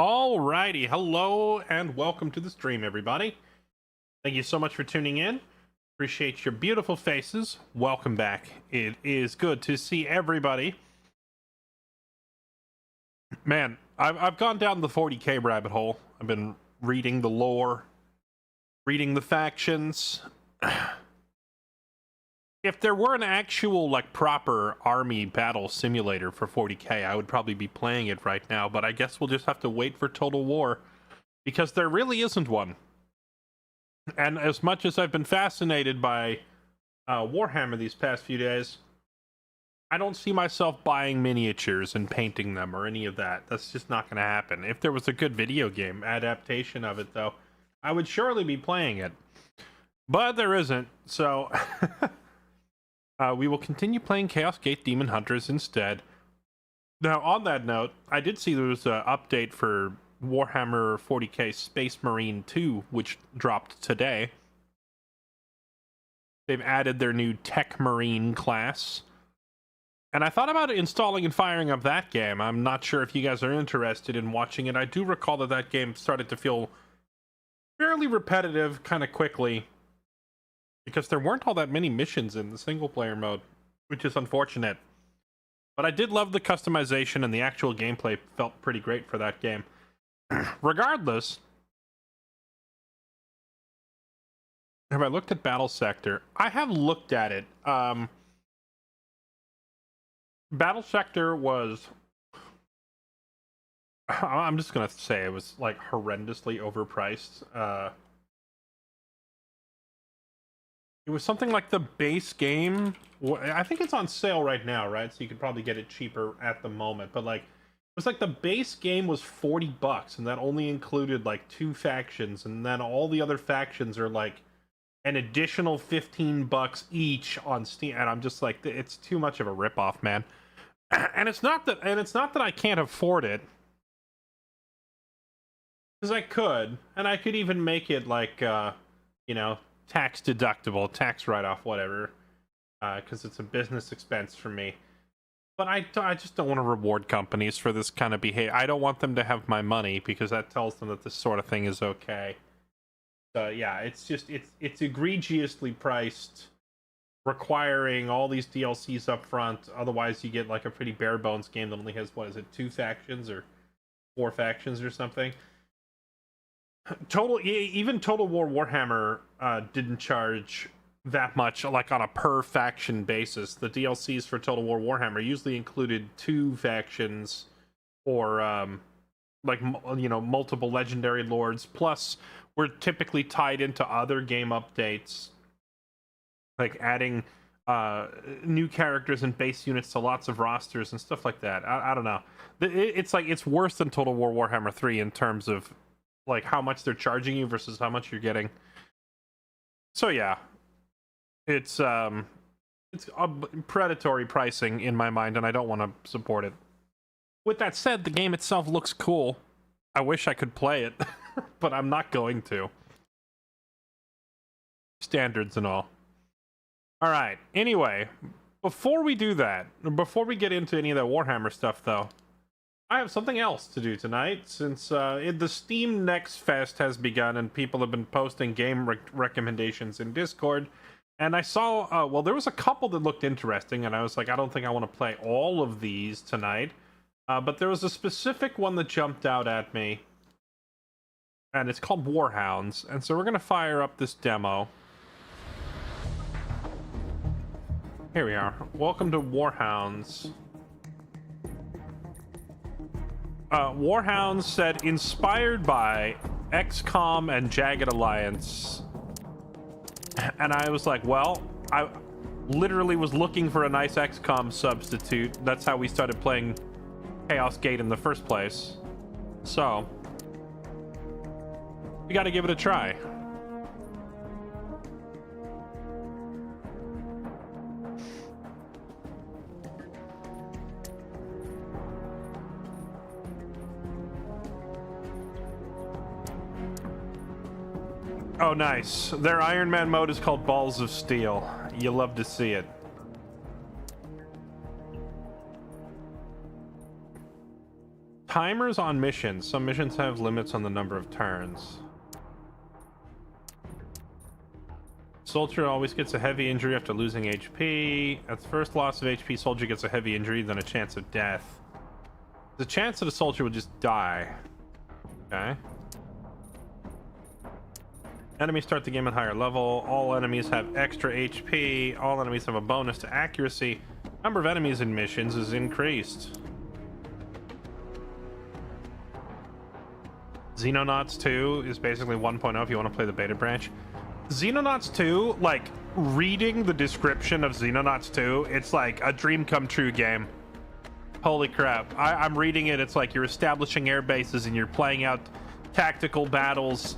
Alrighty, hello and welcome to the stream, everybody. Thank you so much for tuning in. Appreciate your beautiful faces. Welcome back. It is good to see everybody. Man, I've gone down the 40k rabbit hole. I've been reading the lore, reading the factions. If there were an actual, like, proper army battle simulator for 40k, I would probably be playing it right now, but I guess we'll just have to wait for Total War, because there really isn't one. And as much as I've been fascinated by Warhammer these past few days, I don't see myself buying miniatures and painting them or any of that. That's just not going to happen. If there was a good video game adaptation of it, though, I would surely be playing it. But there isn't, so... we will continue playing Chaos Gate Demon Hunters instead. Now, on that note, I did see there was an update for Warhammer 40k Space Marine 2, which dropped today. They've added their new Tech Marine class. And I thought about installing and firing up that game. I'm not sure if you guys are interested in watching it. I do recall that that game started to feel fairly repetitive kind of quickly, because there weren't all that many missions in the single-player mode, which is unfortunate. But I did love the customization, and the actual gameplay felt pretty great for that game. Regardless, have I looked at Battle Sector? I have looked at it. Battle Sector was... I'm just going to say it was, like, horrendously overpriced. It was something like the base game. I think it's on sale right now, right? So you could probably get it cheaper at the moment. But like, it was like the base game was $40, and that only included like 2 factions, and then all the other factions are like an additional $15 each on Steam. And I'm just like, it's too much of a ripoff, man. And it's not that I can't afford it, because I could, and I could even make it like, you know, tax deductible, tax write-off, whatever, because it's a business expense for me. But I just don't want to reward companies for this kind of behavior. I don't want them to have my money, because that tells them that this sort of thing is okay. So yeah, it's just it's egregiously priced, requiring all these DLCs up front. Otherwise, you get like a pretty bare bones game that only has, what is it, 2 factions or 4 factions or something. Even Total War Warhammer didn't charge that much, like on a per faction basis. The DLCs for Total War Warhammer usually included 2 factions, or like, you know, multiple legendary lords. Plus, we're typically tied into other game updates, like adding new characters and base units to lots of rosters and stuff like that. I don't know. It's like, it's worse than Total War Warhammer 3 in terms of like how much they're charging you versus how much you're getting. So yeah, it's predatory pricing in my mind, and I don't want to support it. With that said, the game itself looks cool. I wish I could play it, but I'm not going to. Standards and all. Alright, anyway, before we do that, before we get into any of that Warhammer stuff though, I have something else to do tonight, since the Steam Next Fest has begun and people have been posting game recommendations in Discord. And I saw, well, there was a couple that looked interesting, and I was like, I don't think I want to play all of these tonight. But there was a specific one that jumped out at me, and it's called Warhounds. And so we're going to fire up this demo. Here we are. Welcome to Warhounds. Warhounds said, inspired by XCOM and Jagged Alliance. And I was like, well, I literally was looking for a nice XCOM substitute. That's how we started playing Chaos Gate in the first place. So, we gotta give it a try. Oh, nice. Their Iron Man mode is called Balls of Steel. You love to see it. Timers on missions. Some missions have limits on the number of turns. Soldier always gets a heavy injury after losing HP. At the first loss of HP, soldier gets a heavy injury, then a chance of death. The chance that a soldier will just die. Okay. Enemies start the game at higher level. All enemies have extra HP. All enemies have a bonus to accuracy. Number of enemies in missions is increased. Xenonauts 2 is basically 1.0 if you want to play the beta branch. Xenonauts 2, like, reading the description of Xenonauts 2, it's like a dream come true game. Holy crap. I'm reading it, it's like you're establishing air bases and you're playing out tactical battles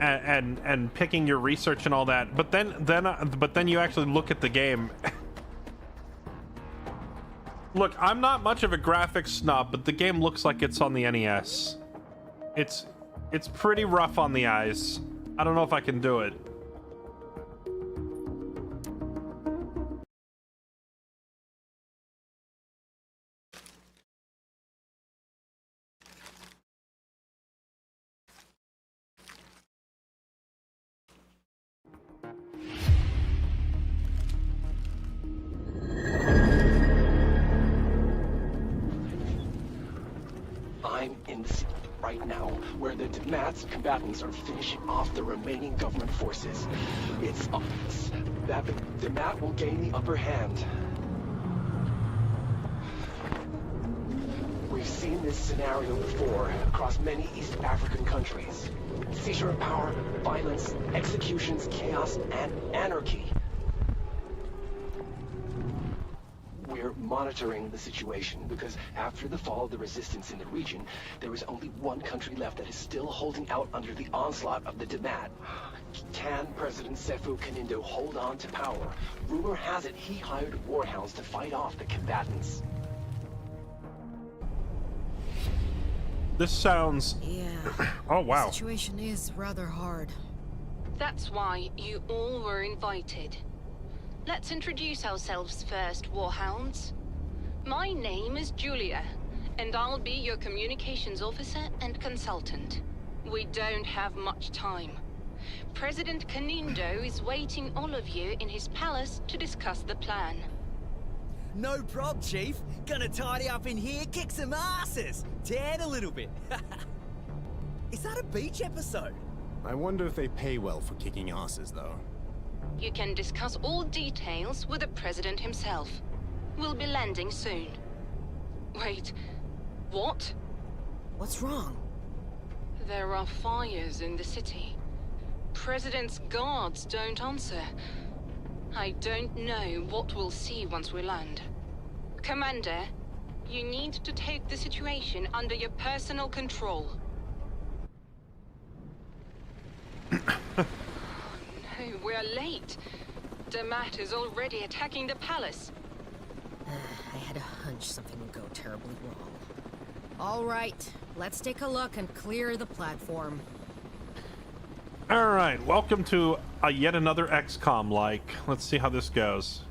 and picking your research and all that. But then you actually look at the game. Look, I'm not much of a graphics snob, but the game looks like it's on the NES. It's pretty rough on the eyes. I don't know if I can do it. I'm in the city right now, where the Demat's combatants are finishing off the remaining government forces. It's obvious that the Demat will gain the upper hand. We've seen this scenario before across many East African countries. Seizure of power, violence, executions, chaos, and anarchy. We're monitoring the situation because after the fall of the resistance in the region, there is only one country left that is still holding out under the onslaught of the Demat. Can President Sefu Kanindo hold on to power? Rumor has it he hired Warhounds to fight off the combatants. This sounds... Yeah. Oh, wow. The situation is rather hard. That's why you all were invited. Let's introduce ourselves first, Warhounds. My name is Julia, and I'll be your communications officer and consultant. We don't have much time. President Kanindo is waiting all of you in his palace to discuss the plan. No prob, Chief. Gonna tidy up in here, kick some asses, tan a little bit. Is that a beach episode? I wonder if they pay well for kicking asses, though. You can discuss all details with the President himself. We'll be landing soon. Wait, what? What's wrong? There are fires in the city. President's guards don't answer. I don't know what we'll see once we land. Commander, you need to take the situation under your personal control. No, we're late. Demat is already attacking the palace. I had a hunch something would go terribly wrong. All right, let's take a look and clear the platform. All right, welcome to yet another XCOM-like. Let's see how this goes.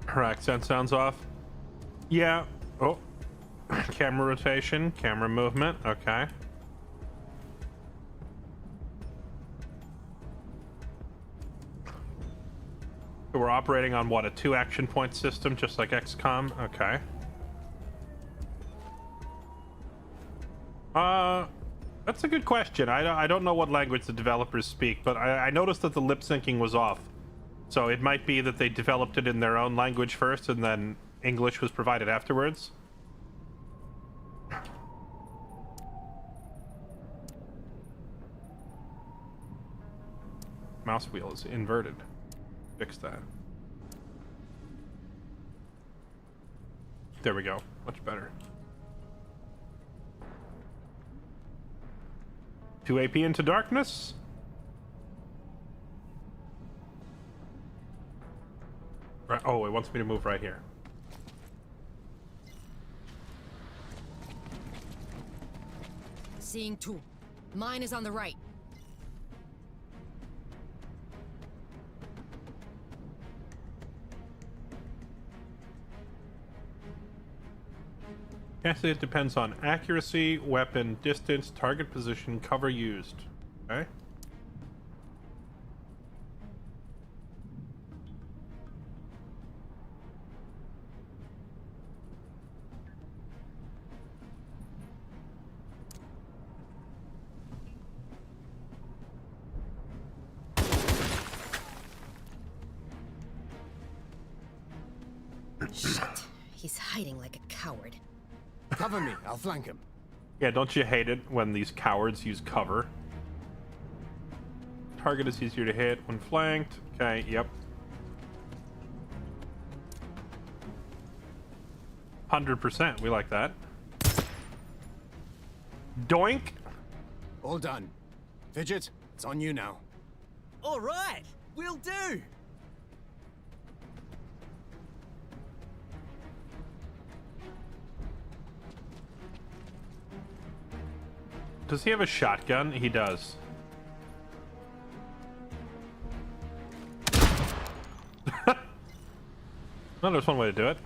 Her accent sounds off. Yeah. Oh. Camera rotation, camera movement. Okay. So we're operating on what, a 2 action point system, just like XCOM? Okay. That's a good question. I don't know what language the developers speak, but I noticed that the lip syncing was off. So it might be that they developed it in their own language first and then English was provided afterwards. Mouse wheel is inverted. Fix that. There we go. Much better. 2 AP into darkness. Right. Oh, it wants me to move right here. Seeing 2. Mine is on the right. Guess it depends on accuracy, weapon, distance, target position, cover used. Okay. Shit. He's hiding like a coward. Cover me, I'll flank him. Yeah, don't you hate it when these cowards use cover? Target is easier to hit when flanked. Okay, yep. 100%, we like that. Doink! All done. Fidget, it's on you now. All right, will do. Does he have a shotgun? He does. No, there's one way to do it.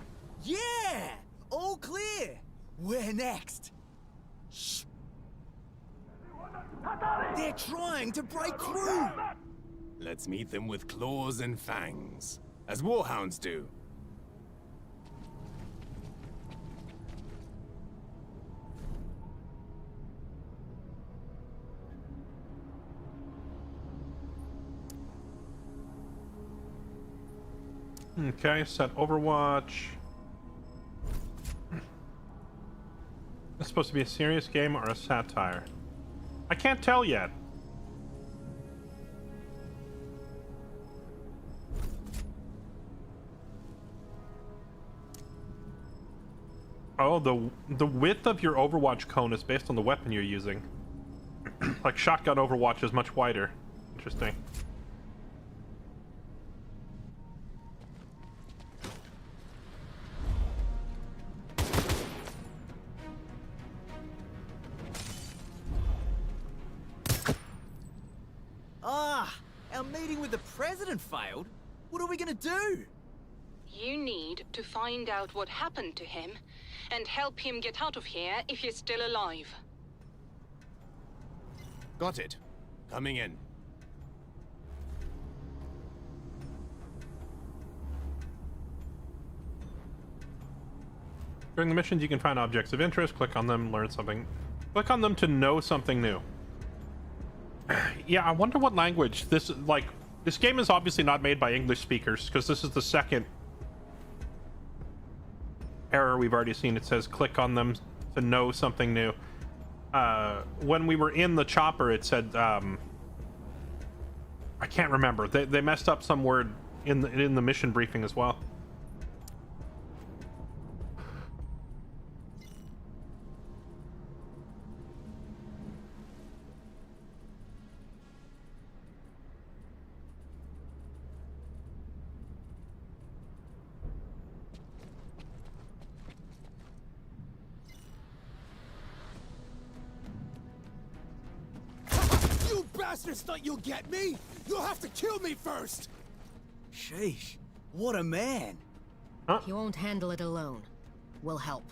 Yeah, all clear. Where next? Shh. They're trying to break through. Let's meet them with claws and fangs, as warhounds do. Okay, set Overwatch. It's supposed to be a serious game or a satire? I can't tell yet. Oh, the width of your Overwatch cone is based on the weapon you're using. Like shotgun Overwatch is much wider. Interesting. Our meeting with the president failed. What are we gonna do? You need to find out what happened to him and help him get out of here if he's still alive. Got it. Coming in. During the missions, you can find objects of interest, click on them, learn something. Click on them to know something new. Yeah, I wonder what language this, like, this game is obviously not made by English speakers, because this is the second error we've already seen. It says click on them to know something new. When we were in the chopper, it said, I can't remember. They messed up some word in the mission briefing as well. You bastards thought you'll get me? You'll have to kill me first! Sheesh, what a man. He won't handle it alone. We'll help.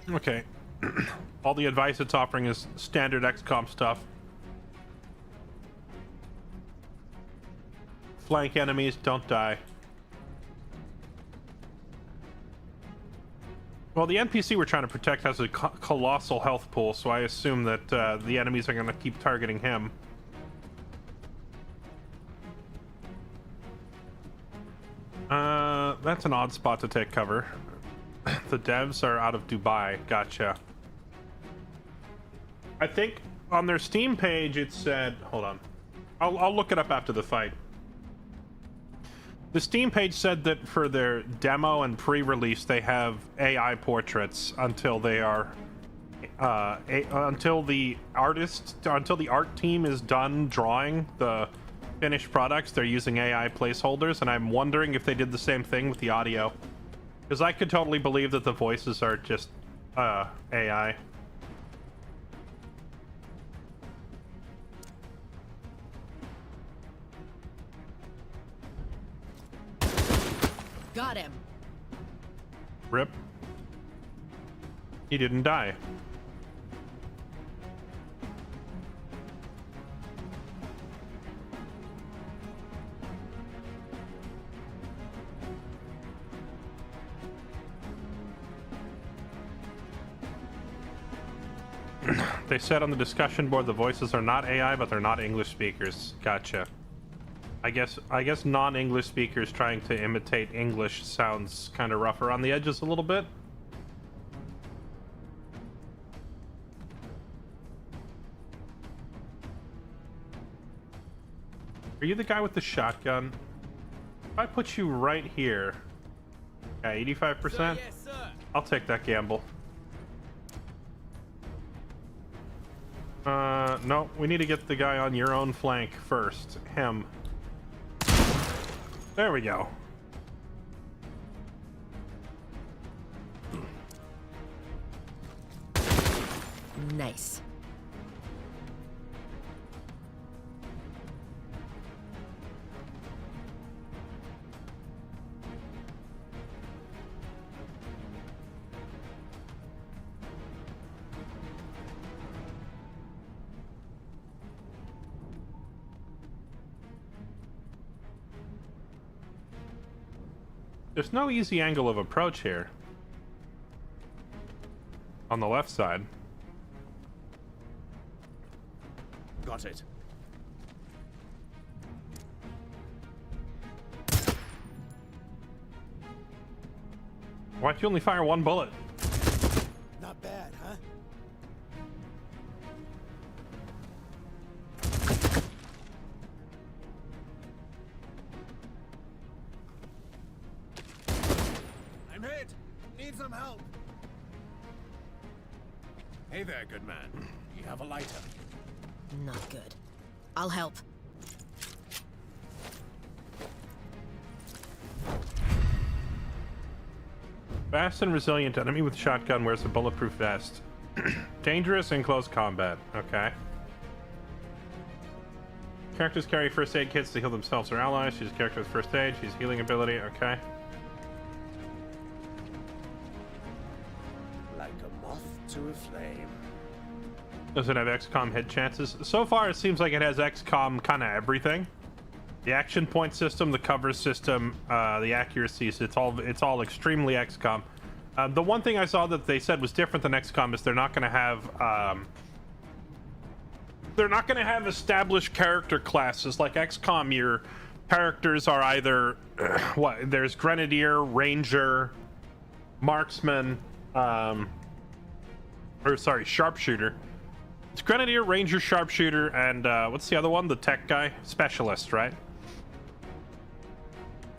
Okay. All the advice it's offering is standard XCOM stuff. Flank enemies, don't die. Well, the NPC we're trying to protect has a colossal health pool, so I assume that the enemies are going to keep targeting him. That's an odd spot to take cover. The devs are out of Dubai. Gotcha. I think on their Steam page it said... Hold on. I'll look it up after the fight. The Steam page said that for their demo and pre-release they have AI portraits until they are... until the art team is done drawing the finished products, they're using AI placeholders, and I'm wondering if they did the same thing with the audio. Because I could totally believe that the voices are just AI. Got him. Rip. He didn't die. They said on the discussion board the voices are not AI, but they're not English speakers. Gotcha. I guess non-English speakers trying to imitate English sounds kind of rough around the edges a little bit. Are you the guy with the shotgun? If I put you right here, yeah, 85%. Yes, sir. I'll take that gamble. No, we need to get the guy on your own flank first. Him. There we go. Nice. There's no easy angle of approach here. On the left side. Got it. Why'd you only fire one bullet? Not bad, huh? I'm hit. Need some help. Hey there, good man. You have a lighter. Not good. I'll help. Fast and resilient enemy with shotgun wears a bulletproof vest. Dangerous in close combat. Okay. Characters carry first aid kits to heal themselves or allies. She's a character with first aid. She's healing ability. Okay. Like a moth to a flame. Does it have XCOM hit chances? So far, it seems like it has XCOM kind of everything. The action point system, the cover system, the accuracies, it's all extremely XCOM. The one thing I saw that they said was different than XCOM is they're not going to have established character classes like XCOM. Your characters are either what? There's Grenadier, Ranger, Marksman, Sharpshooter. It's Grenadier, Ranger, Sharpshooter, and what's the other one? The tech guy? Specialist, right?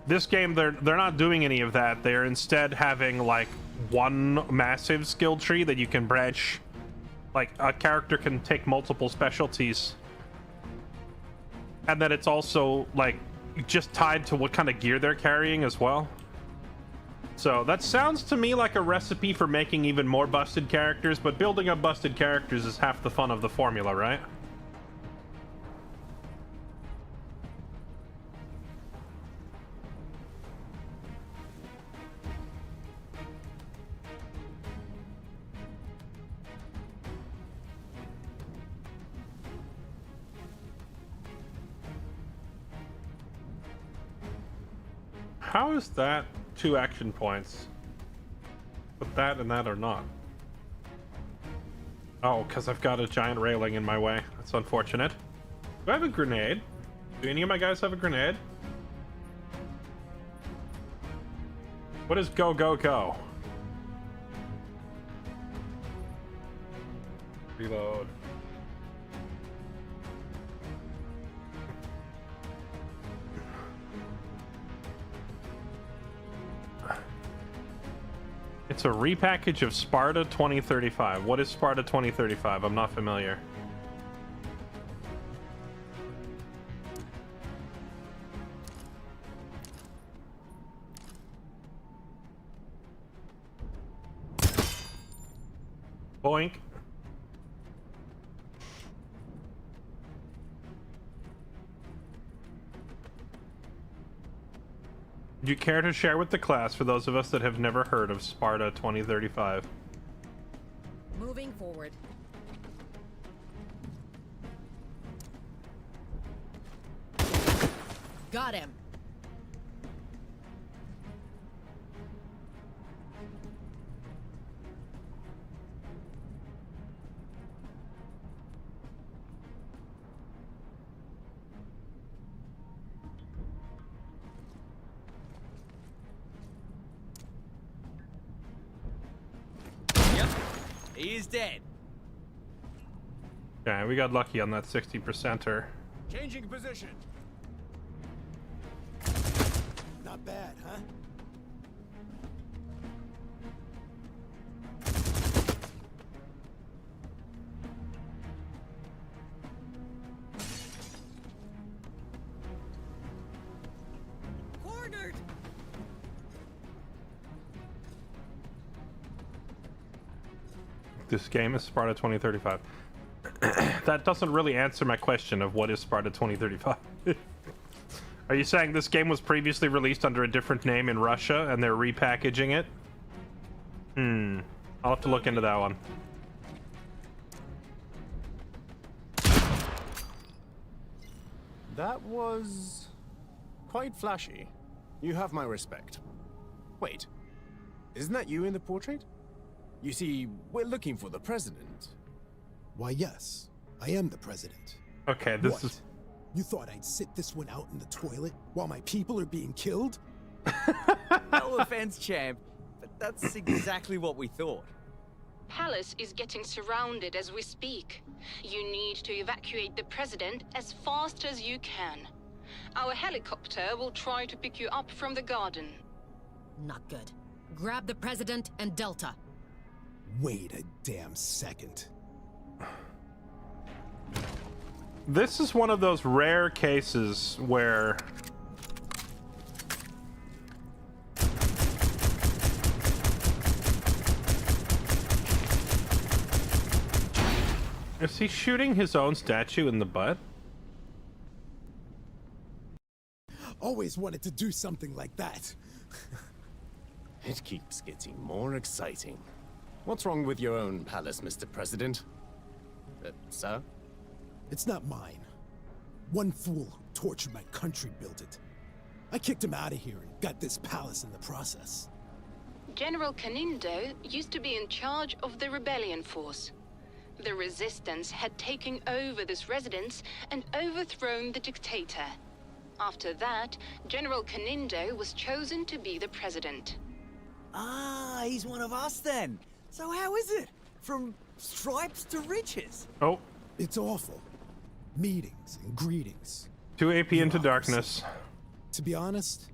This game, they're not doing any of that. They're instead having, like, one massive skill tree that you can branch. Like, a character can take multiple specialties. And then it's also, like, just tied to what kind of gear they're carrying as well. So that sounds to me like a recipe for making even more busted characters, but building up busted characters is half the fun of the formula, right? How is that 2 action points? But that and that are not. Oh, because I've got a giant railing in my way. That's unfortunate. Do I have a grenade? Do any of my guys have a grenade? What is go, go, go? Reload. It's a repackage of Sparta 2035. What is Sparta 2035? I'm not familiar. Boink. Do you care to share with the class for those of us that have never heard of Sparta 2035? Moving forward. Got him. Yep, he is dead. Yeah, we got lucky on that 60%er. Changing position. Not bad, huh? Cornered. This game is Sparta 2035. That doesn't really answer my question of what is Sparta 2035. Are you saying this game was previously released under a different name in Russia and they're repackaging it? I'll have to look into that one. That was quite flashy. You have my respect. Wait, isn't that you in the portrait? You see, we're looking for the president. Why, yes, I am the president. Okay, this What? is... You thought I'd sit this one out in the toilet while my people are being killed? No offense, champ, but that's exactly what we thought. Palace is getting surrounded as we speak. You need to evacuate the president as fast as you can. Our helicopter will try to pick you up from the garden. Not good. Grab the president and Delta. Wait a damn second. This is one of those rare cases where... Is he shooting his own statue in the butt? Always wanted to do something like that. It keeps getting more exciting. What's wrong with your own palace, Mr. President? Sir? It's not mine. One fool who tortured my country built it. I kicked him out of here and got this palace in the process. General Canindo used to be in charge of the rebellion force. The resistance had taken over this residence and overthrown the dictator. After that, General Canindo was chosen to be the president. Ah, he's one of us then. So how is it? From stripes to riches? Oh, It's awful. Meetings and greetings. 2 AP into Bureaucracy. darkness. To be honest,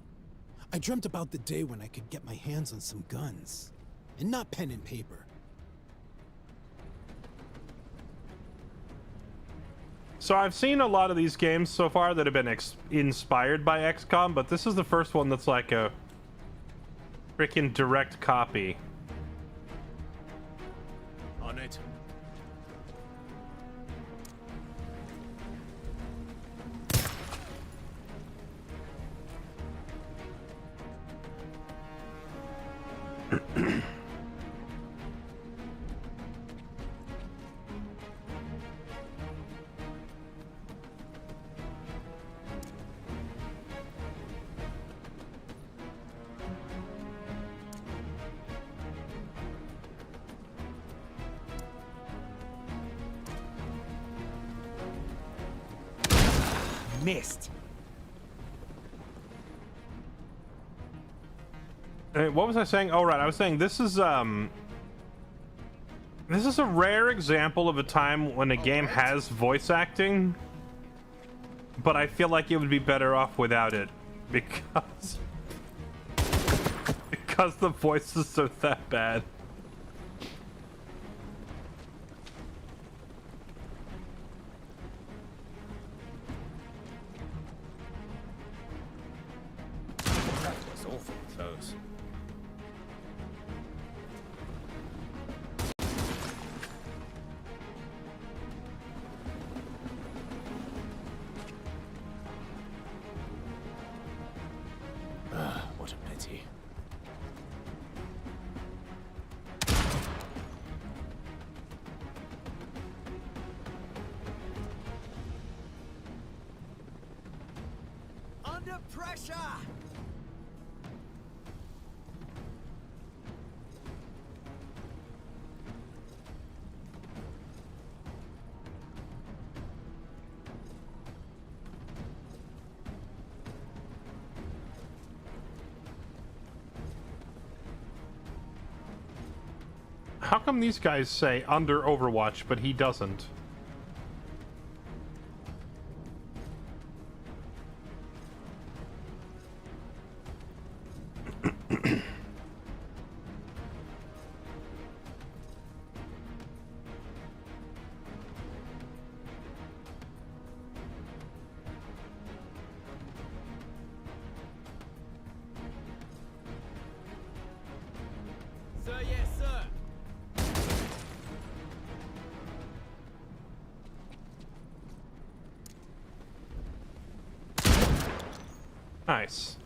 I dreamt about the day when I could get my hands on some guns. And not pen and paper. So I've seen a lot of these games so far that have been inspired by XCOM, but this is the first one that's like a freaking direct copy. On it. Missed. What was I saying? Oh, right. I was saying this is a rare example of a time when a game has voice acting, but I feel like it would be better off without it because the voices are that bad. That was awful close. Under pressure! How come these guys say under Overwatch, but he doesn't? Sir, yes, sir. Nice.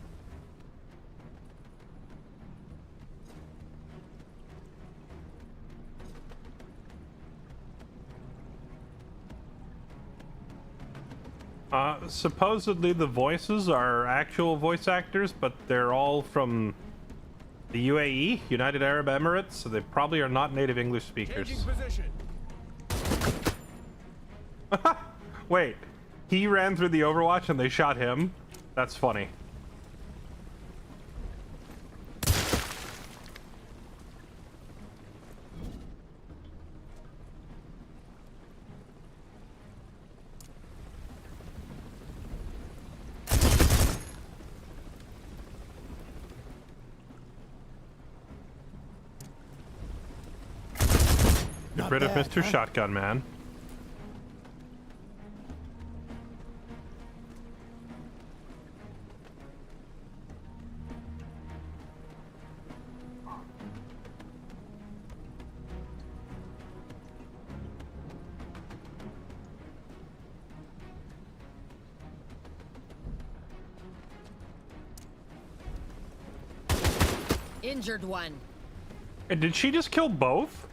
Supposedly the voices are actual voice actors, but they're all from the UAE, United Arab Emirates, so they probably are not native English speakers. Changing position. Wait, he ran through the Overwatch and they shot him? That's funny. Not Rid of bad, Mr. huh? Shotgun Man. Injured one. And did she just kill both?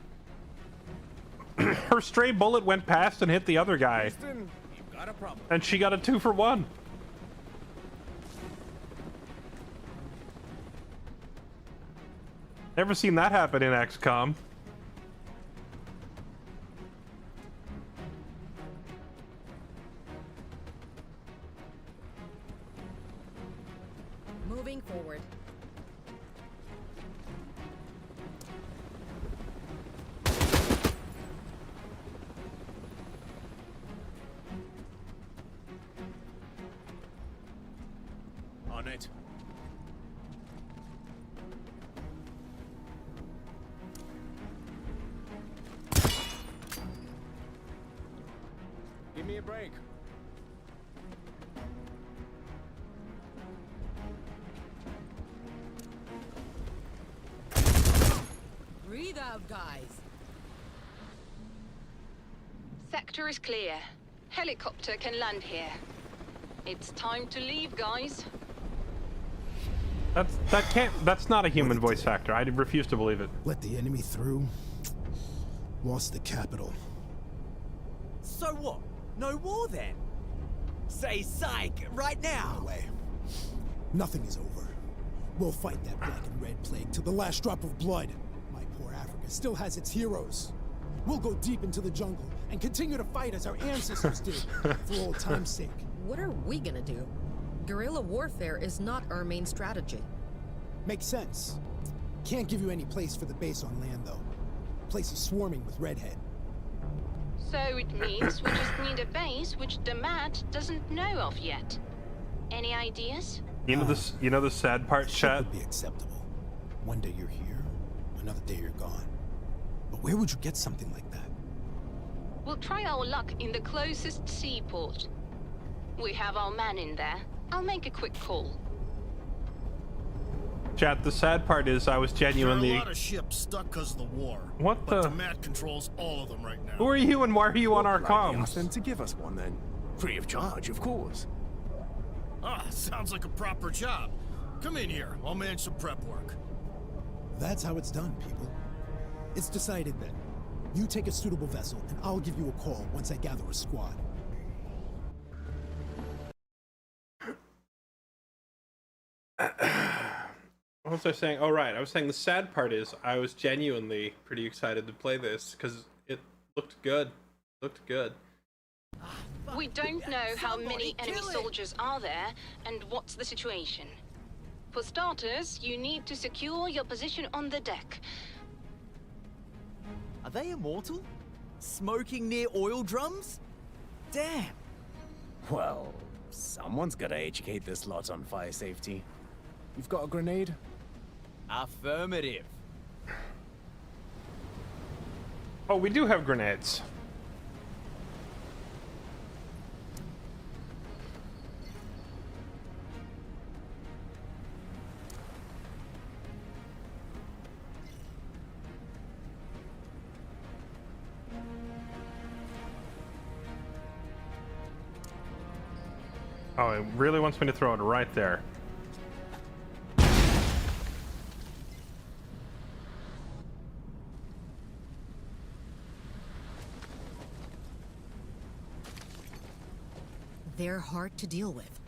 Her stray bullet went past and hit the other guy, Houston, you've got a problem. and she got a 2-for-1. Never seen that happen in XCOM. Moving forward. On it. Give me a break. Breathe out, guys. Sector is clear. Helicopter can land here. It's time to leave, guys. That's not a human voice actor. I refuse to believe it. Let the enemy through. Lost the capital. So what? No war then? Say psych right No now. way. Nothing is over. We'll fight that black and red plague till the last drop of blood. My poor Africa still has its heroes. We'll go deep into the jungle and continue to fight as our ancestors did, for old time's sake. What are we gonna do? Guerrilla warfare is not our main strategy. Makes sense. Can't give you any place for the base on land, though. Place is swarming with redhead. So it means we just need a base which the Mat doesn't know of yet. Any ideas? You know this. You know the sad part, Ship chat. would be acceptable. One day you're here, another day you're gone. But where would you get something like that? We'll try our luck in the closest seaport. We have our man in there. I'll make a quick call. Chat. The sad part is I was There are genuinely. a lot of ships stuck because of the war. What but the- the Mat controls all of them right now. Who are you and why are you on our Ask comms? them to give us one then. Free of charge, of course. Ah, sounds like a proper job. Come in here. I'll manage some prep work. That's how it's done, people. It's decided then. You take a suitable vessel, and I'll give you a call once I gather a squad. What was I saying? Oh, right. I was saying the sad part is I was genuinely pretty excited to play this because it looked good. Looked good. We don't know how many Somebody enemy kill it. soldiers are there and what's the situation. For starters, you need to secure your position on the deck. Are they immortal? Smoking near oil drums? Damn. Well, someone's gotta educate this lot on fire safety. You've got a grenade? Affirmative. Oh, we do have grenades. Oh, it really wants me to throw it right there. They're hard to deal with.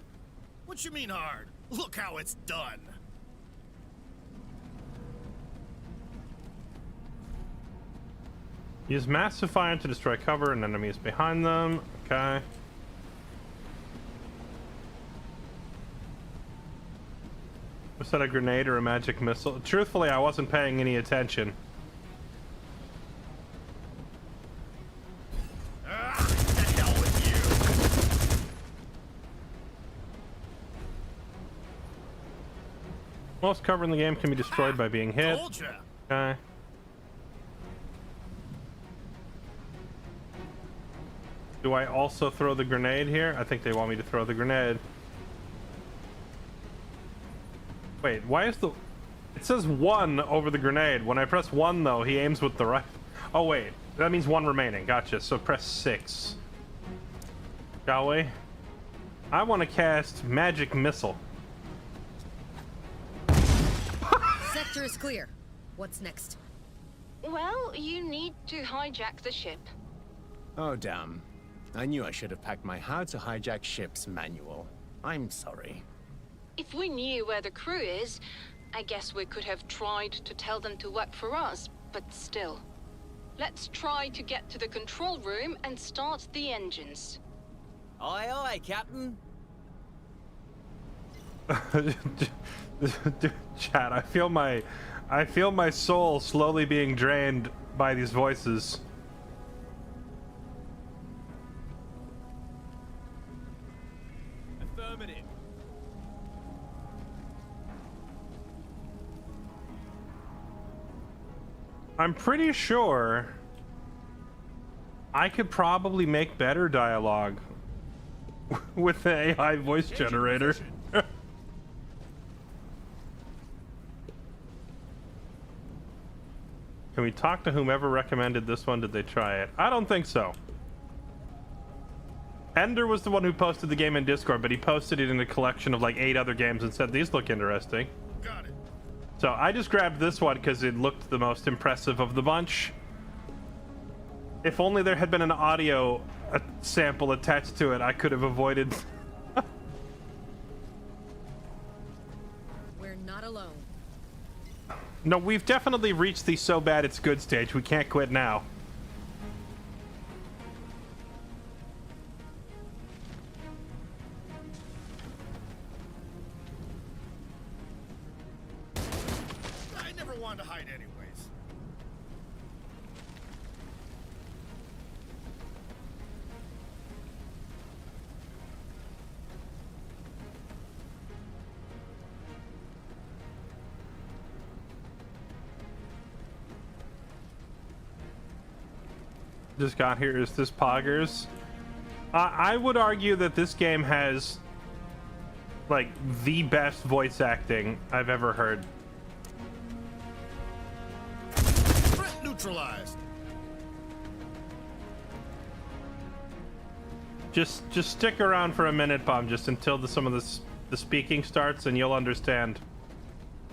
What you mean hard? Look how it's done. Use massive fire to destroy cover and enemies behind them. Okay. Was that a grenade or a magic missile? Truthfully, I wasn't paying any attention. Ah, the hell with you. Most cover in the game can be destroyed by being hit. Told ya. Okay. Do I also throw the grenade here? I think they want me to throw the grenade. Wait, why is the... It says 1 over the grenade. When I press 1, though, he aims with the right... Oh, wait. That means 1 remaining. Gotcha. So press 6. Shall we? I want to cast Magic Missile. Sector is clear. What's next? Well, you need to hijack the ship. Oh, damn. I knew I should have packed my How to Hijack Ships manual. I'm sorry. If we knew where the crew is, I guess we could have tried to tell them to work for us, but still. Let's try to get to the control room and start the engines. Aye, aye, Captain. Chat, I feel my soul slowly being drained by these voices. Affirmative. I'm pretty sure I could probably make better dialogue with the AI voice generator. Can we talk to whomever recommended this one? Did they try it? I don't think so. Ender was the one who posted the game in Discord, but he posted it in a collection of like 8 other games and said these look interesting. Got it. So I just grabbed this one because it looked the most impressive of the bunch. If only there had been an audio sample attached to it, I could have avoided. We're not alone. No, we've definitely reached the so bad it's good stage. We can't quit now. I never wanted to hide anyways. Just got here. Is this Poggers? I would argue that this game has like the best voice acting I've ever heard. Threat neutralized. Just stick around for a minute, Bomb, just until some of the speaking starts, and you'll understand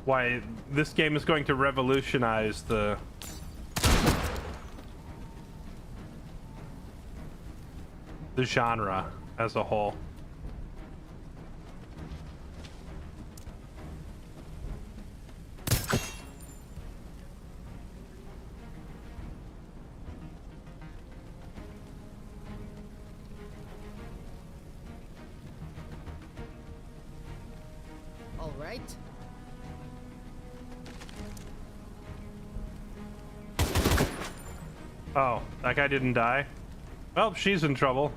why this game is going to revolutionize the genre as a whole. right? Oh, that guy didn't die? Well, she's in trouble.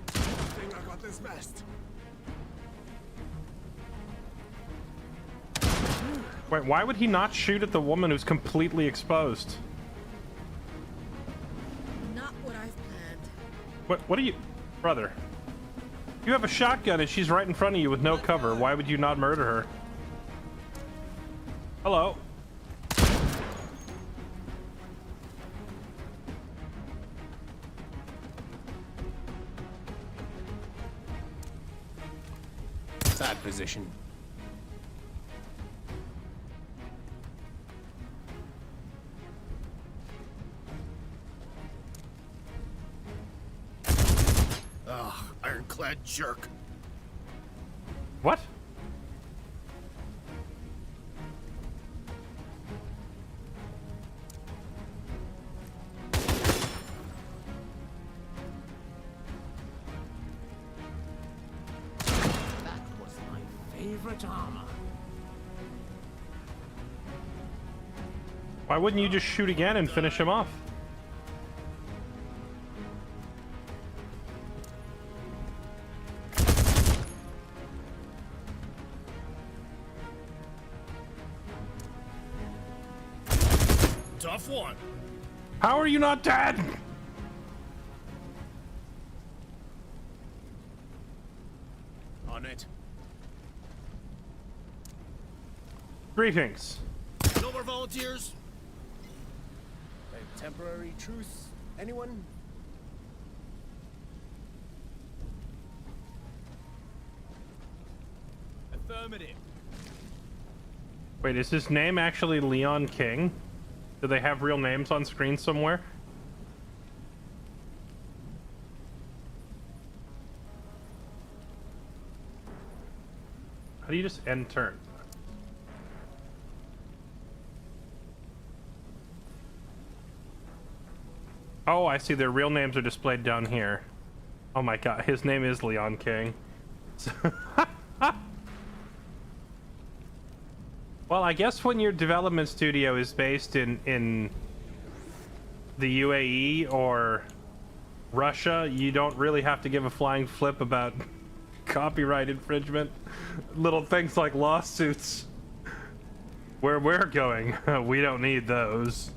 I think I got this vest. Wait, why would he not shoot at the woman who's completely exposed? Not what I've planned. What are you... Brother. You have a shotgun and she's right in front of you with no cover. Why would you not murder her? Hello. Bad position. Ugh, ironclad jerk. What? That was my favorite armor. Why wouldn't you just shoot again and finish him off? Tough one. How are you not dead? On it. Greetings. No more volunteers? A temporary truce? Anyone? Affirmative. Wait, is his name actually Leon King? Do they have real names on screen somewhere? How do you just end turn? Oh, I see. Their real names are displayed down here. Oh my god, his name is Leon King. Well, I guess when your development studio is based in the UAE or Russia, you don't really have to give a flying flip about copyright infringement. Little things like lawsuits. Where we're going, we don't need those.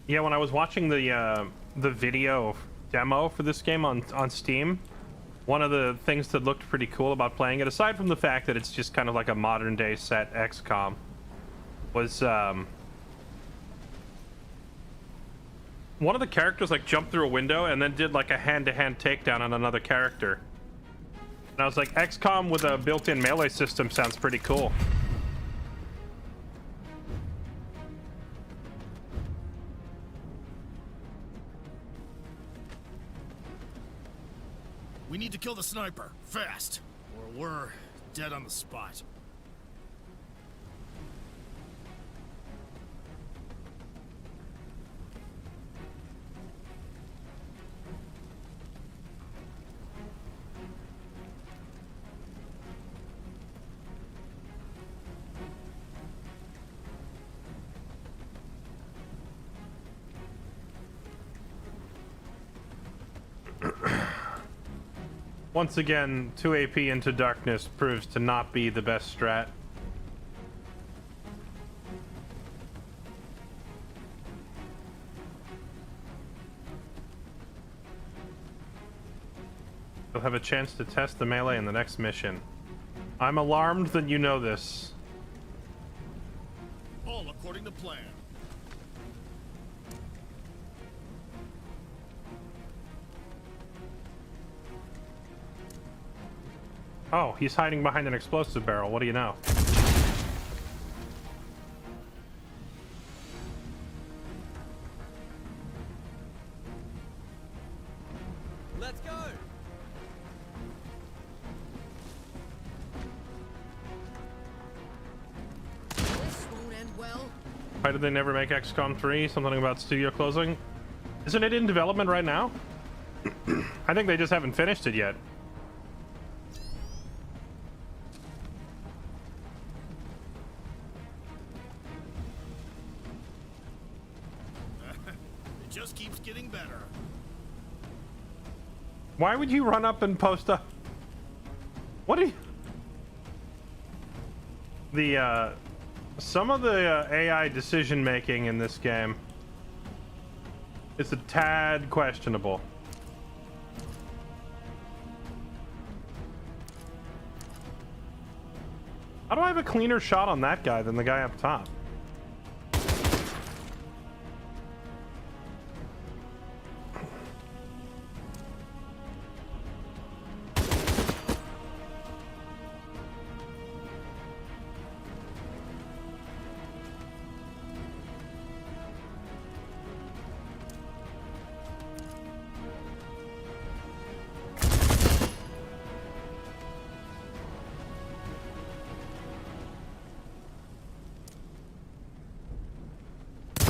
Yeah, when I was watching the video demo for this game on Steam, one of the things that looked pretty cool about playing it, aside from the fact that it's just kind of like a modern day set XCOM, was one of the characters like jumped through a window and then did like a hand-to-hand takedown on another character. And I was like, XCOM with a built-in melee system sounds pretty cool. We need to kill the sniper, fast, or we're dead on the spot. Once again, 2 AP into darkness proves to not be the best strat. You'll have a chance to test the melee in the next mission. I'm alarmed that you know this. All according to plan. Oh, he's hiding behind an explosive barrel. What do you know? Why did they never make XCOM 3? Something about studio closing? Isn't it in development right now? I think they just haven't finished it yet. It just keeps getting better. Why would you run up and post a... What are you... Some of the AI decision making in this game is a tad questionable. How do I have a cleaner shot on that guy than the guy up top?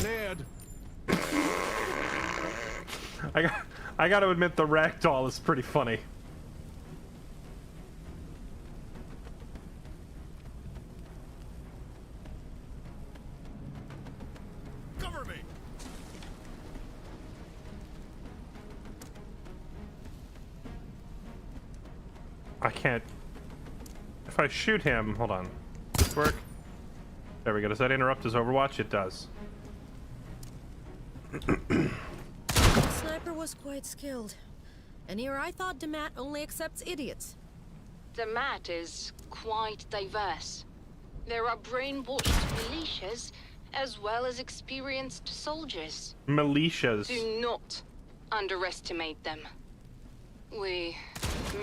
Ned. I got to admit the ragdoll is pretty funny. Cover me. I can't... If I shoot him... Hold on. Does this work? There we go. Does that interrupt his Overwatch? It does. The sniper was quite skilled. And here I thought Demat only accepts idiots. The mat is quite diverse. There are brainwashed militias as well as experienced soldiers. Militias. Do not underestimate them. We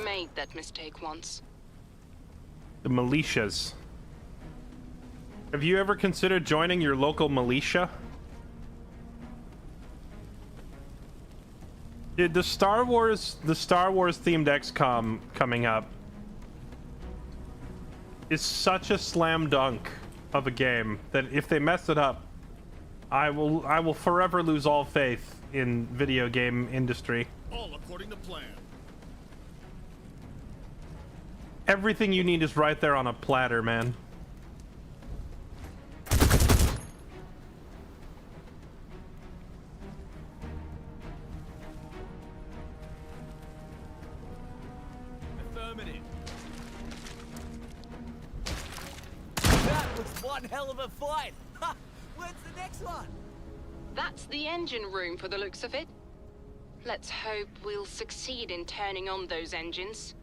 made that mistake once. The militias. Have you ever considered joining your local militia? Dude, the Star Wars themed XCOM coming up is such a slam dunk of a game that if they mess it up, I will forever lose all faith in video game industry. All according to plan. Everything you need is right there on a platter, man. Affirmative. That was one hell of a fight. Ha! Where's the next one? That's the engine room for the looks of it. Let's hope we'll succeed in turning on those engines.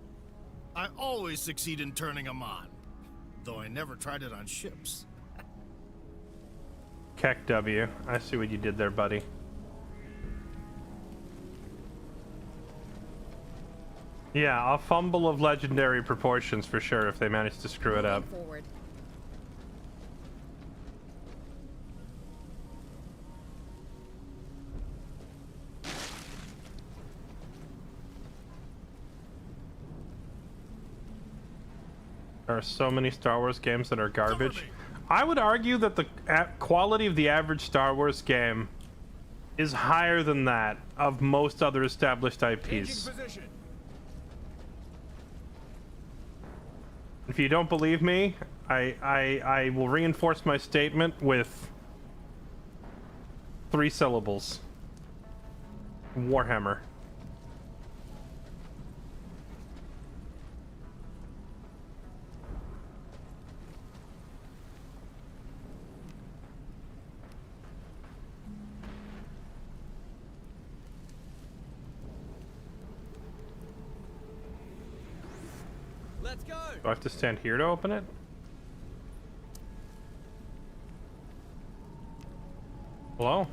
I always succeed in turning them on, though I never tried it on ships. Keck W. I see what you did there, buddy. Yeah, a fumble of legendary proportions for sure if they manage to screw it up. Forward. There are so many Star Wars games that are garbage. I would argue that the quality of the average Star Wars game is higher than that of most other established IPs. If you don't believe me, I will reinforce my statement with 3 syllables. Warhammer. Let's go. Do I have to stand here to open it? Hello?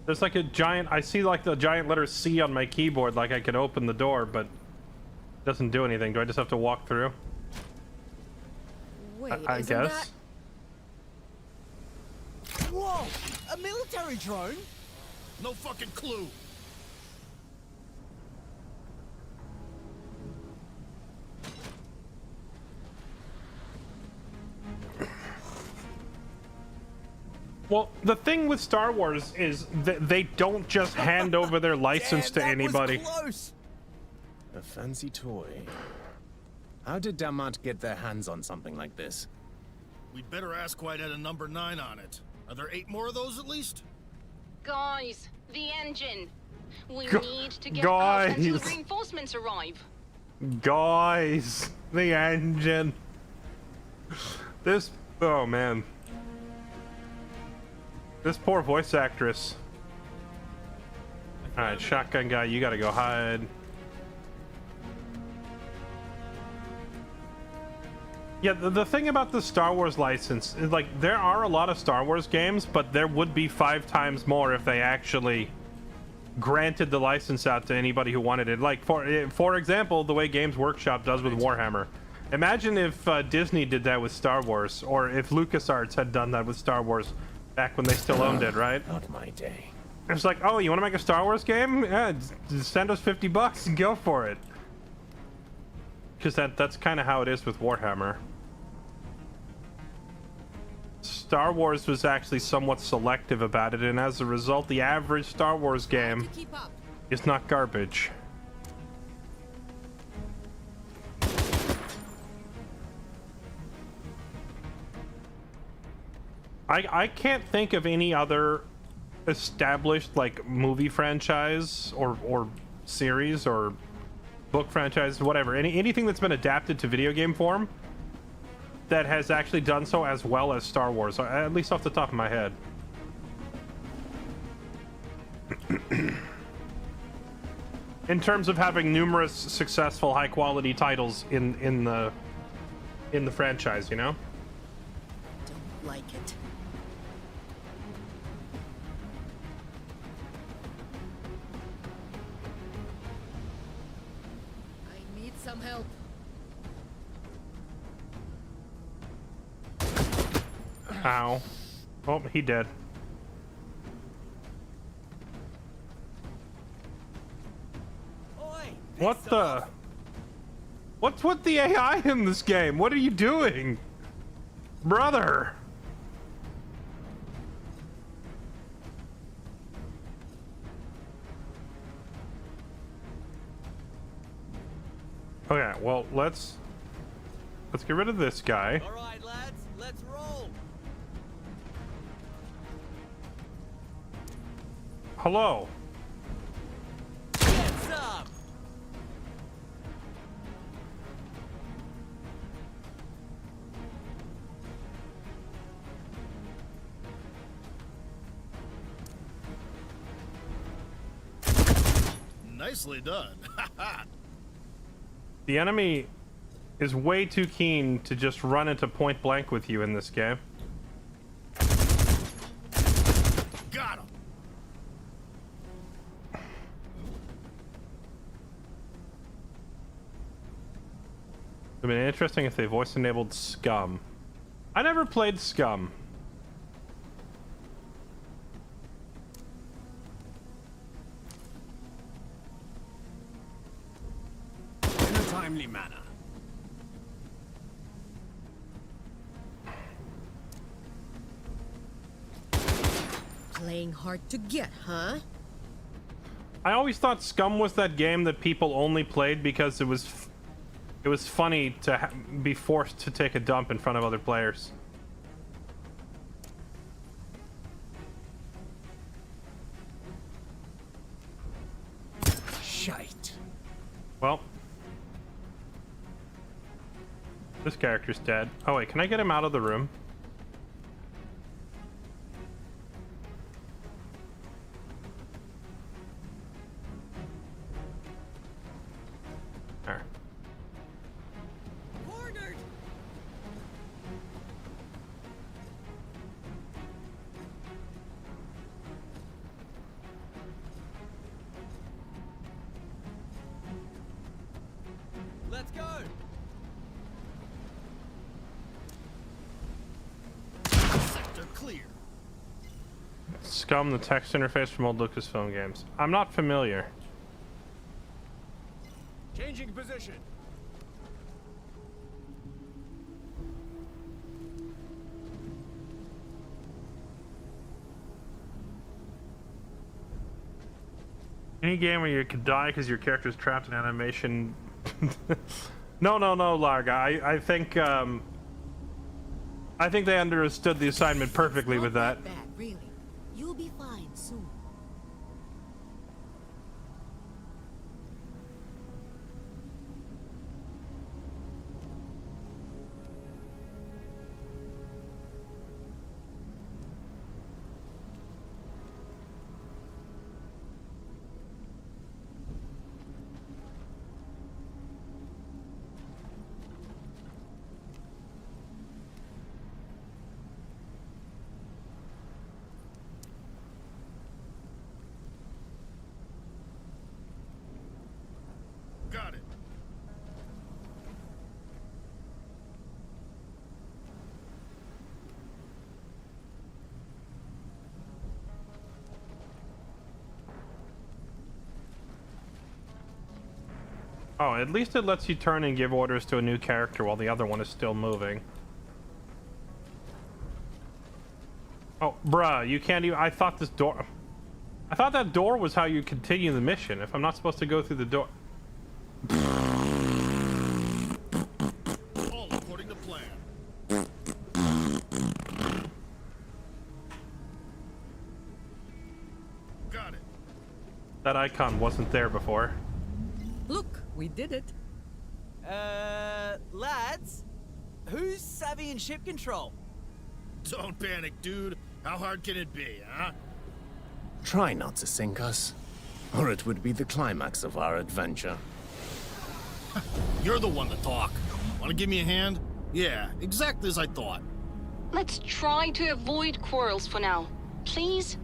There's like a giant... I see like the giant letter C on my keyboard, like I could open the door, but it doesn't do anything. Do I just have to walk through? Wait, I isn't guess. that... Whoa! A military drone? No fucking clue. Well, the thing with Star Wars is that they don't just hand over their license to Damn, that was anybody. close. A fancy toy. How did Damat get their hands on something like this? We'd better ask why it had a number 9 on it. Are there 8 more of those at least? Guys, the engine. We Gu- need to get out until guys. reinforcements arrive. Guys, the engine. This, oh man. This poor voice actress. Alright, shotgun guy, you gotta go hide. Yeah, the thing about the Star Wars license is, like, there are a lot of Star Wars games, but there would be 5 times more if they actually granted the license out to anybody who wanted it. Like, for example, the way Games Workshop does with Warhammer. Imagine if Disney did that with Star Wars, or if LucasArts had done that with Star Wars back when they still owned it, right? Not my day. It's like, oh, you want to make a Star Wars game? Yeah, just send us $50 and go for it. Because that's kind of how it is with Warhammer. Star Wars was actually somewhat selective about it, and as a result, the average Star Wars game Keep up. is not garbage. I can't think of any other established, like, movie franchise or series or book franchise, whatever, anything that's been adapted to video game form that has actually done so as well as Star Wars, at least off the top of my head. In terms of having numerous successful, high-quality titles in the franchise, you know? Don't like it. I need some help. Ow. Oh, he dead. Oi, What piss the? off. What's with the AI in this game? What are you doing? Brother! Okay, well, let's get rid of this guy. All right, lads, let's roll. Hello. Get some. Nicely done. The enemy is way too keen to just run into point blank with you in this game. Got him. It'd been interesting if they voice enabled Scum. I never played Scum. In a timely manner. Playing hard to get, huh? I always thought Scum was that game that people only played because it was funny to be forced to take a dump in front of other players. Shite. Well, this character's dead. Oh wait, can I get him out of the room? There. Cornered. Let's go. Sector clear. Scum, the text interface from old Lucasfilm games. I'm not familiar. Changing position. Any game where you could die because your character's trapped in animation. No, Larga. I think they understood the assignment perfectly with that. Not bad, really. You'll be fine soon. Got it. Oh, at least it lets you turn and give orders to a new character while the other one is still moving. Oh, bruh, you can't even... I thought this door... I thought that door was how you continue the mission. If I'm not supposed to go through the door... All according to plan. Got it. That icon wasn't there before. Look, we did it. Lads? Who's savvy in ship control? Don't panic, dude. How hard can it be, huh? Try not to sink us, or it would be the climax of our adventure. You're the one to talk. Want to give me a hand? Yeah, exactly as I thought. Let's try to avoid quarrels for now, please.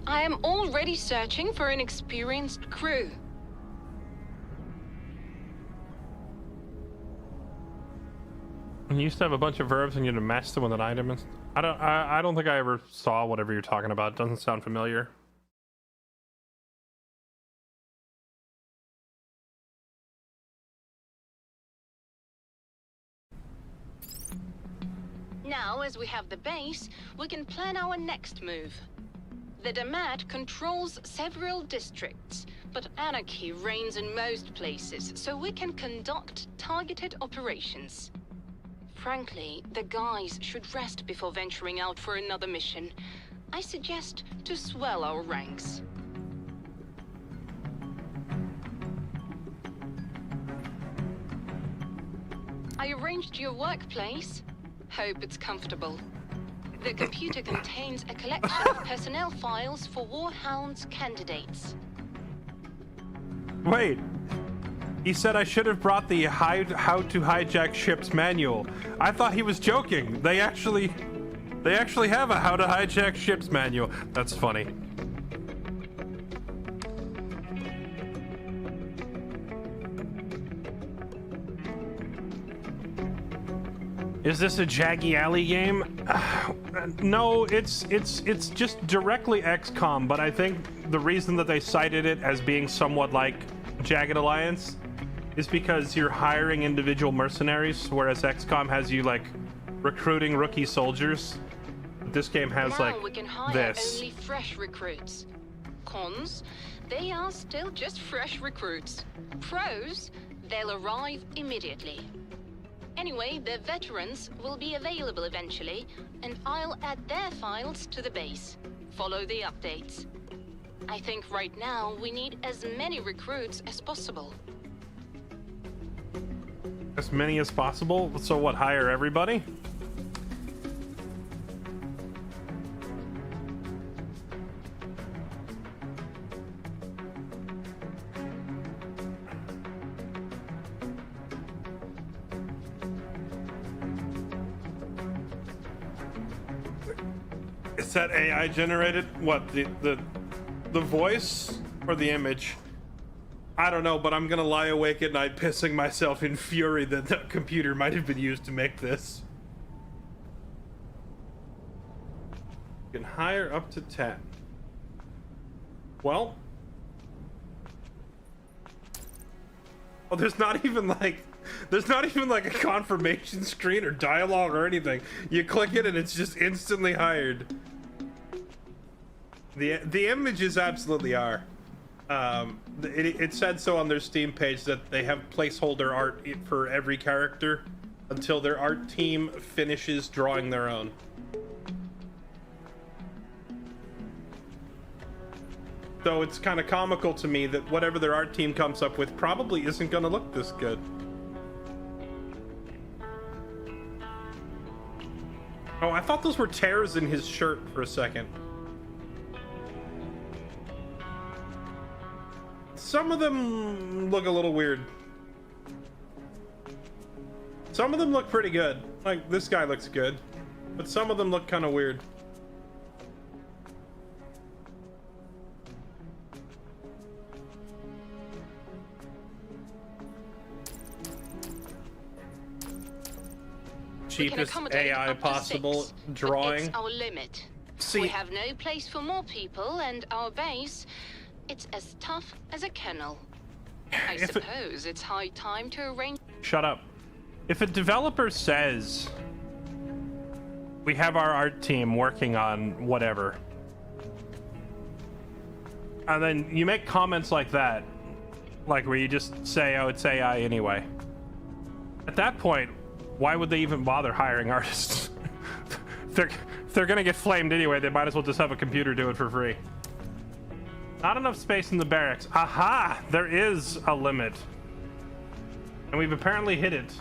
I am already searching for an experienced crew. You used to have a bunch of verbs and you had to match them with an item. I don't think I ever saw whatever you're talking about. It doesn't sound familiar. Now, as we have the base, we can plan our next move. The Damat controls several districts, but anarchy reigns in most places, so we can conduct targeted operations. Frankly, the guys should rest before venturing out for another mission. I suggest to swell our ranks. I arranged your workplace. Hope it's comfortable. The computer contains a collection of personnel files for Warhounds candidates. Wait. He said I should have brought the how to hijack ships manual. I thought he was joking. They actually have a how to hijack ships manual. That's funny. Is this a Jaggy Alley game? No, it's just directly XCOM, but I think the reason that they cited it as being somewhat like Jagged Alliance is because you're hiring individual mercenaries, whereas XCOM has you like recruiting rookie soldiers. This game has now like we can hire this. only fresh recruits. Cons, they are still just fresh recruits. Pros, they'll arrive immediately. Anyway, the veterans will be available eventually, and I'll add their files to the base. Follow the updates. I think right now we need as many recruits as possible. As many as possible? So what, hire everybody? Is that AI generated? What, the voice or the image? I don't know, but I'm gonna lie awake at night pissing myself in fury that the computer might have been used to make this. You can hire up to 10. Well. Oh, there's not even like a confirmation screen or dialogue or anything. You click it and it's just instantly hired. The images absolutely are. It said so on their Steam page that they have placeholder art for every character until their art team finishes drawing their own. So it's kind of comical to me that whatever their art team comes up with probably isn't going to look this good. Oh, I thought those were tears in his shirt for a second. Some of them look a little weird. Some of them look pretty good. Like, this guy looks good. But some of them look kind of weird. Cheapest AI possible drawing. It's our limit. See, we have no place for more people, and our base, it's as tough as a kennel. I suppose it's high time to arrange. Shut up. If a developer says we have our art team working on whatever, and then you make comments like that, like where you just say, oh, it's AI anyway. At that point, why would they even bother hiring artists? if they're gonna get flamed anyway, they might as well just have a computer do it for free. Not enough space in the barracks. Aha! There is a limit. And we've apparently hit it.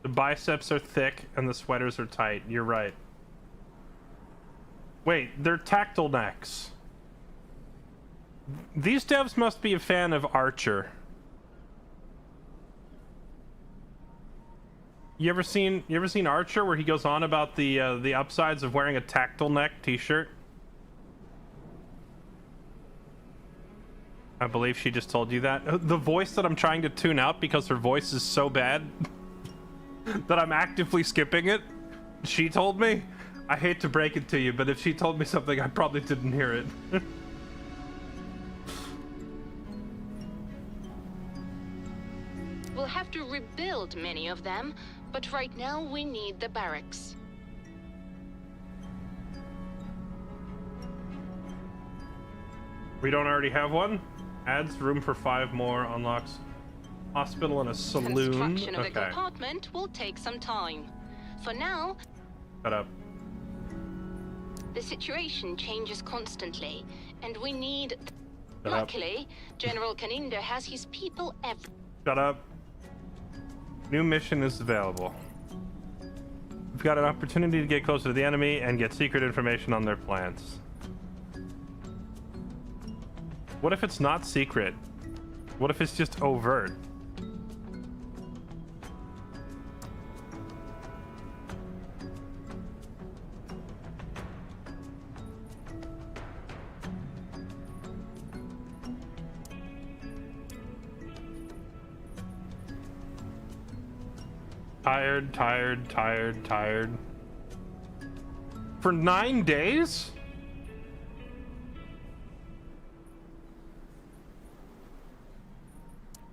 The biceps are thick and the sweaters are tight. You're right. Wait, they're tactile necks. These devs must be a fan of Archer. You ever seen Archer, where he goes on about the upsides of wearing a tactile neck t-shirt? I believe she just told you that. The voice that I'm trying to tune out because her voice is so bad that I'm actively skipping it. She told me. I hate to break it to you, but if she told me something, I probably didn't hear it. We'll have to rebuild many of them, but right now we need the barracks. We don't already have one? Adds room for 5 more, unlocks hospital and a saloon. Construction of a compartment will take some time. For now... Shut up. The situation changes constantly, and we need... Shut Luckily, General Kaninder has his people Shut up. New mission is available. We've got an opportunity to get closer to the enemy and get secret information on their plans. What if it's not secret? What if it's just overt? Tired. For 9 days?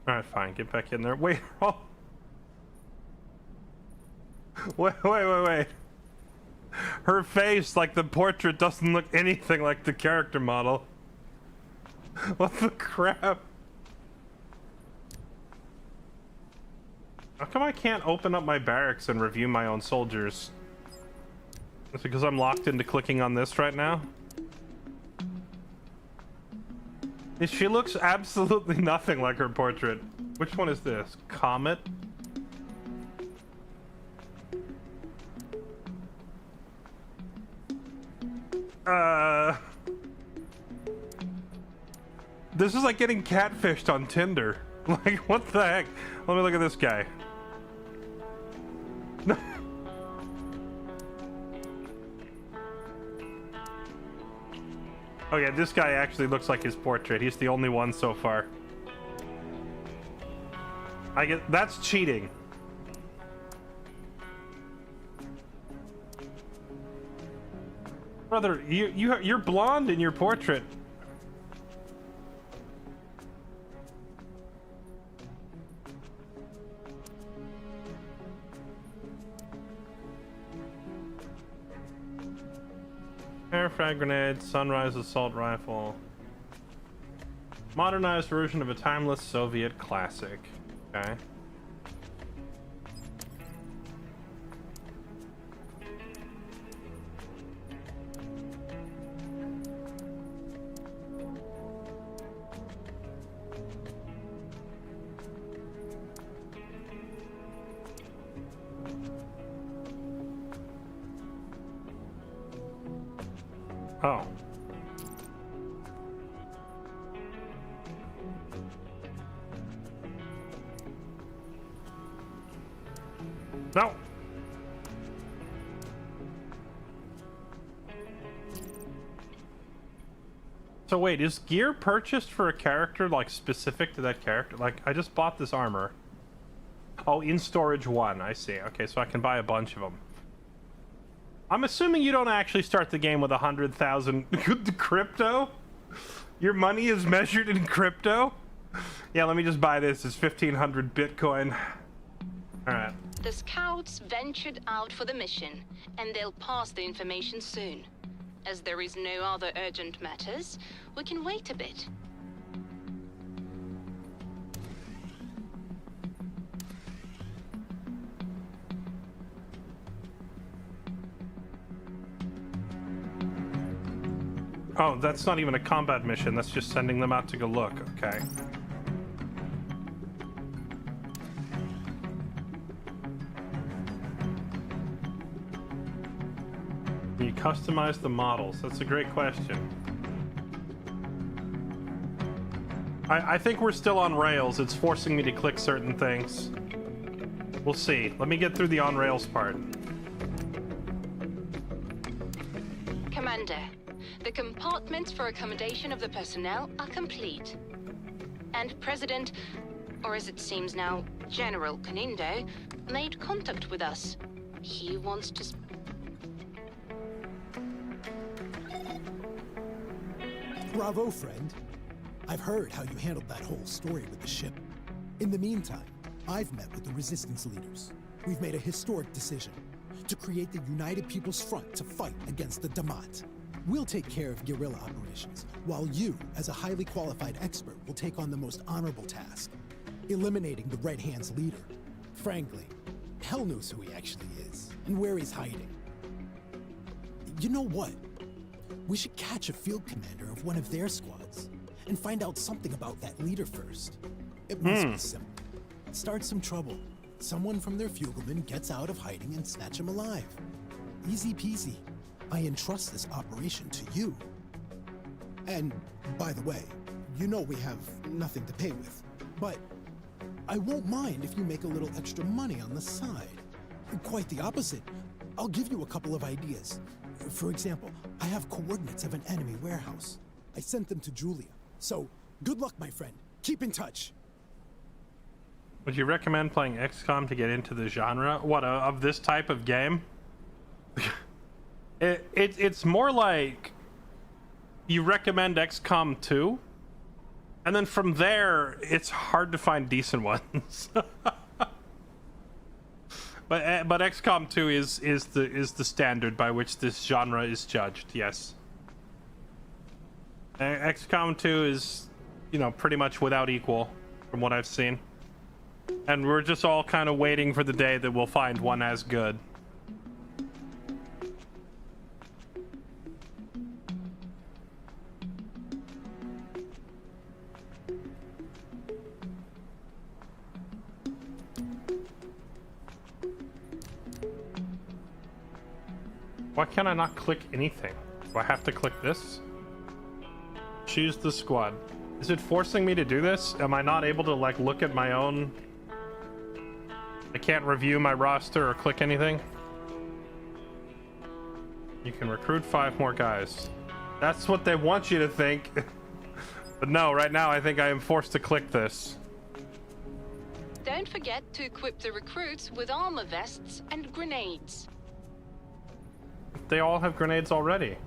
Alright, fine. Get back in there. Wait. Oh. Wait. Her face, like the portrait, doesn't look anything like the character model. What the crap? How come I can't open up my barracks and review my own soldiers? It's because I'm locked into clicking on this right now? She looks absolutely nothing like her portrait. Which one is this? Comet? This is like getting catfished on Tinder. Like, what the heck? Let me look at this guy. Okay, this guy actually looks like his portrait. He's the only one so far. I get that's cheating. Brother, you're blonde in your portrait. Air frag grenade, sunrise assault rifle. Modernized version of a timeless Soviet classic. Okay. Oh. No. So wait, is gear purchased for a character, like, specific to that character? Like, I just bought this armor. Oh, in storage 1, I see. Okay, so I can buy a bunch of them. I'm assuming you don't actually start the game with 100,000 crypto? Your money is measured in crypto? Yeah, let me just buy this. It's 1,500 Bitcoin. Alright. The scouts ventured out for the mission, and they'll pass the information soon. As there is no other urgent matters, we can wait a bit. Oh, that's not even a combat mission. That's just sending them out to go look. Okay. Can you customize the models? That's a great question. I think we're still on rails. It's forcing me to click certain things. We'll see. Let me get through the on rails part. Commander, the compartments for accommodation of the personnel are complete. And President, or as it seems now, General Canindo, made contact with us. He wants to... Bravo, friend. I've heard how you handled that whole story with the ship. In the meantime, I've met with the Resistance leaders. We've made a historic decision to create the United People's Front to fight against the Damat. We'll take care of guerrilla operations, while you, as a highly qualified expert, will take on the most honorable task, eliminating the Red Hand's leader. Frankly, hell knows who he actually is, and where he's hiding. You know what? We should catch a field commander of one of their squads, and find out something about that leader first. It must be simple. Start some trouble. Someone from their fugleman gets out of hiding and snatch him alive. Easy peasy. I entrust this operation to you. And, by the way, you know we have nothing to pay with. But I won't mind if you make a little extra money on the side. Quite the opposite. I'll give you a couple of ideas. For example, I have coordinates of an enemy warehouse. I sent them to Julia. So, good luck, my friend. Keep in touch. Would you recommend playing XCOM to get into the genre? What, of this type of game? It's more like you recommend XCOM 2, and then from there, it's hard to find decent ones. But XCOM 2 is the standard by which this genre is judged. Yes. XCOM 2 is, you know, pretty much without equal from what I've seen. And we're just all kind of waiting for the day that we'll find one as good. Why can't I not click anything? Do I have to click this? Choose the squad. Is it forcing me to do this? Am I not able to, like, look at my own... I can't review my roster or click anything? You can recruit 5 more guys. That's what they want you to think. But no, right now I think I am forced to click this. Don't forget to equip the recruits with armor vests and grenades. They all have grenades already.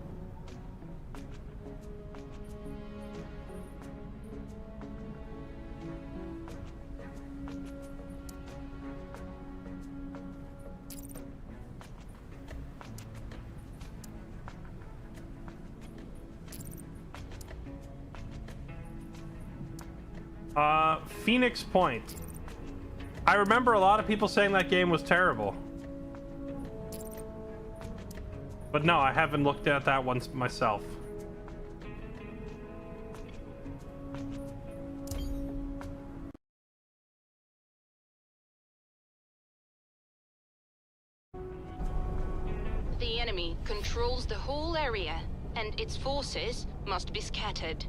Phoenix Point. I remember a lot of people saying that game was terrible. But no, I haven't looked at that one myself. The enemy controls the whole area, and its forces must be scattered.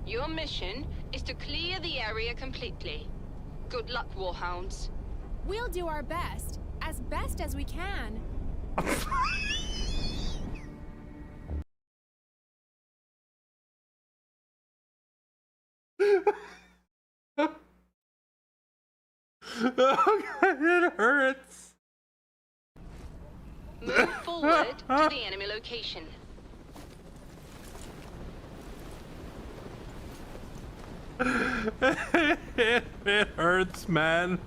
Your mission is to clear the area completely. Good luck, Warhounds. We'll do our best as we can. It hurts. Move forward to the enemy location. It hurts, man.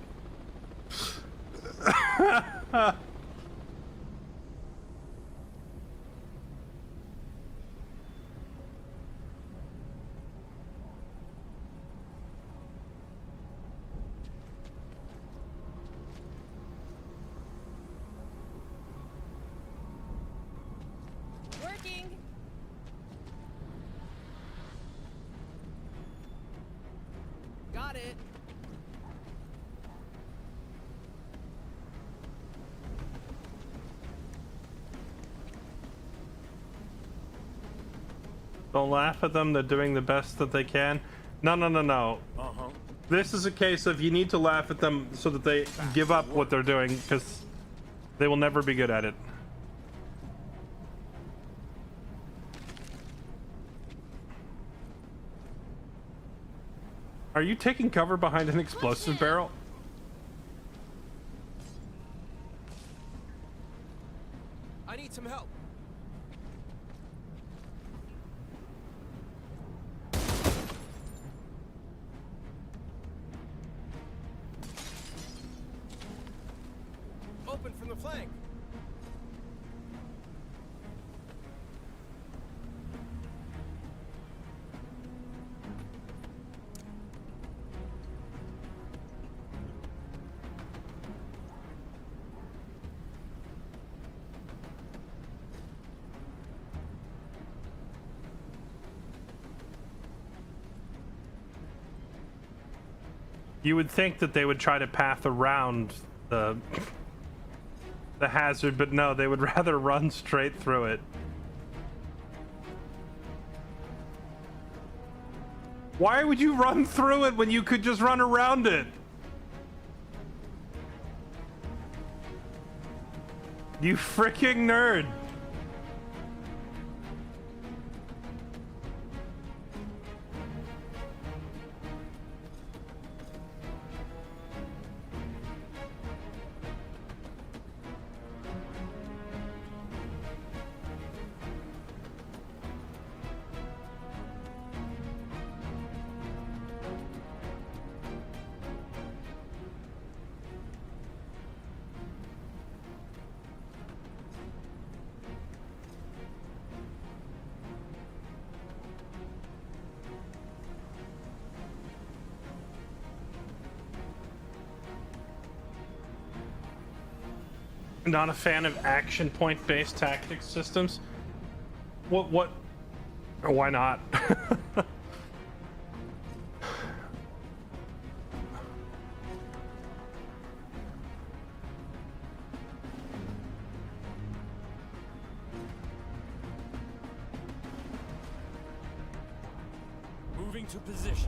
Working. Got it. Don't laugh at them. They're doing the best that they can. No, no, no, no. This is a case of you need to laugh at them so that they give up what they're doing, because they will never be good at it. Are you taking cover behind an explosive barrel? I need some help. Open from the flank. You would think that they would try to path around the hazard, but no, they would rather run straight through it. Why would you run through it when you could just run around it? You freaking nerd. Not a fan of action point-based tactics systems. What? Why not? Moving to position.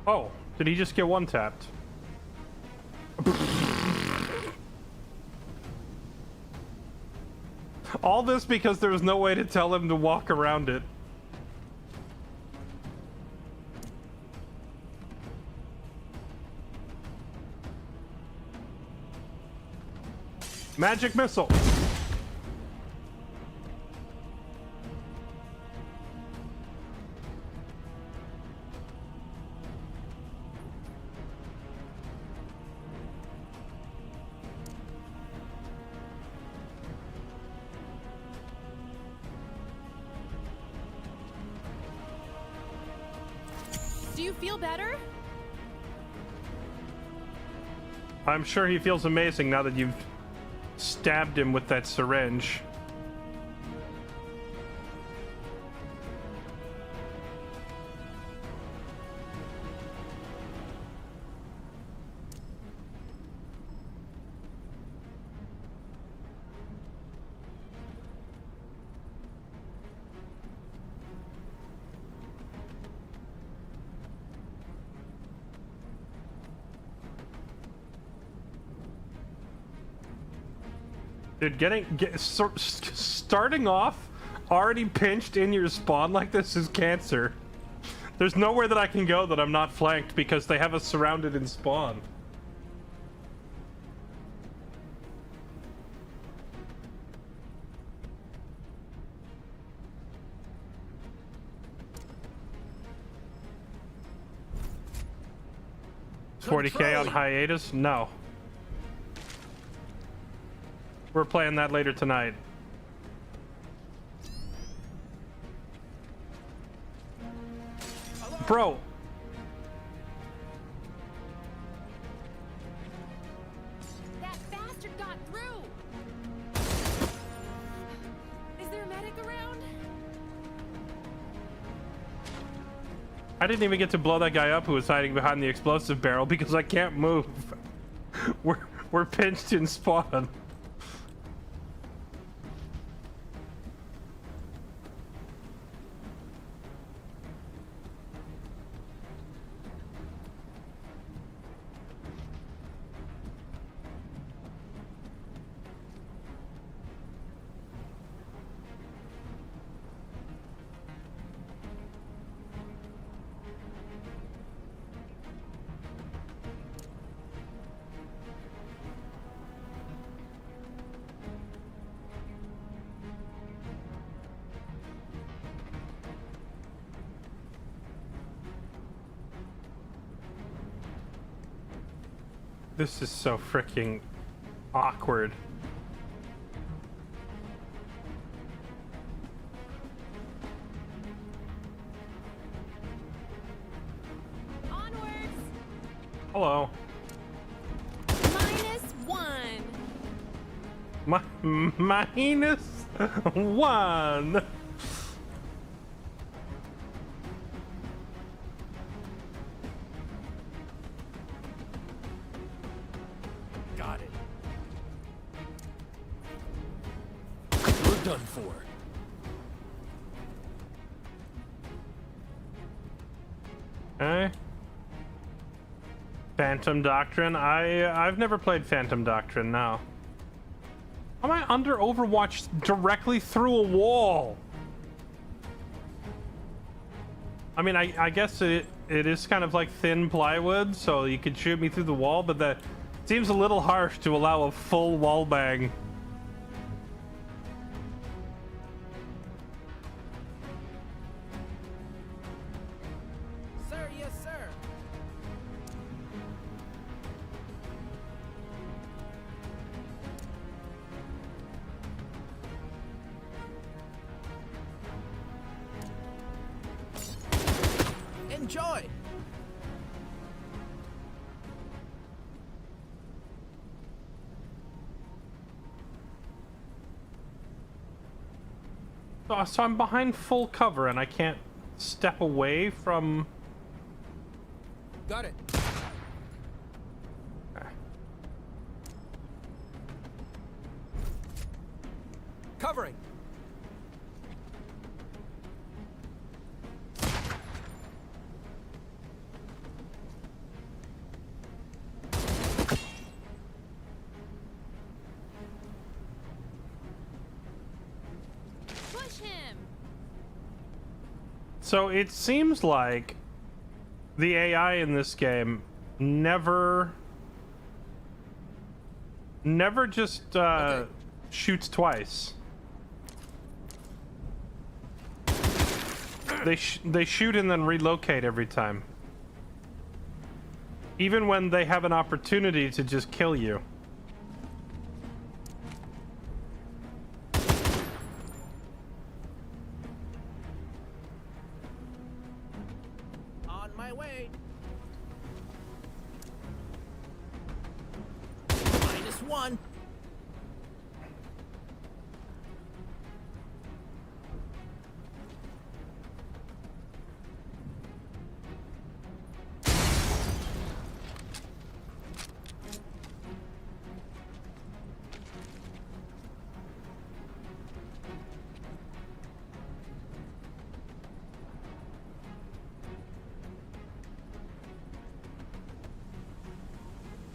Oh, did he just get one tapped? All this because there was no way to tell him to walk around it. Magic missile. you feel better? I'm sure he feels amazing now that you've stabbed him with that syringe. Dude, starting off already pinched in your spawn like this is cancer. There's nowhere that I can go that I'm not flanked because they have us surrounded in spawn. $40K on hiatus? No. We're playing that later tonight. Bro. That bastard got through. Is there a medic around? I didn't even get to blow that guy up who was hiding behind the explosive barrel because I can't move. We're pinched in spawn. This is so freaking awkward. Onwards. Hello. -1. -1. Got it. You're done for. Okay. Phantom Doctrine. I've never played Phantom Doctrine, no. How am I under Overwatch directly through a wall? I mean, I guess it is kind of like thin plywood, so you could shoot me through the wall, but that seems a little harsh to allow a full wall bang. Sir, yes, sir. Enjoy. So I'm behind full cover and I can't step away from... Got it. Okay. Covering. Push him. So it seems like the AI in this game never just shoots twice. They shoot and then relocate every time. Even when they have an opportunity to just kill you. On my way. -1.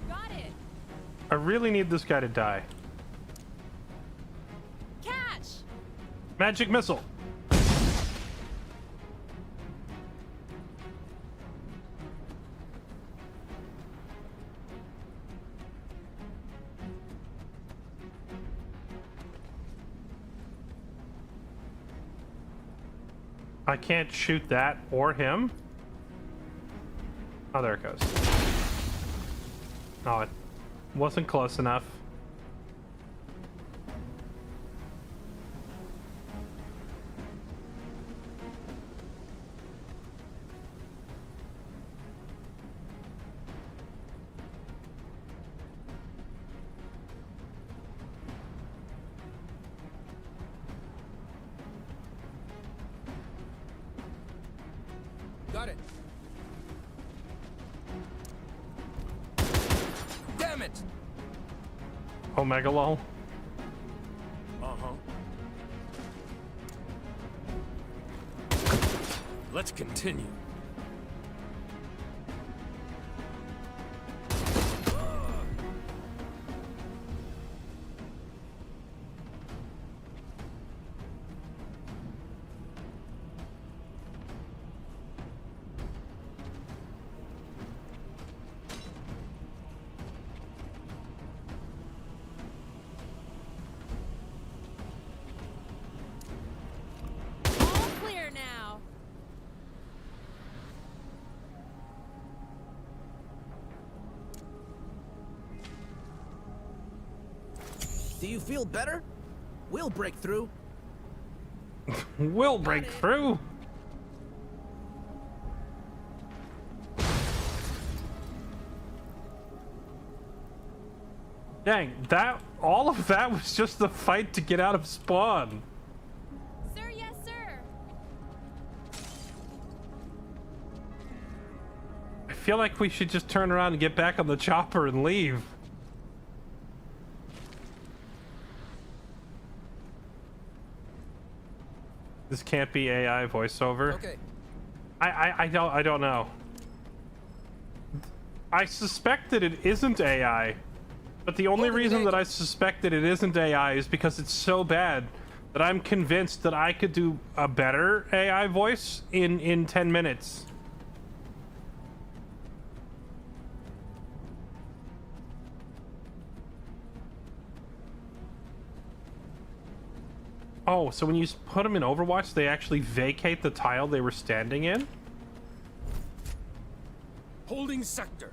Got it. I really need this guy to die. Catch. Magic missile. I can't shoot that or him. Oh, there it goes. Oh, it wasn't close enough. Got it. Damn it! Omega lol. Uh-huh. Let's continue. All clear now. Do you feel better? We'll break through. We'll break through. Dang, all of that was just the fight to get out of spawn. Sir, yes, sir. I feel like we should just turn around and get back on the chopper and leave. This can't be AI voiceover. Okay. I don't know. I suspect that it isn't AI, but the only reason that I suspect that it isn't AI is because it's so bad that I'm convinced that I could do a better AI voice in 10 minutes. Oh, so when you put them in Overwatch, they actually vacate the tile they were standing in? Holding sector.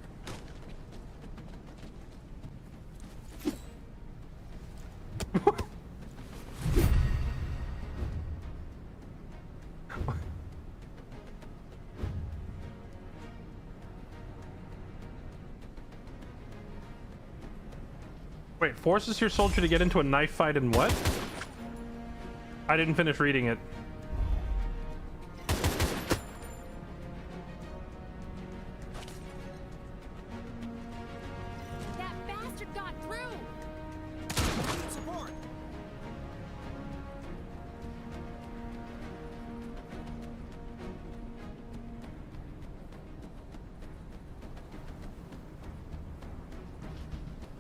Wait, forces your soldier to get into a knife fight and what? I didn't finish reading it. That bastard got through. Support.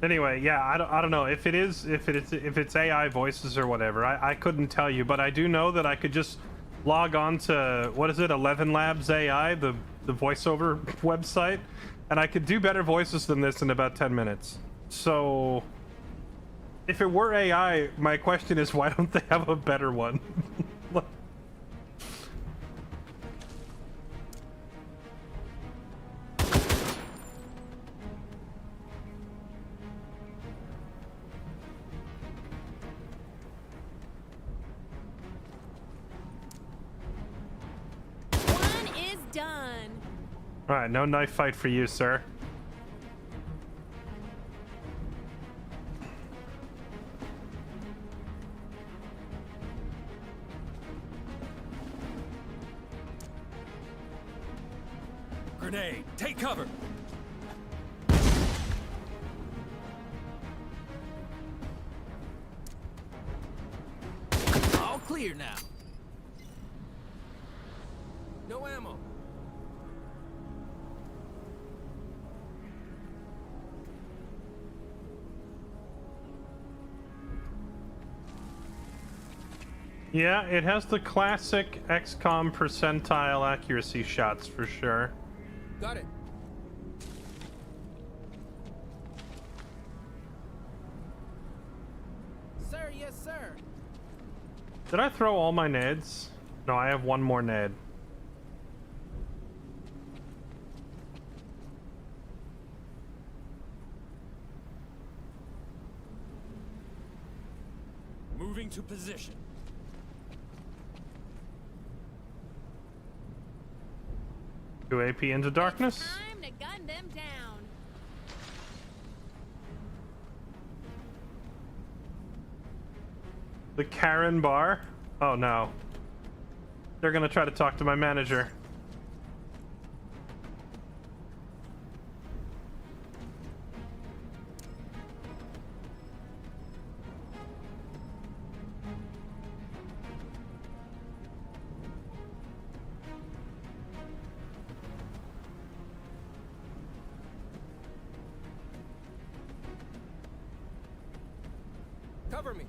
Anyway, yeah, I don't know if it's AI voices or whatever. I couldn't tell you, but I do know that I could just log on to, what is it, 11 Labs AI, the voiceover website, and I could do better voices than this in about 10 minutes. So if it were AI, my question is, why don't they have a better one? Alright, no knife fight for you, sir. Grenade, take cover. All clear now. No ammo. Yeah, it has the classic XCOM percentile accuracy shots for sure. Got it. Sir, yes, sir. Did I throw all my nades? No, I have one more nade. Moving to position. Two AP into darkness. Time to gun them down. The Karen bar. Oh no. They're gonna try to talk to my manager. Cover me.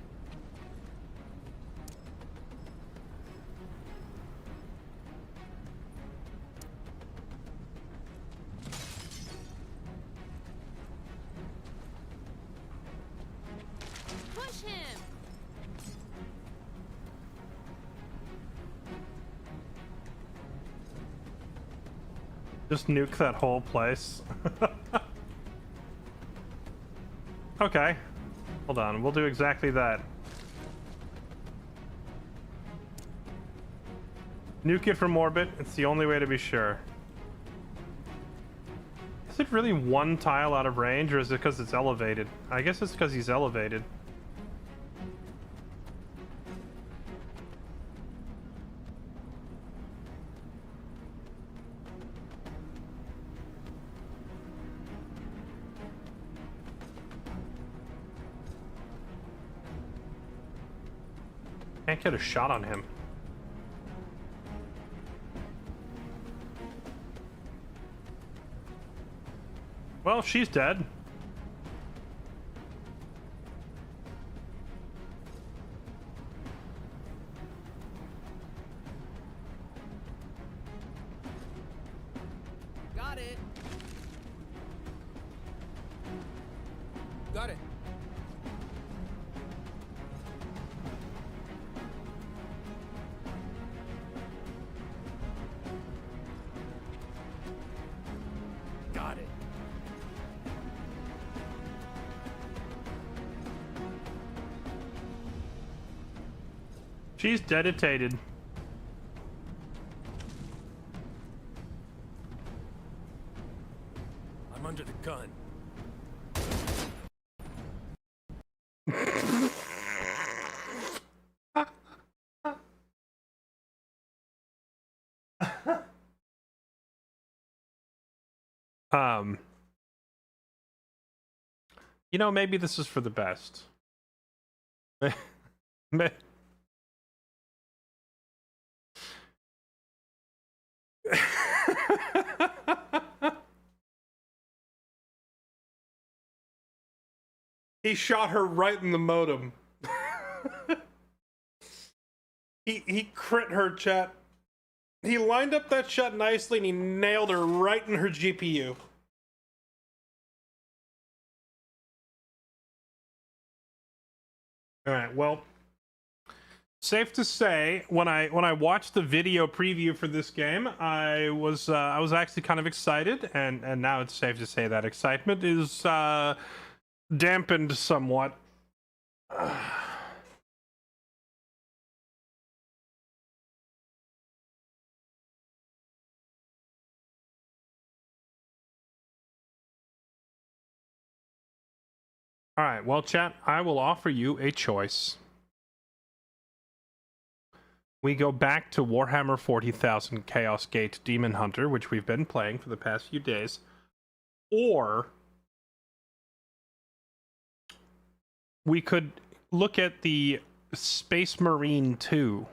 Push him. Just nuke that whole place. Okay. Hold on, we'll do exactly that. Nuke it from orbit, it's the only way to be sure. Is it really one tile out of range, or is it because it's elevated? I guess it's because he's elevated. Can't get a shot on him. Well, she's dead. Got it. Got it. Got it. She's dedicated. I'm under the gun. You know, maybe this is for the best. He shot her right in the modem. he crit her, chat. He lined up that shot nicely and he nailed her right in her GPU. All right, well, safe to say, when I watched the video preview for this game, I was actually kind of excited, and now it's safe to say that excitement is dampened somewhat. All right, well, chat, I will offer you a choice. We go back to Warhammer 40,000 Chaos Gate Demon Hunter, which we've been playing for the past few days, or we could look at the Space Marine 2,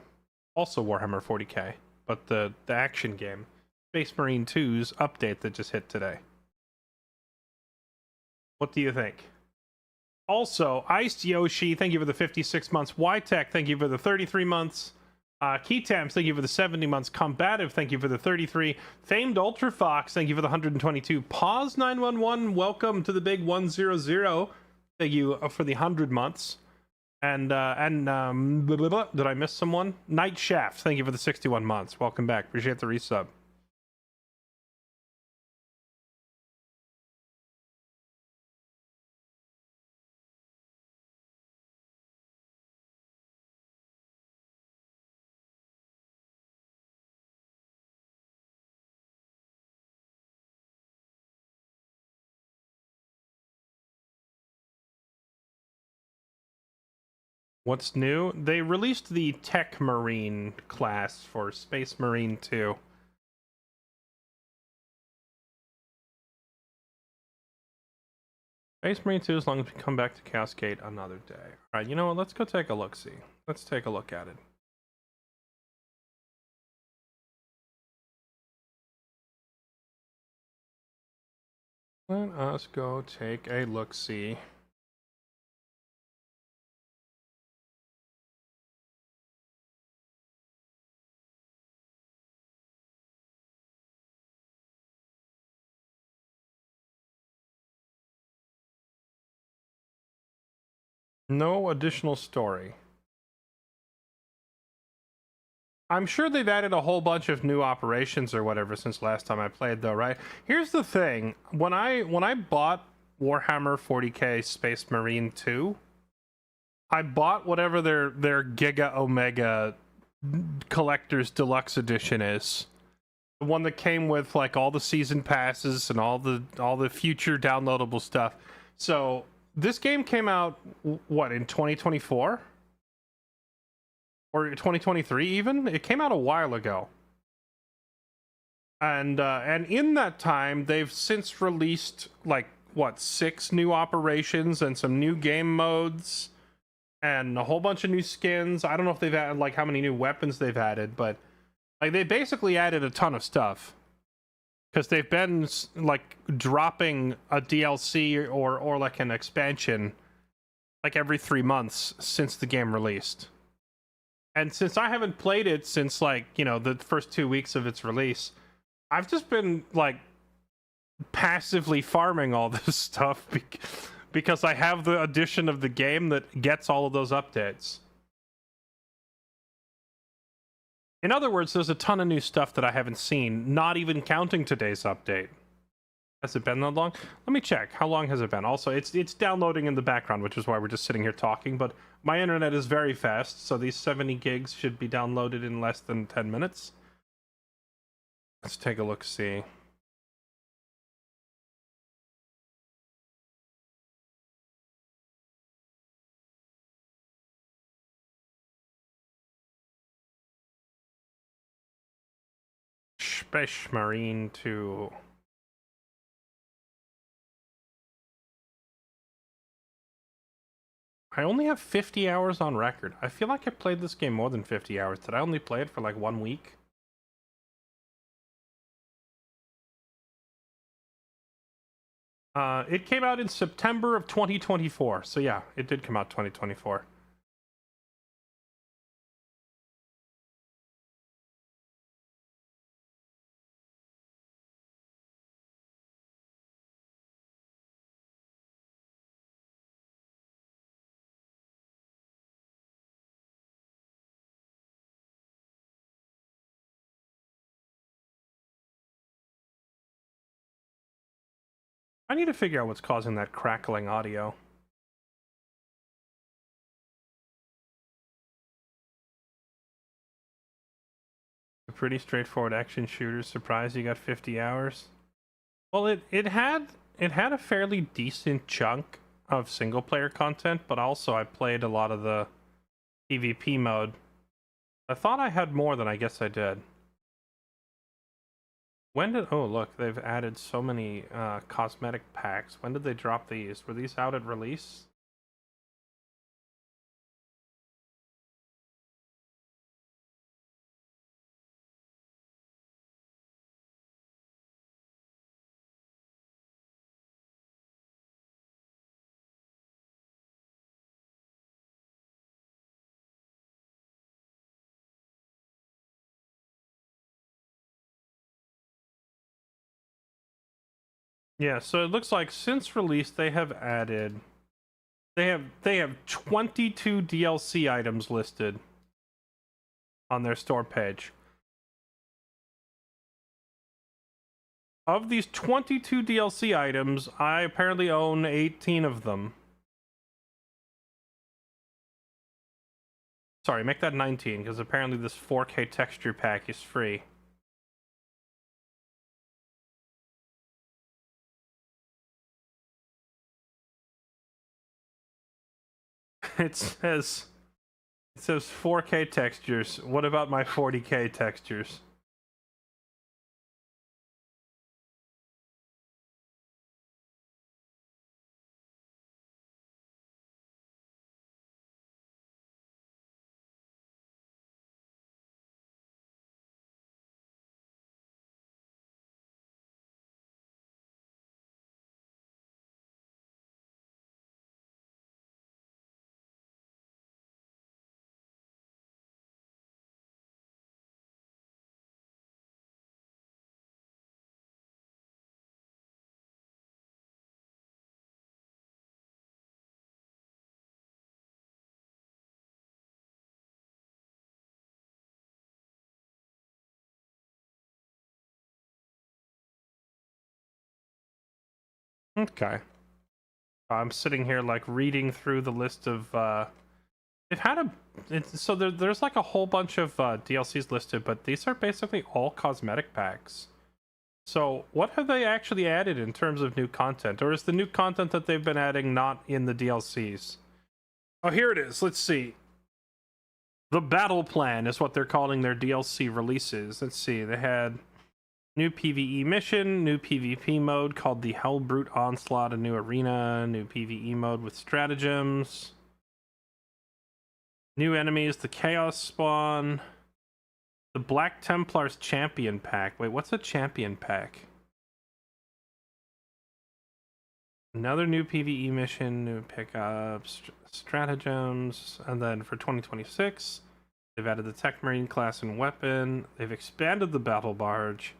also Warhammer 40k, but the action game, Space Marine 2's update that just hit today. What do you think? Also, Iced Yoshi, thank you for the 56 months. Ytech, thank you for the 33 months. Keytams, thank you for the 70 months. Combative, thank you for the 33. Famed Ultra Fox, thank you for the 122. Pause 911, welcome to the big 100. Thank you for the 100 months. And blah, blah, blah. Did I miss someone? Night Shaft, thank you for the 61 months. Welcome back. Appreciate the resub. What's new? They released the Tech Marine class for Space Marine 2. Space Marine 2, as long as we come back to Chaos Gate another day. Alright, you know what? Let's go take a look-see. Let's take a look at it. Let us go take a look-see. No additional story. I'm sure they've added a whole bunch of new operations or whatever since last time I played, though, right? Here's the thing. When I bought Warhammer 40k Space Marine 2, I bought whatever their Giga Omega Collector's Deluxe Edition is. The one that came with like all the season passes and all the future downloadable stuff. So this game came out, what, in 2024? Or 2023 even? It came out a while ago. And in that time, they've since released, like, what, 6 new operations and some new game modes and a whole bunch of new skins. I don't know if they've added, like, how many new weapons they've added, but, like, they basically added a ton of stuff. Because they've been, like, dropping a DLC or like, an expansion, like, every 3 months since the game released. And since I haven't played it since, like, you know, the first 2 weeks of its release, I've just been, like, passively farming all this stuff because I have the edition of the game that gets all of those updates. In other words, there's a ton of new stuff that I haven't seen, not even counting today's update. Has it been that long? Let me check. How long has it been? Also, it's downloading in the background, which is why we're just sitting here talking, but my internet is very fast, so these 70 gigs should be downloaded in less than 10 minutes. Let's take a look-see. Space Marine 2. I only have 50 hours on record. I feel like I played this game more than 50 hours. Did I only play it for like 1 week? It came out in September of 2024. So yeah, it did come out 2024. I need to figure out what's causing that crackling audio. A pretty straightforward action shooter. Surprised you got 50 hours. Well, it had a fairly decent chunk of single player content, but also I played a lot of the PvP mode. I thought I had more than I guess I did. When did... Oh, look, they've added so many cosmetic packs. When did they drop these? Were these out at release? Yeah, so it looks like since release they have added... They have 22 DLC items listed on their store page. Of these 22 DLC items, I apparently own 18 of them. Sorry, make that 19, because apparently this 4K texture pack is free. It says 4K textures. What about my 40K textures? Okay. I'm sitting here like reading through the list of they've had so there's like a whole bunch of DLCs listed, but these are basically all cosmetic packs. So what have they actually added in terms of new content? Or is the new content that they've been adding not in the DLCs? Oh, here it is. Let's see. The Battle Plan is what they're calling their DLC releases. Let's see. They had new PvE mission, new PvP mode called the Hellbrute Onslaught, a new arena, new PvE mode with stratagems, new enemies, the Chaos Spawn, the Black Templars Champion Pack. Wait, what's a Champion Pack? Another new PvE mission, new pickups, stratagems, and then for 2026, they've added the Tech Marine class and weapon. They've expanded the Battle Barge.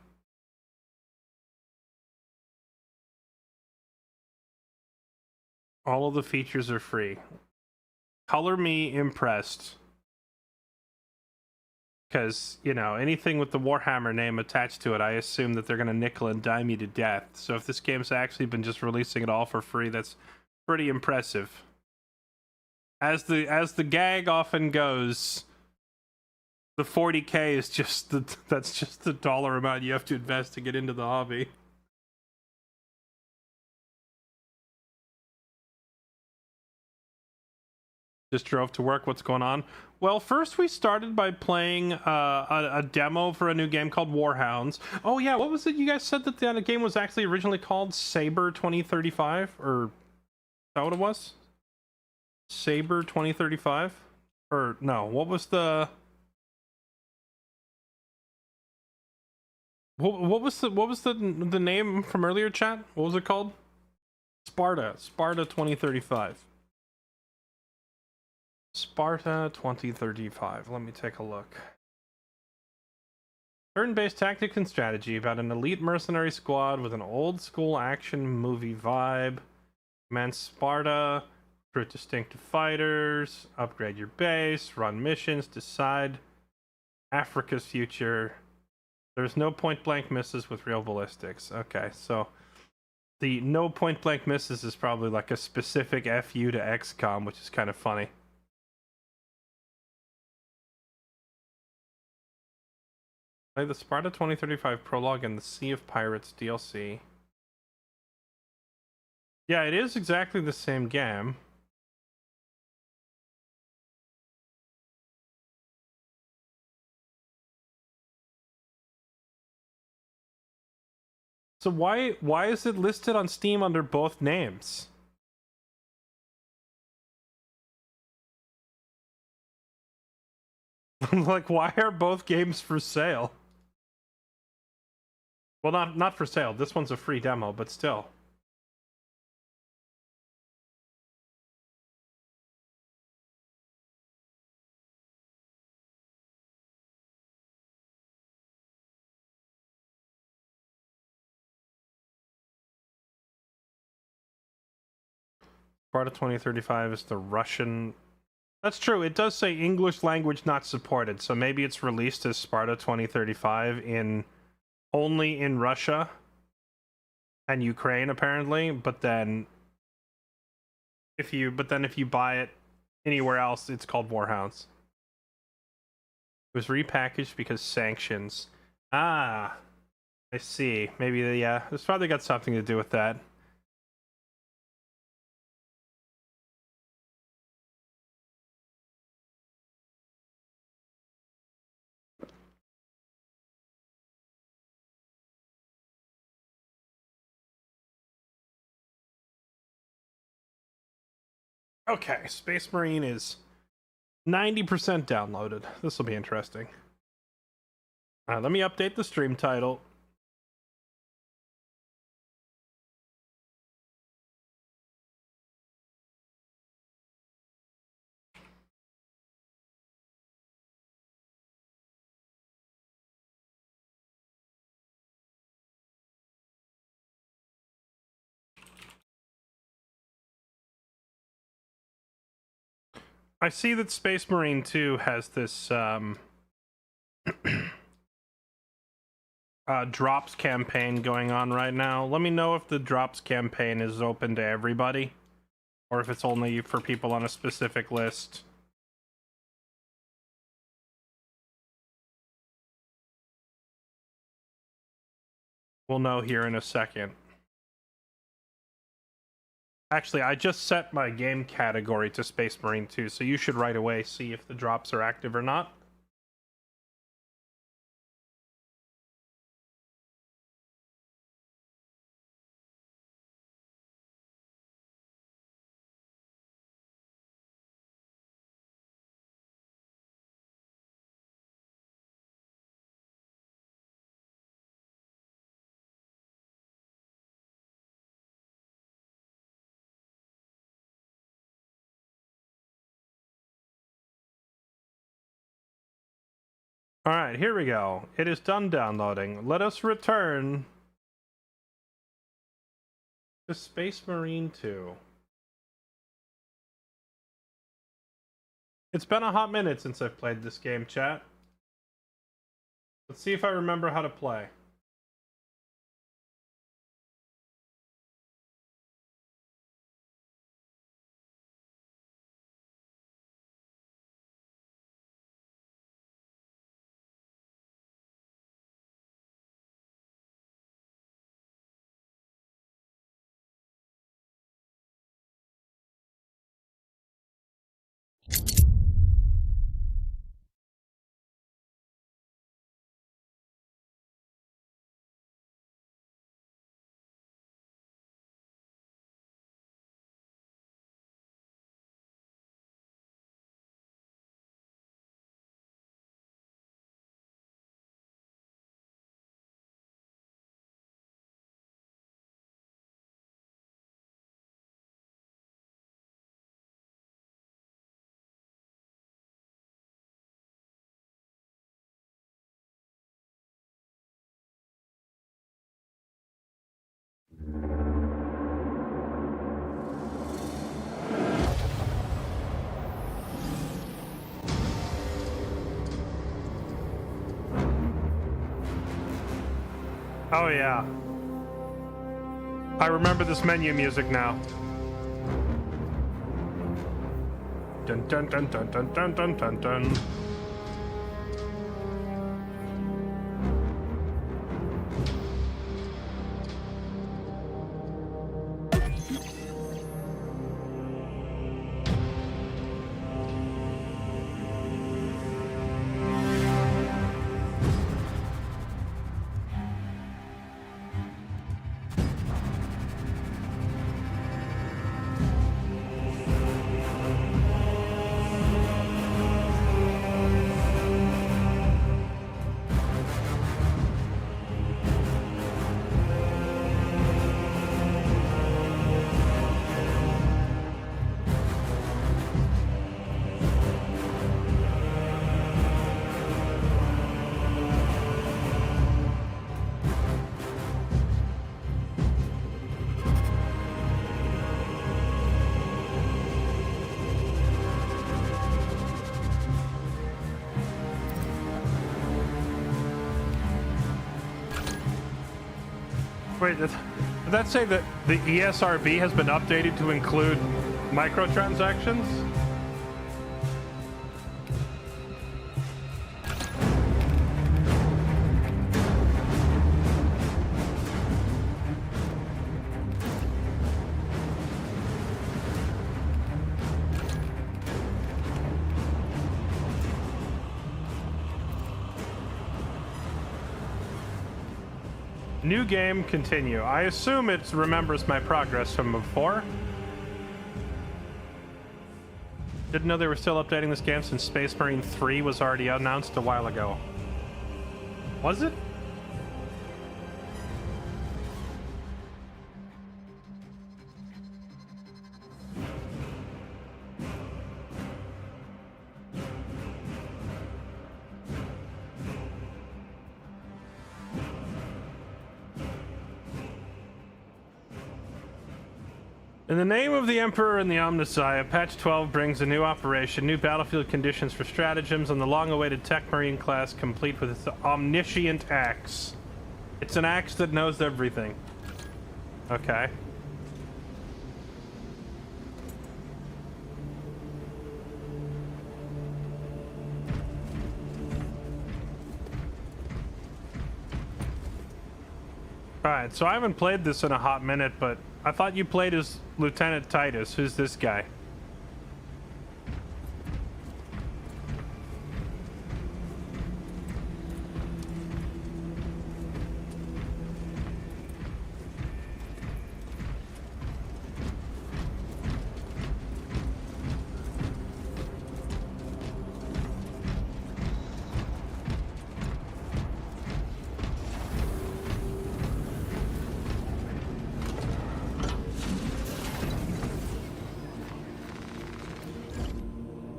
All of the features are free. Color me impressed. Because, you know, anything with the Warhammer name attached to it, I assume that they're going to nickel and dime you to death. So if this game's actually been just releasing it all for free, that's pretty impressive. As the gag often goes, the 40K is just that's just the dollar amount you have to invest to get into the hobby. Just drove to work. What's going on? Well, first we started by playing a demo for a new game called Warhounds. Oh yeah, what was it you guys said that the game was actually originally called? Saber 2035? Or is that what it was? Saber 2035? Or no, what was the... What was the name from earlier, chat? What was it called? Sparta 2035. Sparta 2035. Let me take a look. Turn-based tactics and strategy about an elite mercenary squad with an old-school action movie vibe. Command Sparta, recruit distinctive fighters, upgrade your base, run missions, decide Africa's future. There's no point-blank misses with real ballistics. Okay, so the no point-blank misses is probably like a specific FU to XCOM, which is kind of funny. Play the Sparta 2035 prologue and the Sea of Pirates DLC. Yeah, it is exactly the same game. So why is it listed on Steam under both names? Like, why are both games for sale? Well, not for sale. This one's a free demo, but still. Sparta 2035 is the Russian. That's true. It does say English language not supported, so maybe it's released as Sparta 2035 only in Russia and Ukraine apparently, but then if you buy it anywhere else, it's called Warhounds. It was repackaged because sanctions. Ah, I see. Maybe it's probably got something to do with that. Okay, Space Marine is 90% downloaded. This will be interesting. Let me update the stream title. I see that Space Marine 2 has this drops campaign going on right now. Let me know if the drops campaign is open to everybody or if it's only for people on a specific list. We'll know here in a second. Actually, I just set my game category to Space Marine 2, so you should right away see if the drops are active or not. Alright, here we go. It is done downloading. Let us return to Space Marine 2. It's been a hot minute since I've played this game, chat. Let's see if I remember how to play. Oh yeah. I remember this menu music now. Dun dun dun dun dun dun dun dun dun. Wait, did that say that the ESRB has been updated to include microtransactions? New game, continue. I assume it remembers my progress from before. Didn't know they were still updating this game since Space Marine 3 was already announced a while ago. Was it? In the name of the Emperor and the Omnissiah, Patch 12 brings a new operation, new battlefield conditions for stratagems, and the long-awaited Tech Marine class complete with its omniscient axe. It's an axe that knows everything. Okay. Alright, so I haven't played this in a hot minute, but I thought you played as Lieutenant Titus. Who's this guy?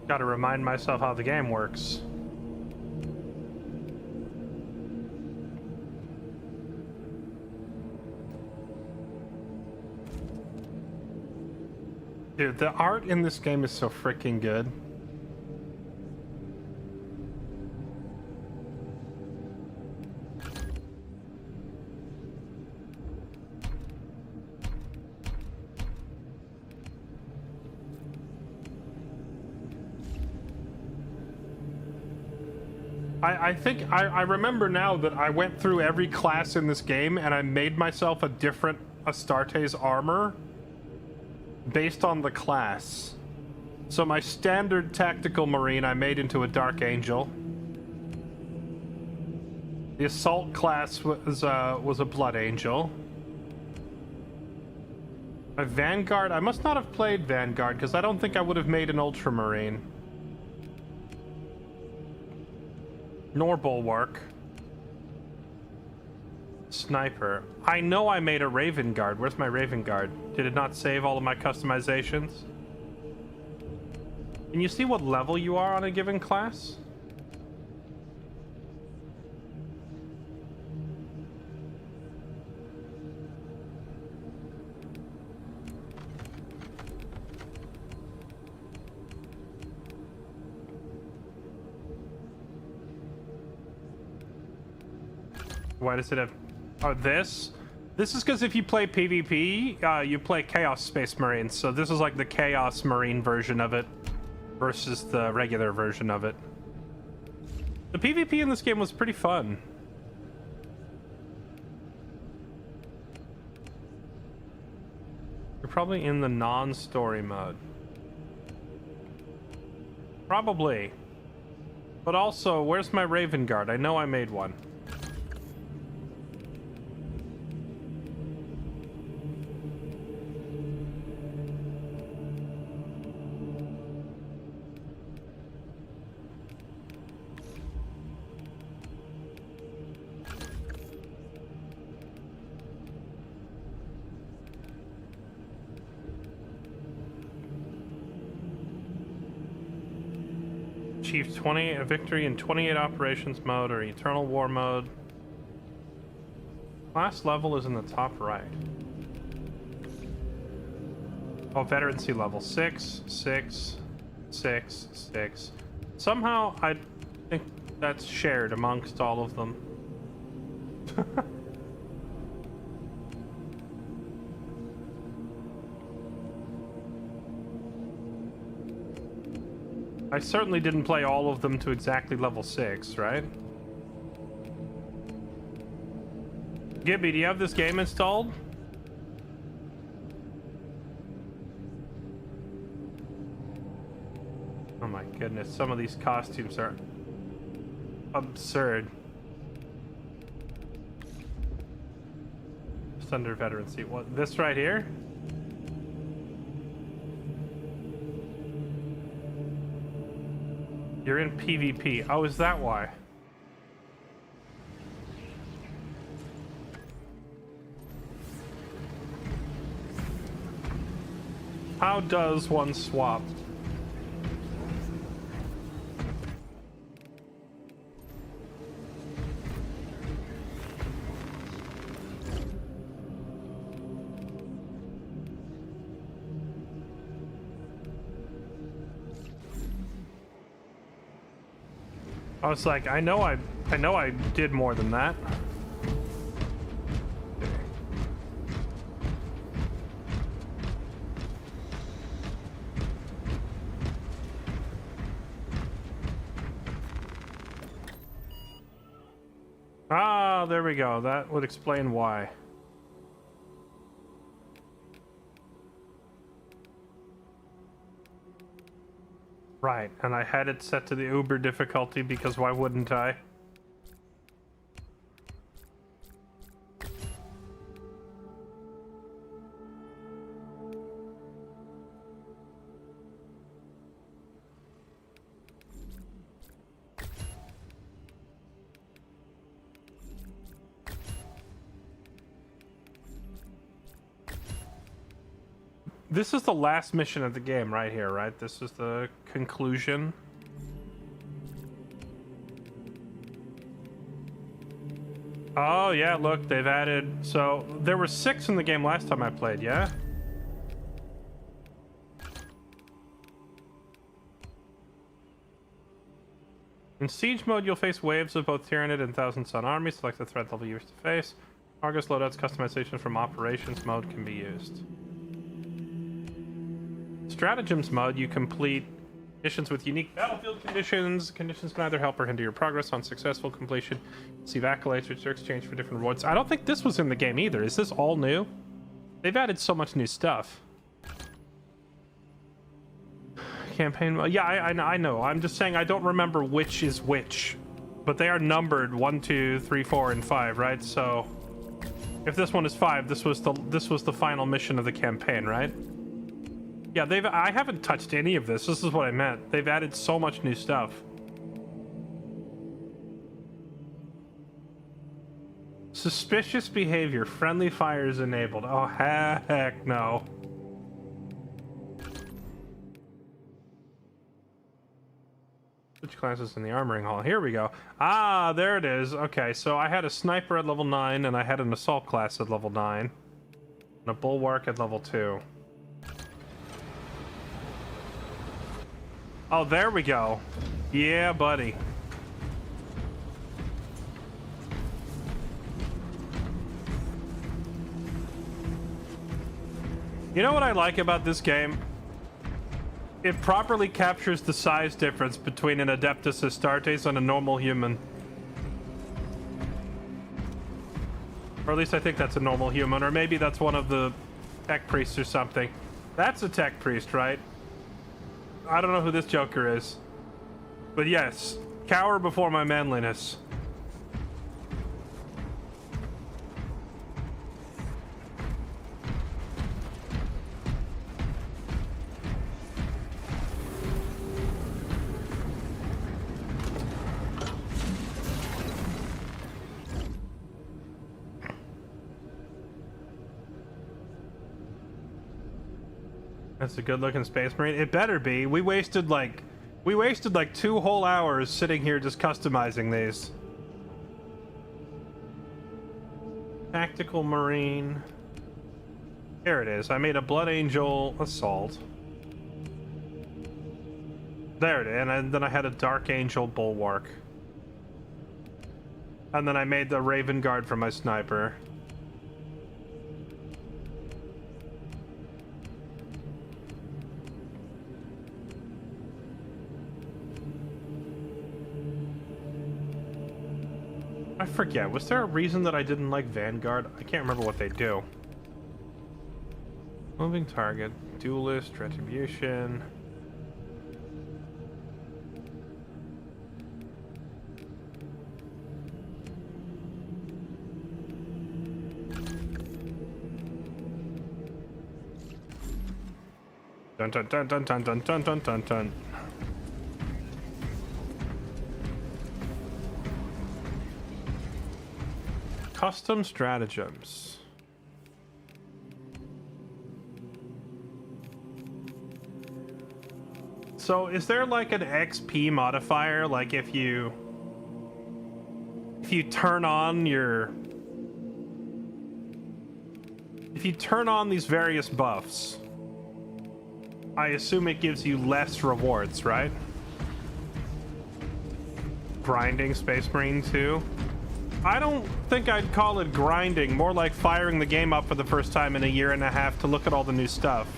Gotta remind myself how the game works. Dude, the art in this game is so freaking good. I think I remember now that I went through every class in this game and I made myself a different Astartes armor based on the class. So my standard tactical marine I made into a Dark Angel. The assault class was a Blood Angel. My Vanguard, I must not have played Vanguard because I don't think I would have made an Ultramarine. Nor Bulwark. Sniper. I know I made a Raven Guard. Where's my Raven Guard? Did it not save all of my customizations? Can you see what level you are on a given class? Why does it have... Oh, this? This is because if you play PvP, you play Chaos Space Marines. So this is like the Chaos Marine version of it versus the regular version of it. The PvP in this game was pretty fun. You're probably in the non-story mode. Probably. But also, where's my Raven Guard? I know I made one. Achieve 20 a victory in 28 operations mode or eternal war mode. Class level is in the top right. Oh, veterancy level 6, 6, 6, 6. Somehow I think that's shared amongst all of them. I certainly didn't play all of them to exactly level 6, right? Gibby, do you have this game installed? Oh my goodness, some of these costumes are absurd. Just under veteran seat. What, this right here? You're in PvP. Oh, is that why? How does one swap? I was like, I know I did more than that. Ah, there we go. That would explain why. Right, and I had it set to the Uber difficulty because why wouldn't I? This is the last mission of the game right here, right? This is the conclusion. Oh, yeah, look, they've added... So, there were 6 in the game last time I played, yeah? In siege mode, you'll face waves of both Tyranid and Thousand Sun armies. Select the threat level you wish to face. Argus loadouts customization from operations mode can be used. Stratagems mode, you complete missions with unique battlefield conditions. Conditions can either help or hinder your progress. On successful completion, receive accolades which are exchanged for different rewards. I don't think this was in the game either. Is this all new? They've added so much new stuff. Campaign mode. Yeah, I know. I'm just saying I don't remember which is which. But they are numbered 1, 2, 3, 4, and 5, right? So if this one is 5, this was the final mission of the campaign, right? Yeah, I haven't touched any of this. This is what I meant. They've added so much new stuff. Suspicious behavior. Friendly fire is enabled. Oh, heck no. Switch classes in the armoring hall. Here we go. Ah, there it is. Okay, so I had a sniper at level 9, and I had an assault class at level 9. And a bulwark at level 2. Oh, there we go. Yeah, buddy. You know what I like about this game? It properly captures the size difference between an Adeptus Astartes and a normal human. Or at least I think that's a normal human, or maybe that's one of the tech priests or something. That's a tech priest, right? I don't know who this joker is. But yes, cower before my manliness. That's a good-looking Space Marine. It better be. We wasted like 2 whole hours sitting here just customizing these. Tactical Marine. Here it is. I made a Blood Angel Assault. There it is. And then I had a Dark Angel Bulwark. And then I made the Raven Guard for my sniper. I forget. Was there a reason that I didn't like Vanguard? I can't remember what they do. Moving target, duelist, retribution. Dun dun dun dun dun dun dun dun dun dun. Custom stratagems. So is there like an XP modifier? Like if you turn on your... If you turn on these various buffs, I assume it gives you less rewards, right? Grinding Space Marine 2? I don't think I'd call it grinding, more like firing the game up for the first time in a year and a half to look at all the new stuff.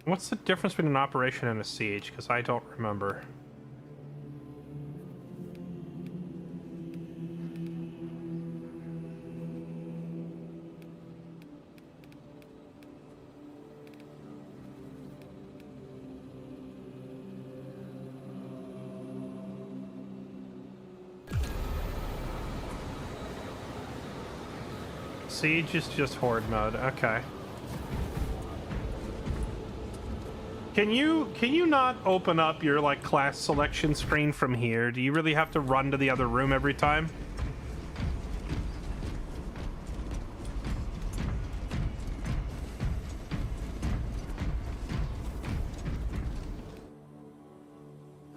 What's the difference between an operation and a siege? Because I don't remember. Siege is just horde mode. Okay. Can you not open up your like class selection screen from here? Do you really have to run to the other room every time?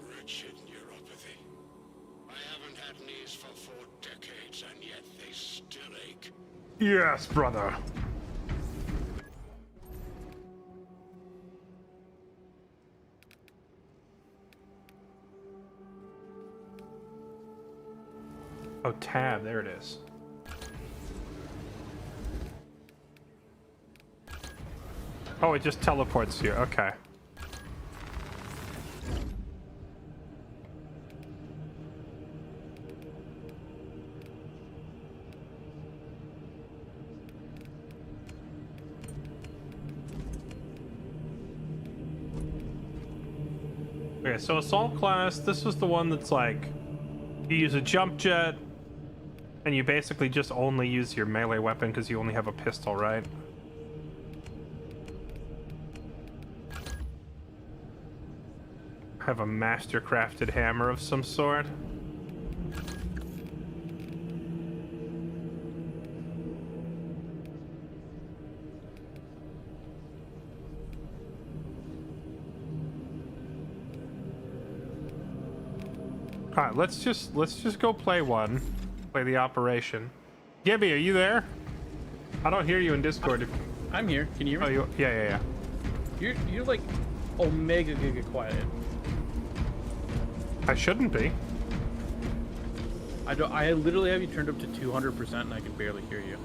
Wretched neuropathy. I haven't had knees for 4 decades, and yet they still ache. Yes, brother. Oh, tab, there it is. Oh, it just teleports you. Okay. Okay, so assault class, this was the one that's like, you use a jump jet, and you basically just only use your melee weapon because you only have a pistol, right? Have a master crafted hammer of some sort. All right, let's just go play one. Play the operation. Gibby, are you there? I don't hear you in Discord. I'm here. Can you hear me? Oh, yeah. You're like omega giga quiet. I shouldn't be. I literally have you turned up to 200% and I can barely hear you.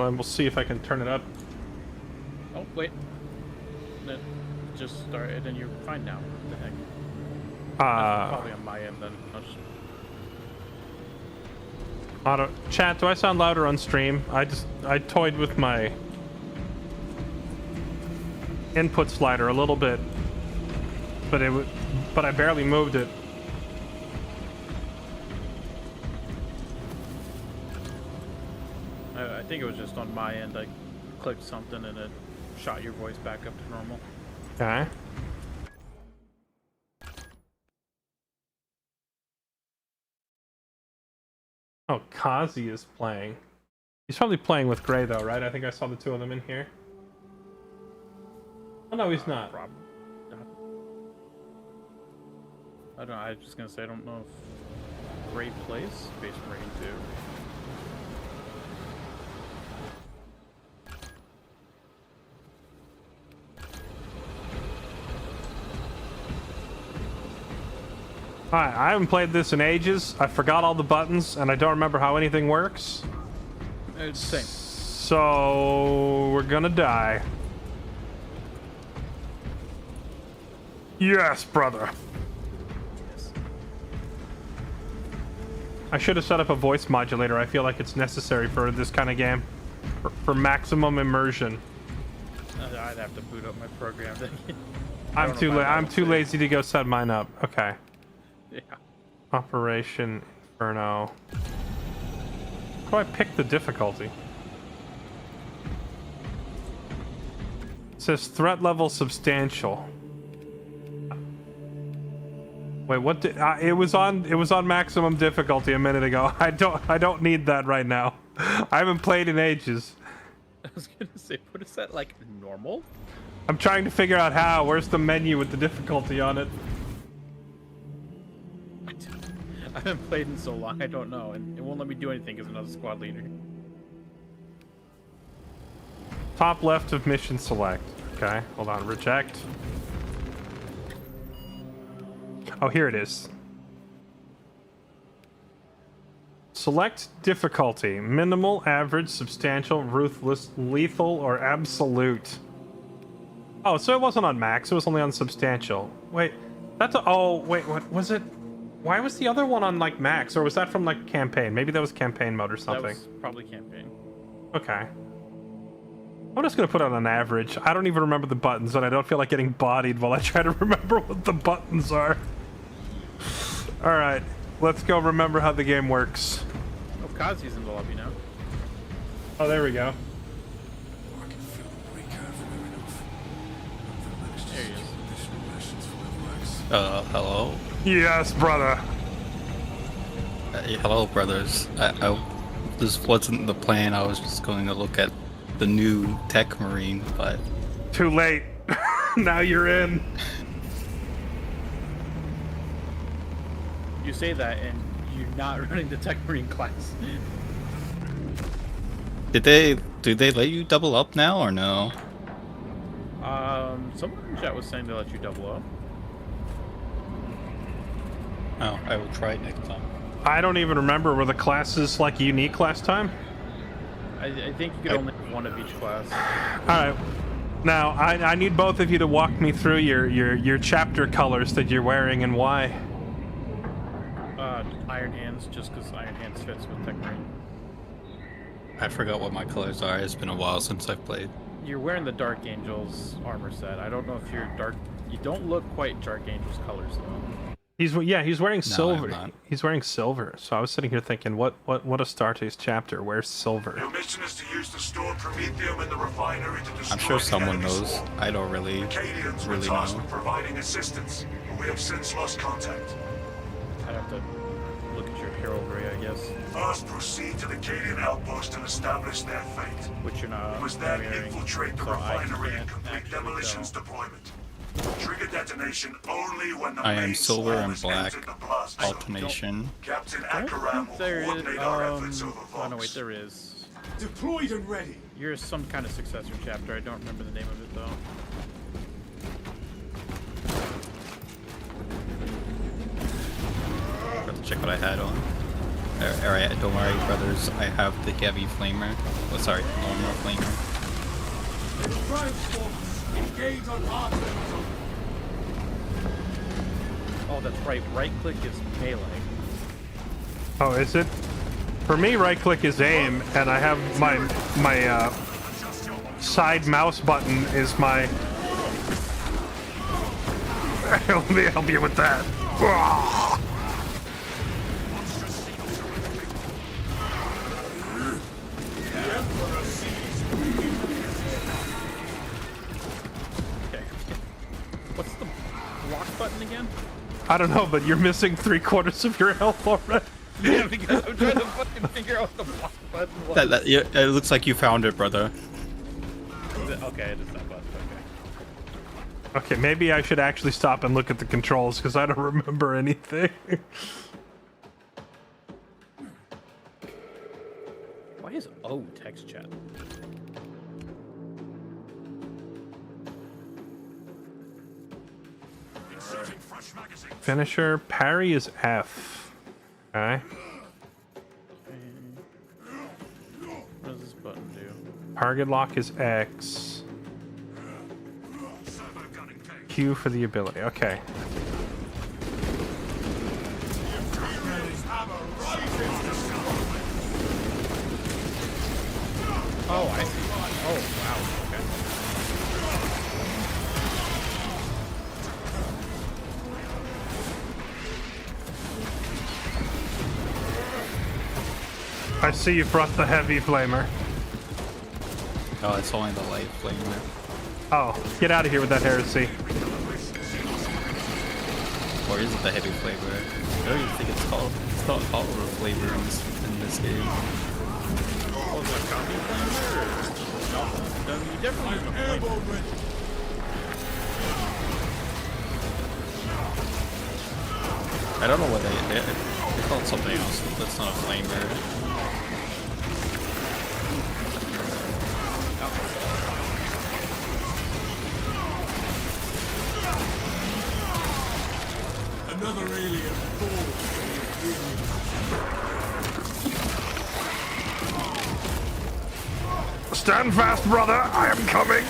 And we'll see if I can turn it up. Oh, wait. Then just start it and you're fine now. What the heck? That's probably on my end then. I'll just... Chat, do I sound louder on stream? I toyed with my input slider a little bit, but I barely moved it. I think it was just on my end. I clicked something and it shot your voice back up to normal. Okay. Oh, Kazi is playing. He's probably playing with Gray though, right? I think I saw the two of them in here. Oh no, he's not. I don't know, I was just gonna say, I don't know if Great Place, Space Marine 2. Alright, I haven't played this in ages. I forgot all the buttons, and I don't remember how anything works. It's the same. So we're gonna die. Yes, brother. I should have set up a voice modulator. I feel like it's necessary for this kind of game. For maximum immersion. I'd have to boot up my program. I'm too lazy to go set mine up. Okay. Yeah. Operation Inferno. How do I pick the difficulty? It says threat level substantial. Wait, what did it was on maximum difficulty a minute ago. I don't need that right now. I haven't played in ages. I was gonna say, what is that, like, normal? I'm trying to figure out how. Where's the menu with the difficulty on it? I haven't played in so long, I don't know, and it won't let me do anything as another squad leader. Top left of mission select. Okay, hold on, reject. Oh, here it is. Select difficulty. Minimal, average, substantial, ruthless, lethal, or absolute. Oh, so it wasn't on max, it was only on substantial. Wait, that's a, oh, wait, what was it? Why was the other one on, like, max? Or was that from, like, campaign? Maybe that was campaign mode or something. That was probably campaign. Okay. I'm just gonna put it on an average. I don't even remember the buttons, and I don't feel like getting bodied while I try to remember what the buttons are. Alright, let's go remember how the game works. Oh, Kazi's in the lobby now. Oh, there we go. There he is. Hello? Yes, brother. Hello, brothers. This wasn't the plan. I was just going to look at the new Tech Marine, but... Too late. Now you're in. You say that, and you're not running the Tech Marine class. Do they let you double up now, or no? Someone in chat was saying they let you double up. Oh, I will try it next time. I don't even remember. Were the classes, like, unique last time? I think you could only have one of each class. Alright. Now, I need both of you to walk me through your chapter colors that you're wearing and why. Iron Hands, just because Iron Hands fits with Tech Marine. I forgot what my colors are. It's been a while since I've played. You're wearing the Dark Angels armor set. I don't know if you're dark... You don't look quite Dark Angels colors, though. He's wearing silver. I'm not. He's wearing silver. So I was sitting here thinking, what Astartes chapter? Where's silver? Your mission is to use the stored promethium in the refinery to destroy I'm sure someone the enemy's knows. swarm. I don't really Acadians were know. tasked with providing assistance, but we have since lost contact. I'd have to look at your heraldry, I guess. First, proceed to the Acadian outpost and establish their fate. Which you're not. We must then wearing, infiltrate the so I refinery can't and complete actually demolitions tell. deployment. Trigger detonation only when the I am main silver swarm and has black entered the blast zone. alternation. Captain I don't Akaram think will there is. coordinate our efforts over Oh no, wait, Vox. there is. Deployed and ready. You're some kind of successor chapter. I don't remember the name of it though. Got to check what I had on. Alright, don't worry, brothers. I have the heavy flamer. Oh, sorry, normal flamer. Engage on offense. Oh, that's right. Right click is melee. Oh, is it? For me, right click is aim, and I have my side mouse button is my. Let me help you with that. Okay. What's the block button again? I don't know, but you're missing 3/4 of your health already. Yeah, because I'm trying to fucking figure out what the block button was. Yeah, it looks like you found it, brother. Okay, it is that button. Okay. Okay, maybe I should actually stop and look at the controls because I don't remember anything. Why is O text chat? Finisher, parry is F. Okay. What does this button do? Target lock is X. Q for the ability. Okay. Oh, I see. Oh, wow. Okay. I see you brought the heavy flamer. Oh, it's only the light flamer. Oh, get out of here with that heresy. Or is it the heavy flavor? I don't even think it's called. It's not called a flavor in this game. Oh, is it a copy flamer? No, you definitely use a flamer. I don't know what they call it something else. That's not a flamer. Another alien Stand fast, brother. I am coming.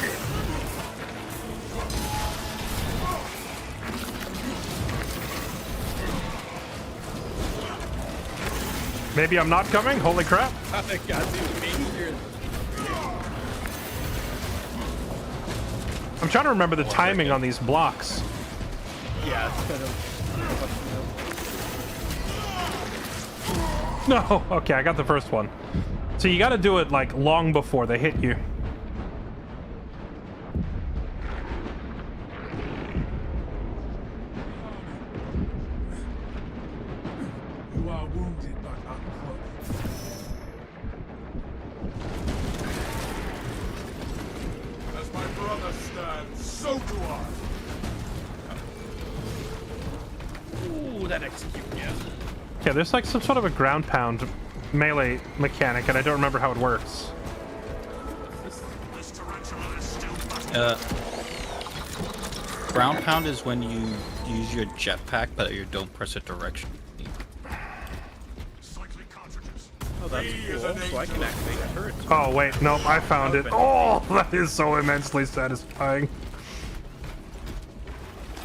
Maybe I'm not coming? Holy crap. I'm trying to remember the timing on these blocks. Yeah, it's kind of... No, okay, I got the first one. So you got to do it like long before they hit you. You are wounded but unbroken. As my brother stands, so do I. Ooh, that execute, yeah. Yeah, there's like some sort of a ground pound melee mechanic, and I don't remember how it works. Ground pound is when you use your jetpack, but you don't press a direction. Oh, that's cool. So I can activate turrets. Oh, wait, nope, I found it. Oh, that is so immensely satisfying.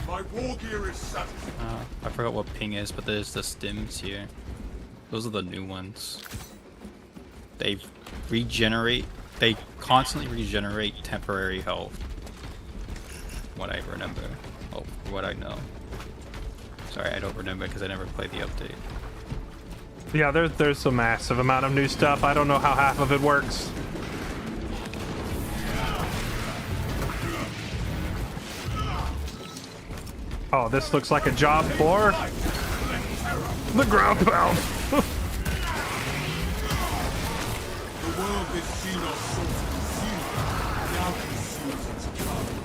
My war gear is satisfied. I forgot what ping is, but there's the stims here. Those are the new ones. They regenerate. They constantly regenerate temporary health. What I remember. Oh, what I know. Sorry, I don't remember because I never played the update. Yeah, there's a massive amount of new stuff. I don't know how half of it works. Oh, this looks like a job for the ground pound. The world has seen us so consumed, now consumes its powers.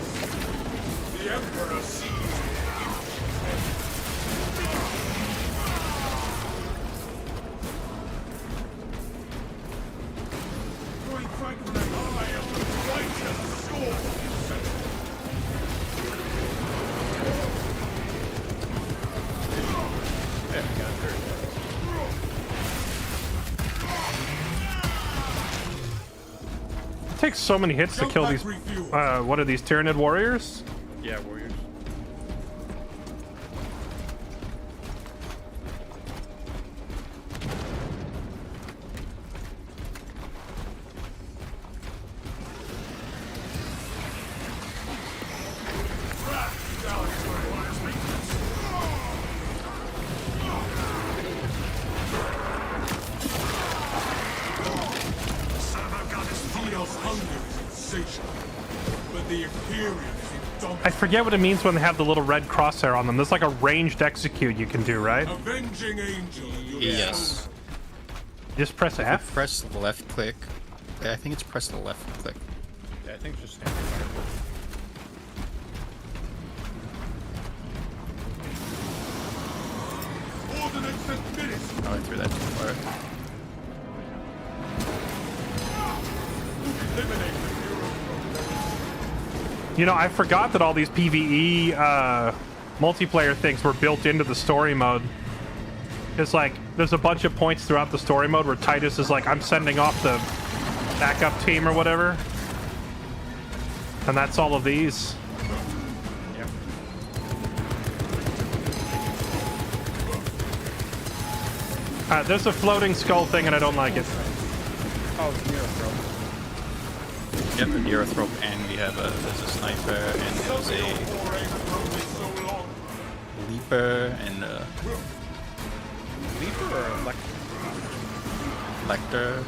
The Emperor sees Quite frankly, I am the righteous sword. It takes so many hits to kill these. What are these Tyranid warriors? Yeah, warriors. I forget what it means when they have the little red crosshair on them. There's like a ranged execute you can do, right? Avenging angel. Yes. Just press F? Press left click. I think it's press the left click. Yeah, I think it's just standard fire. Oh, I threw that too far. You know, I forgot that all these PvE multiplayer things were built into the story mode. It's like, there's a bunch of points throughout the story mode where Titus is like, I'm sending off the backup team or whatever. And that's all of these. Yep. There's a floating skull thing and I don't like it. Oh, it's Neurothrope. Yep, a Neurothrope, and we have there's a sniper, and there's a leaper, and a... Leaper or Lecter?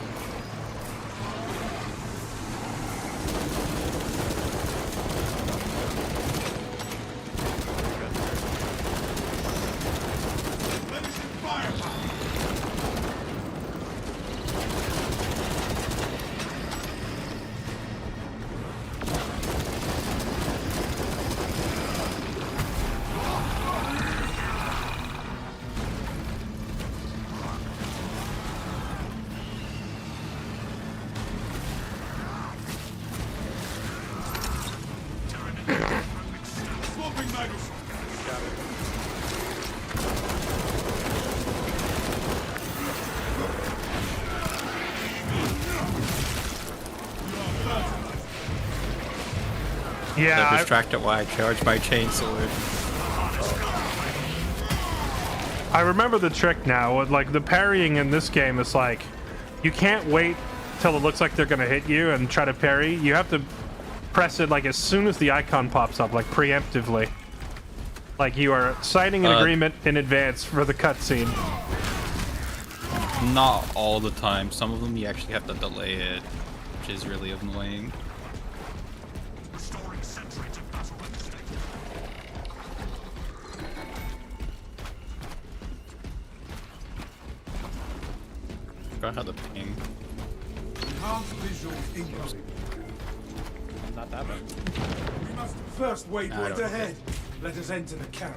Yeah, I'm distracted while I charge my chainsword. I remember the trick now. Like, the parrying in this game is like, you can't wait till it looks like they're gonna hit you and try to parry. You have to press it like as soon as the icon pops up, like preemptively. Like you are signing an agreement in advance for the cutscene. Not all the time. Some of them you actually have to delay it, which is really annoying. I forgot how to ping. Not that bad. We must first wait what's ahead. Let us enter the camp.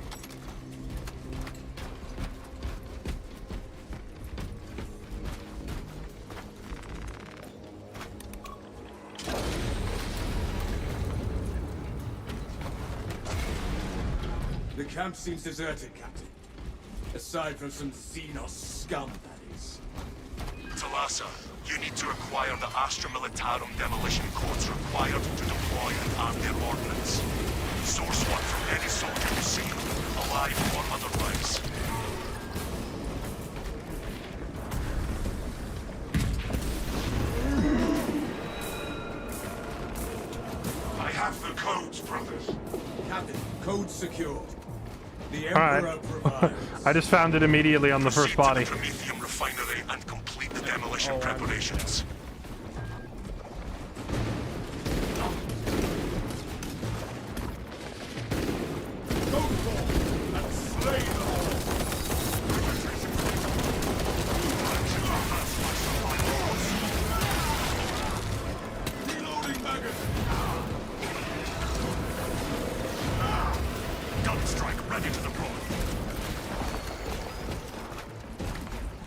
The camp seems deserted, Captain. Aside from some Xenos scum, that is. Talassa, you need to acquire the Astra Militarum demolition codes required to deploy and arm their ordnance. Source one from any soldier you see, alive or otherwise. I have the codes, brothers. Captain, codes secured. The All Emperor right. provides. I just found it immediately on the first body. Proceed to the Prometheum refinery and complete the demolition preparations.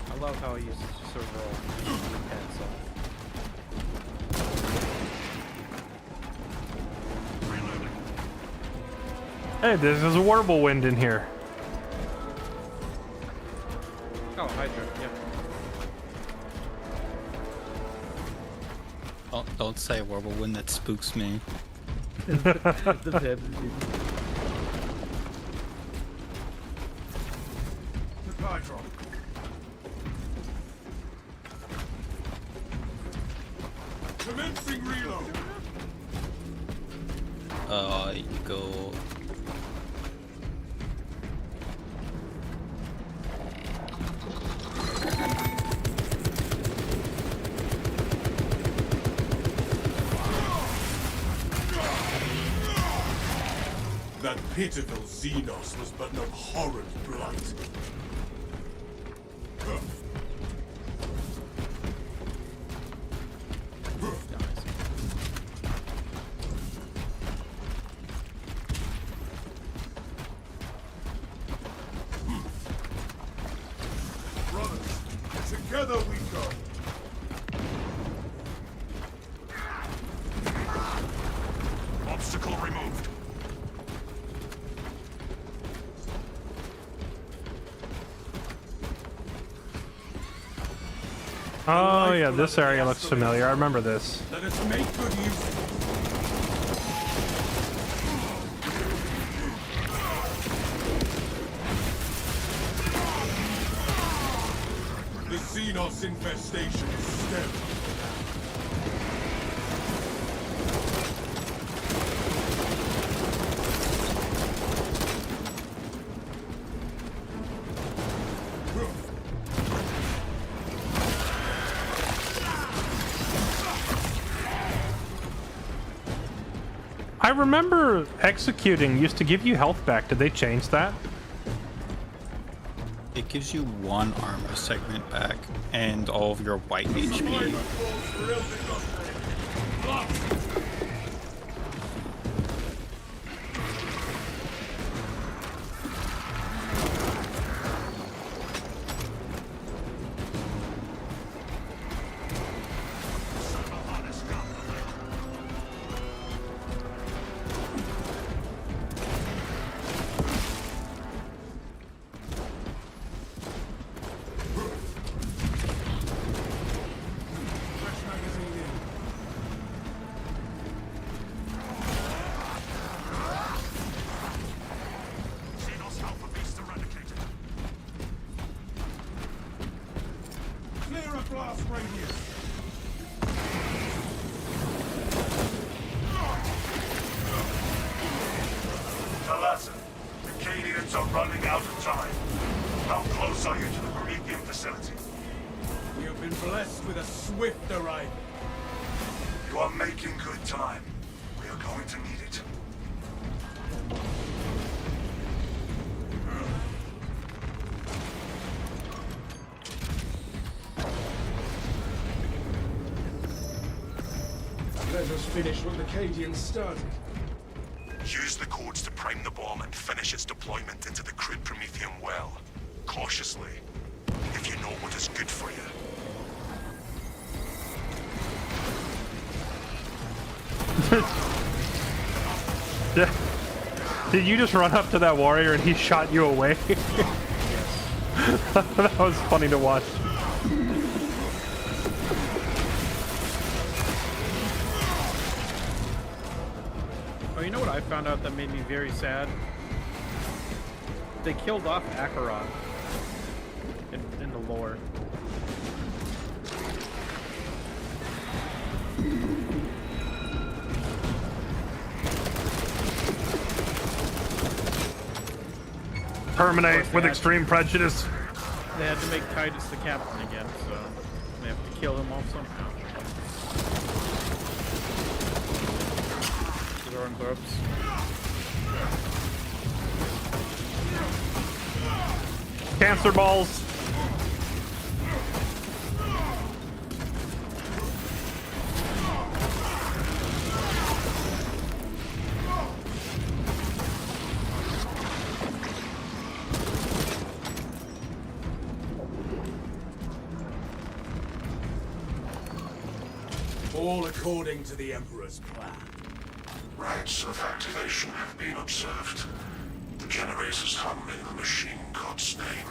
I love how he uses just a roll. Hey, there's a Whirlwind in here. Oh, Hydra, yeah. Don't say Whirlwind, that spooks me. Commencing reload. You go. That pitiful Xenos was but an abhorrent blight. Together we go. Obstacle removed. Oh yeah, this area looks familiar. I remember this. Let us make good use of it. The Xenos infestation is stemmed. I remember executing used to give you health back. Did they change that? It gives you one armor segment back and all of your white HP. Let us finish what the Cadians started. Use the codes to prime the bomb and finish its deployment into the crude Promethean well. Cautiously, if you know what is good for you. Did you just run up to that warrior and he shot you away? That was funny to watch. Oh, you know what I found out that made me very sad? They killed off Acheron in the lore. Terminate with extreme prejudice. They had to make Titus the captain again, so they have to kill him off somehow. Throwing corpse. Cancer balls. All according to the Emperor's plan. Rites of activation have been observed. The generators hum in the machine god's name.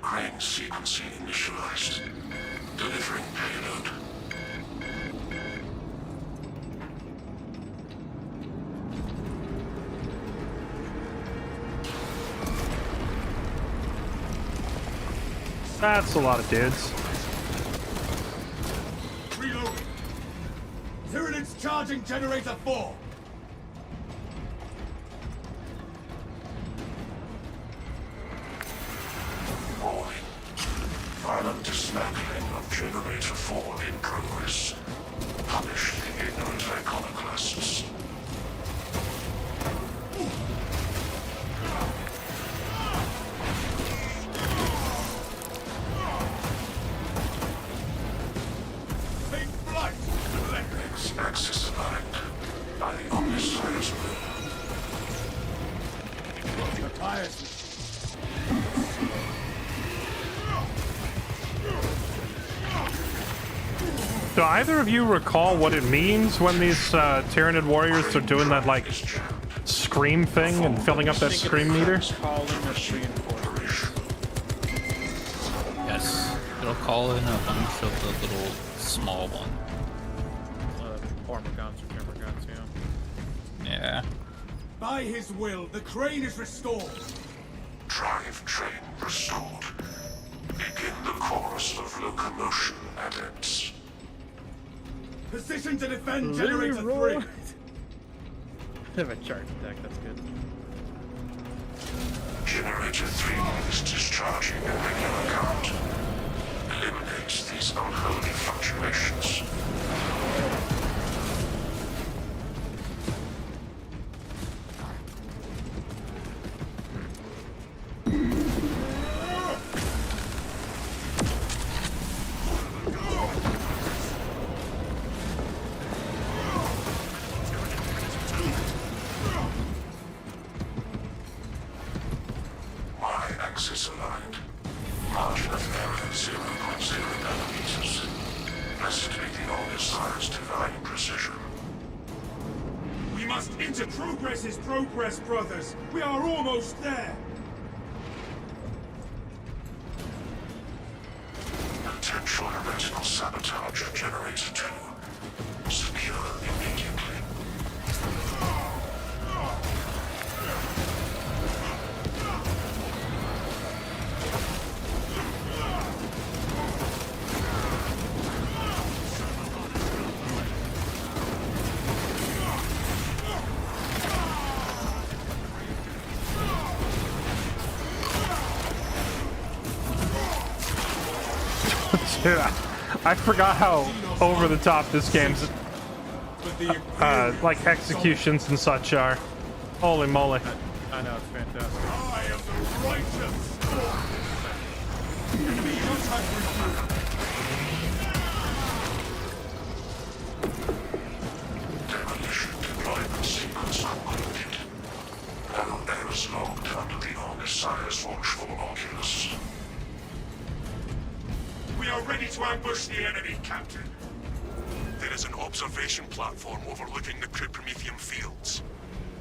Crane sequencing initialized. Delivering payload. That's a lot of dudes. Reloading. Tyranids charging generator 4. Warning. Violent dismantling of generator 4 in progress. Punish the ignorant iconoclasts. Axis aligned by the Omnissiah's will. The tires. Do either of you recall what it means when these Tyranid warriors are doing that, like, scream thing and filling up that scream meter? Yes, it'll call in a bunch of the little small ones. Armor guns or camera guns, yeah. Yeah. By his will, the crane is restored. Drive train restored. Begin the chorus of locomotion adepts. Position to defend generator 3. They have a charge attack, that's good. Generator 3 is discharging a regular current. Eliminates these unholy fluctuations. Progress is progress, brothers. We are almost there. Potential heretical sabotage of Generator 2. Secure immediately. Dude, I forgot how over the top this game's like executions and such are. Holy moly. I know, it's fantastic. I am the righteous. Enemy contact resumed. Demolition deployment sequence concluded. Now errors logged under the Omnissiah's watchful oculus. We are ready to ambush the enemy, Captain. There is an observation platform overlooking the crude Prometheum fields.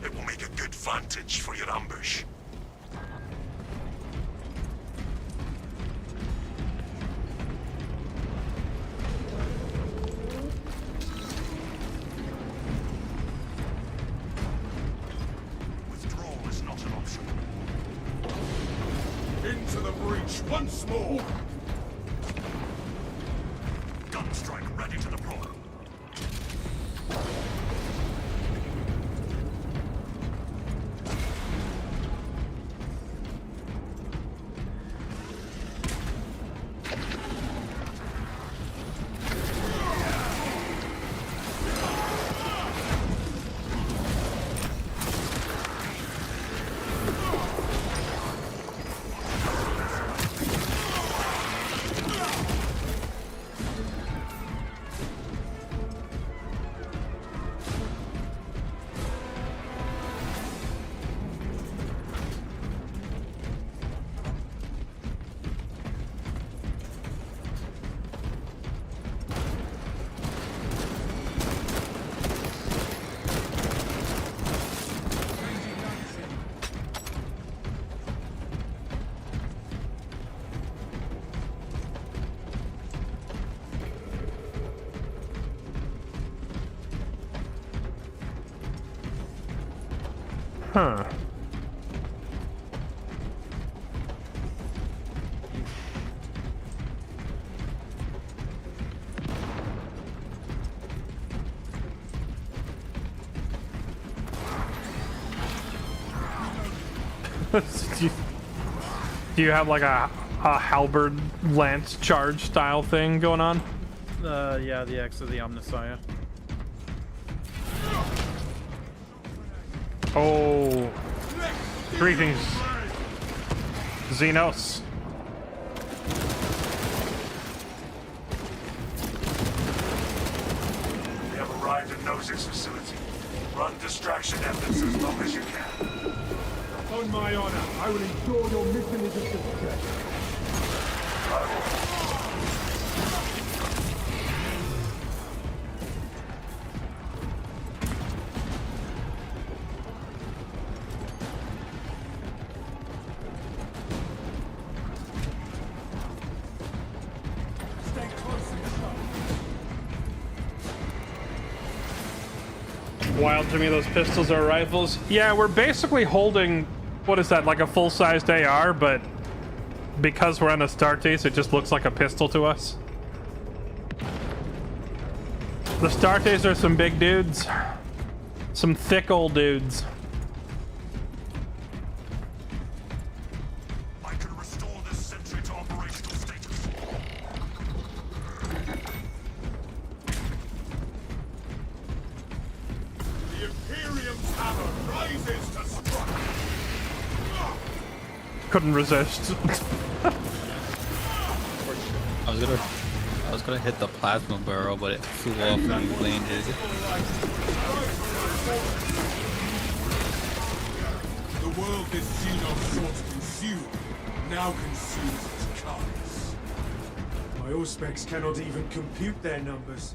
It will make a good vantage for your ambush. Withdrawal is not an option. Into the breach once more. Gunstrike ready to deploy. Huh. Do you have like a halberd lance charge style thing going on? Yeah, the X of the Omnissiah. Oh, greetings, Xenos. We have arrived at Nozick's facility. Run distraction efforts as long as you can. On my honor, I will ensure your mission is a success. Wild to me, those pistols are rifles. Yeah, we're basically holding, what is that, like a full-sized AR, but because we're on a Astartes, it just looks like a pistol to us. The Astartes are some big dudes. Some thick old dudes. I can restore this sentry to operational status. The Imperium's hammer rises to strike. Couldn't resist. I was gonna hit the plasma barrel, but it flew off and landed. The world this Xenos sought to consume now consumes its carcass. My Auspex cannot even compute their numbers.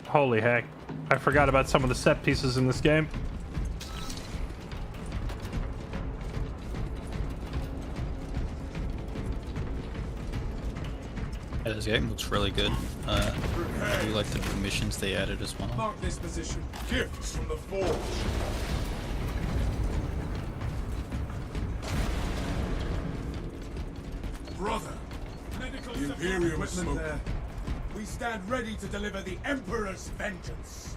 Holy heck. I forgot about some of the set pieces in this game. Yeah, this game looks really good. I do like the new missions they added as well. Mark this position. Gifts from the Forge. Brother, medical the Imperium smoke. There. We stand ready to deliver the Emperor's vengeance.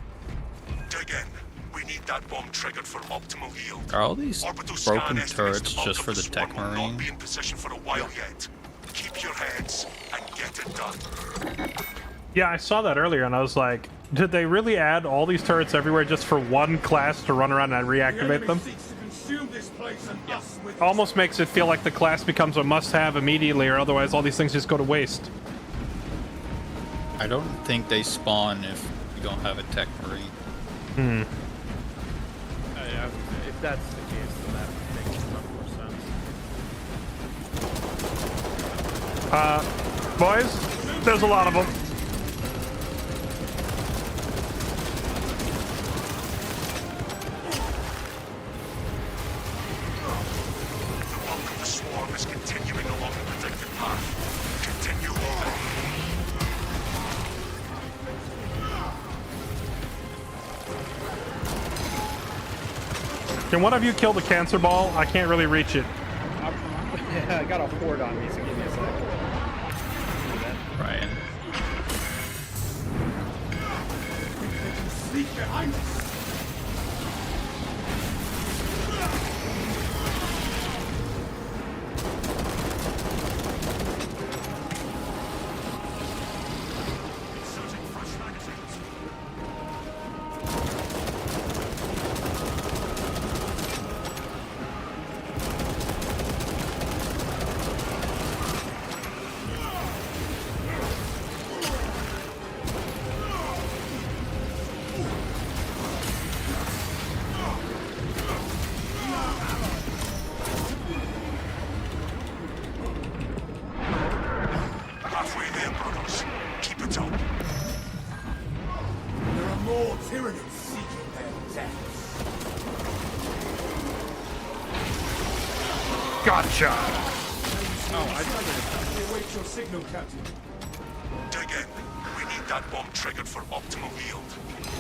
Dig in. We need that bomb triggered for optimal yield. Are all these Orbital broken scan estimates turrets the bulk just of for the swarm tech will marine? not be in position for a while yet. Keep your heads and get it done. Yeah, I saw that earlier and I was like, did they really add all these turrets everywhere just for one class to run around and reactivate them? Almost makes it feel like the class becomes a must-have immediately, or otherwise all these things just go to waste. I don't think they spawn if you don't have a tech marine. Yeah, if that's the case, then that makes a lot more sense. Boys, there's a lot of them. The bulk of the swarm is continuing along the predicted path. Continue holding. Can one of you kill the cancer ball? I can't really reach it. I got a horde on me, so give me a sec. Ryan. Sneak behind us. Inserting fresh magazines. Halfway there, brothers. Keep it up. There are more Tyranids seeking their deaths. Gotcha! We await your signal, Captain. Dig in. We need that bomb triggered for optimal yield.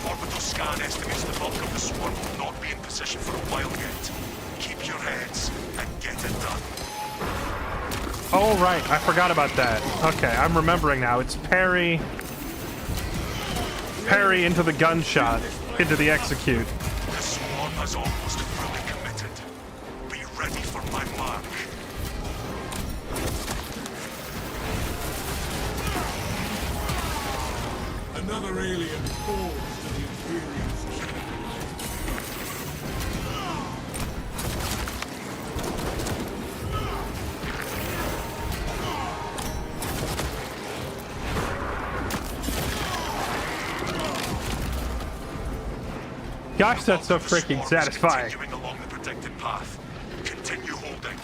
Orbital scan estimates the bulk of the swarm will not be in position for a while yet. Keep your heads and get it done. Oh, right. I forgot about that. Okay, I'm remembering now. It's parry. Parry into the gunshot. Into the execute. The swarm has almost fully committed. Be ready for my mark. Another alien falls to the Imperium's kingdom. Gosh, that's so freaking satisfying. Continuing along the predicted path. Continue holding.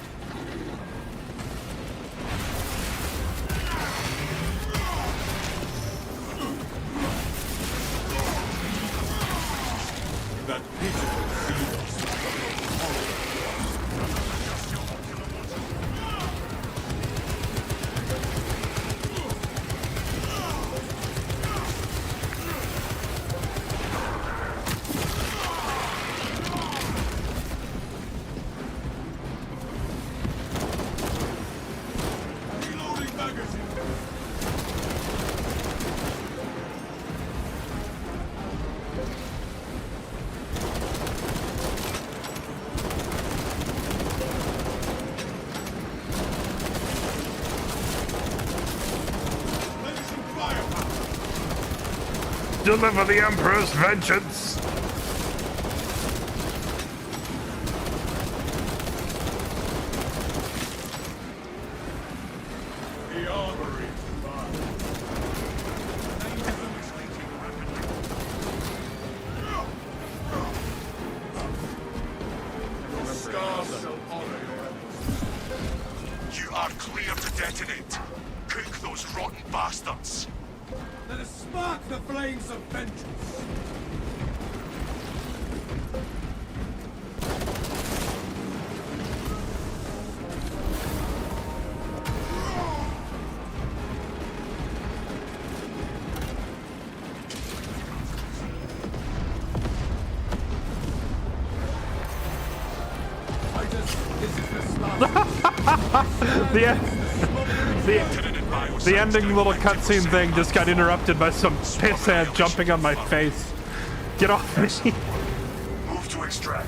That pitiful Xenos. deliver the Emperor's vengeance! The armory. You are clear to detonate. Cook those rotten bastards. Let us spark the flames of vengeance. The ending little cutscene thing just got interrupted by some pisshead jumping on my face. Get off me. Move to extract.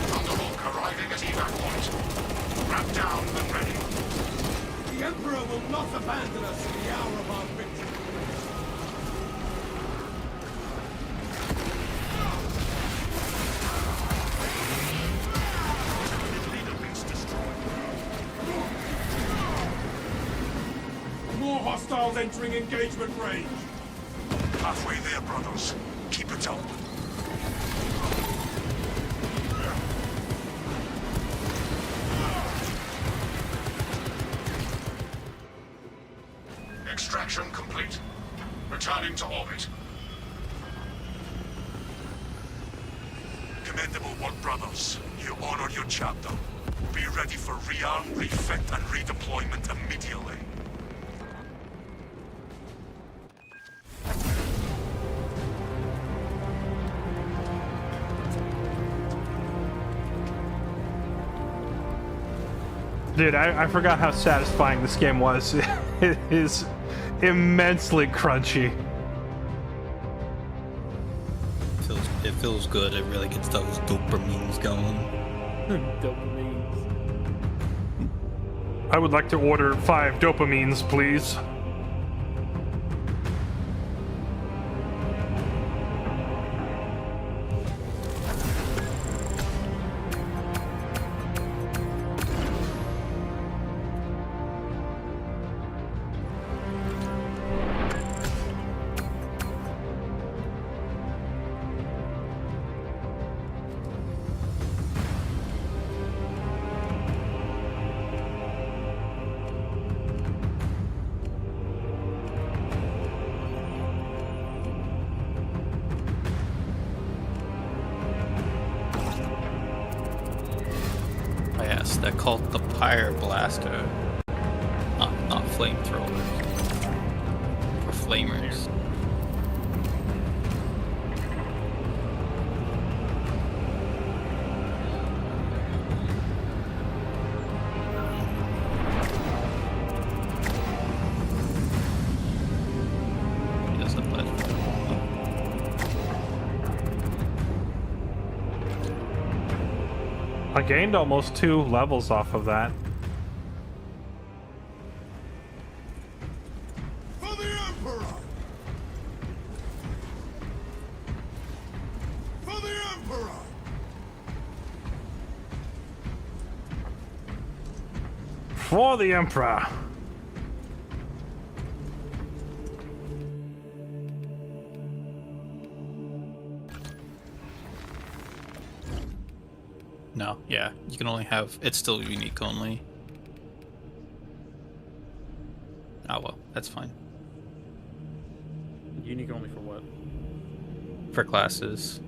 Thunderhawk arriving at evac point. Wrap down and ready. The Emperor will not abandon us in the hour of our victory. More hostiles entering engagement range. Halfway there, brothers. Keep it up. Extraction complete. Returning to orbit. Commendable work, brothers. You honor your chapter. Be ready for rearm, refit, and redeployment immediately. Dude, I forgot how satisfying this game was. It is immensely crunchy. It feels good. It really gets those dopamines going. Dopamines. I would like to order 5 dopamines, please. They're called the Pyre Blaster, not flamethrowers or flamers. He doesn't let it. I gained almost 2 levels off of that. For the Emperor! For the Emperor! For the Emperor! No, yeah, you can only have, it's still unique only. Oh well, that's fine. Unique only for what? For classes.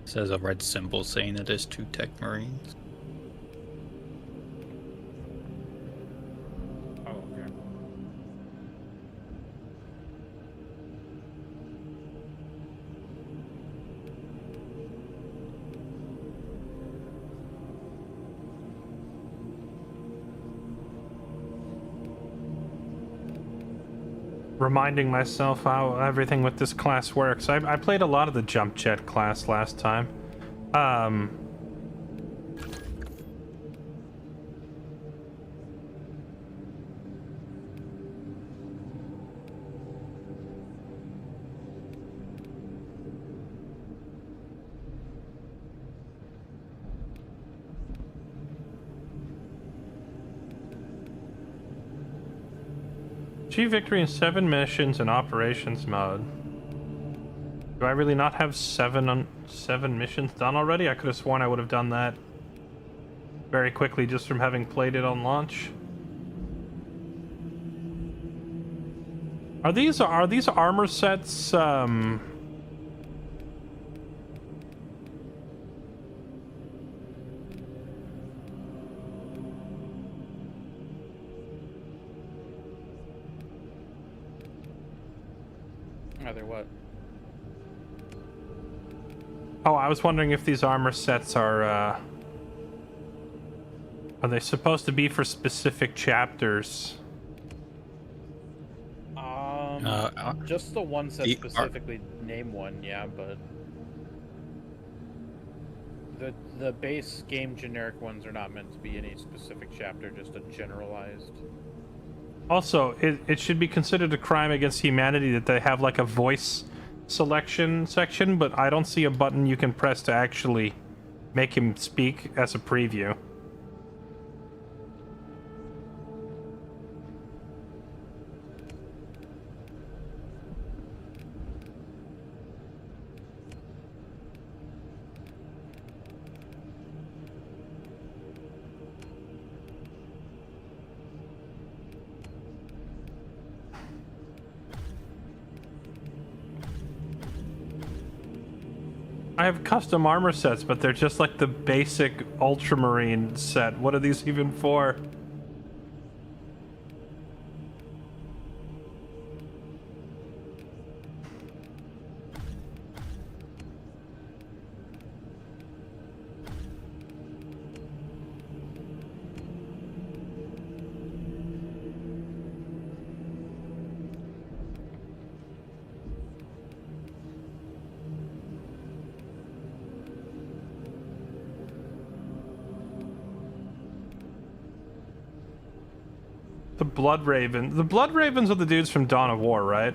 Says a red symbol saying it is 2 Tech Marines. Oh, okay. Reminding myself how everything with this class works. I played a lot of the jump jet class last time. Achieve victory in 7 missions in operations mode. Do I really not have 7 missions done already? I could have sworn I would have done that very quickly just from having played it on launch. Are these armor sets Are they what? Oh, I was wondering if these armor sets are they supposed to be for specific chapters? Just the ones that specifically name one, yeah, but the base game generic ones are not meant to be any specific chapter, just a generalized. Also, it should be considered a crime against humanity that they have like a voice selection section, but I don't see a button you can press to actually make him speak as a preview. I have custom armor sets, but they're just like the basic Ultramarine set. What are these even for? The Blood Raven. The Blood Ravens are the dudes from Dawn of War, right?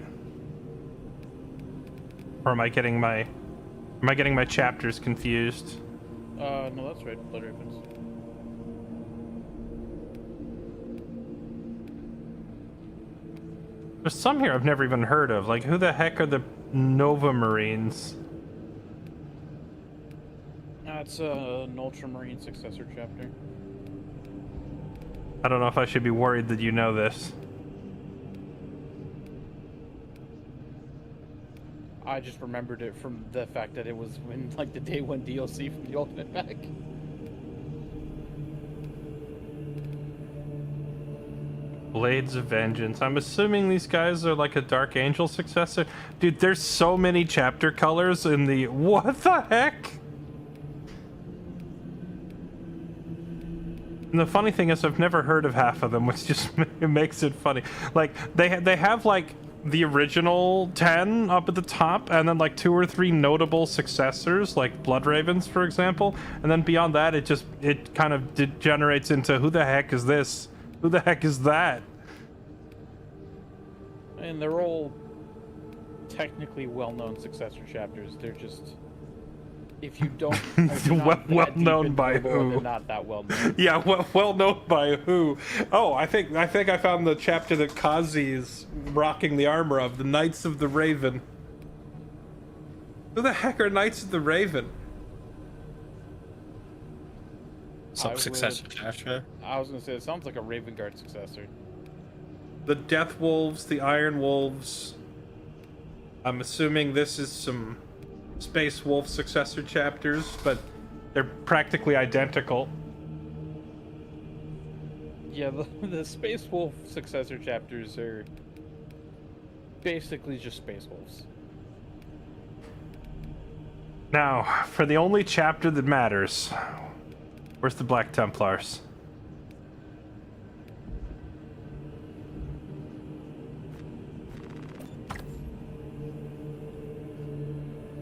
Or am I getting my chapters confused? No, that's right. Blood Ravens. There's some here I've never even heard of. Like, who the heck are the Nova Marines? That's an Ultramarine successor chapter. I don't know if I should be worried that you know this. I just remembered it from the fact that it was in like the day 1 DLC from the Ultimate Pack. Blades of Vengeance. I'm assuming these guys are like a Dark Angel successor. Dude, there's so many chapter colors in the... What the heck? And the funny thing is, I've never heard of half of them, which just makes it funny. Like, they have, like, the original 10 up at the top, and then, like, 2 or 3 notable successors, like Blood Ravens, for example. And then beyond that, it kind of degenerates into, who the heck is this? Who the heck is that? And they're all technically well-known successor chapters. They're just... If you don't, well known by who? They're not that well known. Yeah, well known by who? Oh, I think I found the chapter that Kazi is rocking the armor of, the Knights of the Raven. Who the heck are Knights of the Raven? Some successor chapter. I was gonna say it sounds like a Raven Guard successor. The Death Wolves, the Iron Wolves. I'm assuming this is some Space Wolf successor chapters, but they're practically identical. Yeah, the Space Wolf successor chapters are basically just Space Wolves. Now, for the only chapter that matters, where's the Black Templars?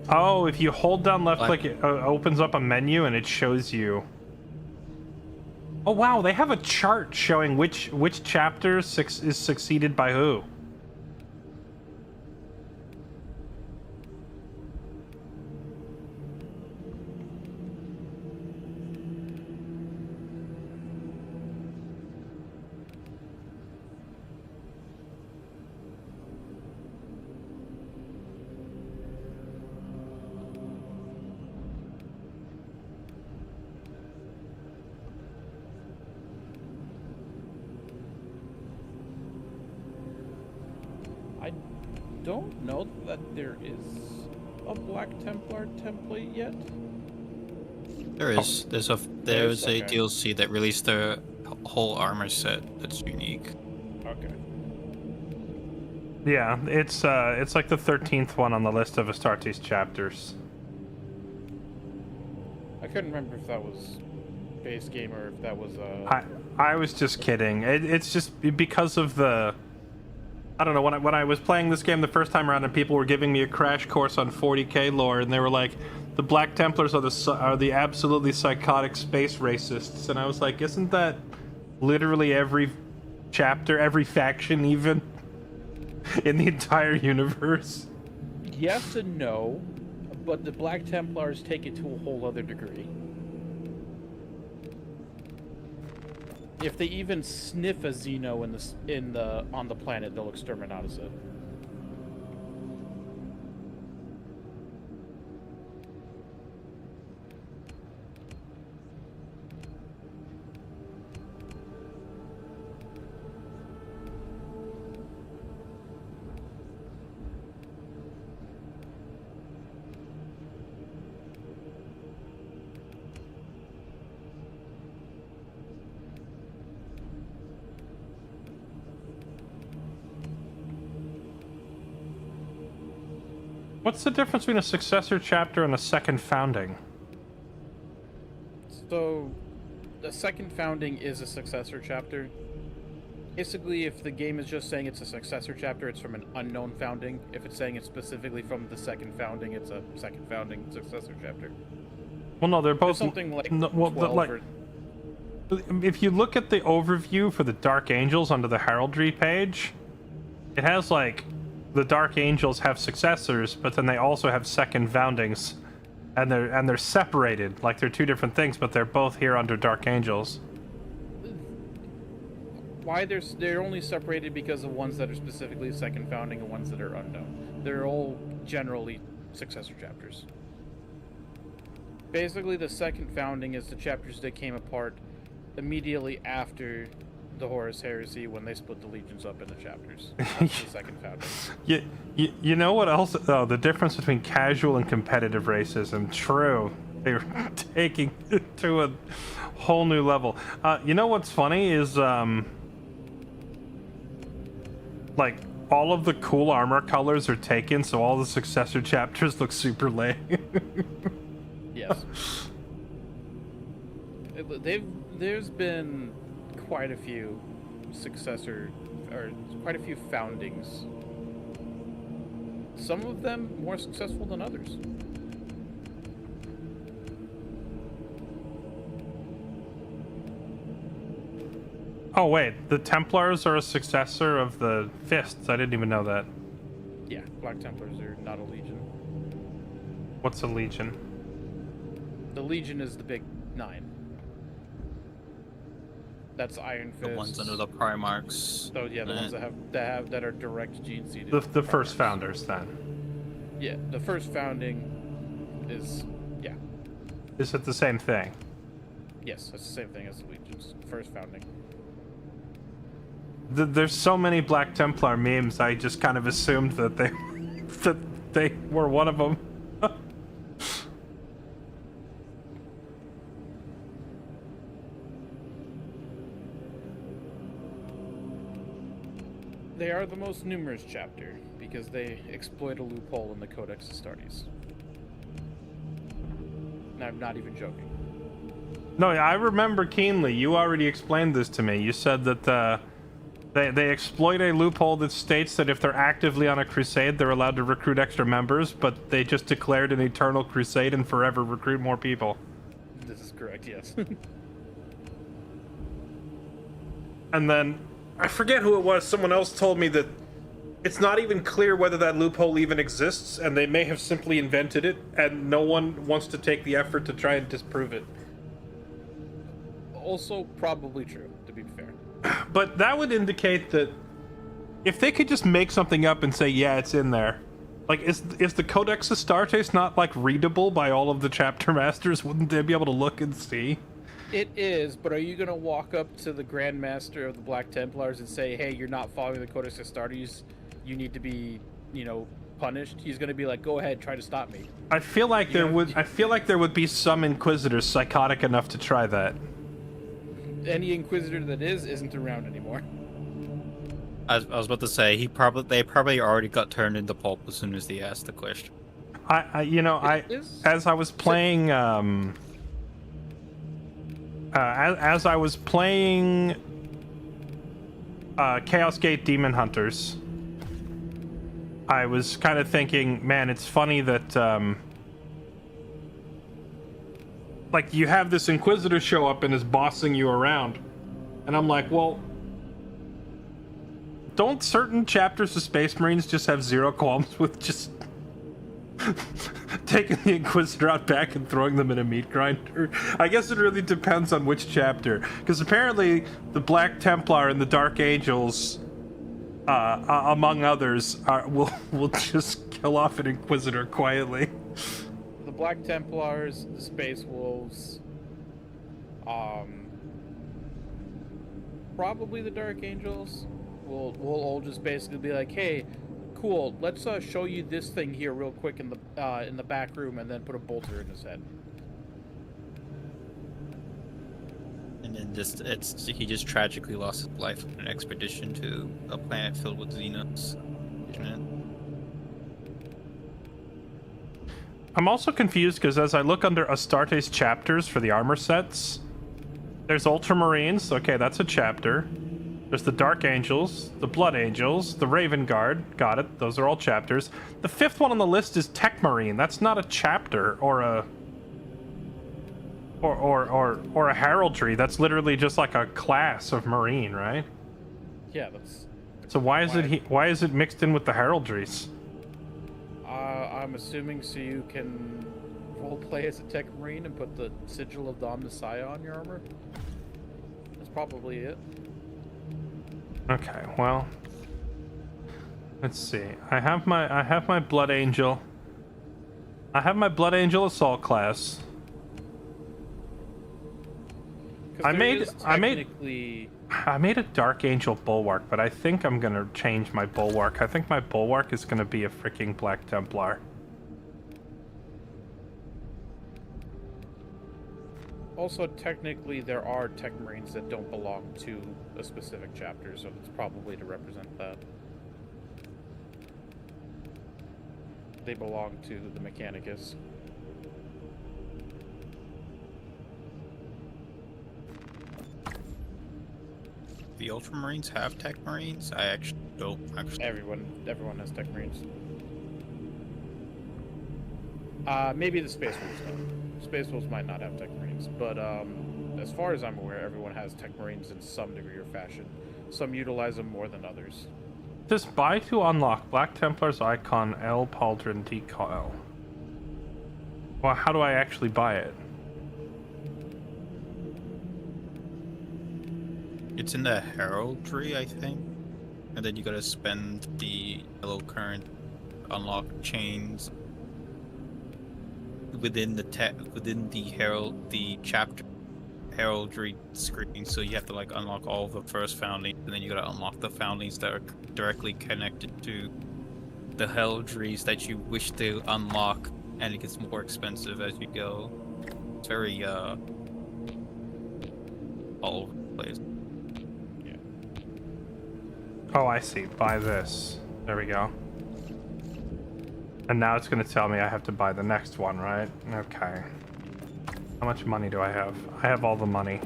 Oh, if you hold down left click, it opens up a menu and it shows you. Oh wow, they have a chart showing which chapter is succeeded by who. don't know that there is a Black Templar template yet. There is. There's a DLC that released the whole armor set that's unique. Okay. Yeah, it's like the 13th one on the list of Astartes chapters. I couldn't remember if that was base game or if that was I was just kidding. It's just because of the... I don't know, when I was playing this game the first time around and people were giving me a crash course on 40k lore, and they were like, the Black Templars are the absolutely psychotic space racists, and I was like, isn't that literally every chapter, every faction even, in the entire universe? Yes and no, but the Black Templars take it to a whole other degree. If they even sniff a Xeno on the planet, they'll exterminate it. What's the difference between a successor chapter and a second founding? So, the second founding is a successor chapter. Basically, if the game is just saying it's a successor chapter, it's from an unknown founding. If it's saying it's specifically from the second founding, it's a second founding successor chapter. Well, no, they're both... There's something like if you look at the overview for the Dark Angels under the heraldry page, it has, like, the Dark Angels have successors, but then they also have second foundings, and they're separated, like they're two different things, but they're both here under Dark Angels. Why they're only separated because of ones that are specifically second founding and ones that are unknown. They're all generally successor chapters. Basically, the second founding is the chapters that came apart immediately after the Horus Heresy, when they split the legions up into chapters. That's the second founding. You know what else? Oh, the difference between casual and competitive racism. True. They're taking it to a whole new level. You know what's funny is, like, all of the cool armor colors are taken, so all the successor chapters look super lame. Yes. There's been quite a few quite a few foundings. Some of them more successful than others. Oh wait, the Templars are a successor of the Fists. I didn't even know that. Yeah, Black Templars are not a legion. What's a legion? The Legion is the big 9. That's Iron Fist. The ones under the Primarchs. So yeah, the ones that are direct gene seeded. The first founders, then. Yeah, the first founding is Is it the same thing? Yes, it's the same thing as the Legions. First founding. There's so many Black Templar memes. I just kind of assumed that they were one of them. They are the most numerous chapter because they exploit a loophole in the Codex Astartes. And I'm not even joking. No, I remember keenly. You already explained this to me. You said that they exploit a loophole that states that if they're actively on a crusade, they're allowed to recruit extra members, but they just declared an eternal crusade and forever recruit more people. This is correct, yes. And then, I forget who it was, someone else told me that it's not even clear whether that loophole even exists, and they may have simply invented it, and no one wants to take the effort to try and disprove it. Also, probably true, to be fair. But that would indicate that if they could just make something up and say, yeah, it's in there. Like, is the Codex Astartes not, like, readable by all of the chapter masters? Wouldn't they be able to look and see? It is, but are you going to walk up to the Grand Master of the Black Templars and say, hey, you're not following the Codex Astartes, you need to be you know, punished, he's gonna be like, "Go ahead, try to stop me." I feel like there would be some Inquisitors psychotic enough to try that. Any Inquisitor that isn't around anymore. I was about to say they probably already got turned into pulp as soon as they asked the question. As I was playing as I was playing Chaos Gate Demon Hunters, I was kind of thinking, man, it's funny that like you have this Inquisitor show up and is bossing you around, and I'm like, well, don't certain chapters of Space Marines just have zero qualms with just taking the Inquisitor out back and throwing them in a meat grinder? I guess it really depends on which chapter, because apparently the Black Templar and the Dark Angels, among others, will just kill off an Inquisitor quietly. The Black Templars, the Space Wolves, probably the Dark Angels. We'll all just basically be like, hey, cool, let's show you this thing here real quick in the back room, and then put a bolter in his head. And then he just tragically lost his life on an expedition to a planet filled with Xenos. I'm also confused because as I look under Astarte's chapters for the armor sets, there's Ultramarines. Okay, that's a chapter. There's the Dark Angels, the Blood Angels, the Raven Guard. Got it. Those are all chapters. The fifth one on the list is Tech Marine. That's not a chapter or a heraldry. That's literally just like a class of Marine, right? Yeah, that's. So why is it mixed in with the heraldries? I'm assuming so you can roleplay as a Tech Marine and put the Sigil of Dom Messiah on your armor. That's probably it. Okay, well, let's see. I have my Blood Angel. I have my Blood Angel Assault class. I made a Dark Angel Bulwark, but I think I'm gonna change my Bulwark. I think my Bulwark is gonna be a freaking Black Templar. Also, technically, there are Tech Marines that don't belong to a specific chapter, so it's probably to represent that. They belong to the Mechanicus. The Ultramarines have Tech Marines? I actually don't. Everyone has Tech Marines. Maybe the Space Wolves don't. Space Wolves might not have Tech Marines, but as far as I'm aware, everyone has Tech Marines in some degree or fashion. Some utilize them more than others. Just buy to unlock Black Templar's icon L Pauldron decal. Well, how do I actually buy it? It's in the heraldry, I think, and then you gotta spend the yellow current, unlock chains within the chapter heraldry screen. So you have to like unlock all the first foundlings, and then you gotta unlock the foundlings that are directly connected to the heraldries that you wish to unlock, and it gets more expensive as you go. It's very all over the place. Oh, I see. Buy this. There we go. And now it's going to tell me I have to buy the next one, right? Okay. How much money do I have? I have all the money.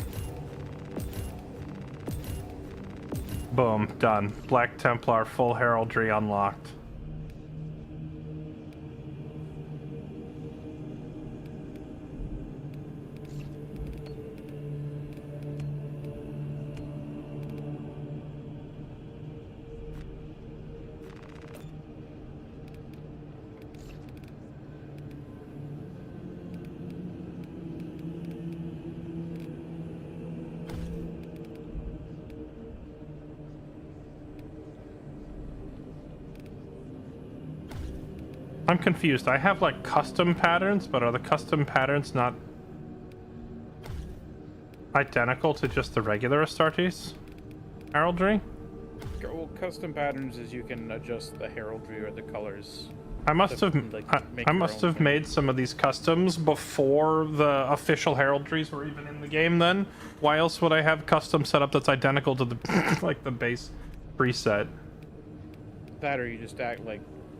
Boom. Done. Black Templar full heraldry unlocked. I'm confused. I have like custom patterns, but are the custom patterns not identical to just the regular Astartes heraldry? Well, custom patterns is you can adjust the heraldry or the colors. I must have I must have made some of these customs before the official heraldries were even in the game. Then why else would I have custom set up that's identical to the like the base preset? That, or you just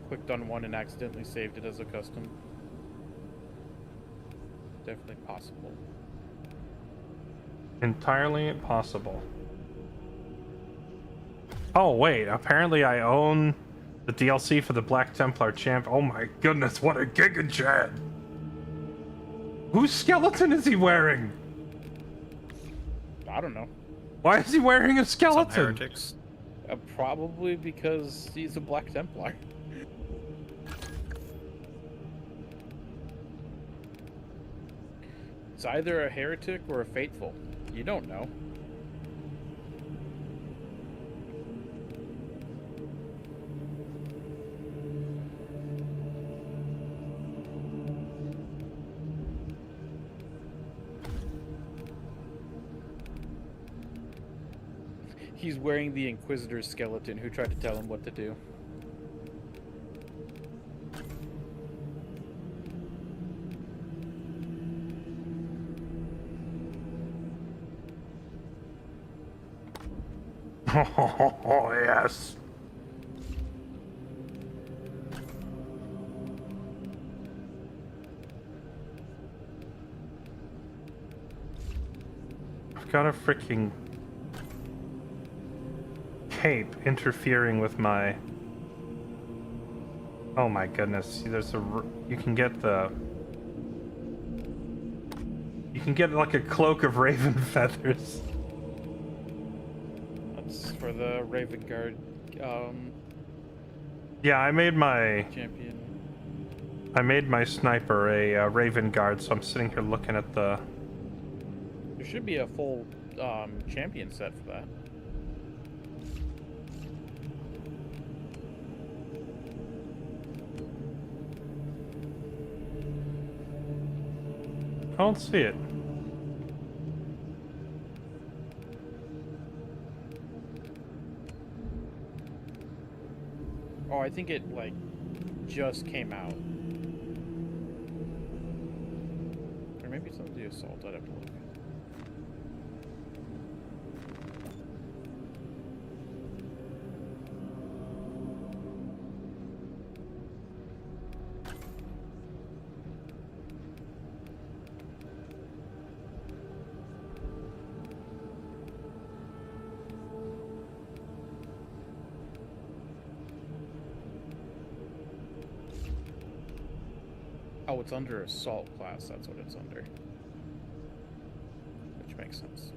clicked on one and accidentally saved it as a custom. Definitely possible. Entirely possible. Oh wait, apparently I own the DLC for the Black Templar champ. Oh my goodness, what a Giga Chad! Whose skeleton is he wearing? I don't know. Why is he wearing a skeleton? Some heretics. Probably because he's a Black Templar. It's either a heretic or a faithful. You don't know. He's wearing the Inquisitor's skeleton who tried to tell him what to do. Oh, yes. I've got a freaking cape interfering with my... Oh my goodness, there's a... You can get like a cloak of raven feathers. That's for the Raven Guard, yeah, I made my... champion. I made my sniper a Raven Guard, so I'm sitting here looking at the... There should be a full champion set for that. I don't see it. Oh, I think it, just came out. Or maybe it's on the assault, I'd have to look. Oh, it's under assault class, that's what it's under. Which makes sense.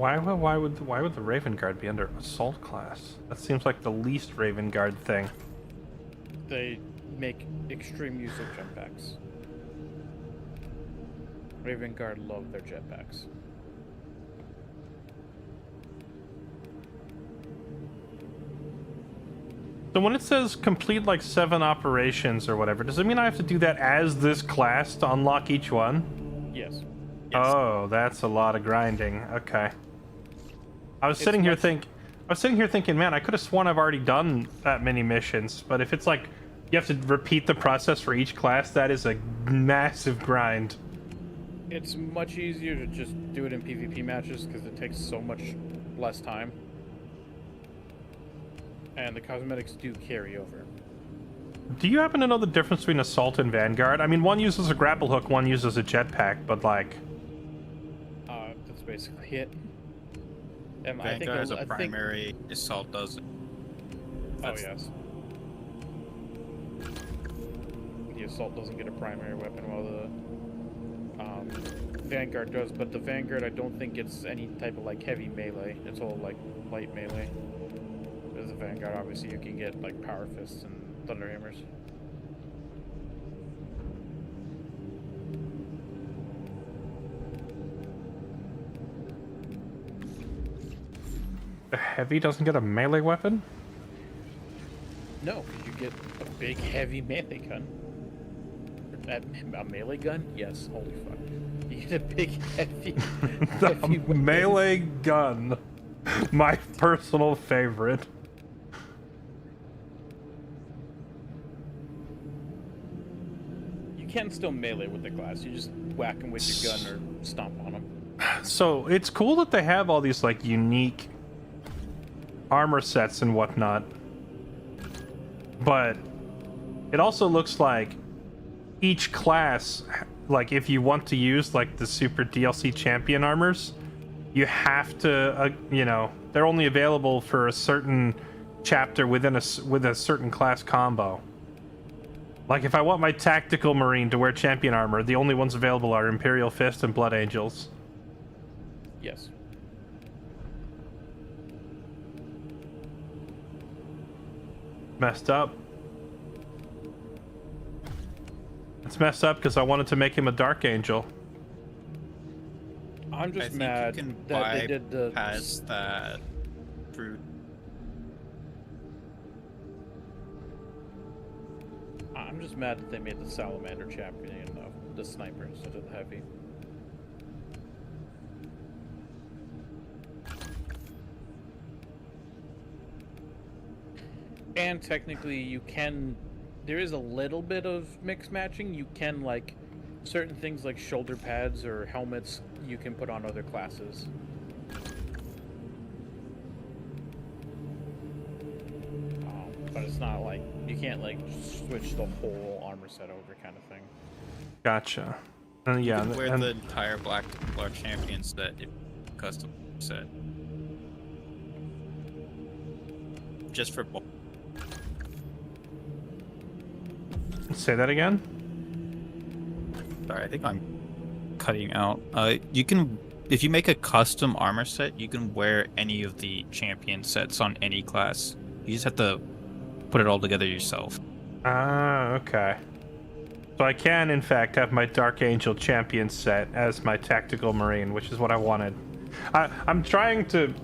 Why would the Raven Guard be under assault class? That seems like the least Raven Guard thing. They make extreme use of jetpacks. Raven Guard love their jetpacks. So when it says complete 7 operations or whatever, does it mean I have to do that as this class to unlock each one? Yes. Oh, that's a lot of grinding. Okay. I was sitting here thinking, man, I could have sworn I've already done that many missions, but if it's you have to repeat the process for each class, that is a massive grind. It's much easier to just do it in PvP matches because it takes so much less time. And the cosmetics do carry over. Do you happen to know the difference between Assault and Vanguard? I mean, one uses a grapple hook, one uses a jetpack, but that's basically it. Vanguard is a primary, Assault doesn't. Oh, yes. The Assault doesn't get a primary weapon while the Vanguard does, but the Vanguard I don't think it's any type of heavy melee. It's all light melee. As a Vanguard, obviously you can get Power Fists and Thunder Hammers. The heavy doesn't get a melee weapon? No, you get a big heavy melee gun. A melee gun? Yes, holy fuck. You get a big heavy, heavy melee gun. My personal favorite. You can still melee with the glass. You just whack them with your gun or stomp on them. So it's cool that they have all these like unique armor sets and whatnot, but it also looks like each class, like if you want to use like the super DLC champion armors, you have to you know, they're only available for a certain chapter within with a certain class combo. Like if I want my tactical marine to wear champion armor, the only ones available are Imperial Fist and Blood Angels. Yes. Messed up. It's messed up because I wanted to make him a Dark Angel. I'm just mad that they did the past that fruit. I'm just mad that they made the Salamander champion of the sniper instead of the heavy. And technically you can, there is a little bit of mix matching. You can, like, certain things like shoulder pads or helmets you can put on other classes. But it's not like, you can't like switch the whole armor set over kind of thing. Gotcha. Yeah. You can wear the entire Black Templar champion set, custom set. Just for both. Say that again? Sorry, I think I'm cutting out. You can, if you make a custom armor set, you can wear any of the champion sets on any class. You just have to put it all together yourself. Ah, okay. So I can, in fact, have my Dark Angel champion set as my tactical marine, which is what I wanted. I'm trying to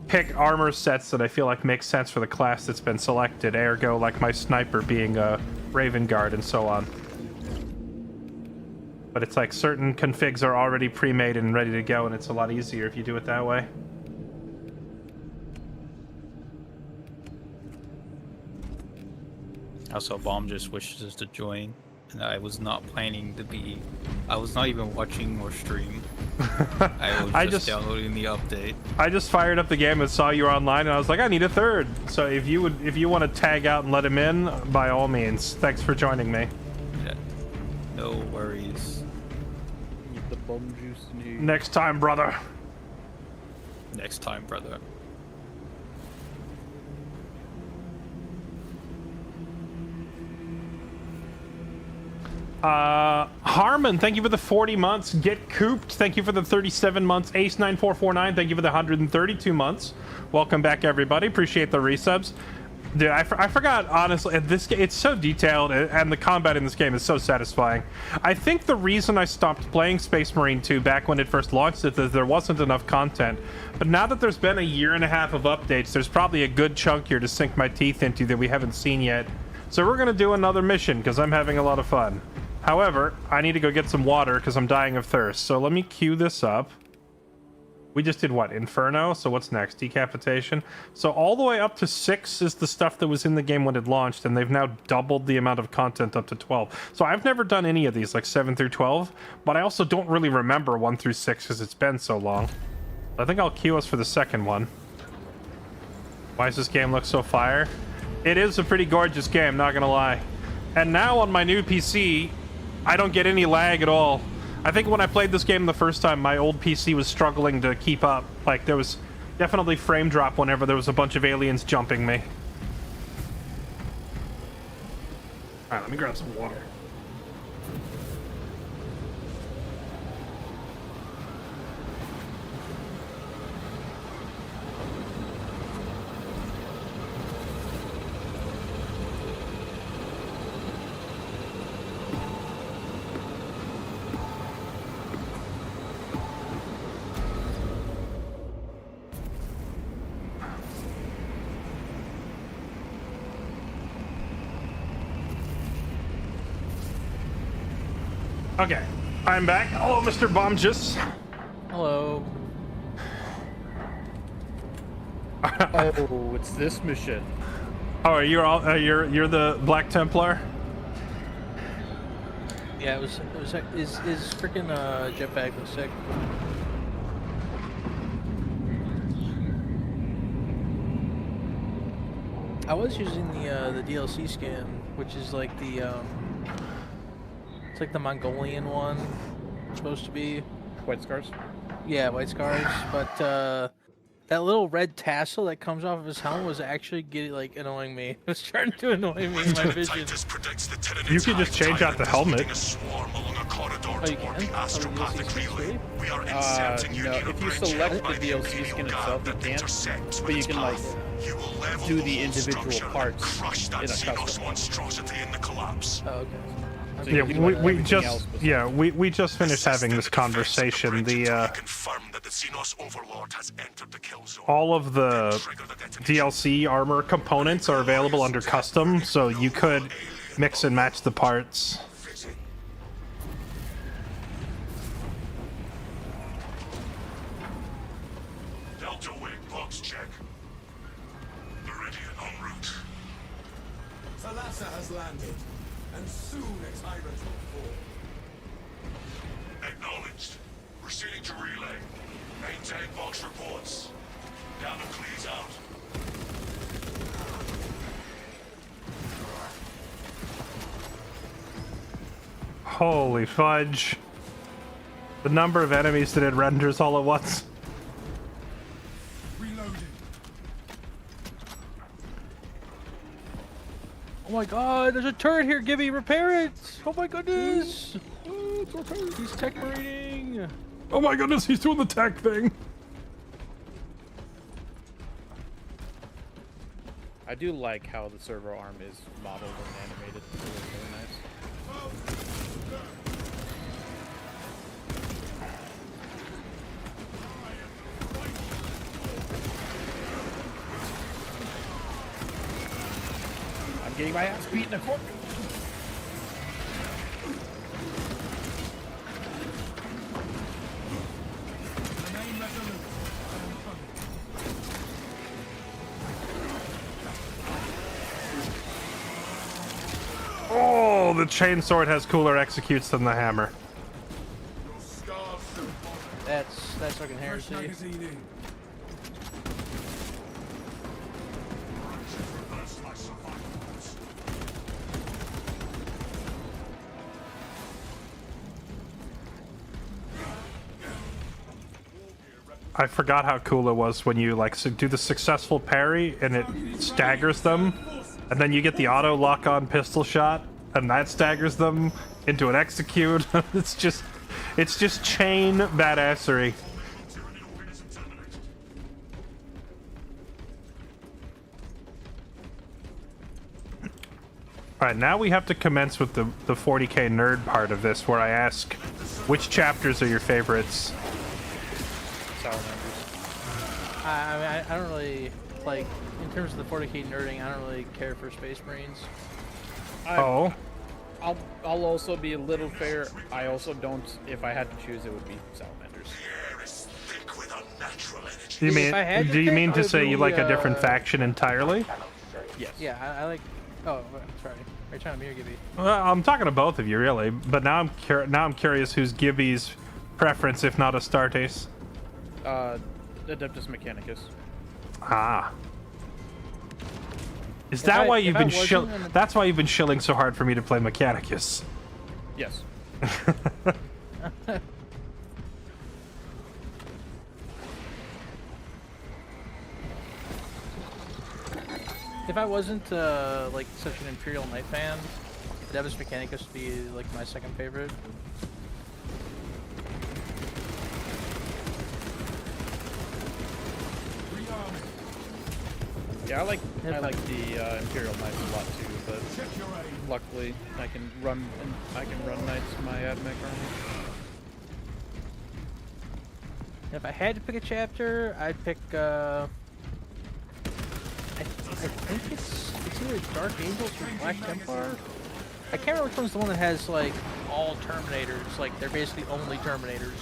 pick armor sets that I feel like make sense for the class that's been selected, ergo like my sniper being a Raven Guard and so on. But it's like certain configs are already pre-made and ready to go, and it's a lot easier if you do it that way. Also, Bomb just wishes us to join, and I was not planning to be. I was not even watching or stream. I was just downloading the update. I just fired up the game and saw you were online, and I was like, I need a third. So if you want to tag out and let him in, by all means. Thanks for joining me. Yeah. No worries. Eat the bum juice. Next time, brother. Next time, brother. Harmon, thank you for the 40 months. Get Cooped, thank you for the 37 months. Ace9449, thank you for the 132 months. Welcome back, everybody. Appreciate the resubs. Dude, I forgot, honestly, it's so detailed, and the combat in this game is so satisfying. I think the reason I stopped playing Space Marine 2 back when it first launched is that there wasn't enough content. But now that there's been a year and a half of updates, there's probably a good chunk here to sink my teeth into that we haven't seen yet. So we're going to do another mission, because I'm having a lot of fun. However, I need to go get some water because I'm dying of thirst. So let me queue this up. We just did what? Inferno? So what's next? Decapitation? So all the way up to 6 is the stuff that was in the game when it launched, and they've now doubled the amount of content up to 12. So I've never done any of these, like 7 through 12, but I also don't really remember 1 through 6 because it's been so long. I think I'll queue us for the second one. Why does this game look so fire? It is a pretty gorgeous game, not gonna lie. And now on my new PC, I don't get any lag at all. I think when I played this game the first time, my old PC was struggling to keep up. Like, there was definitely frame drop whenever there was a bunch of aliens jumping me. Alright, let me grab some water. Okay, I'm back. Hello, Mr. Bombjus. Hello. Oh, it's this mission. Oh, you're all you're the Black Templar. Yeah, is freaking jetpack was sick. I was using the DLC skin, which is like the it's like the Mongolian one. It's supposed to be White Scars. Yeah, White Scars, but that little red tassel that comes off of his helmet was actually getting annoying me. It was starting to annoy me in my vision. You can just change out the helmet. Oh, you can? No, if you select the DLC skin itself, you can't. But you can like do the individual parts in a custom. Oh, okay. So Yeah, we just finished having this conversation. All of the DLC armor components are available under custom, so you could mix and match the parts. Delta Wing box check. Meridian en route. Thalassa has landed, and soon a tyrant will fall. Acknowledged. Proceeding to relay. Maintain box reports. Down to clears out. Holy fudge. The number of enemies that it renders all at once. Reloading. Oh my god, there's a turret here, Gibby, repair it! Oh my goodness! He's tech marine! Oh my goodness, he's doing the tech thing! I do like how the servo arm is modeled and animated. It looks really nice. I'm getting my ass beat in a corner. Oh, the chainsword has cooler executes than the hammer. That's fucking heresy. I forgot how cool it was when you like do the successful parry and it staggers them, and then you get the auto lock-on pistol shot, and that staggers them into an execute. It's just chain badassery. Alright, now we have to commence with the 40k nerd part of this, where I ask, which chapters are your favorites? I don't really, like, in terms of the 40k nerding, I don't really care for Space Marines. I'll also be a little fair. I also don't, if I had to choose, it would be Salamanders. Do you mean to say you like a different faction entirely? Yes. Yeah, I like, oh, sorry. Are you trying to be or Gibby? Well, I'm talking to both of you, really. But now I'm curious who's Gibby's preference, if not Astartes. Adeptus Mechanicus. Ah. Is that why you've been That's why you've been shilling so hard for me to play Mechanicus? Yes. If I wasn't like such an Imperial Knight fan, Adeptus Mechanicus would be like my second favorite. Yeah, I like the Imperial Knights a lot too, but luckily I can run Knights in my AdMech army. If I had to pick a chapter, I'd pick I think it's either Dark Angels or Black Templar. I can't remember which one's the one that has like all Terminators. Like they're basically only Terminators.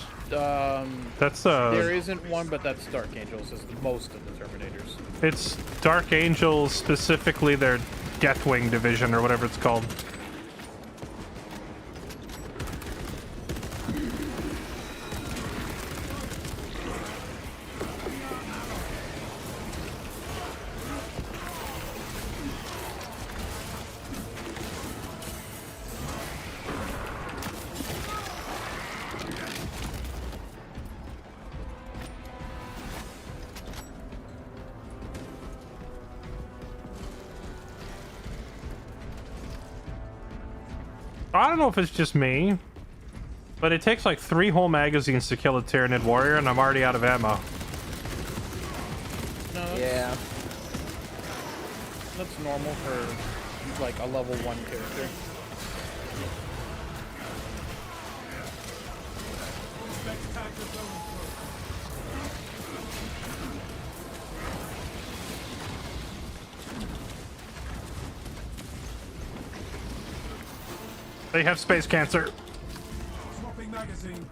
That's There isn't one, but that's Dark Angels. Is most of the Terminators. It's Dark Angels, specifically their Deathwing division or whatever it's called. I don't know if it's just me, but it takes like 3 whole magazines to kill a Tyranid warrior, and I'm already out of ammo. No, Yeah. That's normal for like a level 1 character. They have space cancer. Swapping magazine.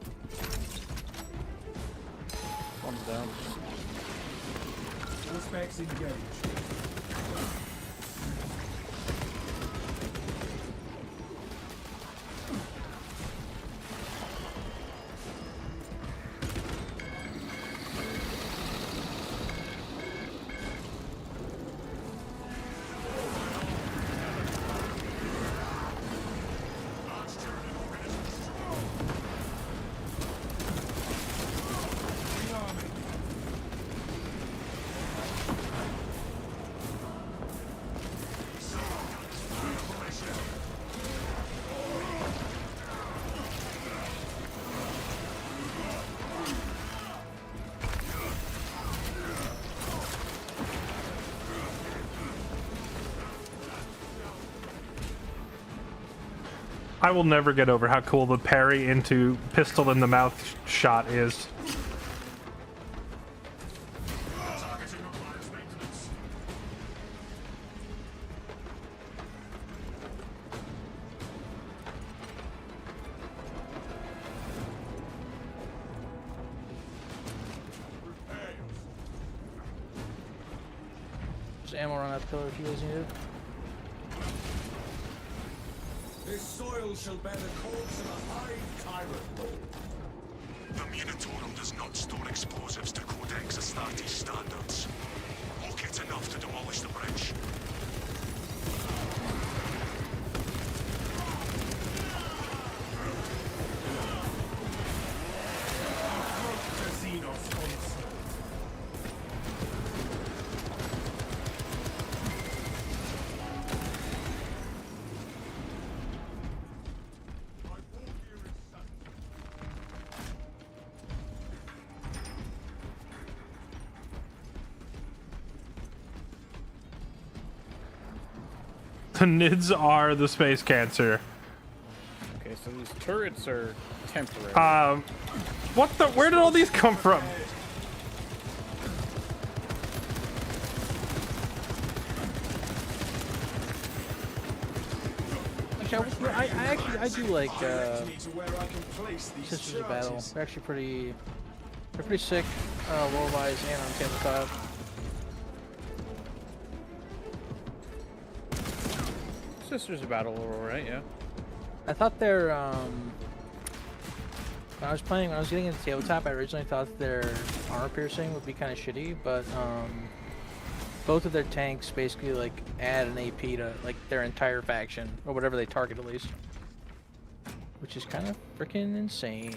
One's down. All specs engaged. I will never get over how cool the parry into pistol in the mouth shot is. There's ammo on that pillar if you guys need it. This soil shall bear the corpse of a hive tyrant. The Munitorum does not store explosives to Codex Astartes standards. Locate enough to demolish the bridge. The Nids are the space cancer. Okay, so these turrets are temporary. What the? Where did all these come from? Actually, I do like Sisters of Battle. They're actually pretty sick. Worldwise and on tabletop. Sisters of Battle are alright, yeah. I thought their when I was getting into tabletop, I originally thought their armor piercing would be kind of shitty, but both of their tanks basically like add an AP to like their entire faction or whatever they target at least, which is kind of freaking insane.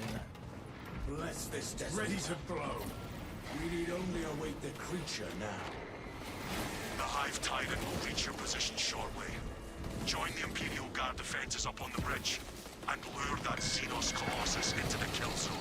Bless this desert. Ready to blow. We need only await the creature now. The Hive Tyrant will reach your position shortly. Join the Imperial Guard defenses up on the bridge and lure that Xenos Colossus into the kill zone.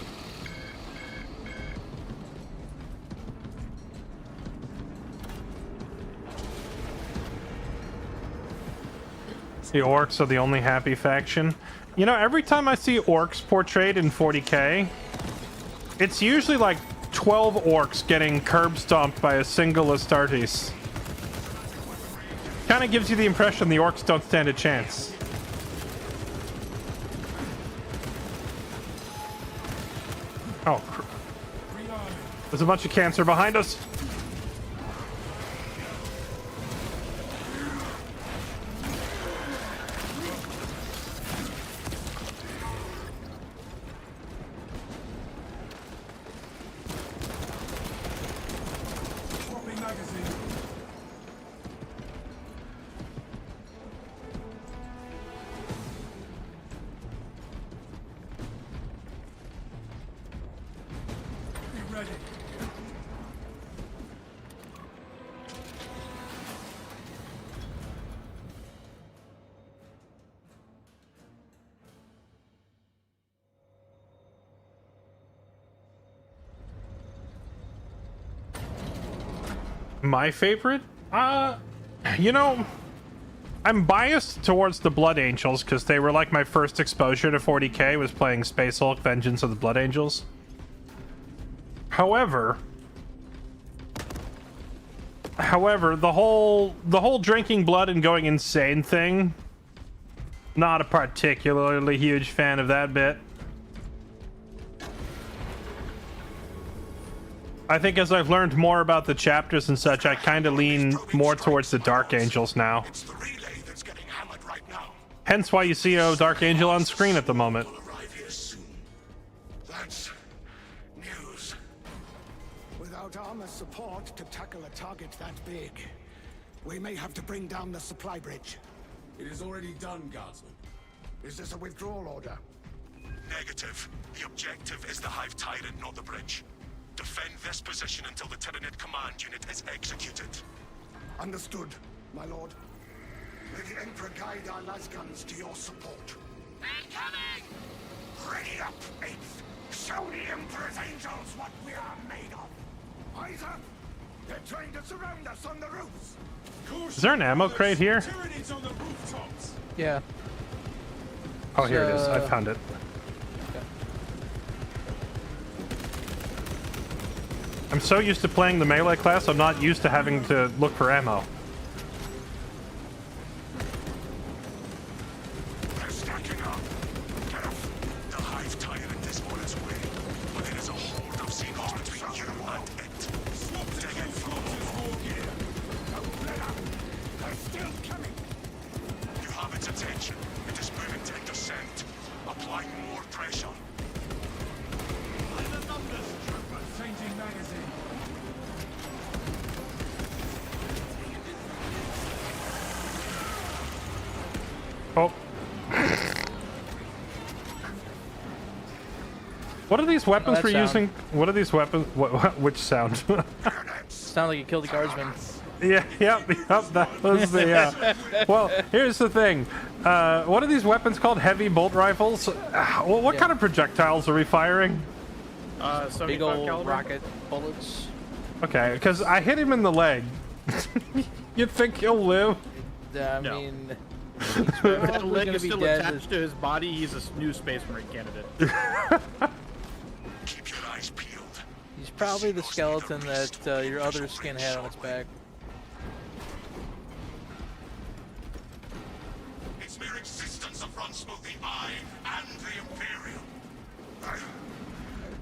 The orcs are the only happy faction. You know, every time I see orcs portrayed in 40k, it's usually like 12 orcs getting curb stomped by a single Astartes. Kind of gives you the impression the orcs don't stand a chance. Oh, there's a bunch of cancer behind us. My favorite? You know, I'm biased towards the Blood Angels because they were like my first exposure to 40k was playing Space Hulk Vengeance of the Blood Angels. However, the whole drinking blood and going insane thing, not a particularly huge fan of that bit. I think as I've learned more about the chapters and such, I kind of lean more towards the Dark Angels now. Hence why you see a Dark Angel on screen at the moment. That's news. Without armor support to tackle a target that big, we may have to bring down the supply bridge. It is already done, Guardsman. Is this a withdrawal order? Negative. The objective is the Hive Tyrant, not the bridge. Defend this position until the Tyranid command unit is executed. Understood, my lord. May the Emperor guide our lasguns to your support. Incoming! Ready up, 8th. Show the Emperor's angels what we are made of. Eyes up! They're trying to surround us on the roofs. Is there an ammo crate here? On the rooftops. Yeah. Oh, here it is. I found it. I'm so used to playing the melee class, I'm not used to having to look for ammo. They're stacking up. Get up. The Hive Tyrant is on its way, but it is a horde of Xenos between you and it. Dig in for more gear. Don't let up. They're still coming. You have its attention. It is moving to intercept. Apply more pressure. Changing magazine. Oh. What are these weapons we're using? What are these weapons? Which sound? Sound like you killed the guardsman. Yeah, yep, that was the, yeah. Well, here's the thing. What are these weapons called? Heavy bolt rifles? What kind of projectiles are we firing? Big old rocket bullets. Okay, because I hit him in the leg. You'd think he'll live? I mean... If the leg is still attached to his body, he's a new Space Marine candidate. Keep your eyes peeled. He's probably the skeleton that your other skin had on its back. Its mere existence affronts both the Eye and the Imperium.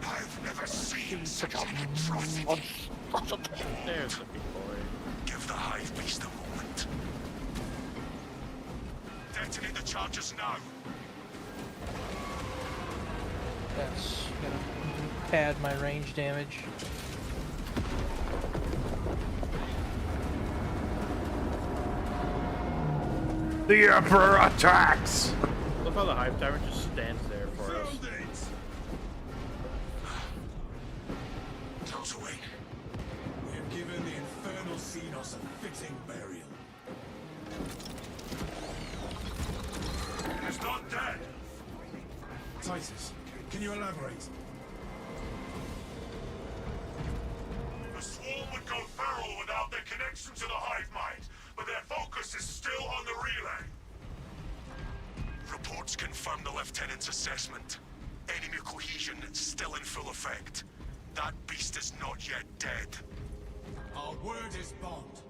I've never seen such an atrocity. There's the big boy. Give the Hive Beast a moment. Detonate the charges now. That's gonna pad my range damage. The Emperor attacks! Look how the Hive Tyrant just stands there for us. Close away. We have given the infernal Xenos a fitting burial. It's not dead. Titus, can you elaborate? The swarm would go feral without their connection to the hive mind, but their focus is still on the relay. Reports confirm the lieutenant's assessment. Enemy cohesion still in full effect. That beast is not yet dead. Our word is bond.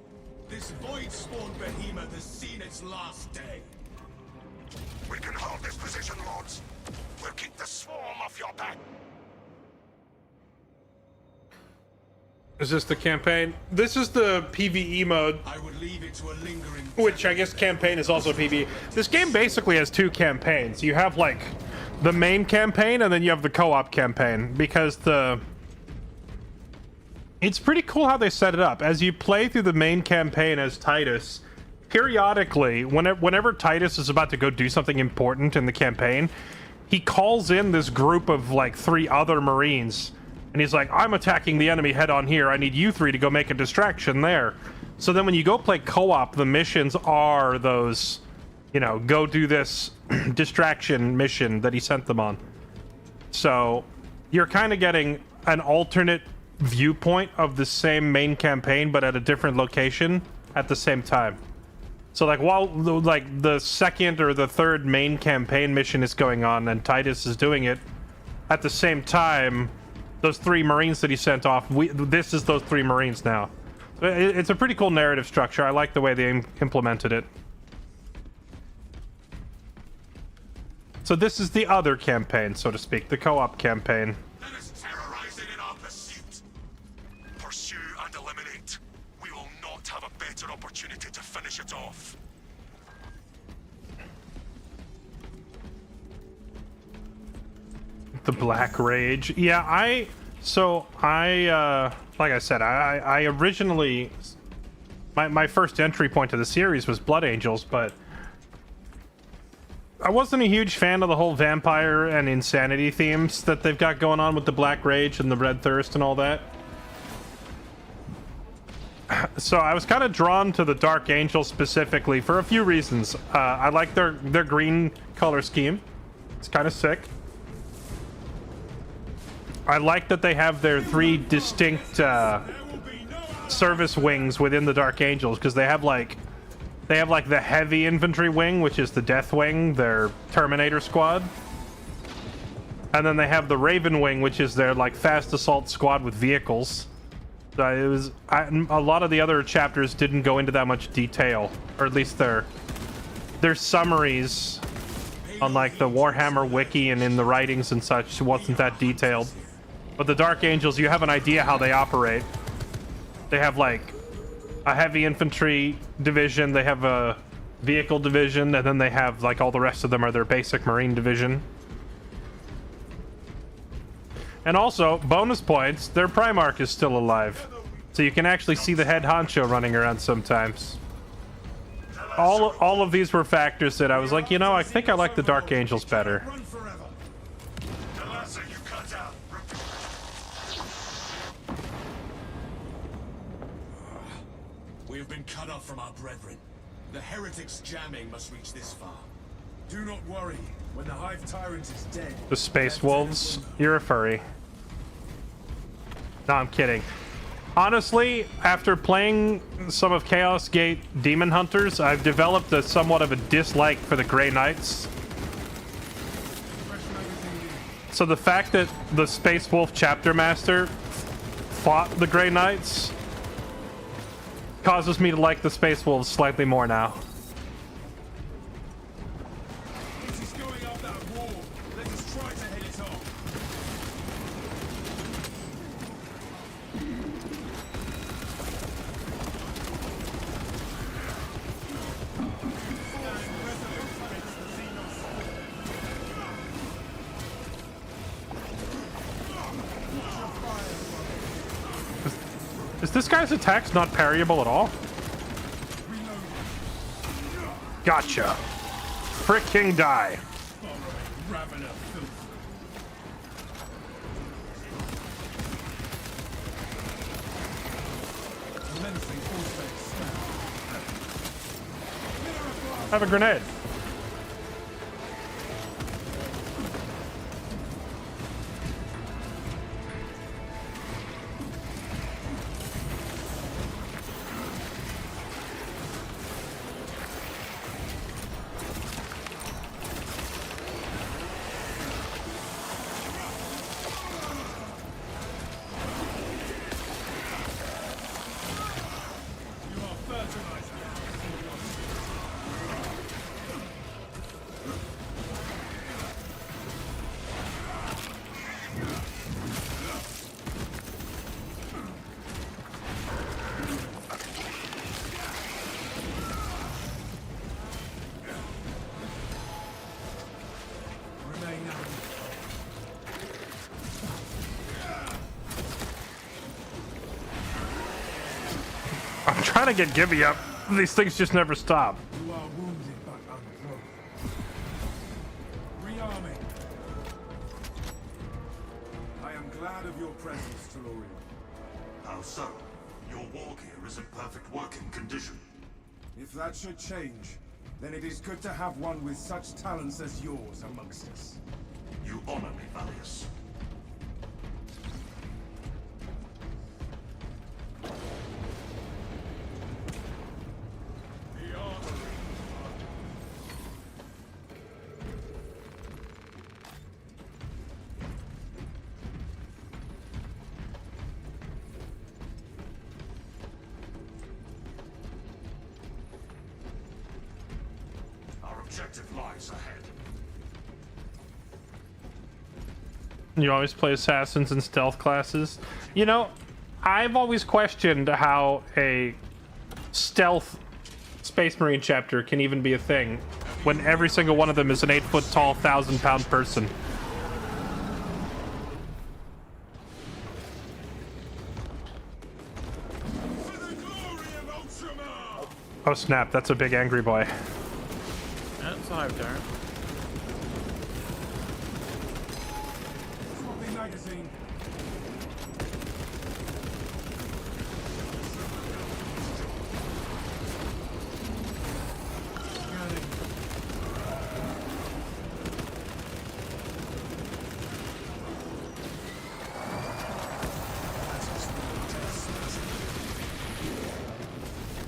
This void-spawn behemoth has seen its last day. We can hold this position, Lords. We'll keep the swarm off your back. Is this the campaign? This is the PvE mode, I would leave it to a lingering which I guess campaign is also PvE. This game basically has two campaigns. You have like the main campaign and then you have the co-op campaign, because it's pretty cool how they set it up. As you play through the main campaign as Titus, periodically, whenever Titus is about to go do something important in the campaign, he calls in this group of like 3 other Marines. And he's like, I'm attacking the enemy head on here. I need you 3 to go make a distraction there. So then when you go play co-op, the missions are those, you know, go do this distraction mission that he sent them on. So you're kind of getting an alternate viewpoint of the same main campaign, but at a different location at the same time. So like while like the second or the third main campaign mission is going on and Titus is doing it, at the same time, those 3 Marines that he sent off, this is those 3 Marines now. It's a pretty cool narrative structure. I like the way they implemented it. So this is the other campaign, so to speak, the co-op campaign. Let us terrorize it in our pursuit. Pursue and eliminate. We will not have a better opportunity to finish it off. The Black Rage. Yeah, like I said, I originally, my first entry point to the series was Blood Angels, but I wasn't a huge fan of the whole vampire and insanity themes that they've got going on with the Black Rage and the Red Thirst and all that. So I was kind of drawn to the Dark Angels specifically for a few reasons. I like their green color scheme. It's kind of sick. I like that they have their 3 distinct service wings within the Dark Angels, because they have like the heavy infantry wing, which is the Death Wing, their Terminator squad, and then they have the Raven Wing, which is their like fast assault squad with vehicles. So it was a lot of the other chapters didn't go into that much detail, or at least their summaries on like the Warhammer wiki and in the writings and such wasn't that detailed. But the Dark Angels, you have an idea how they operate. They have like a heavy infantry division, they have a vehicle division, and then they have like all the rest of them are their basic Marine division. And also, bonus points, their Primarch is still alive. So you can actually see the head honcho running around sometimes. All of these were factors that I was like, you know, I think I like the Dark Angels better. We have been cut off from our brethren. The heretics' jamming must reach this far. Do not worry. When the Hive Tyrant is dead... The Space Wolves? You're a furry. No, I'm kidding. Honestly, after playing some of Chaos Gate Demon Hunters, I've developed somewhat of a dislike for the Grey Knights. So the fact that the Space Wolf Chapter Master fought the Grey Knights causes me to like the Space Wolves slightly more now. Is this guy's attacks not parryable at all? Gotcha. Fricking die. Have a grenade. trying to get Gibby up. These things just never stop. You are wounded but unbroken. Rearming. I am glad of your presence, Tellurian. How so? Your war gear is in perfect working condition. If that should change, then it is good to have one with such talents as yours amongst us. You honor me, Valius. Objective lies ahead. You always play assassins and stealth classes. You know, I've always questioned how a stealth Space Marine chapter can even be a thing when every single one of them is an 8-foot tall, 1,000-pound person. Oh snap, that's a big angry boy. That's a hive tyrant. Swapping magazine.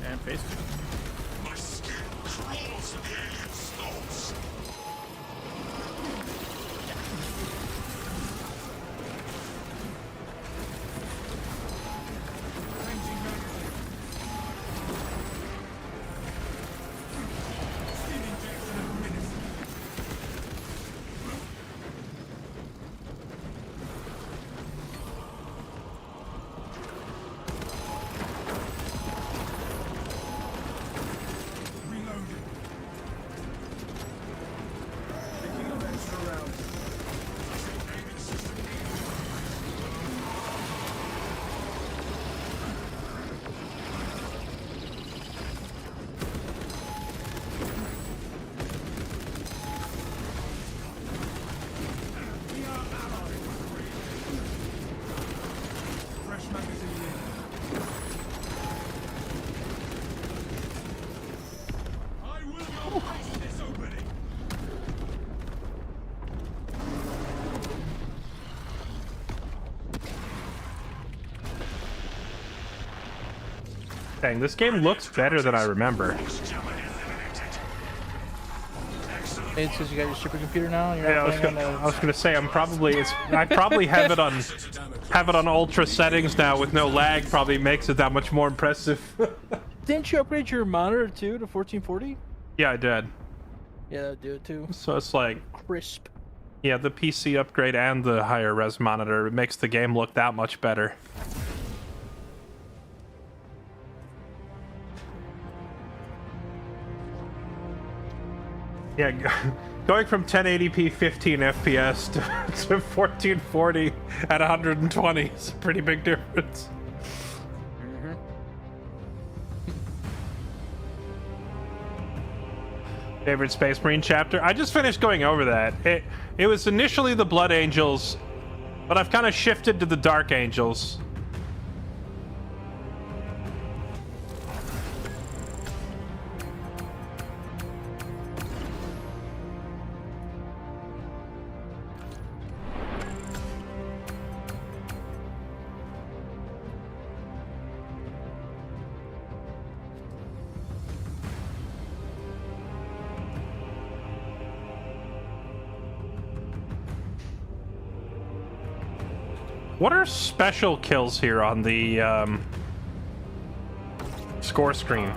And face. My skin crawls to the alien skulls. Dang, this game looks better than I remember. It says you got your supercomputer now. You're Yeah, I was gonna say I probably have it on ultra settings now with no lag. Probably makes it that much more impressive. Didn't you upgrade your monitor too to 1440? Yeah, I did. Yeah, that'd do it too. So it's like Crisp. Yeah, the PC upgrade and the higher res monitor, it makes the game look that much better. Yeah, going from 1080p 15 FPS to 1440 at 120 is a pretty big difference. Favorite Space Marine chapter? I just finished going over that. It was initially the Blood Angels, but I've kind of shifted to the Dark Angels. What are special kills here on the score screen?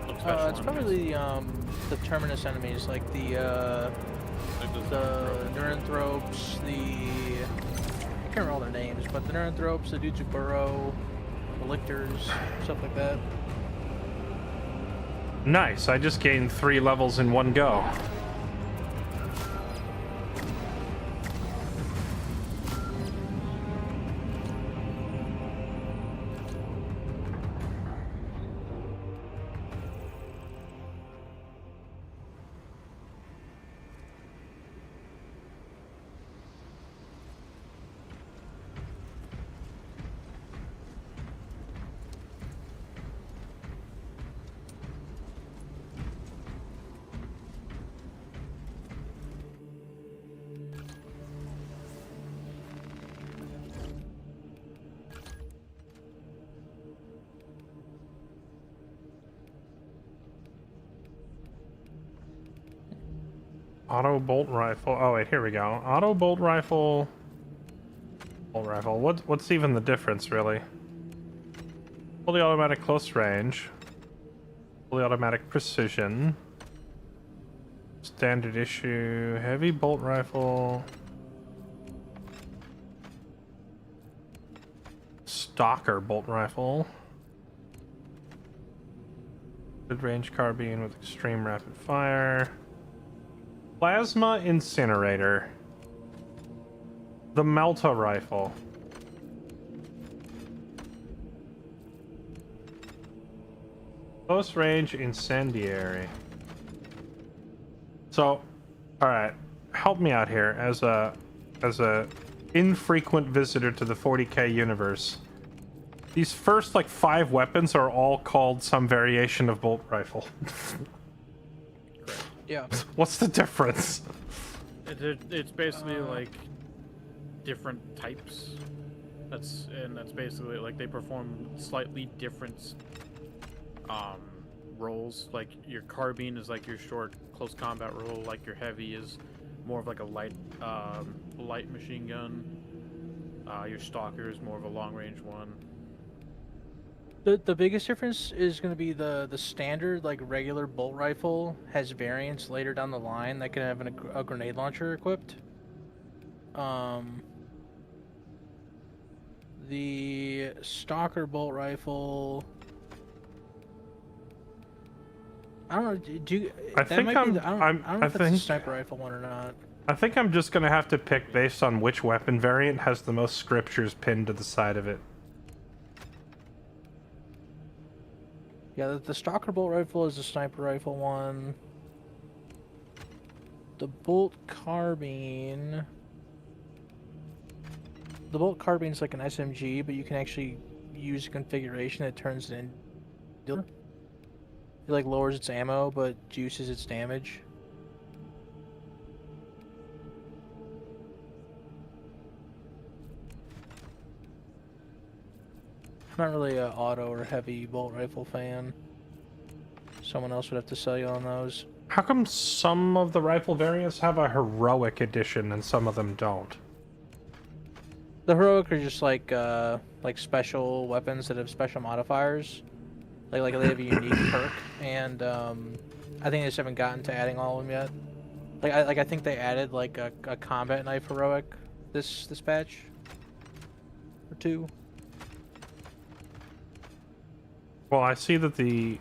It's probably the terminus enemies, like the Neuranthropes, I can't remember all their names, but the Neuranthropes, the dudes who burrow, the Lictors, stuff like that. Nice, I just gained 3 levels in one go. Auto bolt rifle. Oh wait, here we go. Auto bolt rifle. Bolt rifle. What's even the difference, really? Fully automatic close range. Fully automatic precision. Standard issue. Heavy bolt rifle. Stalker bolt rifle. Mid-range carbine with extreme rapid fire. Plasma incinerator. The Melta rifle. Close range incendiary. So, all right, help me out here as a infrequent visitor to the 40K universe. These first like 5 weapons are all called some variation of bolt rifle. Yeah. What's the difference? It's basically like different types. That's basically like they perform slightly different roles. Like your carbine is like your short close combat role. Like your heavy is more of like a light machine gun. Your stalker is more of a long range one. The biggest difference is going to be the standard like regular bolt rifle has variants later down the line that can have a grenade launcher equipped. The stalker bolt rifle, I don't know. Do you, I that think might be the, I don't know if think it's a sniper rifle one or not. I think I'm just gonna have to pick based on which weapon variant has the most scriptures pinned to the side of it. Yeah, the stalker bolt rifle is the sniper rifle one. The bolt carbine. The bolt carbine is like an SMG, but you can actually use a configuration that turns it in. It like lowers its ammo, but juices its damage. I'm not really an auto or heavy bolt rifle fan. Someone else would have to sell you on those. How come some of the rifle variants have a heroic edition and some of them don't? The heroic are just like special weapons that have special modifiers. Like they have a unique perk, and I think they just haven't gotten to adding all of them yet. I think they added like a combat knife heroic this patch or 2. Well, I see that the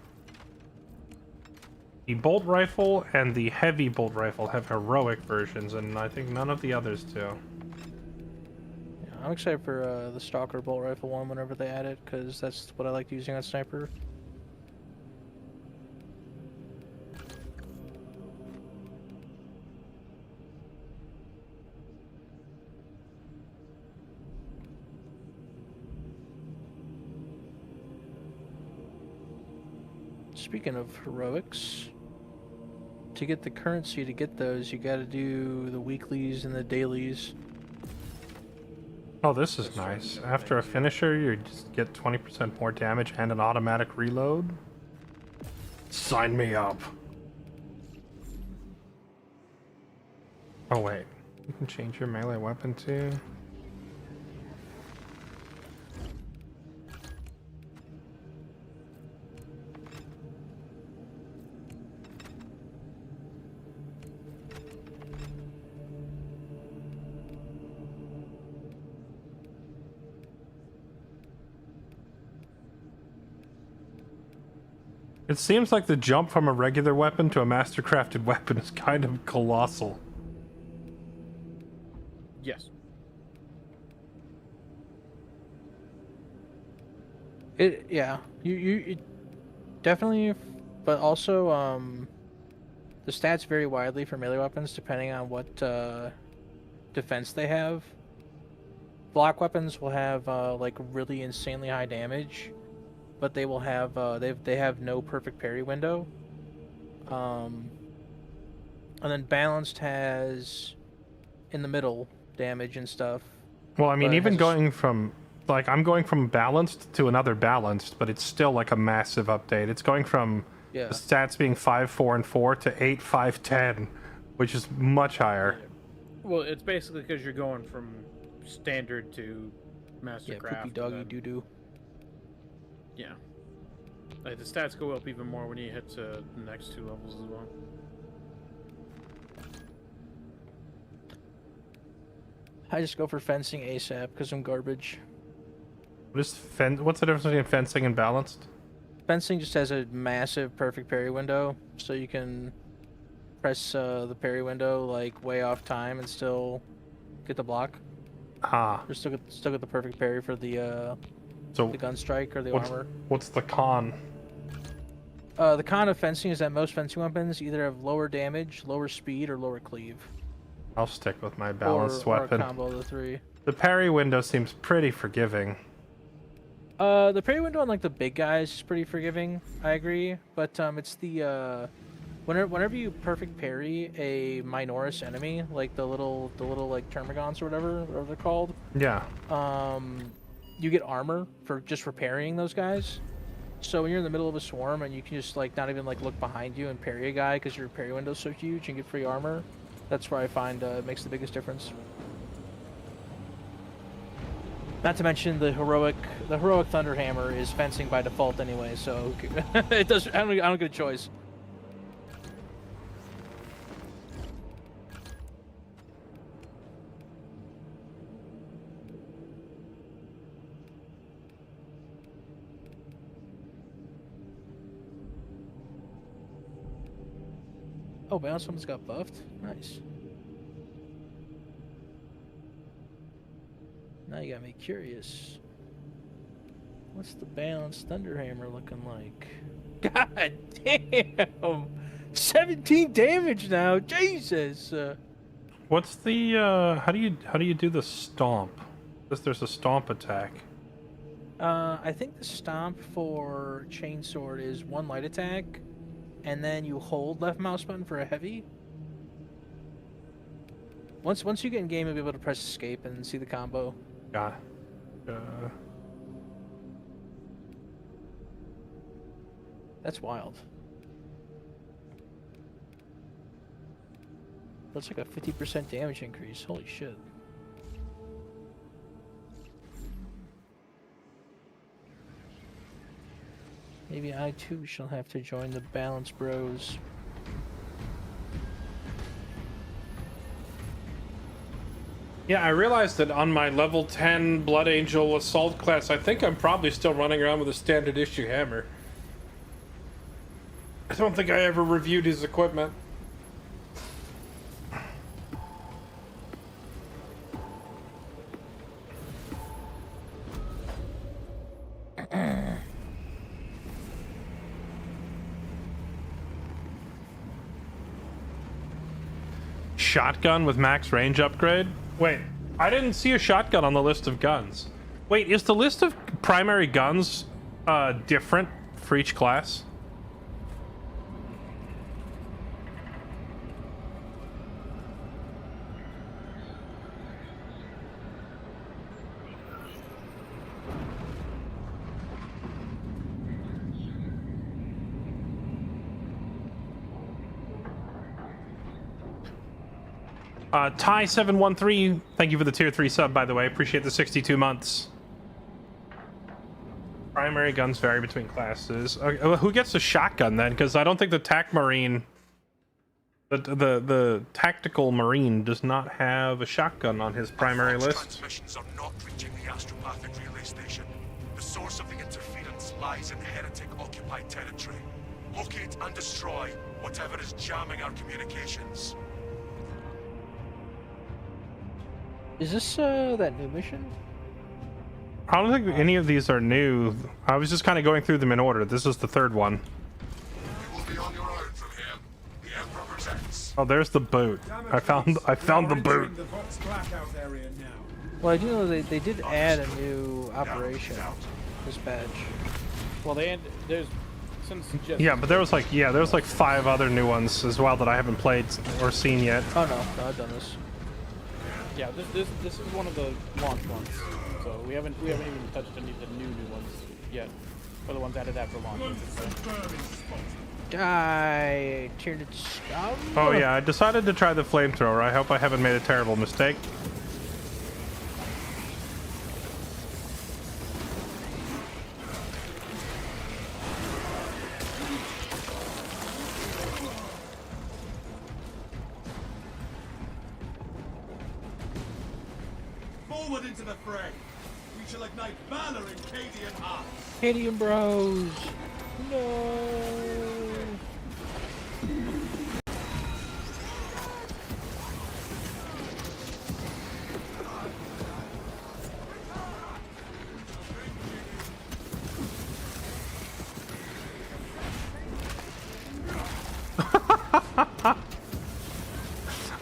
bolt rifle and the heavy bolt rifle have heroic versions, and I think none of the others do. Yeah, I'm excited for the stalker bolt rifle one whenever they add it, because that's what I like using on sniper. Speaking of heroics, to get the currency to get those, you gotta do the weeklies and the dailies. Oh, this is nice. After a finisher, you just get 20% more damage and an automatic reload. Sign me up. Oh, wait. You can change your melee weapon too. It seems like the jump from a regular weapon to a mastercrafted weapon is kind of colossal. Yes. Yeah, you definitely, but also the stats vary widely for melee weapons depending on what defense they have. Block weapons will have like really insanely high damage, but they will have they have no perfect parry window. And then balanced has in the middle damage and stuff. Well, I mean, but even has going from like I'm going from balanced to another balanced, but it's still like a massive update. It's going from Yeah. the stats being 5, 4, and 4 to 8, 5, 10 which is much higher. Well, it's basically because you're going from standard to mastercraft. Poopy doggy doo doo. Yeah. Like the stats go up even more when you hit to the next 2 levels as well. I just go for fencing ASAP because I'm garbage. What's the difference between fencing and balanced? Fencing just has a massive perfect parry window, so you can press the parry window like way off time and still get the block. Ah. Or still get the perfect parry for the gun strike or the armor. What's the con? The con of fencing is that most fencing weapons either have lower damage, lower speed, or lower cleave. I'll stick with my balanced weapon. Or a combo of the 3. The parry window seems pretty forgiving. The parry window on like the big guys is pretty forgiving. I agree, but it's the whenever you perfect parry a Minoris enemy, like the little like termagants or whatever they're called. Yeah. You get armor for just parrying those guys. So when you're in the middle of a swarm and you can just like not even like look behind you and parry a guy because your parry window's so huge and get free armor, that's where I find it makes the biggest difference. Not to mention the heroic Thunderhammer is fencing by default anyway, so it does. I don't get a choice. Oh, balance one's got buffed. Nice. Now you got me curious. What's the balanced Thunderhammer looking like? God damn! 17 damage now. Jesus. What's the how do you do the stomp? There's a stomp attack. I think the stomp for chainsword is 1 light attack, and then you hold left mouse button for a heavy. Once you get in game, you'll be able to press escape and see the combo. Yeah. That's wild. That's like a 50% damage increase. Holy shit. Maybe I too shall have to join the Balance Bros. Yeah, I realized that on my level 10 Blood Angel Assault class, I think I'm probably still running around with a standard issue hammer. I don't think I ever reviewed his equipment. Shotgun with max range upgrade? Wait, I didn't see a shotgun on the list of guns. Wait, is the list of primary guns different for each class? Ty713, thank you for the tier 3 sub, by the way. Appreciate the 62 months. Primary guns vary between classes. Okay, well, who gets a shotgun then? Because I don't think the TAC Marine, the Tactical Marine, does not have a shotgun on his primary list. Transmissions are not reaching the astropathic relay station. The source of the interference lies in heretic-occupied territory. Locate and destroy whatever is jamming our communications. Is this that new mission? I don't think any of these are new. I was just kind of going through them in order. This is the third one. You will be on your own from here. The Emperor presents. Oh, there's the boot. I found the boot. Well, I do know they did add a new operation. This badge. Well, there's since just Yeah, but there was like 5 other new ones as well that I haven't played or seen yet. Oh no, I've done this. Yeah, this is one of the launch ones. So we haven't even touched any of the new ones yet. Or the ones added after launch. Die, tiered scum. Oh yeah, I decided to try the flamethrower. I hope I haven't made a terrible mistake. Forward into the fray. We shall ignite valor in Cadian hearts. Cadian bros. No.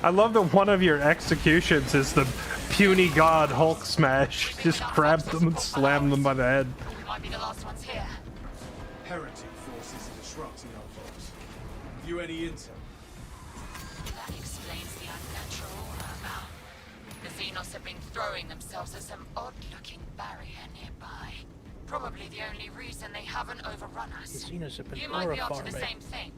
I love that one of your executions is the puny god Hulk smash. Just grab them and slam them by the head. Might be the last ones here. Heretic forces are disrupting our foes. Have you any intel? That explains the unnatural murmur. The Xenos have been throwing themselves at some odd-looking barrier nearby. Probably the only reason they haven't overrun us. The Xenos have been You might be up to horrifying the me. same thing.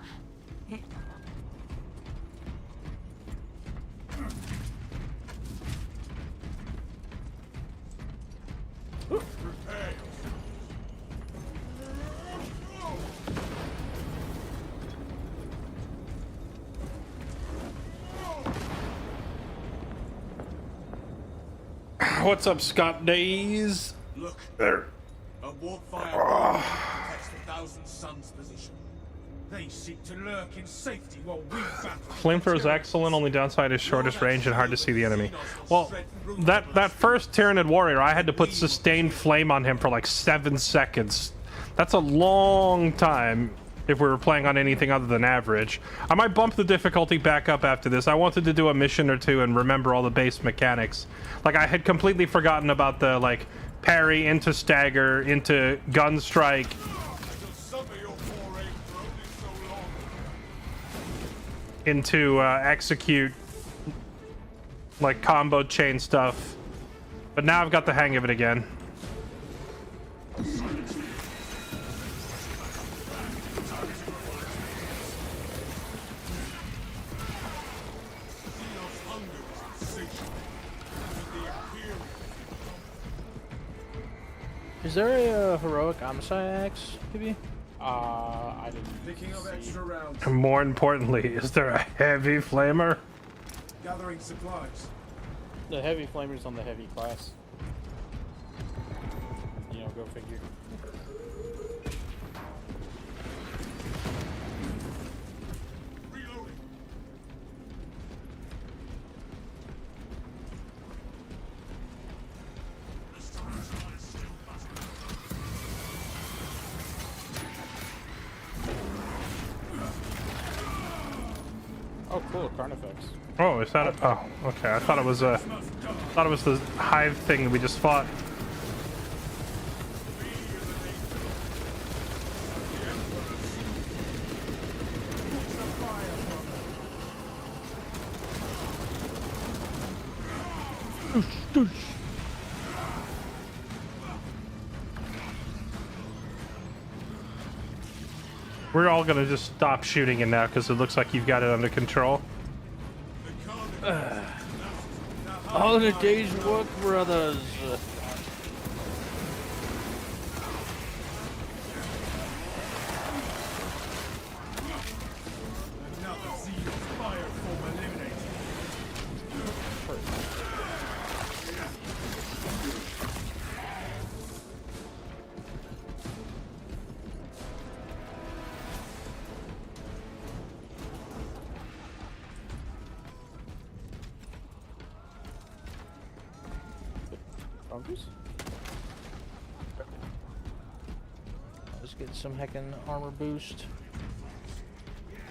What's up, Scott Days? Look. There. A warfire protects the Thousand Suns position. They seek to lurk in safety while we battle. Flamethrower is excellent, only downside is shortest range and hard to see the enemy. Well, that first Tyranid warrior, I had to put sustained flame on him for like 7 seconds. That's a long time if we were playing on anything other than average. I might bump the difficulty back up after this. I wanted to do a mission or two and remember all the base mechanics. Like, I had completely forgotten about the, like, parry into stagger, into gun strike. Into execute, like, combo chain stuff. But now I've got the hang of it again. Is there a heroic homicide axe, maybe? I didn't. Picking up extra rounds. And more importantly, is there a heavy flamer? Gathering supplies. The heavy flamer's on the heavy class. You know, go figure. Oh, cool, Carnifex. Oh, is that a, oh, okay. I thought it was the hive thing that we just fought. We're all gonna just stop shooting it now because it looks like you've got it under control. All in a day's work, brothers. Let's get some heckin' armor boost.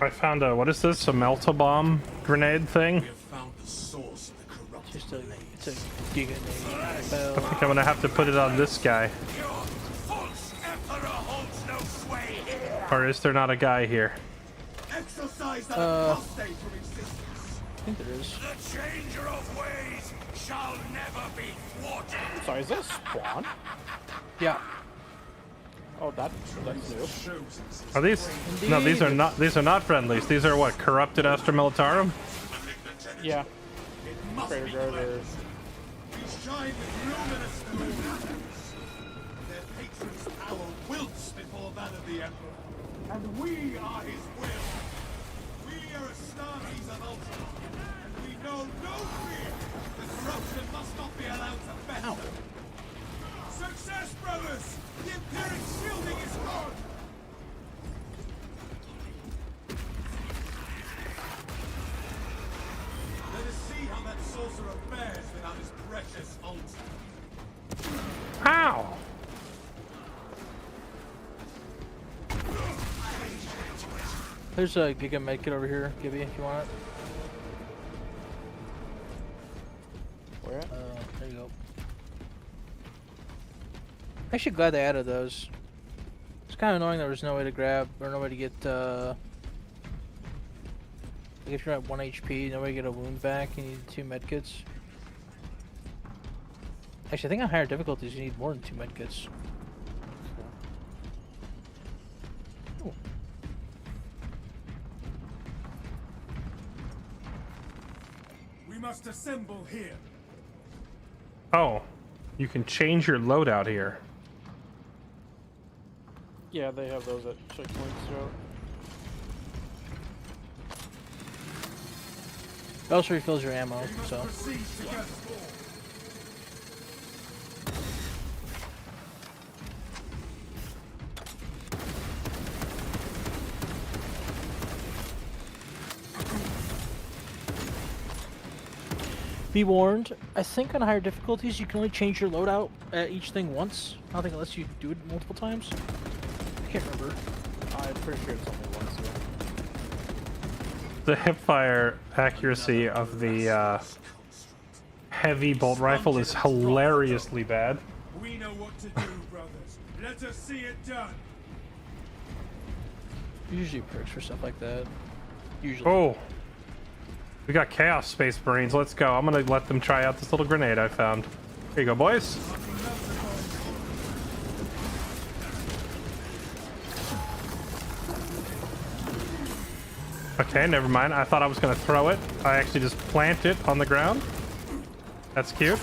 I found a, what is this? A melt-a-bomb grenade thing? Just it's a giga nade. I think I'm gonna have to put it on this guy. Or is there not a guy here? I think there is. The changer of ways shall never be thwarted. Sorry, is that a spawn? Yeah. Oh, that's new. Are these? No, these are not. These are not friendlies. These are what? Corrupted Astra Militarum? Yeah. Crater Guard. Shine with luminous illuminations. Their patron's power wilts before that of the Emperor. And we are his will. We are Astartes of Ultron. And we know no fear. The corruption must not be allowed to fester. Success, brothers! The Empiric shielding is on! Let us see how that sorcerer fares without his precious altar. How? There's a Giga Medkit over here, Gibby, if you want it. Where? There you go. Actually glad they added those. It's kind of annoying there was no way to grab, or no way to get, like if you're at 1 HP, no way to get a wound back, you need 2 medkits. Actually, I think on higher difficulties you need more than 2 medkits. Ooh. We must assemble here. Oh, you can change your loadout here. Yeah, they have those at checkpoints throughout. It also refills your ammo, so. Be warned, I think on higher difficulties you can only change your loadout at each thing once. I don't think it lets you do it multiple times. I can't remember. I'm pretty sure it's only once. Yeah. The hipfire accuracy of the heavy bolt rifle is hilariously bad. We know what to do, brothers. Let us see it done. Usually perks for stuff like that. Usually. Oh, we got Chaos Space Marines. Let's go. I'm gonna let them try out this little grenade I found. Here you go, boys. Okay, never mind. I thought I was gonna throw it. I actually just plant it on the ground. That's cute.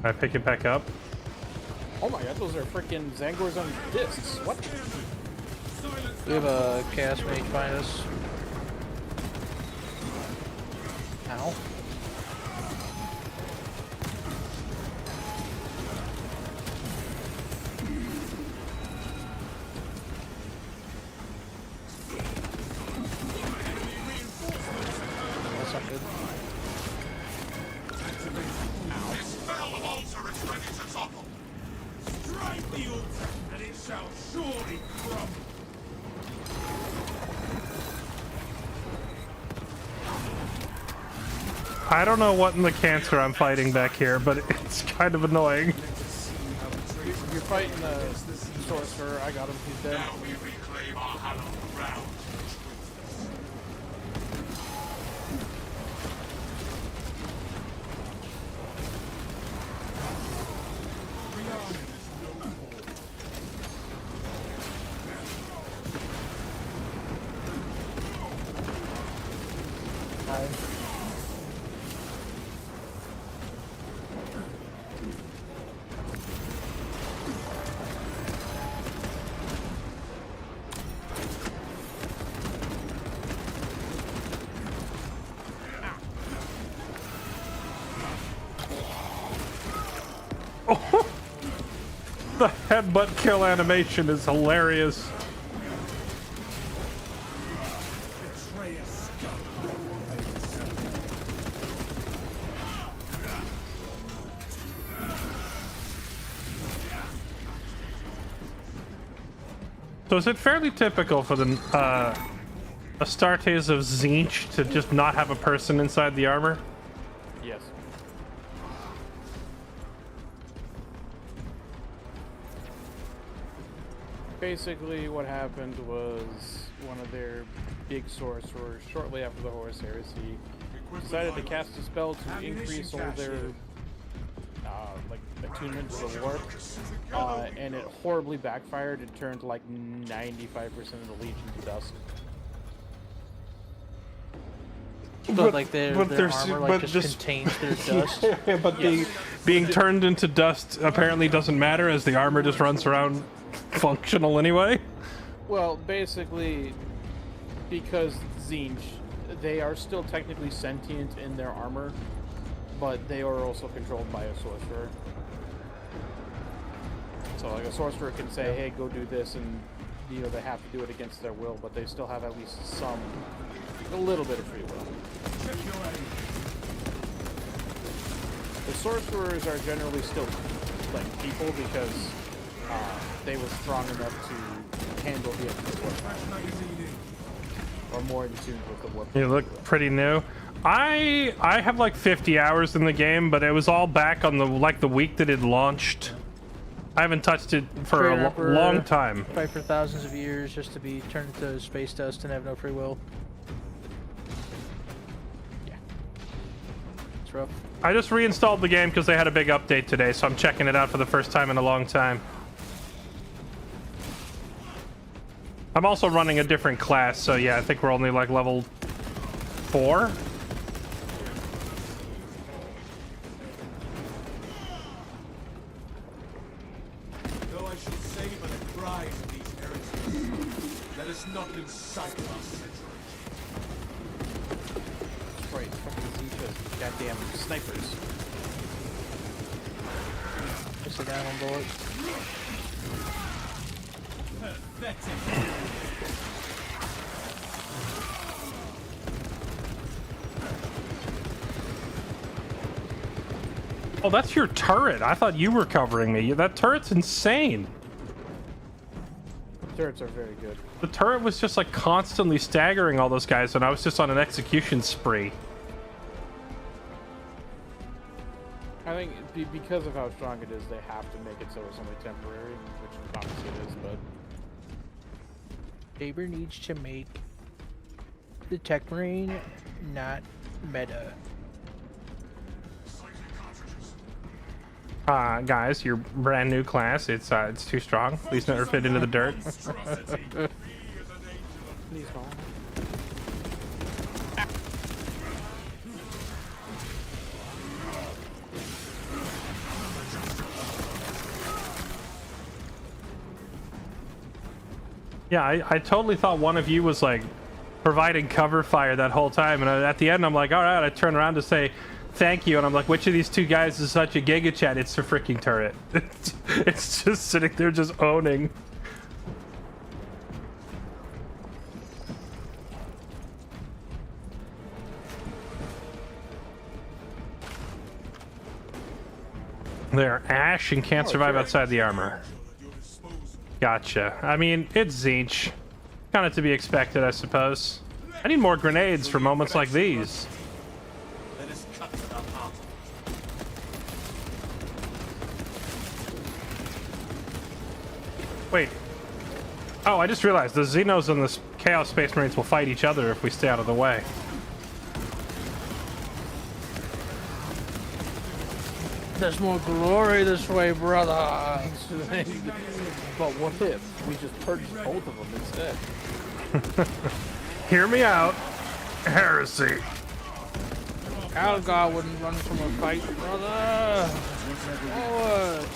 I pick it back up. Oh my god, those are freaking Zangors on discs. What? We have a Chaos Mage behind us. Ow. That's not good. Strike the altar, and it shall surely crumble. I don't know what in the cancer I'm fighting back here, but it's kind of annoying. You're fighting the sorcerer. I got him. He's dead. Now we reclaim our hallowed ground. The headbutt kill animation is hilarious. So is it fairly typical for the Astartes of Tzeentch to just not have a person inside the armor? Yes. Basically, what happened was one of their big sorcerers, shortly after the Horus Heresy, decided to cast a spell to increase all their like attunement to the warp, and it horribly backfired. It turned like 95% of the Legion to dust. But like their armor like just contains their dust. Yeah, but being turned into dust apparently doesn't matter, as the armor just runs around functional anyway. Well, basically, because Tzeentch, they are still technically sentient in their armor, but they are also controlled by a sorcerer. So like a sorcerer can say, hey, go do this, and you know, they have to do it against their will, but they still have at least a little bit of free will. The sorcerers are generally still like people because they were strong enough to handle the warp, or more in tune with the warp. You look pretty new. I have like 50 hours in the game, but it was all back on the week that it launched. I haven't touched it for a long time. Fight for thousands of years just to be turned into space dust and have no free will. Yeah. It's rough. I just reinstalled the game because they had a big update today, so I'm checking it out for the first time in a long time. I'm also running a different class, so yeah, I think we're only like level 4. Though I should savor the cries of these heretics, let us not lose sight of our century. That's right, fucking Tzeentch, goddamn snipers. Just a down on bullet. Oh, that's your turret. I thought you were covering me. That turret's insane. Turrets are very good. The turret was just like constantly staggering all those guys, and I was just on an execution spree. I think because of how strong it is, they have to make it so it's only temporary, which obviously it is, but... Saber needs to make the Tech Marine not meta. Guys, your brand new class, it's too strong. Please never fit into the dirt. Please don't. Yeah, I totally thought one of you was like providing cover fire that whole time, and at the end I'm like, all right, I turn around to say thank you, and I'm like, which of these two guys is such a giga chat? It's the freaking turret. It's just sitting there just owning. They're ash and can't survive outside the armor. Gotcha. I mean, it's Tzeentch. Kind of to be expected, I suppose. I need more grenades for moments like these. Wait. Oh, I just realized the Xenos and the Chaos Space Marines will fight each other if we stay out of the way. There's more glory this way, brother. But what if we just purged both of them instead? Hear me out. Heresy. Algar wouldn't run from a fight, brother. Forward.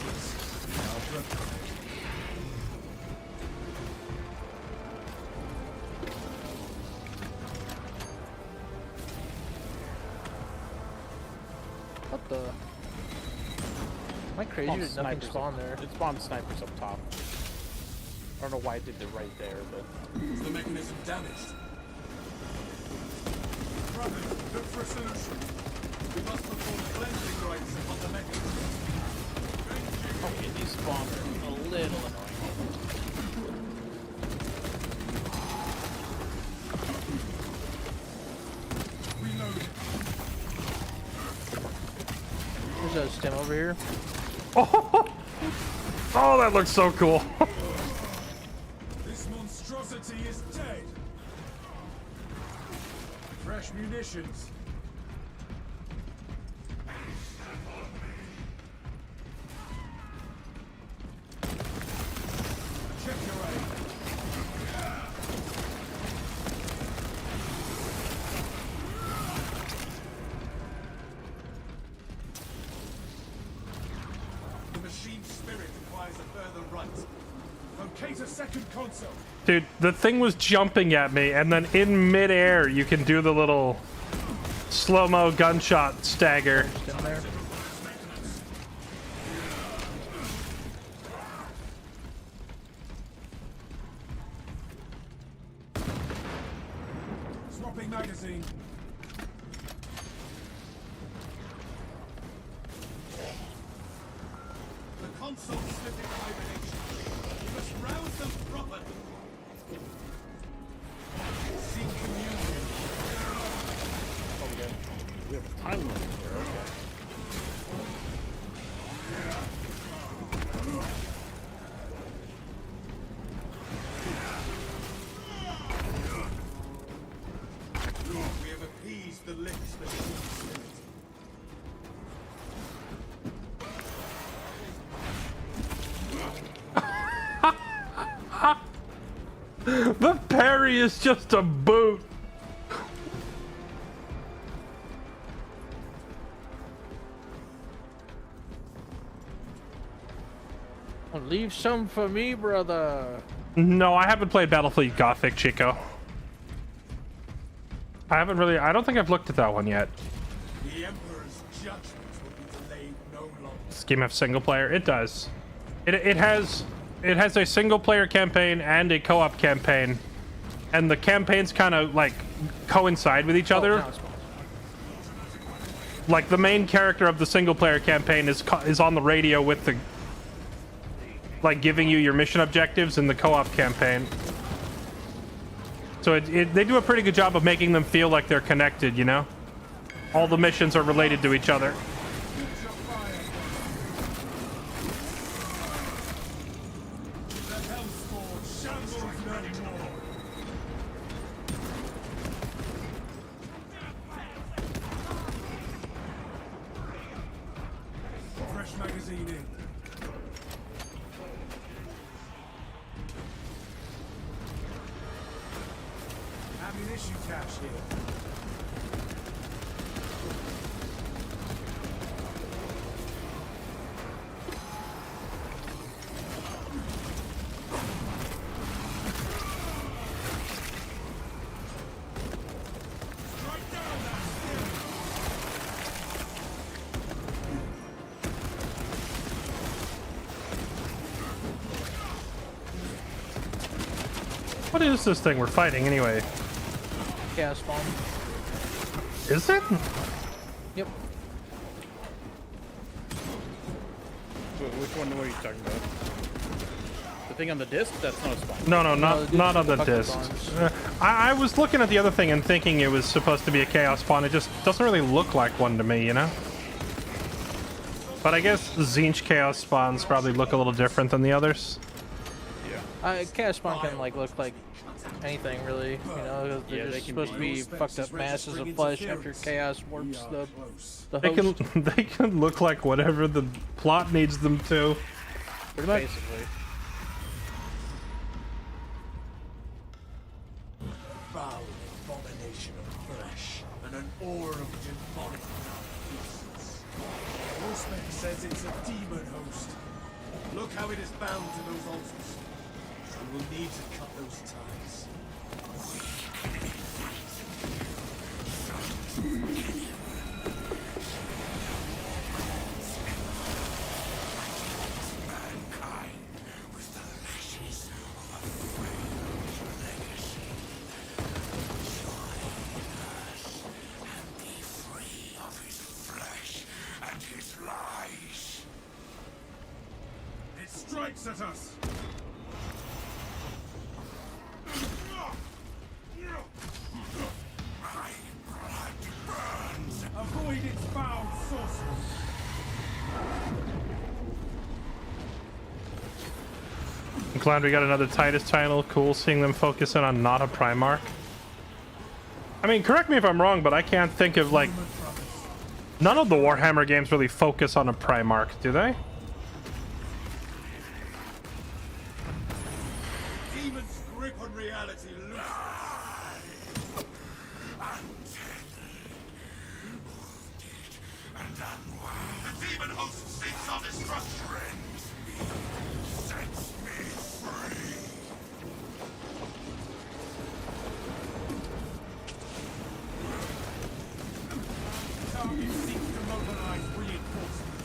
What the? Am I crazy that nothing spawned there? It spawned snipers up top. I don't know why it did it right there, but... Is the mechanism damaged? Brothers, look for a solution. We must perform cleansing rites upon the mechanism. Okay, these spawns are a little annoying. There's a stem over here. Oh, that looks so cool. entity is dead. Fresh munitions. Check your aim. The machine spirit requires a further run. Locate a second console. Dude, the thing was jumping at me, and then in midair, you can do the little slow-mo gunshot stagger. Swapping magazine. The console slipped into hibernation. You must rouse them properly. Seek communion. We have a time limit here, okay. We have appeased the lips machine spirit. The parry is just a boot. Leave some for me, brother. No, I haven't played Battlefleet Gothic, Chico. I don't think I've looked at that one yet. The Emperor's judgment will be delayed no longer. Does this game have single player? It does. It has a single player campaign and a co-op campaign, and the campaigns kind of like coincide with each other. Like the main character of the single player campaign is on the radio with the like giving you your mission objectives in the co-op campaign. So they do a pretty good job of making them feel like they're connected, you know? All the missions are related to each other. Fresh magazine in. Ammunition cache here. What is this thing we're fighting anyway? Chaos spawn. Is it? Yep. Which one were you talking about? The thing on the disc? That's not a spawn. No, not on the disc. I was looking at the other thing and thinking it was supposed to be a chaos spawn. It just doesn't really look like one to me, you know? But I guess Tzeentch chaos spawns probably look a little different than the others. Chaos spawn can like look like anything really, you know. They're just supposed to be fucked up masses of flesh after chaos warps the host. They can look like whatever the plot needs them to. Basically. Foul abomination of flesh and an aura of demonic beasts. Horseman says it's a demon host. Look how it is bound to those altars. We will need to cut those ties. It strikes at us. Avoid its foul sorcery. Glad we got another Titus title. Cool seeing them focus in on not a Primarch. I mean, correct me if I'm wrong, but I can't think of, like... None of the Warhammer games really focus on a Primarch, do they? Demon's grip on reality loosens. The demon host seeks our destruction. Sets me free. Target seeks to mobilize reinforcements.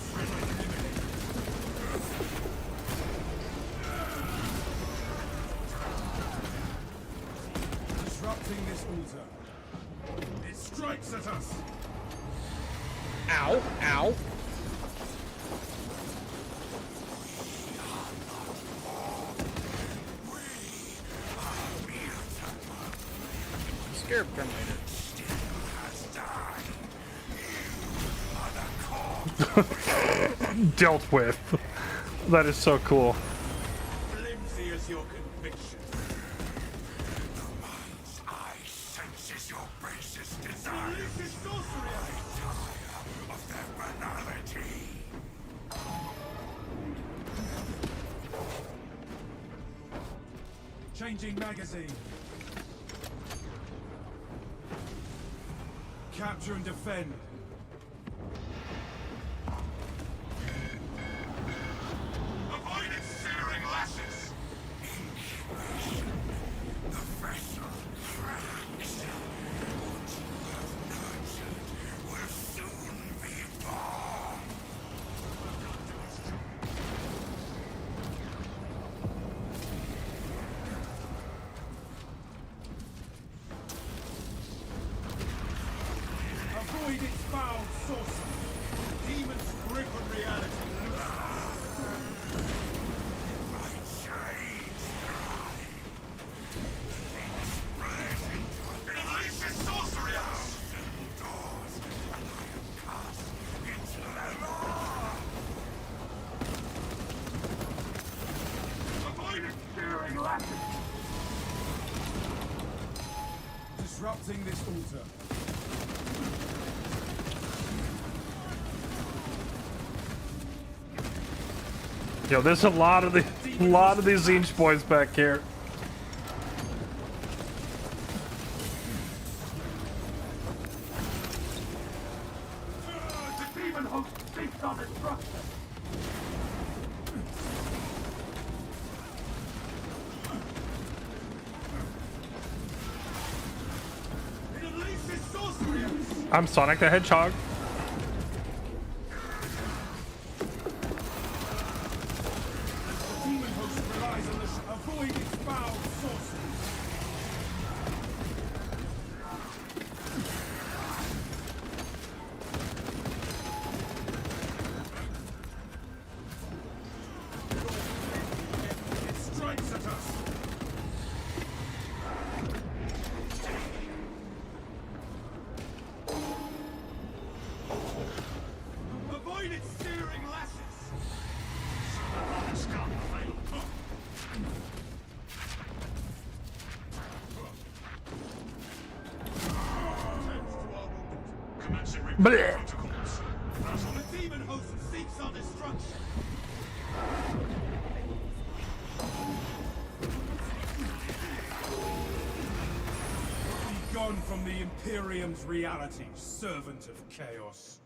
Disrupting this altar. It strikes at us. Ow, ow. Scarab Terminator. Dealt with. That is so cool. Flimsy as your conviction. The mind's eye senses your basest desire. This is sorcery. I tire of their banality. Changing magazine. Capture and defend. Avoid its searing lashes. The vessel cracks. What you have nurtured will soon be born. Avoid its foul sorcery. Demon's grip on reality. Disrupting this altar. Yo, there's a lot of these Zinch boys back here. The demon host seeks our destruction. It unleashes sorcery. I'm Sonic the Hedgehog. The demon host relies on the avoid its foul sorcery. It strikes at us. Avoid its searing lashes. Blech. The demon host seeks our destruction. Be gone from the Imperium's reality, servant of chaos.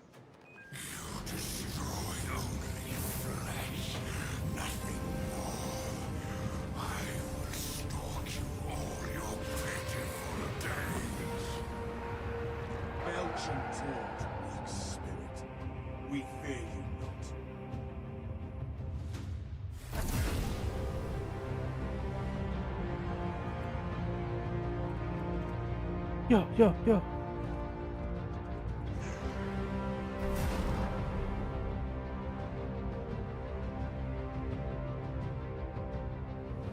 You destroy only flesh, nothing more. I will stalk you all your pitiful days. Belch and taunt, weak spirit. We fear you not. Yo.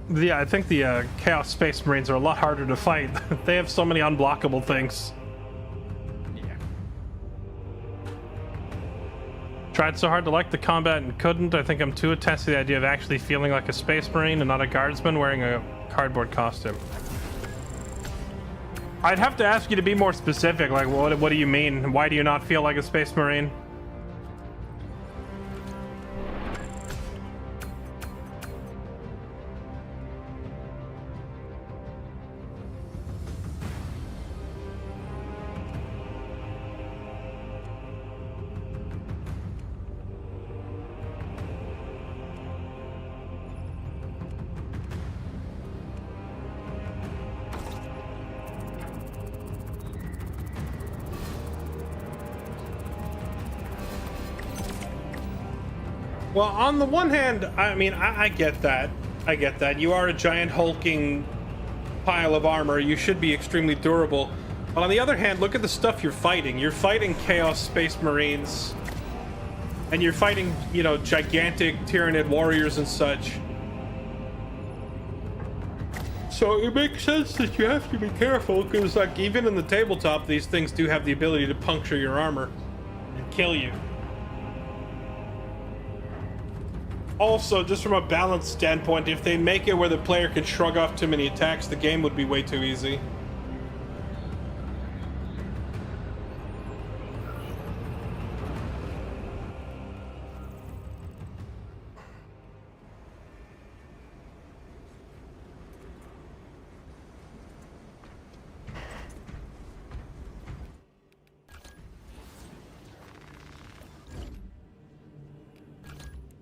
Yeah, I think the Chaos Space Marines are a lot harder to fight. They have so many unblockable things. Yeah. Tried so hard to like the combat and couldn't. I think I'm too attached to the idea of actually feeling like a space marine and not a guardsman wearing a cardboard costume. I'd have to ask you to be more specific. Like, what do you mean? Why do you not feel like a space marine? Well, on the one hand, I mean, I get that. I get that. You are a giant hulking pile of armor. You should be extremely durable. But on the other hand, look at the stuff you're fighting. You're fighting Chaos Space Marines. And you're fighting, you know, gigantic Tyranid warriors and such. So it makes sense that you have to be careful, because, like, even in the tabletop, these things do have the ability to puncture your armor and kill you. Also, just from a balance standpoint, if they make it where the player can shrug off too many attacks, the game would be way too easy.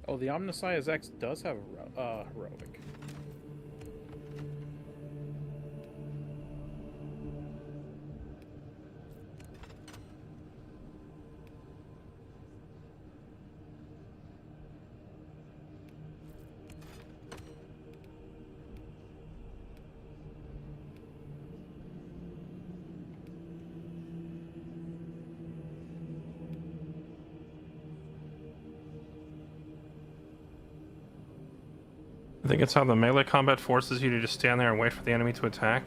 Oh, the Omnissiah's X does have heroic. I think it's how the melee combat forces you to just stand there and wait for the enemy to attack.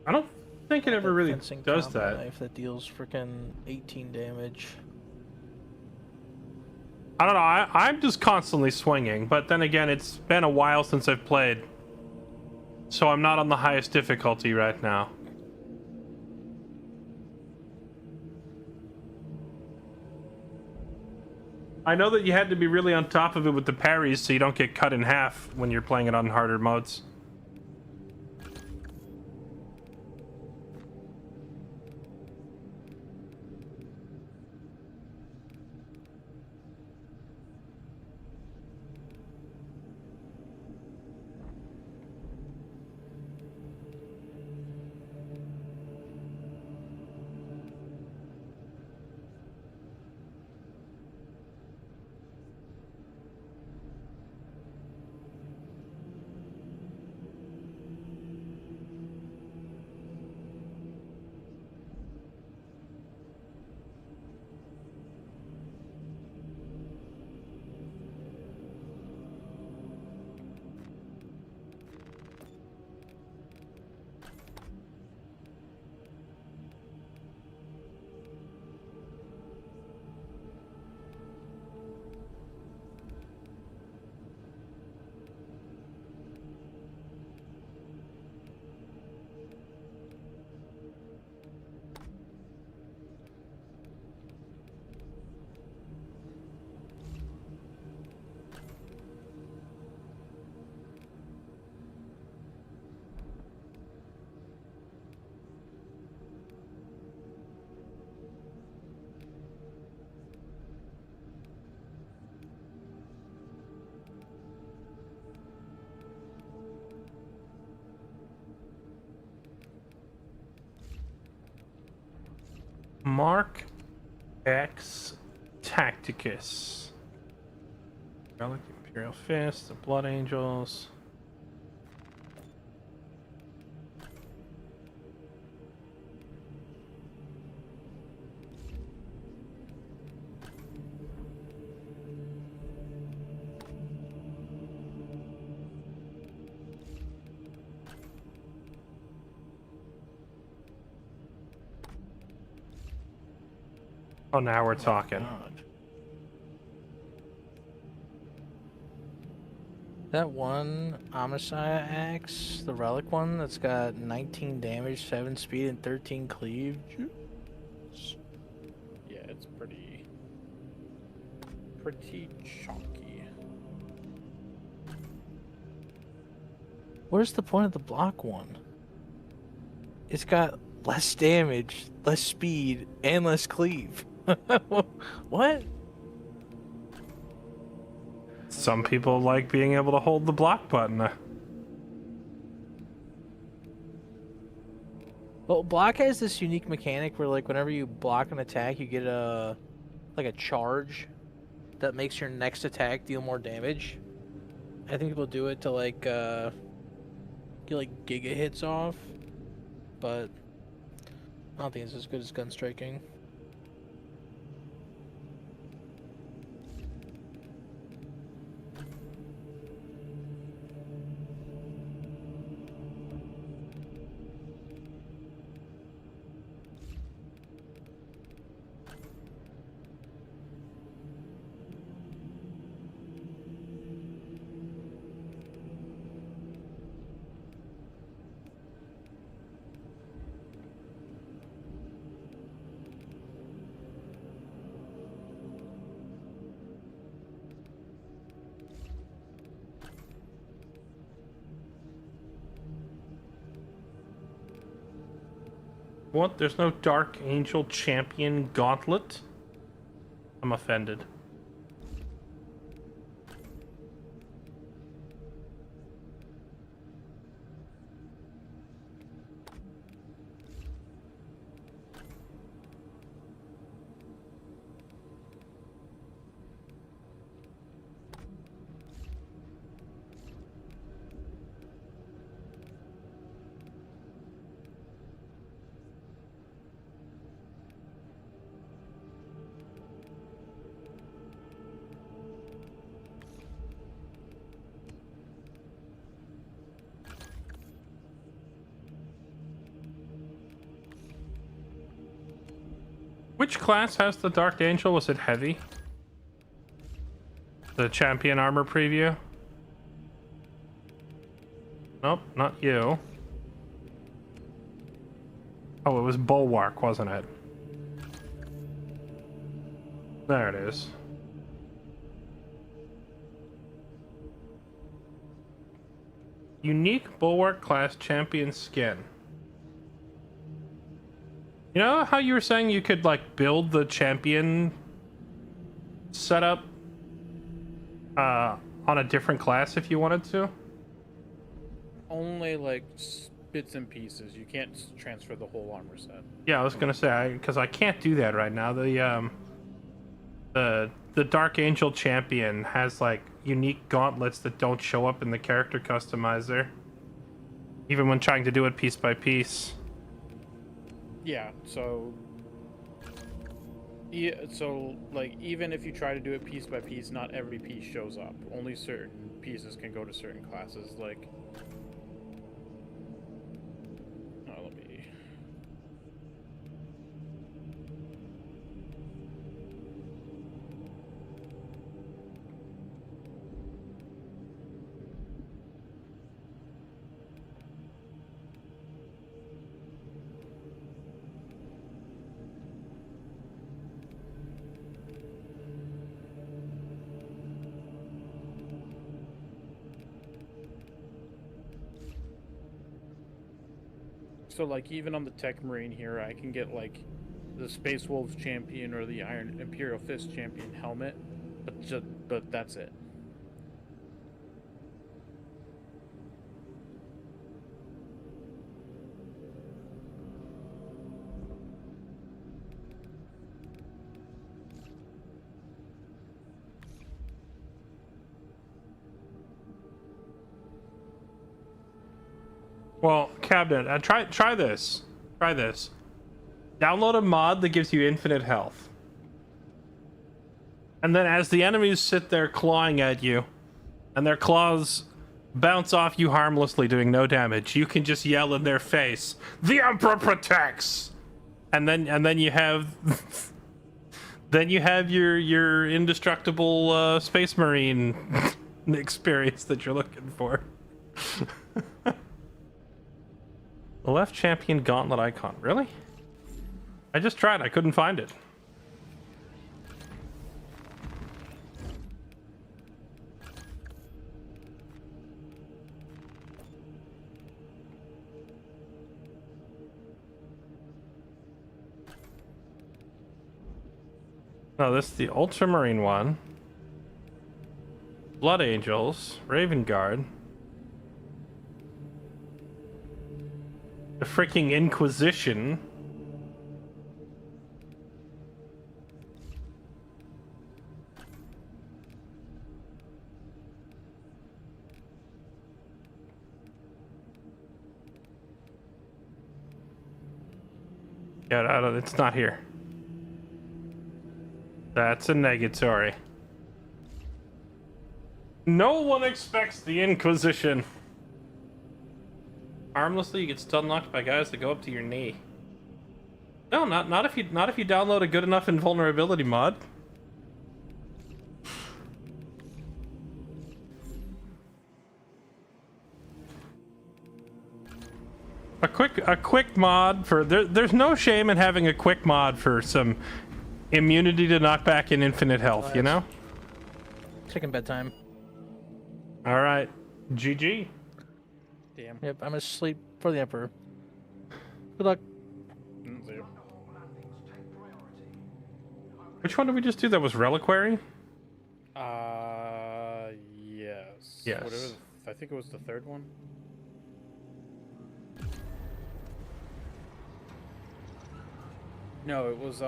I don't think it ever really does that. Knife that deals freaking 18 damage. I don't know, I'm just constantly swinging, but then again, it's been a while since I've played. So I'm not on the highest difficulty right now. I know that you had to be really on top of it with the parries so you don't get cut in half when you're playing it on harder modes. Mark X Tacticus. Relic, Imperial Fist, the Blood Angels. Oh, now we're talking. God. That one Amashaya axe, the relic one, that's got 19 damage, 7 speed, and 13 cleave. Yeah, it's pretty chunky. Where's the point of the block one? It's got less damage, less speed, and less cleave. What? Some people like being able to hold the block button. Well, block has this unique mechanic where, like, whenever you block an attack, you get a charge that makes your next attack deal more damage. I think people do it to like get like giga hits off, but I don't think it's as good as gun striking. What? There's no Dark Angel Champion Gauntlet? I'm offended. Which class has the Dark Angel? Was it heavy? The champion armor preview? Nope, not you. Oh, it was Bulwark, wasn't it? There it is. Unique Bulwark class champion skin. You know how you were saying you could, like, build the champion setup on a different class if you wanted to? Only, like, bits and pieces. You can't transfer the whole armor set. Yeah, I was gonna say, because I can't do that right now. The Dark Angel champion has, like, unique gauntlets that don't show up in the character customizer, even when trying to do it piece by piece. Yeah, so like, even if you try to do it piece by piece, not every piece shows up. Only certain pieces can go to certain classes, like... Oh, let me... So, like, even on the Tech Marine here, I can get, like, the Space Wolves champion or the Iron Imperial Fist champion helmet, but that's it. Well, Cabinet, try this. Try this. Download a mod that gives you infinite health. And then as the enemies sit there clawing at you, and their claws bounce off you harmlessly, doing no damage, you can just yell in their face, "The Emperor protects!" And then you have Then you have your indestructible Space Marine experience that you're looking for. The left champion gauntlet icon. Really? I just tried. I couldn't find it. No, this is the Ultramarine one. Blood Angels, Raven Guard. The freaking Inquisition. Yeah, it's not here. That's a negatory. No one expects the Inquisition. Harmlessly, you get stun locked by guys that go up to your knee. No, not if you download a good enough invulnerability mod. A quick mod for there's no shame in having a quick mod for some immunity to knockback and infinite health, you know? Taking bedtime. All right. GG. Damn. Yep, I'm asleep for the Emperor. Good luck. Which one did we just do? That was Reliquary? Yes. Yes. Whatever, I think it was the third one. No, it was, It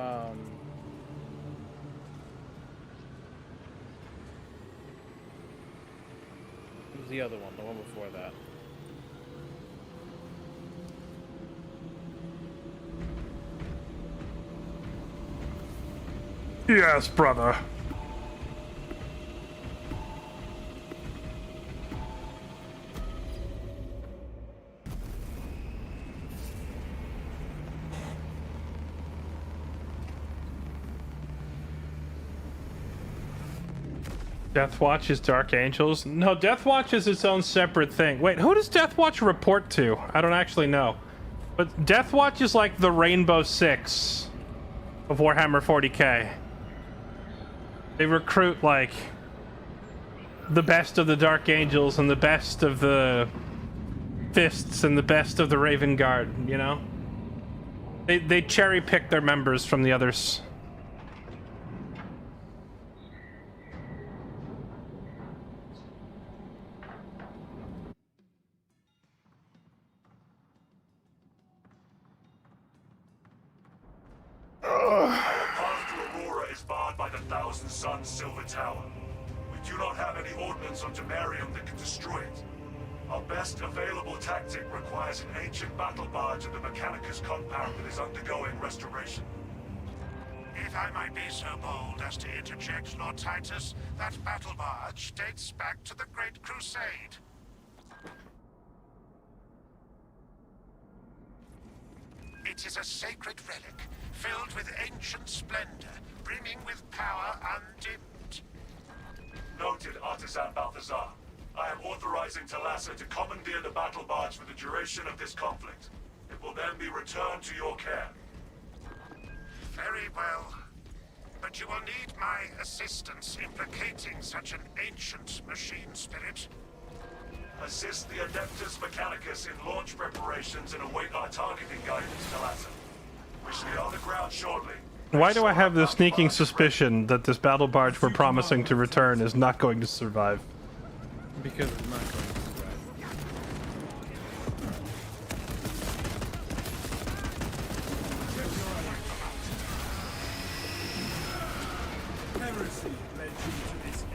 was the other one, the one before that. Yes, brother. Deathwatch is Dark Angels? No, Deathwatch is its own separate thing. Wait, who does Deathwatch report to? I don't actually know. But Deathwatch is like the Rainbow Six of Warhammer 40k. They recruit, like, the best of the Dark Angels and the best of the Fists and the best of the Raven Guard, you know? They cherry pick their members from the others. Thousand Suns Silver Tower. We do not have any ordnance on Demarium that can destroy it. Our best available tactic requires an ancient battle barge at the Mechanicus compound that is undergoing restoration. If I might be so bold as to interject, Lord Titus, that battle barge dates back to the Great Crusade. It is a sacred relic, filled with ancient splendor, brimming with power undimmed. Noted, Artisan Balthazar. I am authorizing Talassa to commandeer the battle barge for the duration of this conflict. It will then be returned to your care. Very well. But you will need my assistance in placating such an ancient machine spirit. Assist the Adeptus Mechanicus in launch preparations and await our targeting guidance, Talassa. We shall be on the ground shortly. Why do I have the sneaking suspicion that this battle barge we're promising to return is not going to survive? Because it's not going to survive. Heresy led you to this end.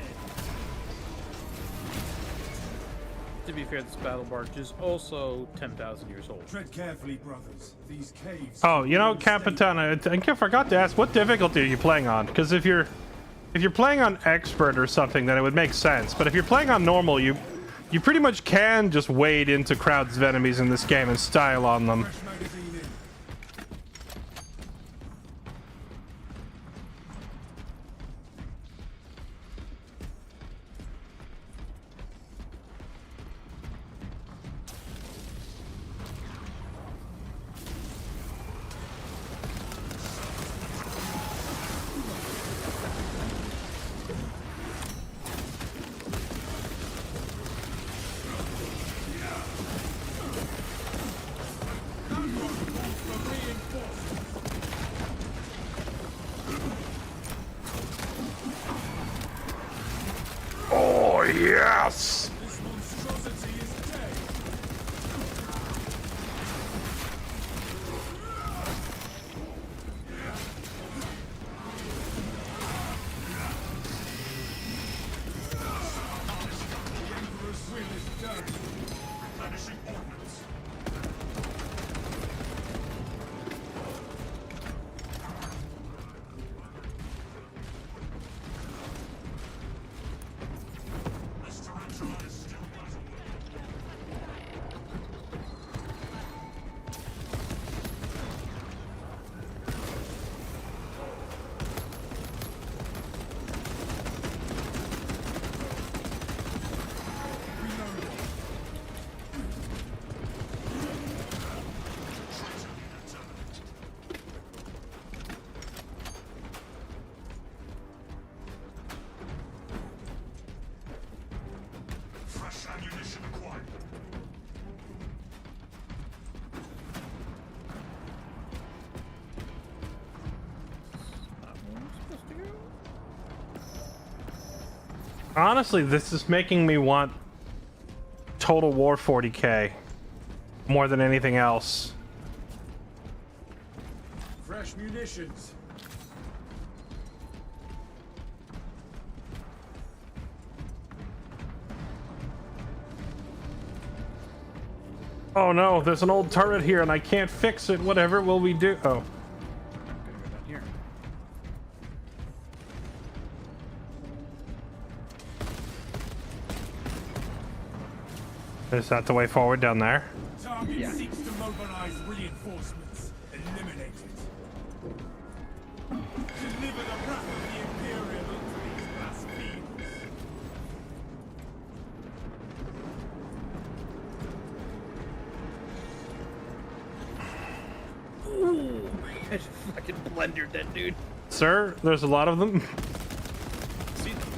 To be fair, this battle barge is also 10,000 years old. Tread carefully, brothers. These caves. Oh, you know, Capitan, I think I forgot to ask, what difficulty are you playing on? Because if you're playing on expert or something, then it would make sense. But if you're playing on normal, you pretty much can just wade into crowds of enemies in this game and style on them. Oh, yes! This monstrosity is dead. The Emperor's will is done. Replenishing ordnance. Fresh ammunition acquired. Honestly, this is making me want Total War 40k more than anything else. Fresh munitions. Oh no, there's an old turret here and I can't fix it. Whatever will we do? Oh. Here. Is that the way forward down there? Target seeks to mobilize reinforcements. Eliminate it. Deliver the wrath of the Imperium into these vast fields. Ooh, I just fucking blendered that dude. Sir, there's a lot of them. See them?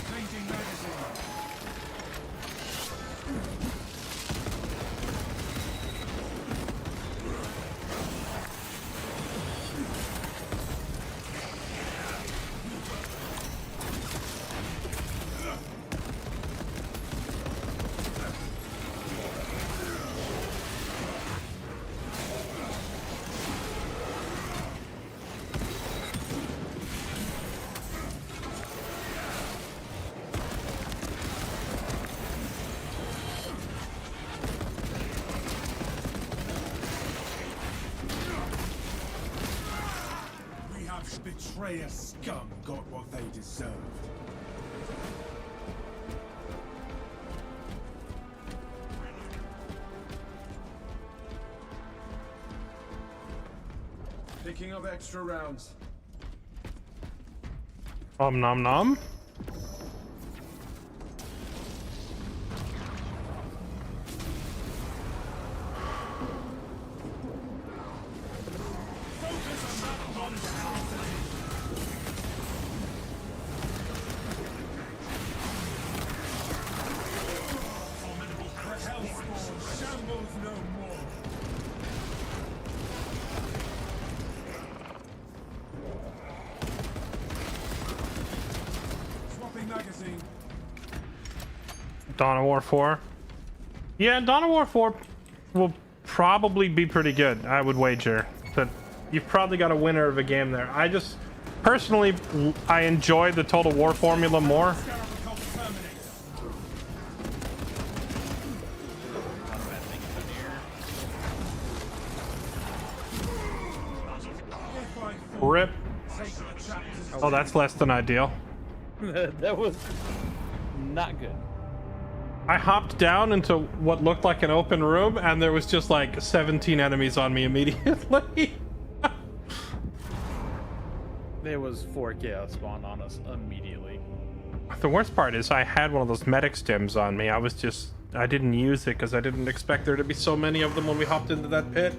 Changing magazine. Betrayer scum got what they deserved. Picking up extra rounds. Nom nom nom. Shambles no more. Swapping magazine. Dawn of War 4. Yeah, Dawn of War 4 will probably be pretty good, I would wager. That you've probably got a winner of a game there. I just, personally, I enjoy the Total War formula more. Rip. Oh, that's less than ideal. That was not good. I hopped down into what looked like an open room, and there was just like 17 enemies on me immediately. There was 4 chaos spawn on us immediately. The worst part is I had one of those medic stims on me. I didn't use it because I didn't expect there to be so many of them when we hopped into that pit.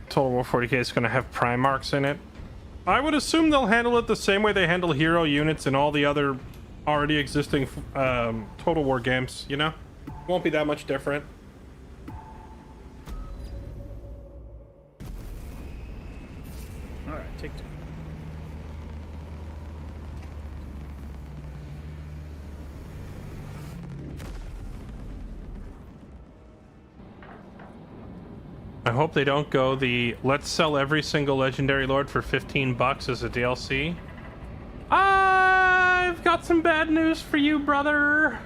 Total War 40k is going to have Primarchs in it. I would assume they'll handle it the same way they handle hero units in all the other already existing Total War games, you know? Won't be that much different. Alright, take two. I hope they don't go the let's sell every single legendary lord for $15 as a DLC. I've got some bad news for you, brother.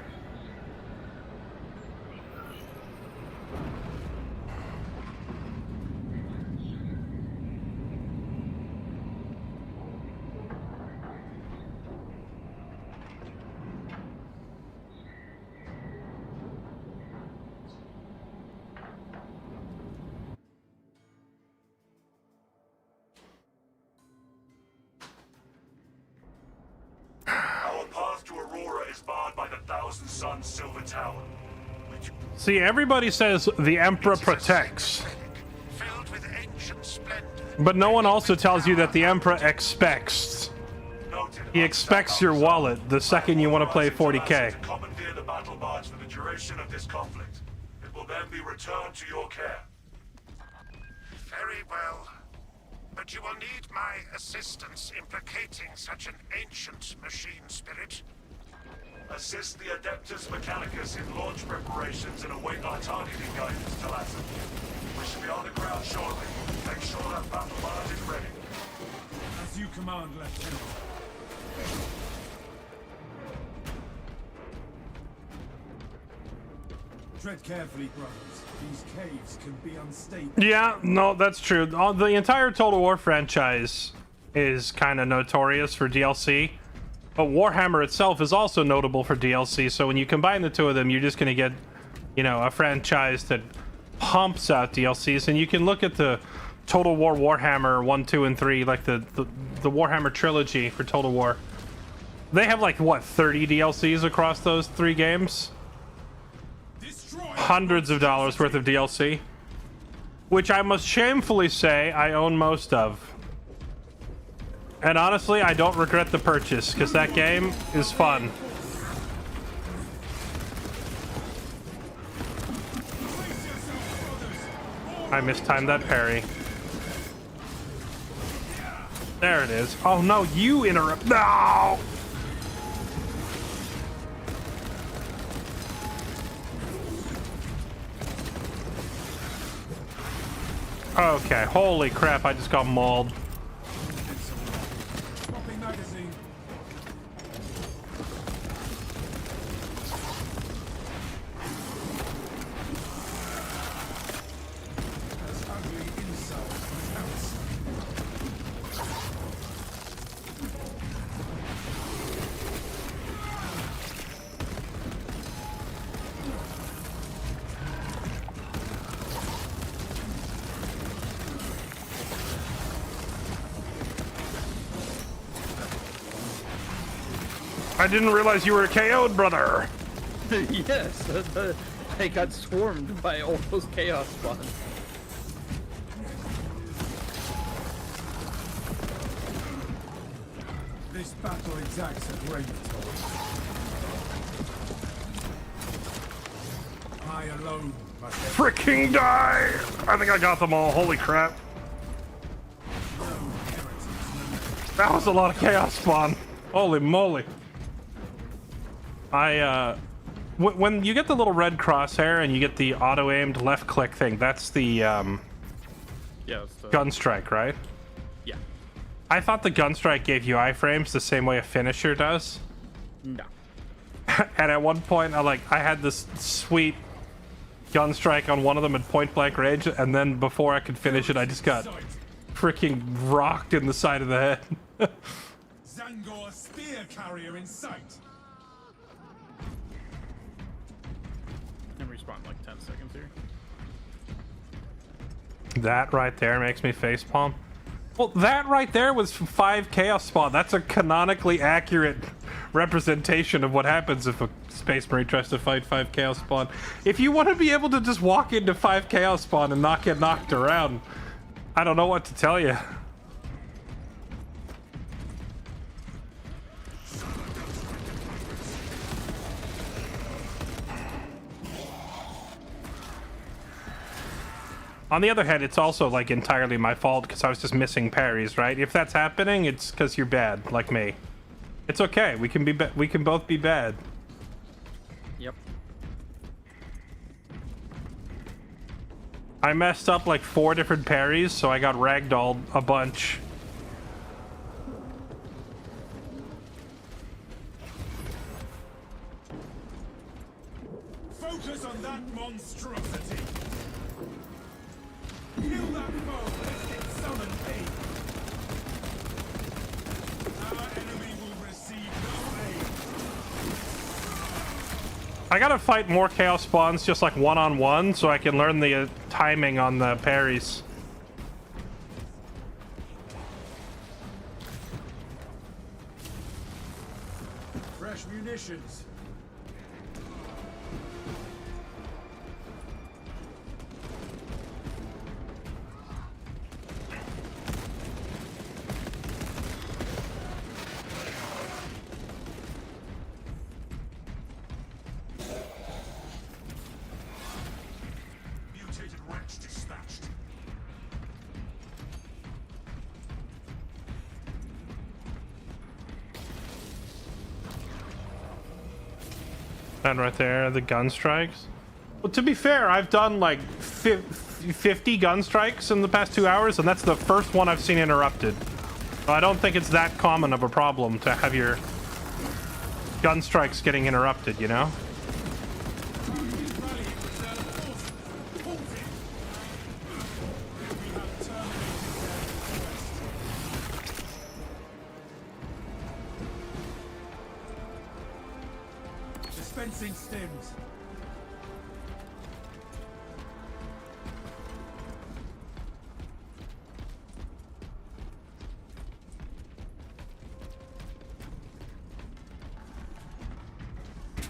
Silver Tower. See, everybody says the Emperor protects. But no one also tells you that the Emperor expects. He expects your wallet the second you want to play 40k. Commandeer the battle barge for the duration of this conflict. It will then be returned to your care. Very well. But you will need my assistance in placating such an ancient machine spirit. Assist the Adeptus Mechanicus in launch preparations and await our targeting guidance, Talassa. We should be on the ground shortly. Make sure that battle barge is ready. As you command, Lieutenant. Tread carefully, brothers. These caves can be unstable. Yeah, no, that's true. The entire Total War franchise is kind of notorious for DLC. But Warhammer itself is also notable for DLC, so when you combine the two of them, you're just going to get, you know, a franchise that pumps out DLCs. And you can look at the Total War Warhammer 1, 2, and 3, like the Warhammer trilogy for Total War. They have like, what, 30 DLCs across those 3 games? Hundreds of dollars worth of DLC. Which I must shamefully say I own most of. And honestly, I don't regret the purchase, because that game is fun. I mistimed that parry. There it is. Oh no, you interrupt. No! Okay, holy crap, I just got mauled. I didn't realize you were KO'd, brother. Yes, I got swarmed by all those chaos spawns. This battle exacts a great toll. I alone must Freaking die! I think I got them all. Holy crap. That was a lot of chaos spawn. Holy moly. When you get the little red crosshair and you get the auto-aimed left-click thing, that's the, yeah, gun strike, right? Yeah. I thought the gun strike gave you iframes the same way a finisher does. No. And at one point, I had this sweet gun strike on one of them at point-blank range, and then before I could finish it, I just got freaking rocked in the side of the head. Zangor spear carrier in sight. And respawn in like 10 seconds here. That right there makes me facepalm. Well, that right there was 5 chaos spawn. That's a canonically accurate representation of what happens if a Space Marine tries to fight 5 chaos spawn. If you want to be able to just walk into 5 chaos spawn and not get knocked around, I don't know what to tell you. On the other hand, it's also like entirely my fault because I was just missing parries, right? If that's happening, it's because you're bad, like me. It's okay. We can we can both be bad. Yep. I messed up like 4 different parries, so I got ragdolled a bunch. Focus on that monstrosity. Kill that foe lest it summon me. Our enemy will receive no aid. I gotta fight more chaos spawns just like one-on-one so I can learn the timing on the parries. Fresh munitions. Mutated wretch dispatched. And right there, the gun strikes. Well, to be fair, I've done like 50 gun strikes in the past 2 hours, and that's the first one I've seen interrupted. So I don't think it's that common of a problem to have your gun strikes getting interrupted, you know? Dispensing stims.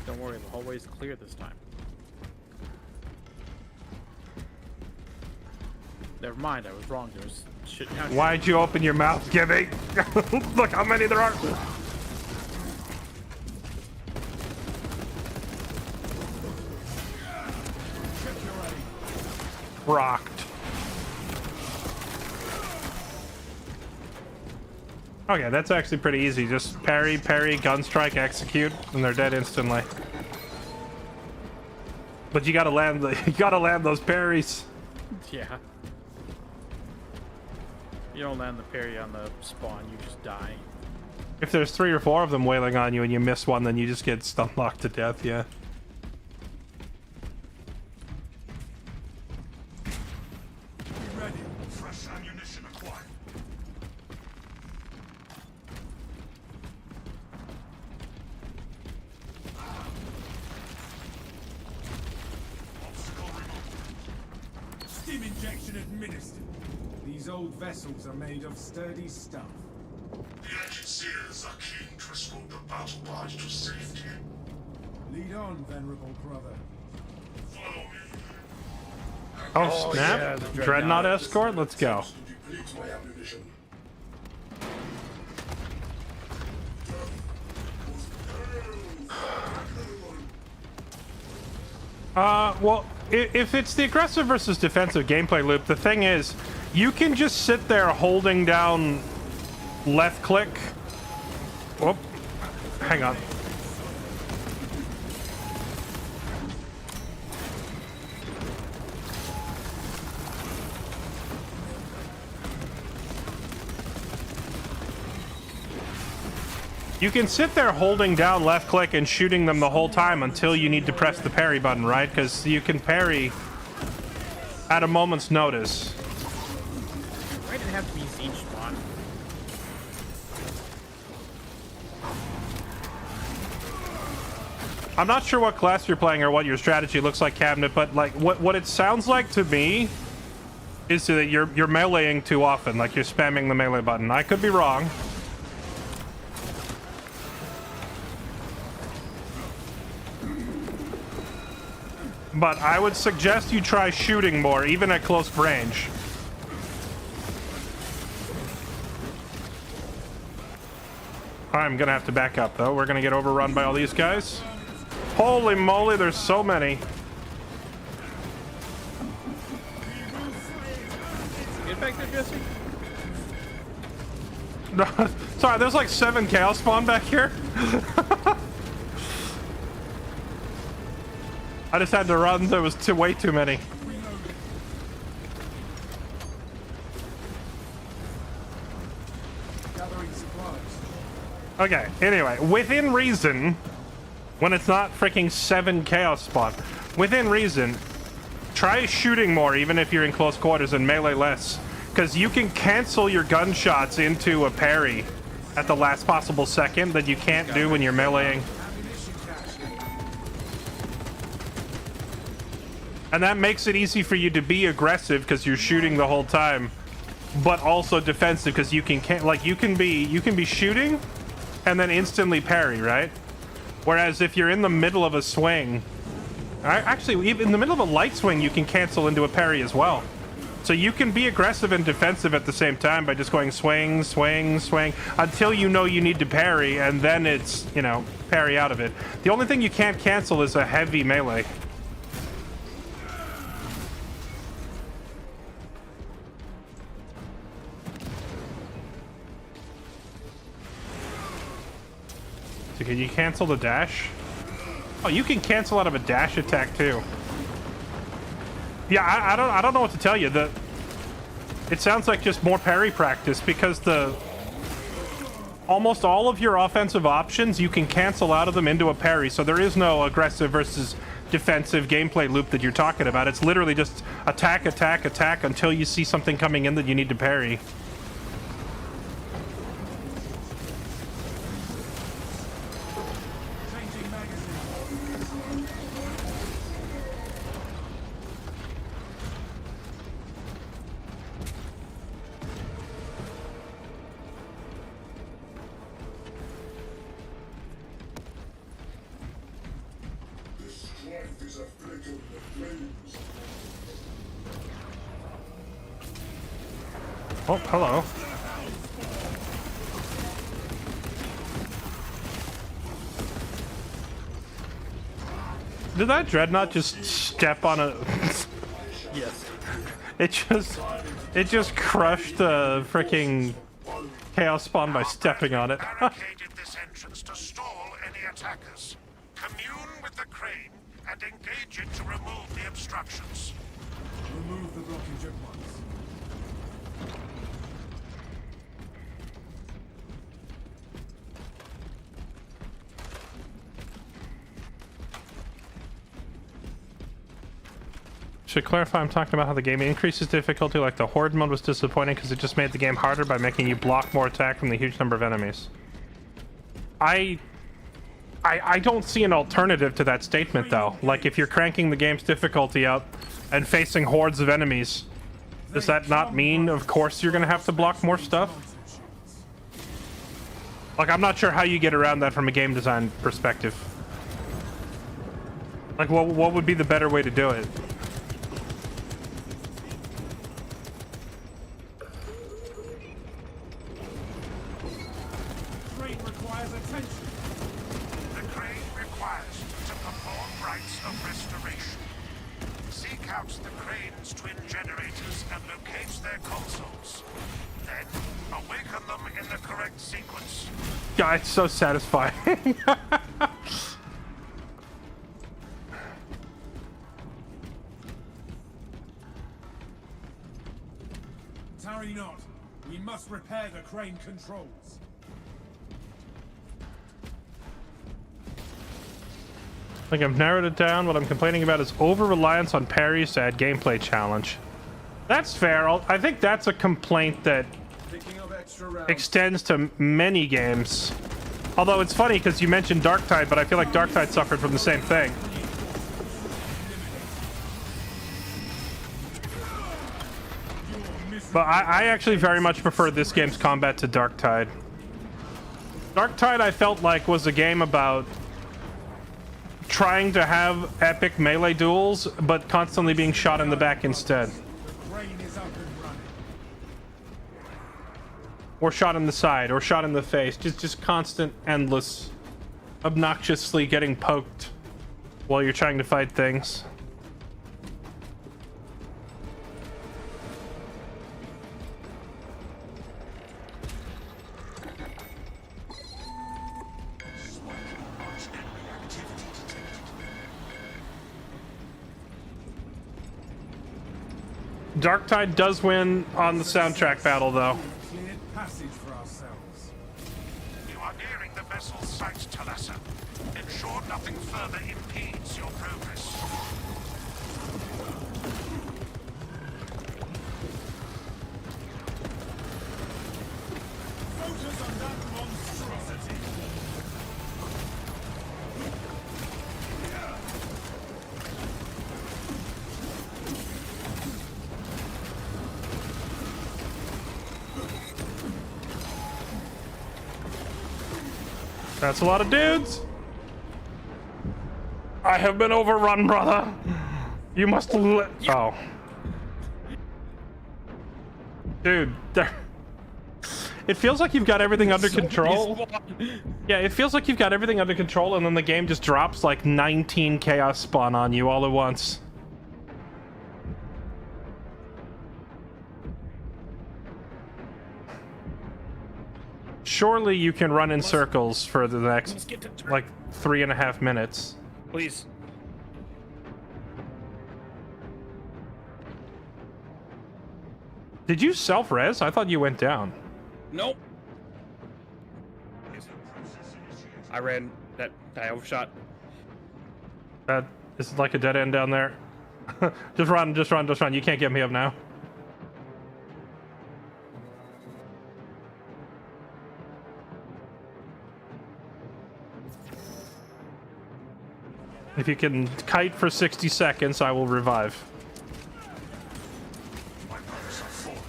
Don't worry, the hallway's clear this time. Never mind, I was wrong. There was shit. Why'd you open your mouth, Gibby? Look how many there are. Rocked. Okay, that's actually pretty easy. Just parry, parry, gun strike, execute, and they're dead instantly. But you gotta land those parries. Yeah. You don't land the parry on the spawn, you just die. If there's 3 or 4 of them wailing on you and you miss one, then you just get stun locked to death, yeah. Stim injection administered. These old vessels are made of sturdy stuff. The engineers are keen to escort the battle barge to safety. Lead on, venerable brother. Follow me. Oh, snap. Yeah, the Dreadnought escort? Let's go. Deplete my ammunition. Well, if it's the aggressive versus defensive gameplay loop, the thing is, you can just sit there holding down left click. Whoop. Hang on. You can sit there holding down left click and shooting them the whole time until you need to press the parry button, right? Because you can parry at a moment's notice. Why did it have to be siege spawn? I'm not sure what class you're playing or what your strategy looks like, Cabinet, but like what it sounds like to me is that you're meleeing too often, like you're spamming the melee button. I could be wrong. But I would suggest you try shooting more, even at close range. I'm gonna have to back up, though. We're gonna get overrun by all these guys. Holy moly, there's so many. Get back there, Jesse. No, sorry, there's like 7 chaos spawn back here. I just had to run. There was way too many. Okay, anyway, within reason, when it's not freaking 7 chaos spawn, within reason, try shooting more even if you're in close quarters and melee less, because you can cancel your gunshots into a parry at the last possible second that you can't do when you're meleeing. And that makes it easy for you to be aggressive because you're shooting the whole time, but also defensive because you can be shooting and then instantly parry, right? Whereas if you're in the middle of a swing, actually even in the middle of a light swing, you can cancel into a parry as well. So you can be aggressive and defensive at the same time by just going swing, swing, swing until you know you need to parry, and then it's, you know, parry out of it. The only thing you can't cancel is a heavy melee. So can you cancel the dash? Oh, you can cancel out of a dash attack too. Yeah, I don't know what to tell you. It sounds like just more parry practice because almost all of your offensive options you can cancel out of them into a parry. So there is no aggressive versus defensive gameplay loop that you're talking about. It's literally just attack, attack, attack until you see something coming in that you need to parry. Oh, hello. Did that dreadnought just step on a... Yes. It just crushed the freaking chaos spawn by stepping on it. Barricaded this entrance to stall any attackers. Commune with the crane and engage it to remove the obstructions. Remove the blockage at once. Should clarify, I'm talking about how the game increases difficulty, like the horde mode was disappointing because it just made the game harder by making you block more attack from the huge number of enemies. I don't see an alternative to that statement though. Like if you're cranking the game's difficulty up and facing hordes of enemies, does that not mean of course you're gonna have to block more stuff? Like I'm not sure how you get around that from a game design perspective. Like what would be the better way to do it? The crane's twin generators and locates their consoles. Then, awaken them in the correct sequence. God, it's so satisfying. Tarry not. We must repair the crane controls. I think I've narrowed it down. What I'm complaining about is over-reliance on parries to add gameplay challenge. That's fair. I think that's a complaint that extends to many games. Although it's funny because you mentioned Darktide, but I feel like Darktide suffered from the same thing. But I actually very much prefer this game's combat to Darktide. Darktide I felt like was a game about trying to have epic melee duels, but constantly being shot in the back instead. or shot in the side, or shot in the face. Just constant, endless, obnoxiously getting poked while you're trying to fight things. Darktide does win on the soundtrack battle, though. Cleared passage for ourselves. You are nearing the vessel's site, Talassa. Ensure nothing further impedes your progress. Focus on that monstrosity. That's a lot of dudes. I have been overrun, brother. You must let. Oh. Dude, there. It feels like you've got everything under control. Yeah, it feels like you've got everything under control, and then the game just drops like 19 chaos spawn on you all at once. Surely you can run in circles for the next, like, 3.5 minutes. Please. Did you self-res? I thought you went down. Nope. I ran that. I overshot. That is like a dead end down there. Just run, just run, just run. You can't get me up now. If you can kite for 60 seconds, I will revive. My brothers are fallen,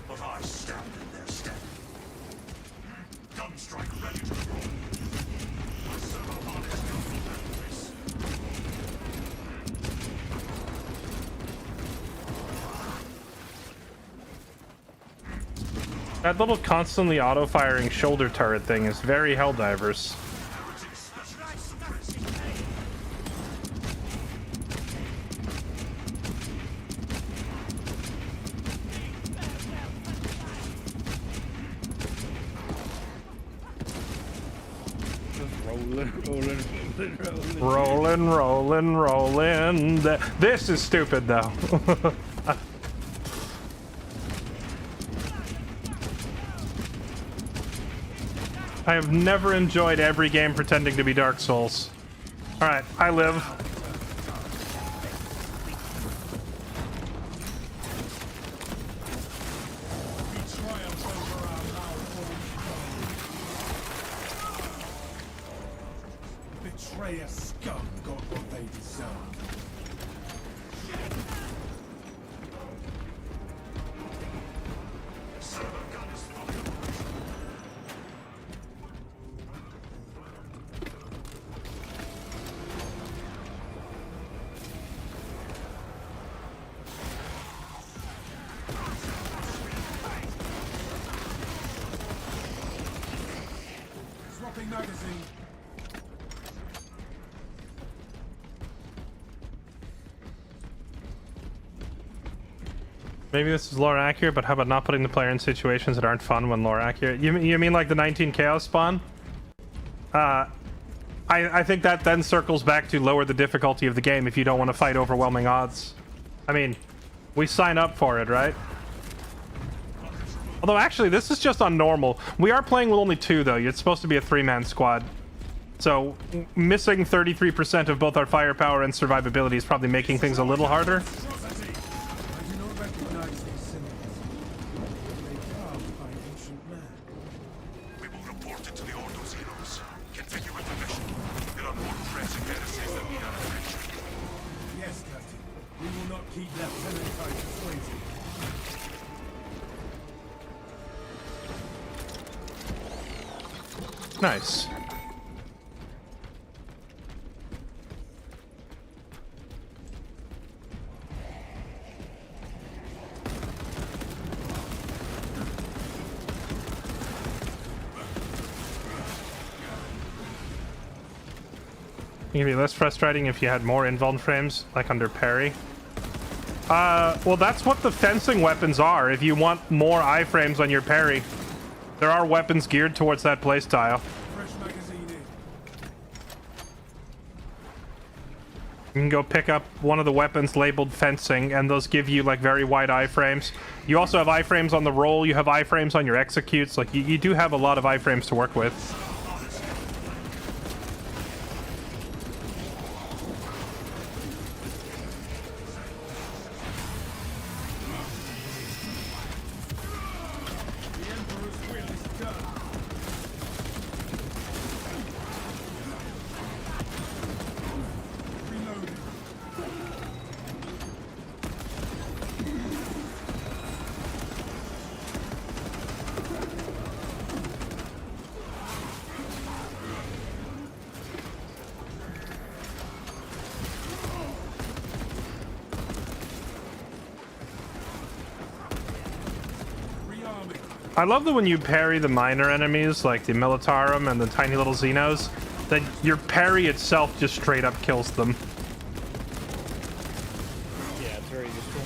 but I stand in their stead. Gunstrike ready to roll. My servo pod is coming after this. That little constantly auto-firing shoulder turret thing is very Helldivers. Rolling, rolling, rolling. This is stupid, though. I have never enjoyed every game pretending to be Dark Souls. Alright, I live. Betrayer scum got what they deserve. Swapping magazine. Maybe this is lore accurate, but how about not putting the player in situations that aren't fun when lore accurate? You mean like the 19 chaos spawn? I think that then circles back to lower the difficulty of the game if you don't want to fight overwhelming odds. I mean, we sign up for it, right? Although actually, this is just on normal. We are playing with only 2, though. It's supposed to be a 3-man squad. So, missing 33% of both our firepower and survivability is probably making things a little harder. Yes, Captain. We will not keep Lieutenant Titus waiting. Nice. It'd be less frustrating if you had more invuln frames, like under parry. Well, that's what the fencing weapons are. If you want more iframes on your parry, there are weapons geared towards that playstyle. You can go pick up one of the weapons labeled fencing, and those give you like very wide iframes. You also have iframes on the roll, you have iframes on your executes. Like you do have a lot of iframes to work with. I love that when you parry the minor enemies, like the Militarum and the tiny little Xenos, that your parry itself just straight up kills them. Yeah, it's very useful.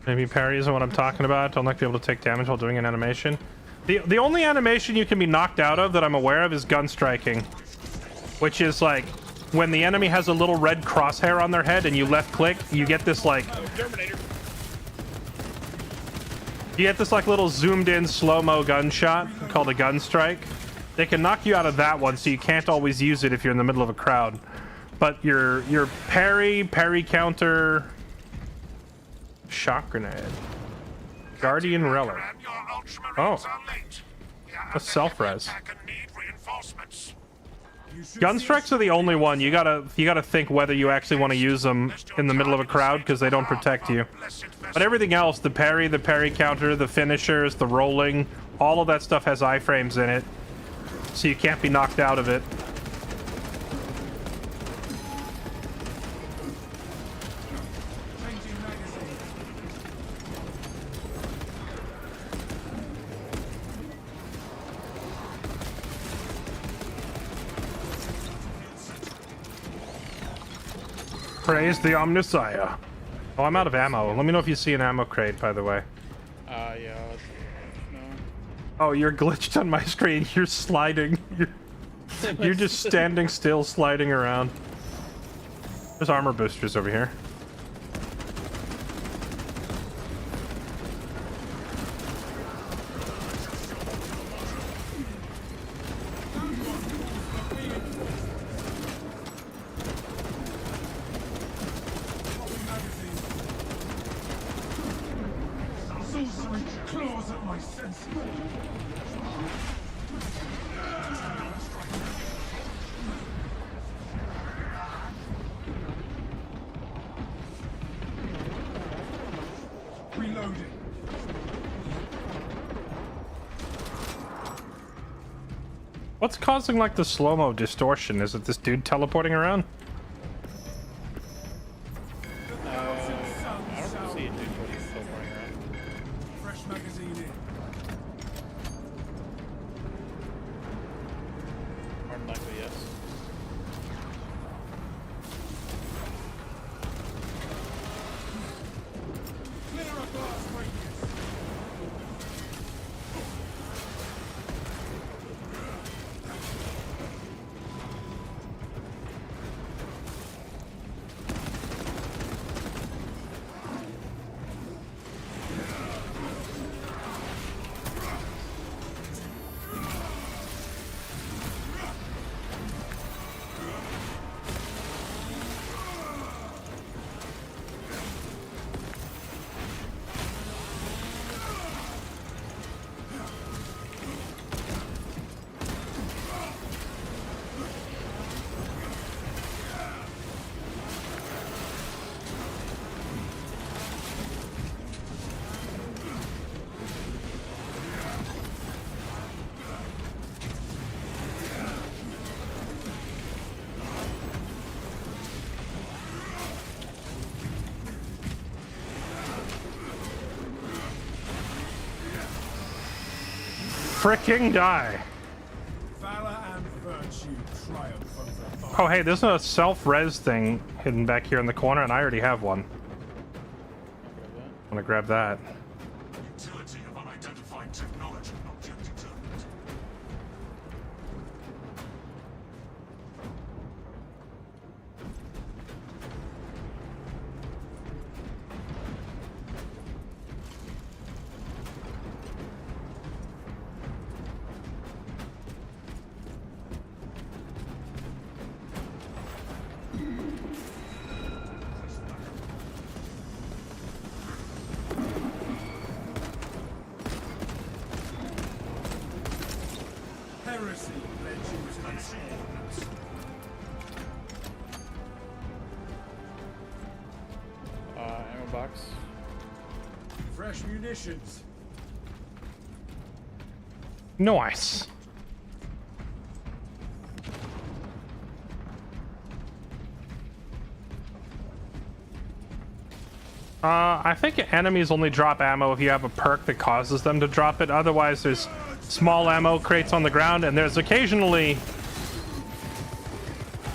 Maybe parry isn't what I'm talking about. Don't like to be able to take damage while doing an animation. The only animation you can be knocked out of that I'm aware of is gun striking, which is like when the enemy has a little red crosshair on their head and you left click, you get this like little zoomed in slow-mo gunshot called a gun strike. They can knock you out of that one, so you can't always use it if you're in the middle of a crowd. But your parry counter, shock grenade, guardian relic. Oh, a self-res. Gun strikes are the only one. You gotta think whether you actually want to use them in the middle of a crowd because they don't protect you. But everything else, the parry counter, the finishers, the rolling, all of that stuff has iframes in it, so you can't be knocked out of it. Praise the Omnissiah. Oh, I'm out of ammo. Let me know if you see an ammo crate, by the way. Yeah. No. Oh, you're glitched on my screen. You're sliding. You're just standing still, sliding around. There's armor boosters over here. What's causing like the slow-mo distortion? Is it this dude teleporting around? I don't see a dude teleporting around. Fresh magazine in. More than likely, yes. Clear a blast radius. freaking die. Valor and virtue triumph over violence. Oh, hey, there's a self-res thing hidden back here in the corner, and I already have one. I'm gonna grab that. Utility of unidentified technology not yet determined. Heresy led you to this end. Ammo box. Fresh munitions. Nice. I think enemies only drop ammo if you have a perk that causes them to drop it. Otherwise, there's small ammo crates on the ground, and there's occasionally...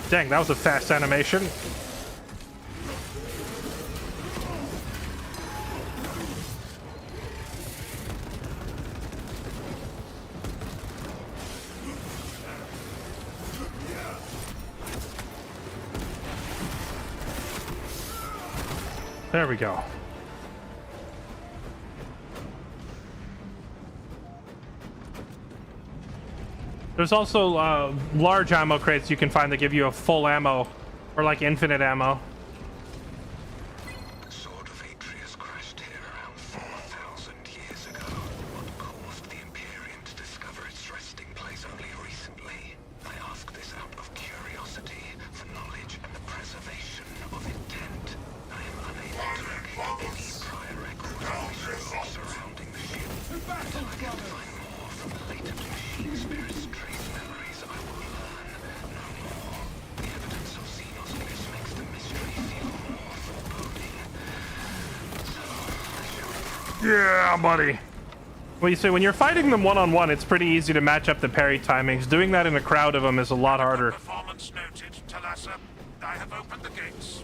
Dang, that was a fast animation. There we go. There's also large ammo crates you can find that give you a full ammo, or like infinite ammo. The sword of Atreus crashed here around 4,000 years ago. What caused the Imperium to discover its resting place only recently? I ask this out of curiosity, for knowledge and the preservation of intent. I am unable to locate any prior records or missions surrounding the ship. Until I can find more from the latent machine spirit's trace memories, I will learn no more. The evidence of Xenos bliss makes the mystery feel more foreboding. So, I shall approach. Yeah, buddy. Well, you see, when you're fighting them one-on-one, it's pretty easy to match up the parry timings. Doing that in a crowd of them is a lot harder. Performance noted, Talassa. I have opened the gates.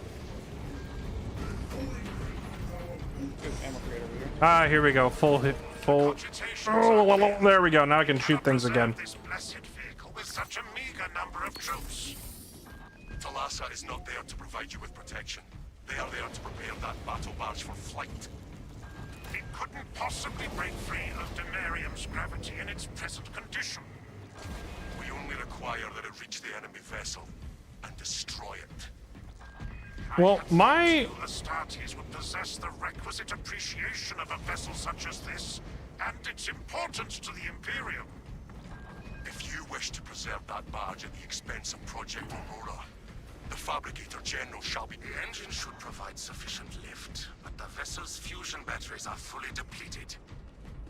Ammo crate over here. Ah, here we go. Full hit. Full. Oh, there we go. Now I can shoot things again. This blessed vehicle with such a meager number of troops. Talassa is not there to provide you with protection. They are there to prepare that battle barge for flight. It couldn't possibly break free of Denarium's gravity in its present condition. We only require that it reach the enemy vessel and destroy it. Well, my... Astartes would possess the requisite appreciation of a vessel such as this, and its importance to the Imperium. If you wish to preserve that barge at the expense of Project Aurora, the Fabricator General shall be... The engine should provide sufficient lift, but the vessel's fusion batteries are fully depleted.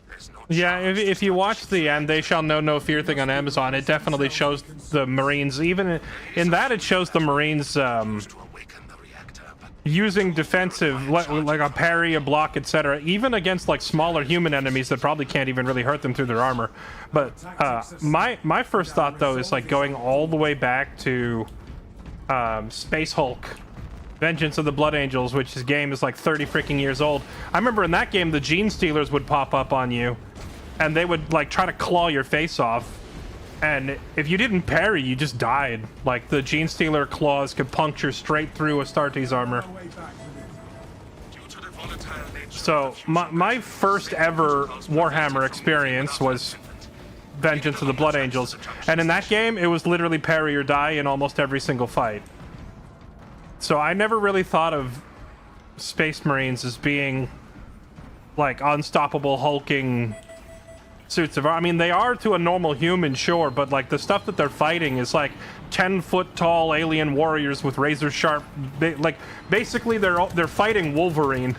There's no Yeah, if you watch the end, They Shall Know No Fear thing on Amazon, it definitely shows the Marines, even in that it shows the Marines using defensive, like a parry, a block, etc., even against like smaller human enemies that probably can't even really hurt them through their armor. But my first thought though is like going all the way back to Space Hulk, Vengeance of the Blood Angels, which this game is like 30 freaking years old. I remember in that game the Gene Stealers would pop up on you, and they would like try to claw your face off. And if you didn't parry, you just died. Like, the Gene Stealer claws could puncture straight through Astartes' armor. So, my first ever Warhammer experience was Vengeance of the Blood Angels. And in that game, it was literally parry or die in almost every single fight. So I never really thought of Space Marines as being, like, unstoppable, hulking... suits of armor. I mean, they are to a normal human, sure, but like the stuff that they're fighting is like 10-foot tall alien warriors with razor sharp, like basically they're fighting Wolverine.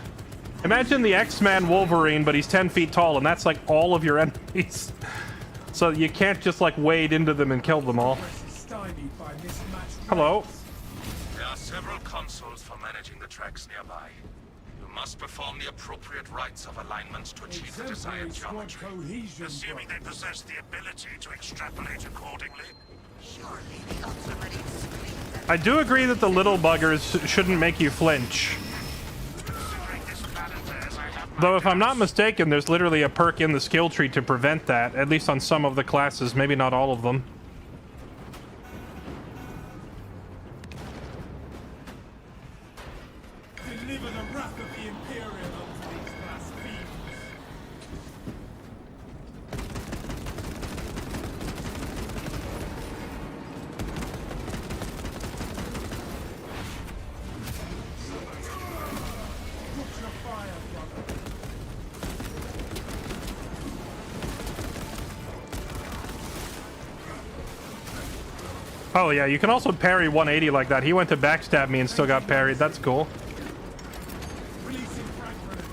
Imagine the X-Man Wolverine, but he's 10 feet tall, and that's like all of your enemies. So you can't just like wade into them and kill them all. Hello. There are several consoles for managing the tracks nearby. You must perform the appropriate rites of alignment to achieve the desired geometry. Assuming they possess the ability to extrapolate accordingly. Surely the ultimate exclusion. I do agree that the little buggers shouldn't make you flinch. Though if I'm not mistaken, there's literally a perk in the skill tree to prevent that, at least on some of the classes, maybe not all of them. Deliver the wrath of the Imperium unto these blasphemers. Put your fire, brother. Oh yeah, you can also parry 180 like that. He went to backstab me and still got parried. That's cool. Releasing frag grenade.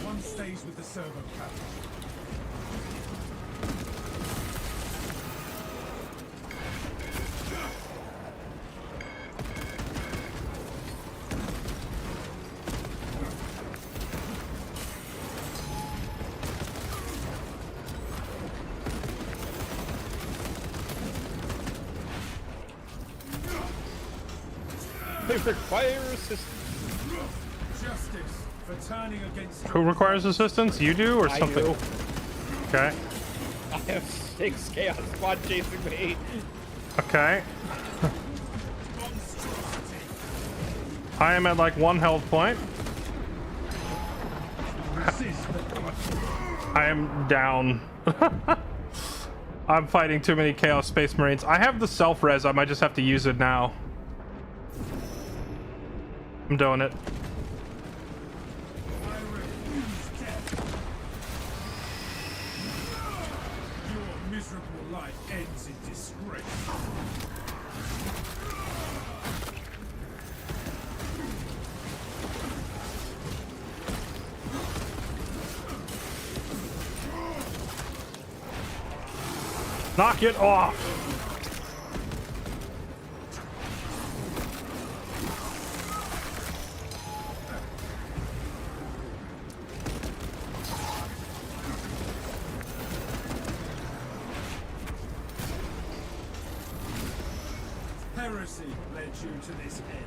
One stays with the servo cap. They require assistance. Justice for turning against. Who requires assistance? You do, or I something? do. Okay. I have 6 Chaos Squad chasing me. Okay. I am at like 1 health point. I am down. I'm fighting too many Chaos Space Marines. I have the self-res. I might just have to use it now. I'm doing it. Your miserable life ends in disgrace. Knock it off. Heresy led you to this end.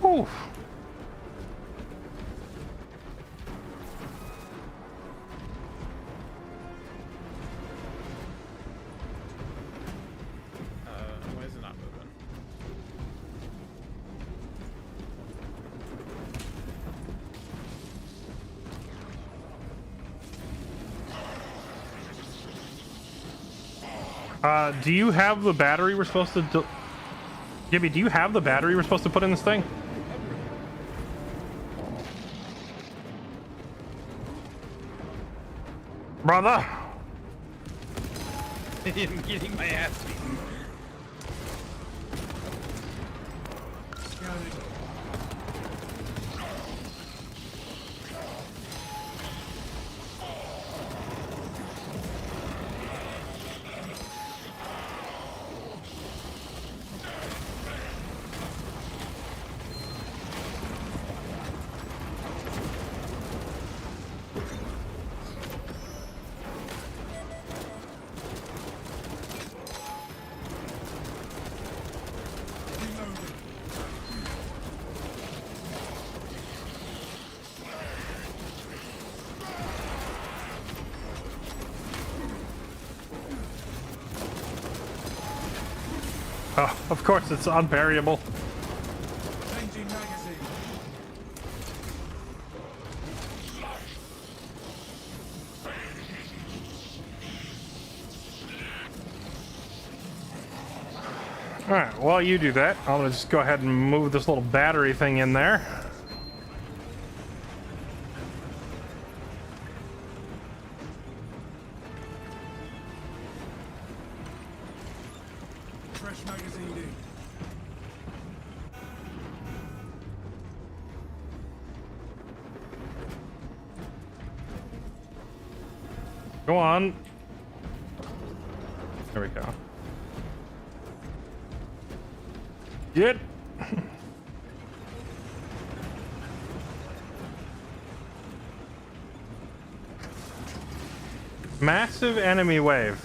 Oof. Why is it not moving? Do you have the battery we're supposed to Gibby, do you have the battery we're supposed to put in this thing? Brother! I'm getting my ass beaten. Oh, of course, it's unparryable. Changing magazine. Alright, while you do that, I'm gonna just go ahead and move this little battery thing in there. Fresh magazine in. Go on. There we go. Get. Massive enemy wave.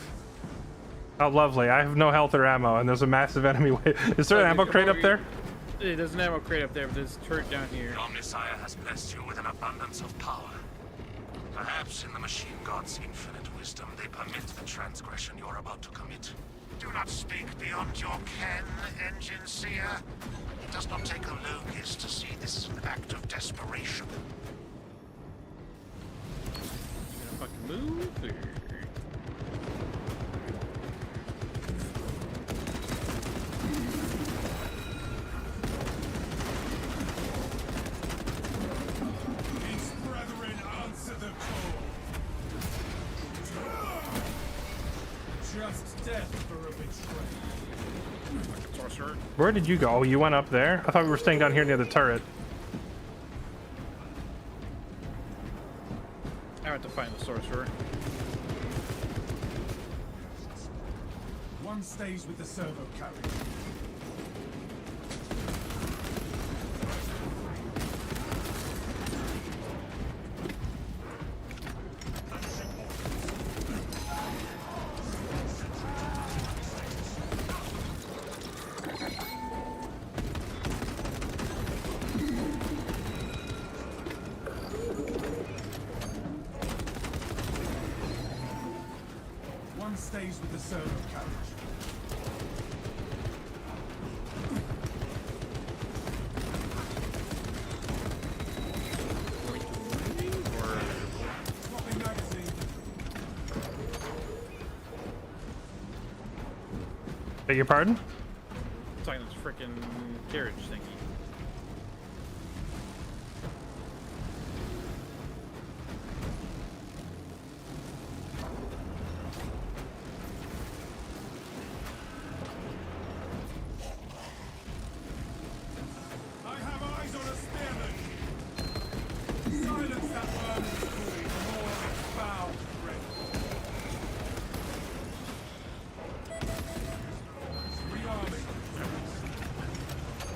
Oh, lovely. I have no health or ammo, and there's a massive enemy wave. Is there an ammo crate up there? There's an ammo crate up there, but there's a turret down here. Your Messiah has blessed you with an abundance of power. Perhaps in the machine god's infinite wisdom, they permit the transgression you're about to commit. Do not speak beyond your ken, Engine Seer. It does not take a Logis to see this is an act of desperation. You gonna fucking move? Or... Just death for a betrayal. Sorcerer. Where did you go? Oh, you went up there? I thought we were staying down here near the turret. I went to find the sorcerer. One stays with the servo carriage. Stays with the servo carriage. Swapping magazine. Beg your pardon? It's like this freaking carriage thingy.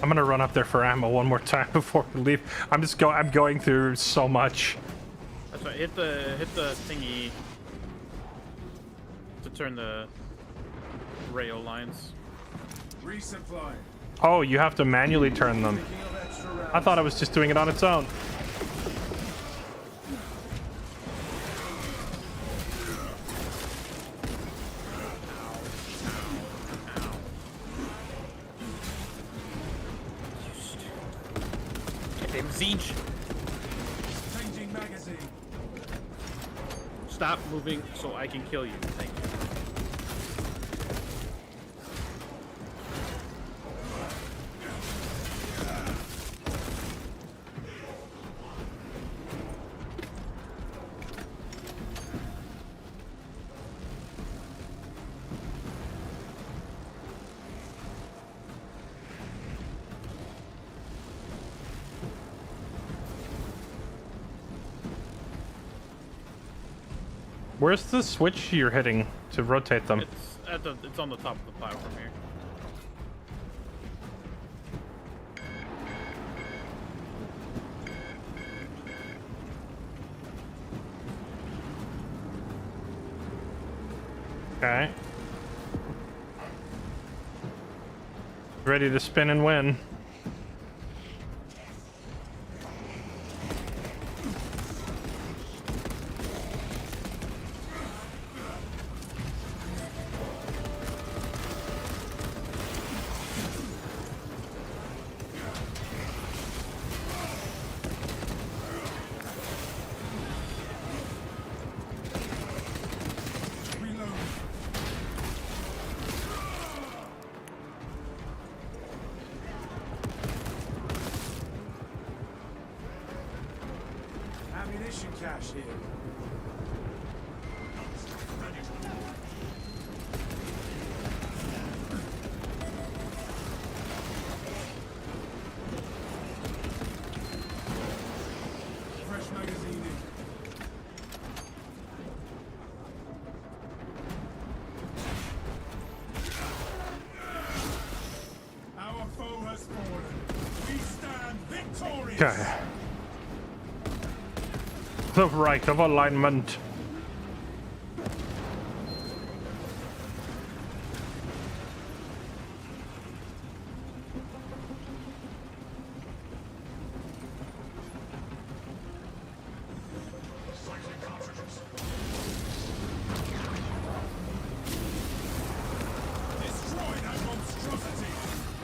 I'm gonna run up there for ammo one more time before we leave. I'm going through so much. That's right. Hit the thingy to turn the rail lines. Resupply. Oh, you have to manually turn them. I thought I was just doing it on its own. Siege. Changing magazine. Stop moving so I can kill you. Thank you. Where's the switch you're hitting to rotate them? It's on the top of the platform here. Okay. Ready to spin and win. Ammunition cache here. Fresh magazine in. Okay. The right of alignment.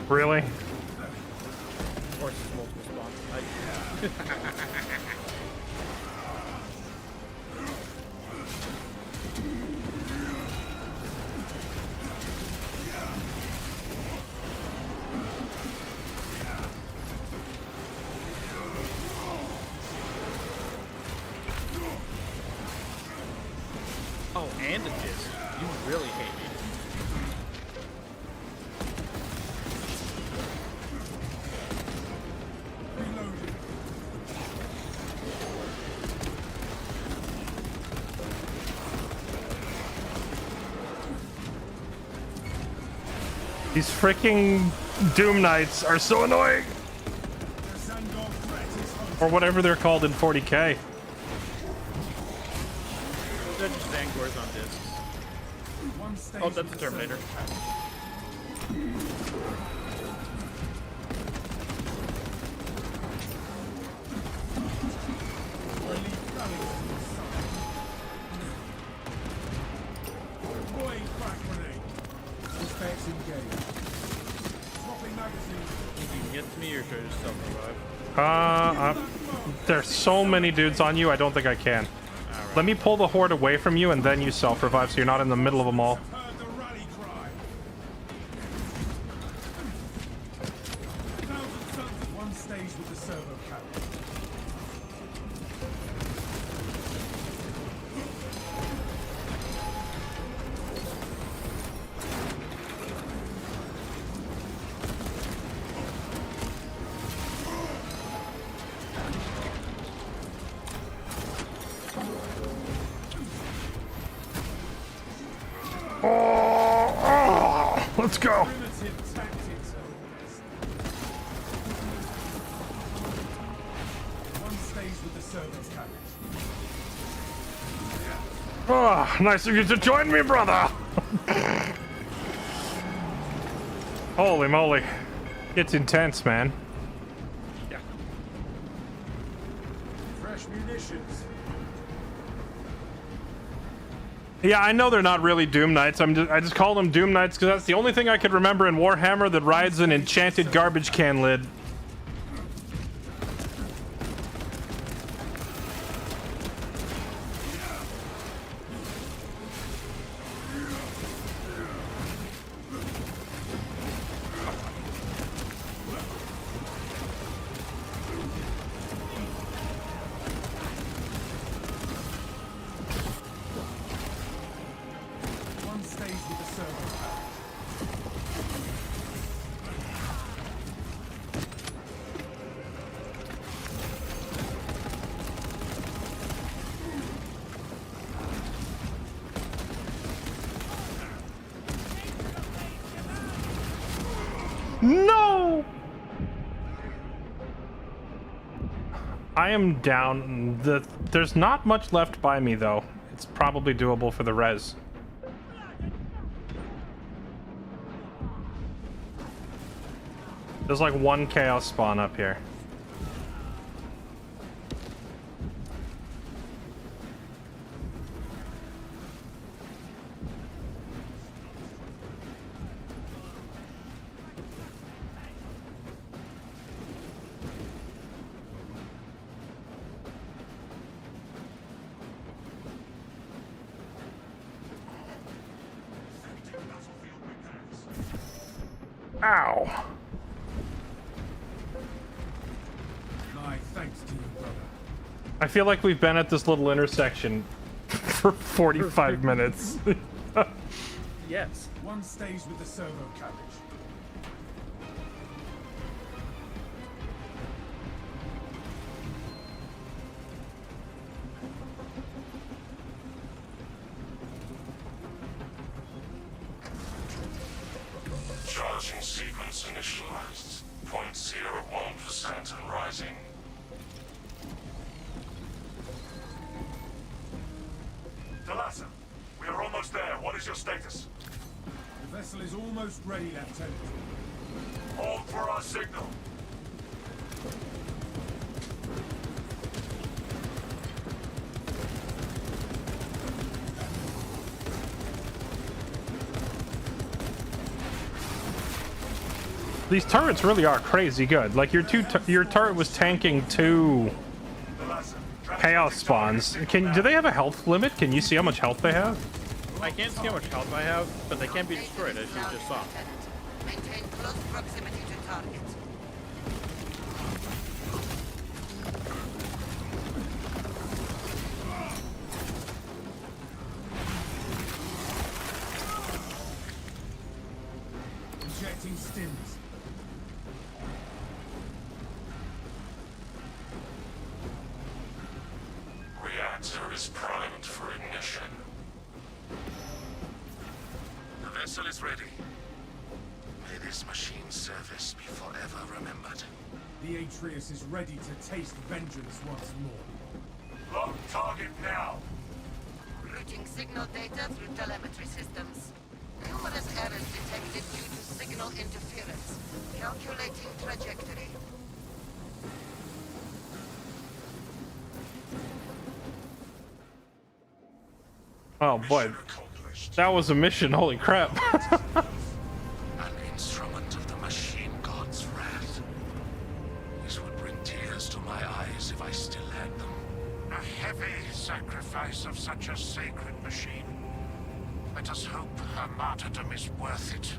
Really? Of course, it's multiple spawns. Oh, and the disc. You really hate me. These freaking Doom Knights are so annoying. Or whatever they're called in 40k. They're just Vanguards on discs. Oh, that's the Terminator. You can get to me or try to self-revive. There's so many dudes on you, I don't think I can. Right. Let me pull the horde away from you and then you self-revive so you're not in the middle of them all. Let's go. Oh, nice of you to join me, brother. Holy moly. It's intense, man. Yeah. Fresh munitions. Yeah, I know they're not really Doom Knights. I just call them Doom Knights because that's the only thing I could remember in Warhammer that rides an enchanted garbage can lid. No! I am down. There's not much left by me, though. It's probably doable for the res. There's like one chaos spawn up here. Ow. My thanks to you, brother. I feel like we've been at this little intersection for 45 minutes. Yes. One stays with the servo carriage. Charging sequence initialized. 0.01% and rising. Delasa, we are almost there. What is your status? The vessel is almost ready, Lieutenant. Hold for our signal. These turrets really are crazy good. Like your turret was tanking 2 chaos spawns. Do they have a health limit? Can you see how much health they have? I can't see how much health I have, but they can't be destroyed, as you just saw. Maintain close proximity to target. Injecting stims. Reactor is primed for ignition. The vessel is ready. May this machine's service be forever remembered. The Atreus is ready to taste vengeance once more. Lock target now. Routing signal data through telemetry systems. Numerous errors detected due to signal interference. Calculating trajectory. Oh boy, that was a mission. Holy crap. An instrument of the machine god's wrath. This would bring tears to my eyes if I still had them. A heavy sacrifice of such a sacred machine. Let us hope her martyrdom is worth it.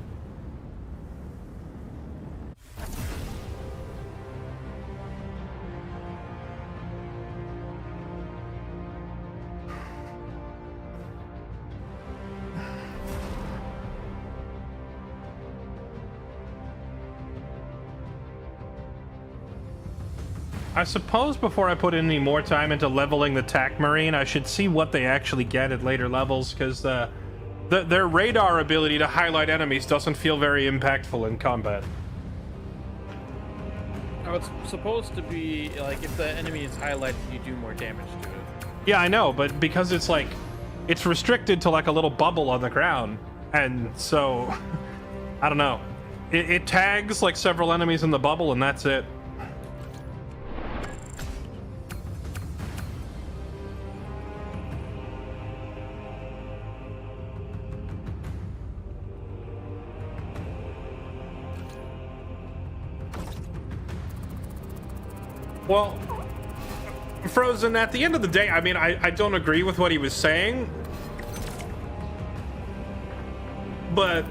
I suppose before I put any more time into leveling the TAC Marine, I should see what they actually get at later levels, because their radar ability to highlight enemies doesn't feel very impactful in combat. Now, it's supposed to be, like, if the enemy is highlighted, you do more damage to it. Yeah, I know, but because it's like, it's restricted to like a little bubble on the ground, and so, I don't know. It tags like several enemies in the bubble, and that's it. Well, Frozen, at the end of the day, I mean, I don't agree with what he was saying, but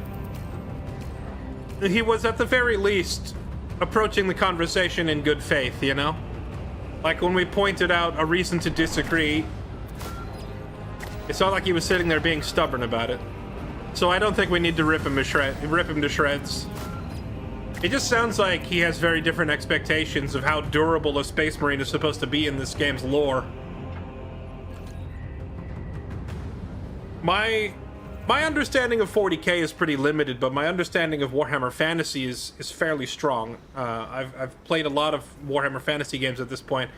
he was at the very least approaching the conversation in good faith, you know? Like when we pointed out a reason to disagree, it's not like he was sitting there being stubborn about it. So I don't think we need to rip him to shreds. It just sounds like he has very different expectations of how durable a Space Marine is supposed to be in this game's lore. My understanding of 40k is pretty limited, but my understanding of Warhammer Fantasy is fairly strong. I've played a lot of Warhammer Fantasy games at this point,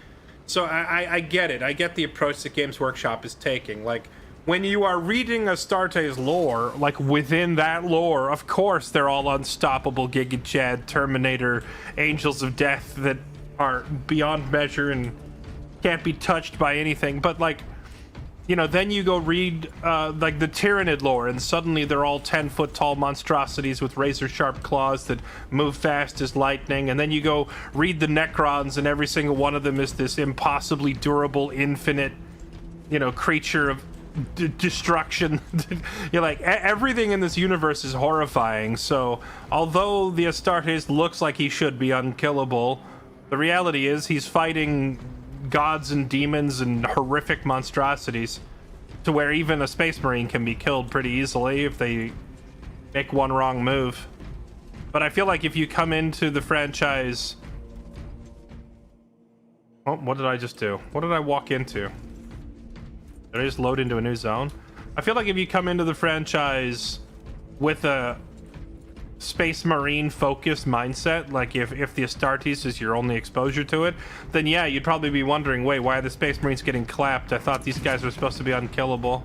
so I get it. I get the approach that Games Workshop is taking. Like, when you are reading Astarte's lore, like within that lore, of course they're all unstoppable Giga Chad, Terminator, Angels of Death that are beyond measure and can't be touched by anything. But like, you know, then you go read like the Tyrannid lore, and suddenly they're all 10-foot tall monstrosities with razor-sharp claws that move fast as lightning. And then you go read the Necrons, and every single one of them is this impossibly durable, infinite, you know, creature of destruction. You're like, everything in this universe is horrifying. So although the Astartes looks like he should be unkillable, the reality is he's fighting gods and demons and horrific monstrosities, to where even a Space Marine can be killed pretty easily if they make one wrong move. But I feel like if you come into the franchise... Oh, what did I just do? What did I walk into? Did I just load into a new zone? I feel like if you come into the franchise with a Space Marine focused mindset, like if the Astartes is your only exposure to it, then yeah, you'd probably be wondering, wait, why are the Space Marines getting clapped? I thought these guys were supposed to be unkillable.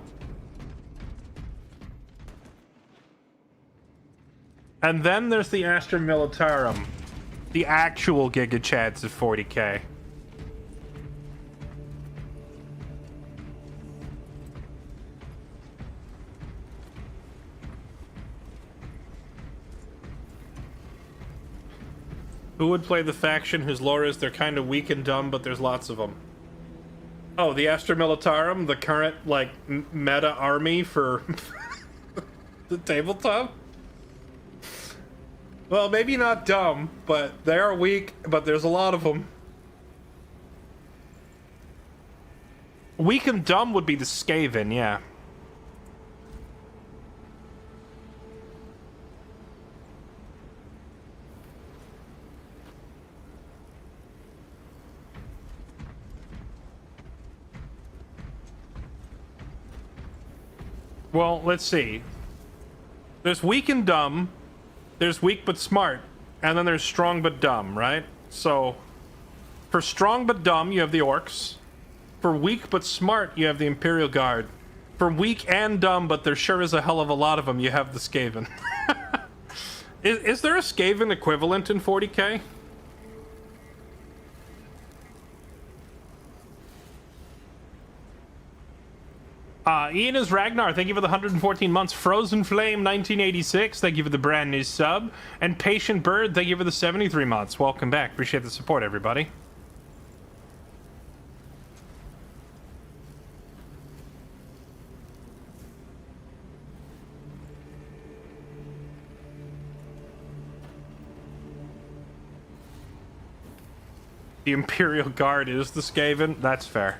And then there's the Astra Militarum. The actual Giga Chads at 40k. Who would play the faction whose lore is they're kind of weak and dumb, but there's lots of them? Oh, the Astra Militarum, the current, like, meta army for the tabletop? Well, maybe not dumb, but they are weak, but there's a lot of them. Weak and dumb would be the Skaven, yeah. Well, let's see. There's weak and dumb, there's weak but smart, and then there's strong but dumb, right? So, for strong but dumb, you have the orcs. For weak but smart, you have the Imperial Guard. For weak and dumb, but there sure is a hell of a lot of them, you have the Skaven. Is there a Skaven equivalent in 40k? Ian is Ragnar, thank you for the 114 months. Frozen Flame 1986, thank you for the brand new sub. And Patient Bird, thank you for the 73 months. Welcome back. Appreciate the support, everybody. The Imperial Guard is the Skaven. That's fair.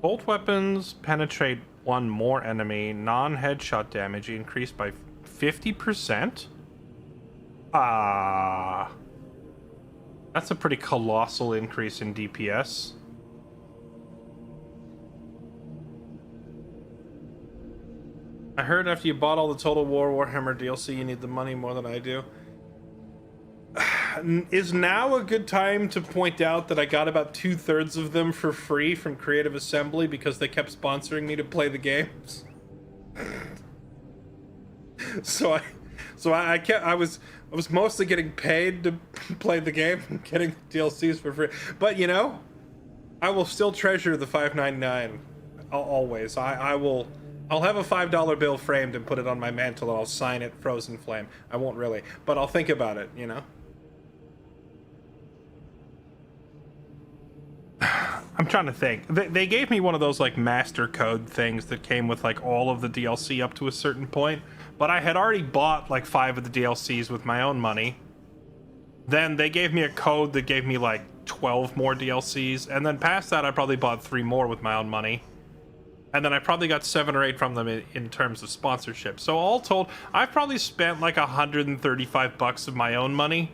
Bolt weapons penetrate one more enemy. Non-headshot damage increased by 50%? That's a pretty colossal increase in DPS. I heard after you bought all the Total War Warhammer DLC, you need the money more than I do. Is now a good time to point out that I got about 2/3 of them for free from Creative Assembly because they kept sponsoring me to play the games? I was mostly getting paid to play the game and getting DLCs for free. But you know, I will still treasure the $5.99 always. I'll have a $5 bill framed and put it on my mantle, and I'll sign it Frozen Flame. I won't really, but I'll think about it, you know? I'm trying to think. They gave me one of those like master code things that came with like all of the DLC up to a certain point, but I had already bought like 5 of the DLCs with my own money. Then they gave me a code that gave me like 12 more DLCs, and then past that I probably bought 3 more with my own money. And then I probably got 7 or 8 from them in terms of sponsorship. So all told, I've probably spent like $135 of my own money,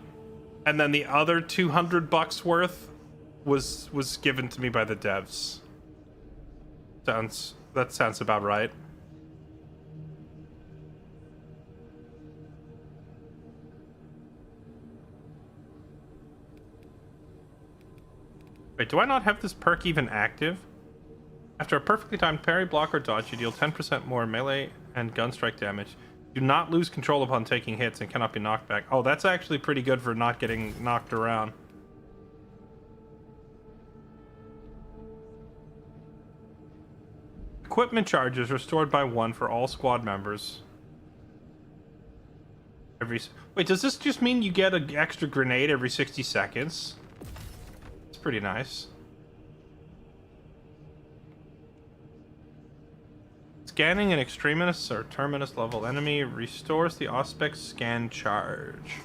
and then the other $200 worth was given to me by the devs. That sounds about right. Wait, do I not have this perk even active? After a perfectly timed parry, block, or dodge, you deal 10% more melee and gun strike damage. Do not lose control upon taking hits and cannot be knocked back. Oh, that's actually pretty good for not getting knocked around. Equipment charges restored by 1 for all squad members. Wait, does this just mean you get an extra grenade every 60 seconds? It's pretty nice. Scanning an extremis or terminus level enemy restores the Auspex scan charge.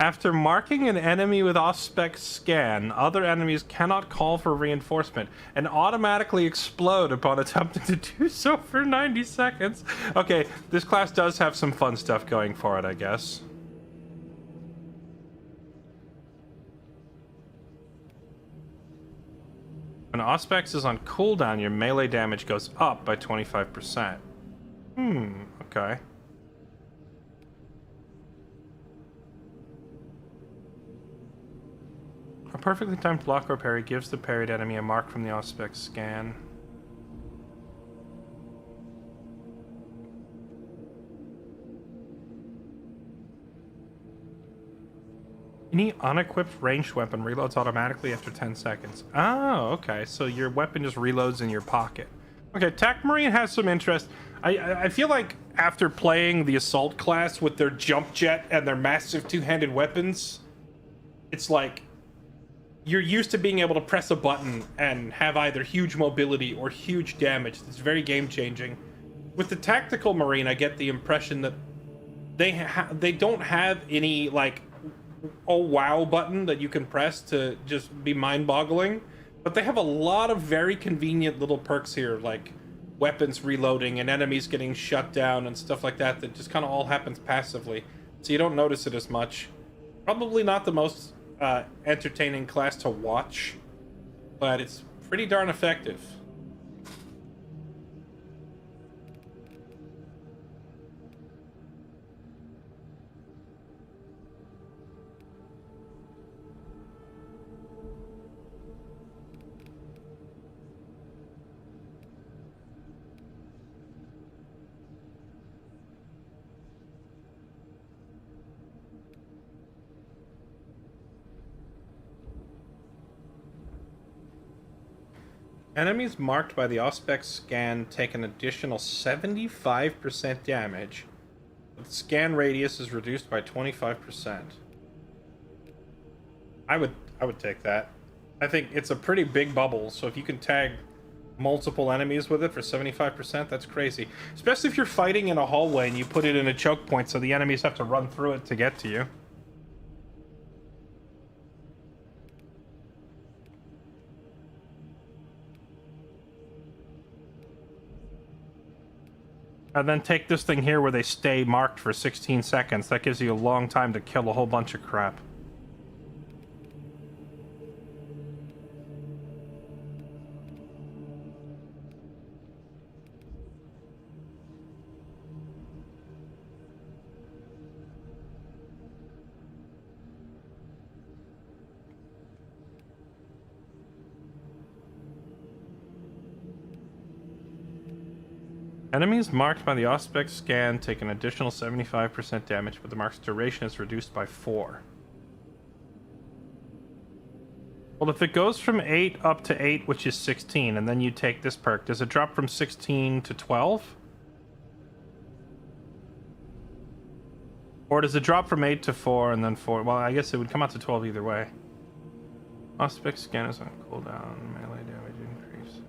After marking an enemy with off-spec scan, other enemies cannot call for reinforcement and automatically explode upon attempting to do so for 90 seconds. Okay, this class does have some fun stuff going for it, I guess. When Auspex is on cooldown, your melee damage goes up by 25%. Okay. A perfectly timed block or parry gives the parried enemy a mark from the Auspex scan. Any unequipped ranged weapon reloads automatically after 10 seconds. Oh, okay. So your weapon just reloads in your pocket. Okay, TAC Marine has some interest. I feel like after playing the Assault class with their jump jet and their massive two-handed weapons, it's like you're used to being able to press a button and have either huge mobility or huge damage. It's very game-changing. With the Tactical Marine, I get the impression that they don't have any, like, oh wow button that you can press to just be mind-boggling, but they have a lot of very convenient little perks here, like weapons reloading and enemies getting shut down and stuff like that just kind of all happens passively, so you don't notice it as much. Probably not the most entertaining class to watch, but it's pretty darn effective. Enemies marked by the Auspex scan take an additional 75% damage, but the scan radius is reduced by 25%. I would take that. I think it's a pretty big bubble, so if you can tag multiple enemies with it for 75%, that's crazy. Especially if you're fighting in a hallway and you put it in a choke point so the enemies have to run through it to get to you. And then take this thing here where they stay marked for 16 seconds. That gives you a long time to kill a whole bunch of crap. Enemies marked by the Auspex scan take an additional 75% damage, but the mark's duration is reduced by 4. Well, if it goes from 8 up to 8, which is 16, and then you take this perk, does it drop from 16 to 12? Or does it drop from 8 to 4 and then 4? Well, I guess it would come out to 12 either way. Auspex scan is on cooldown. Melee damage increase.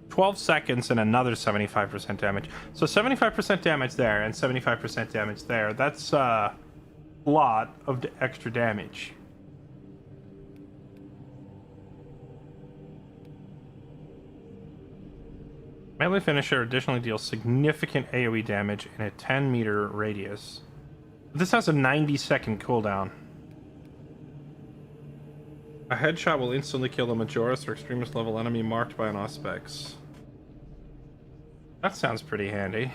12 seconds and another 75% damage. So 75% damage there and 75% damage there. That's a lot of extra damage. Melee finisher additionally deals significant AoE damage in a 10-meter radius. This has a 90-second cooldown. A headshot will instantly kill a Majoris or Extremist level enemy marked by an Auspex. That sounds pretty handy.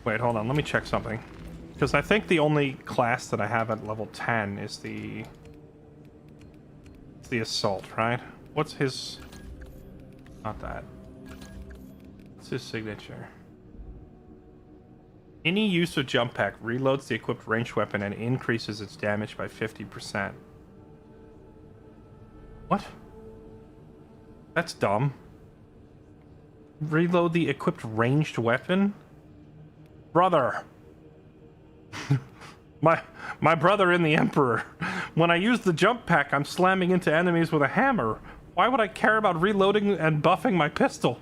Wait, hold on, let me check something. Because I think the only class that I have at level 10 is the Assault, right? What's his... Not that. What's his signature? Any use of jump pack reloads the equipped ranged weapon and increases its damage by 50%. What? That's dumb. Reload the equipped ranged weapon? Brother! My brother in the Emperor. When I use the jump pack, I'm slamming into enemies with a hammer. Why would I care about reloading and buffing my pistol?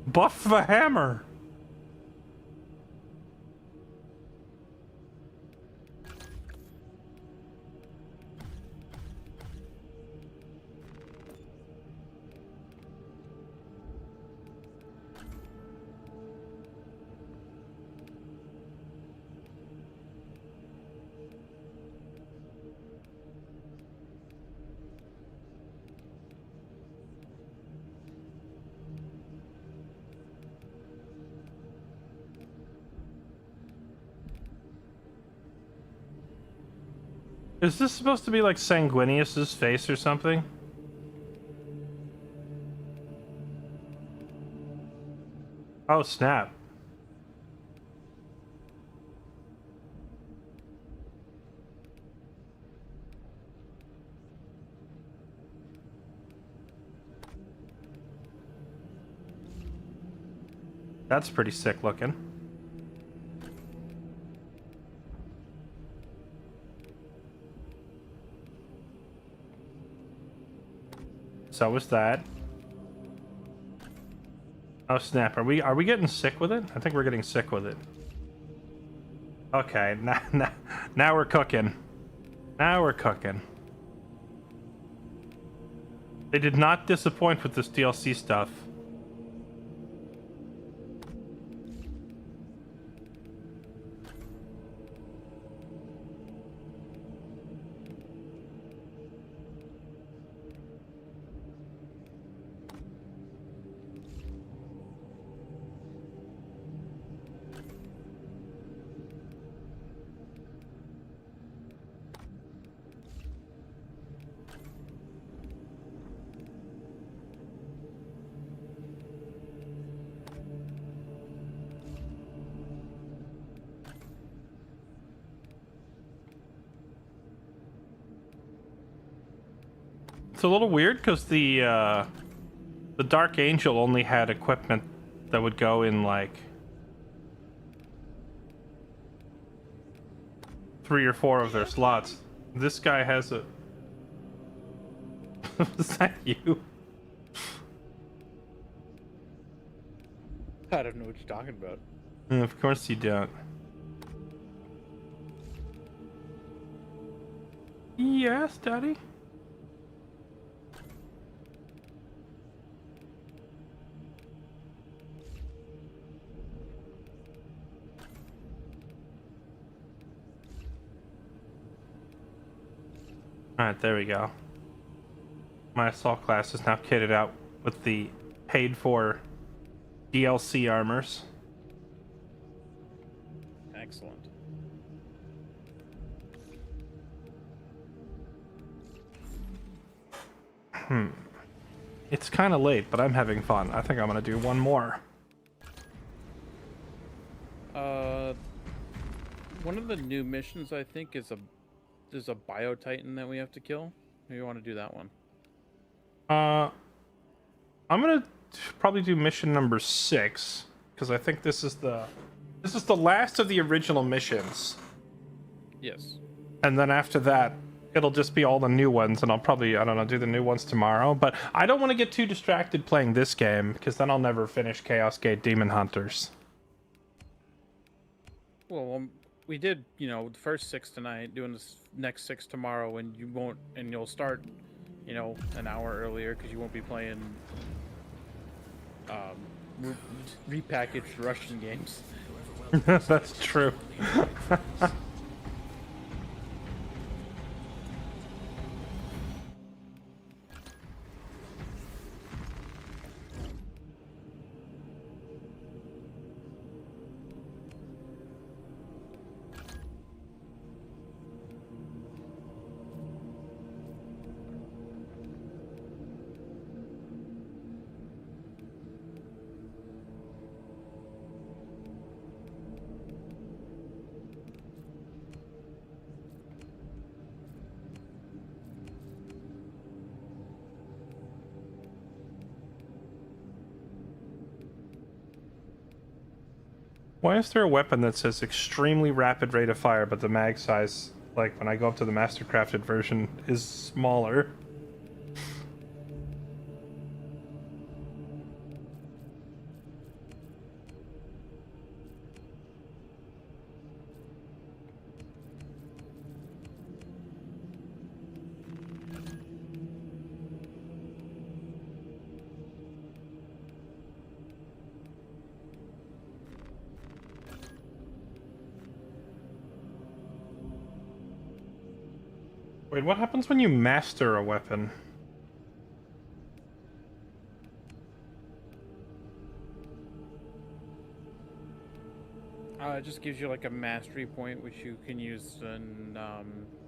Buff the hammer! Is this supposed to be like Sanguinius's face or something? Oh, snap. That's pretty sick looking. So was that. Oh snap! Are we getting sick with it? I think we're getting sick with it. Okay, now we're cooking. Now we're cooking. They did not disappoint with this DLC stuff. It's a little weird because the Dark Angel only had equipment that would go in like 3 or 4 of their slots. This guy has a. Was that you? I don't know what you're talking about. Of course you don't. Yes, Daddy. Alright, there we go. My assault class is now kitted out with the paid-for DLC armors. Excellent. It's kind of late, but I'm having fun. I think I'm gonna do one more. One of the new missions I think is there's a Bio Titan that we have to kill. Maybe you want to do that one. I'm gonna probably do mission number 6 because I think this is the last of the original missions. Yes. And then after that, it'll just be all the new ones, and I'll probably, I don't know, do the new ones tomorrow. But I don't want to get too distracted playing this game because then I'll never finish Chaos Gate Demon Hunters. Well, we did, the first 6 tonight, doing this next 6 tomorrow, and you'll start, an hour earlier because you won't be playing repackaged Russian games. That's true. Why is there a weapon that says extremely rapid rate of fire, but the mag size, like when I go up to the mastercrafted version, is smaller? Wait, what happens when you master a weapon? It just gives you like a mastery point, which you can use and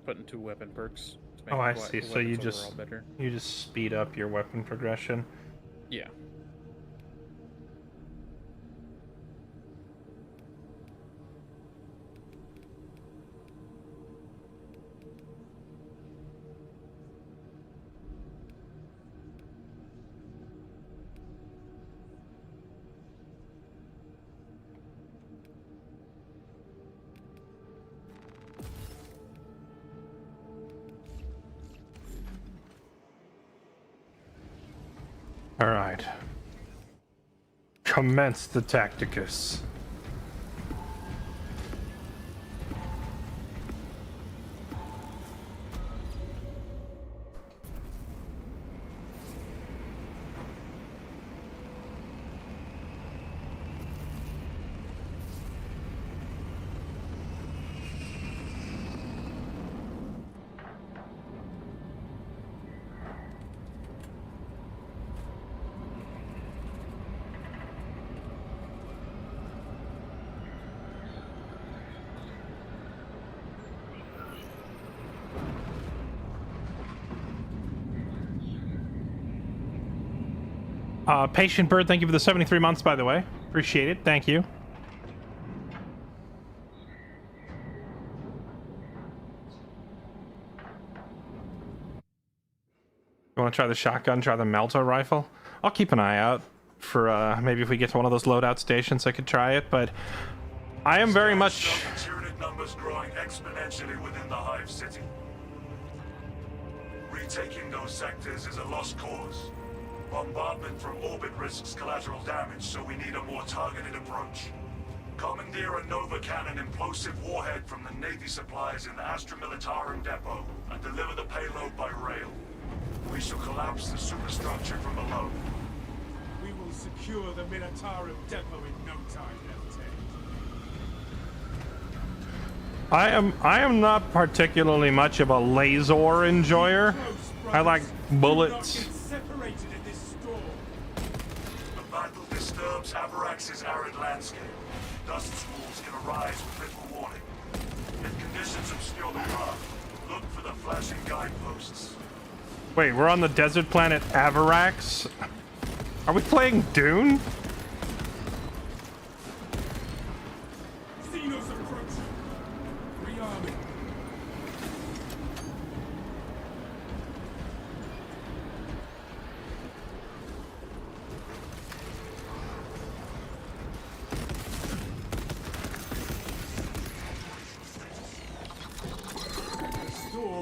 put into weapon perks. To make Oh, I see. So you just better. you just speed up your weapon progression. Yeah. All right. Commence the Tacticus. Patient Bird, thank you for the 73 months, by the way. Appreciate it. Thank you. You want to try the shotgun, try the Melta rifle? I'll keep an eye out for maybe if we get to one of those loadout stations I could try it, but I am very much... Unit numbers growing exponentially within the Hive City. Retaking those sectors is a lost cause. Bombardment from orbit risks collateral damage, so we need a more targeted approach. Commandeer a Nova Cannon implosive warhead from the Navy supplies in the Astra Militarum depot and deliver the payload by rail. We shall collapse the superstructure from below. We will secure the Militarum depot in no time, Lieutenant. I am not particularly much of a laser enjoyer. I like bullets. Disturbs Avarax's arid landscape. Dust schools can arise with little warning. If conditions obscure the path, look for the flashing guideposts. Wait, we're on the desert planet Avarax? Are we playing Dune? Xenos approaching. Rearming.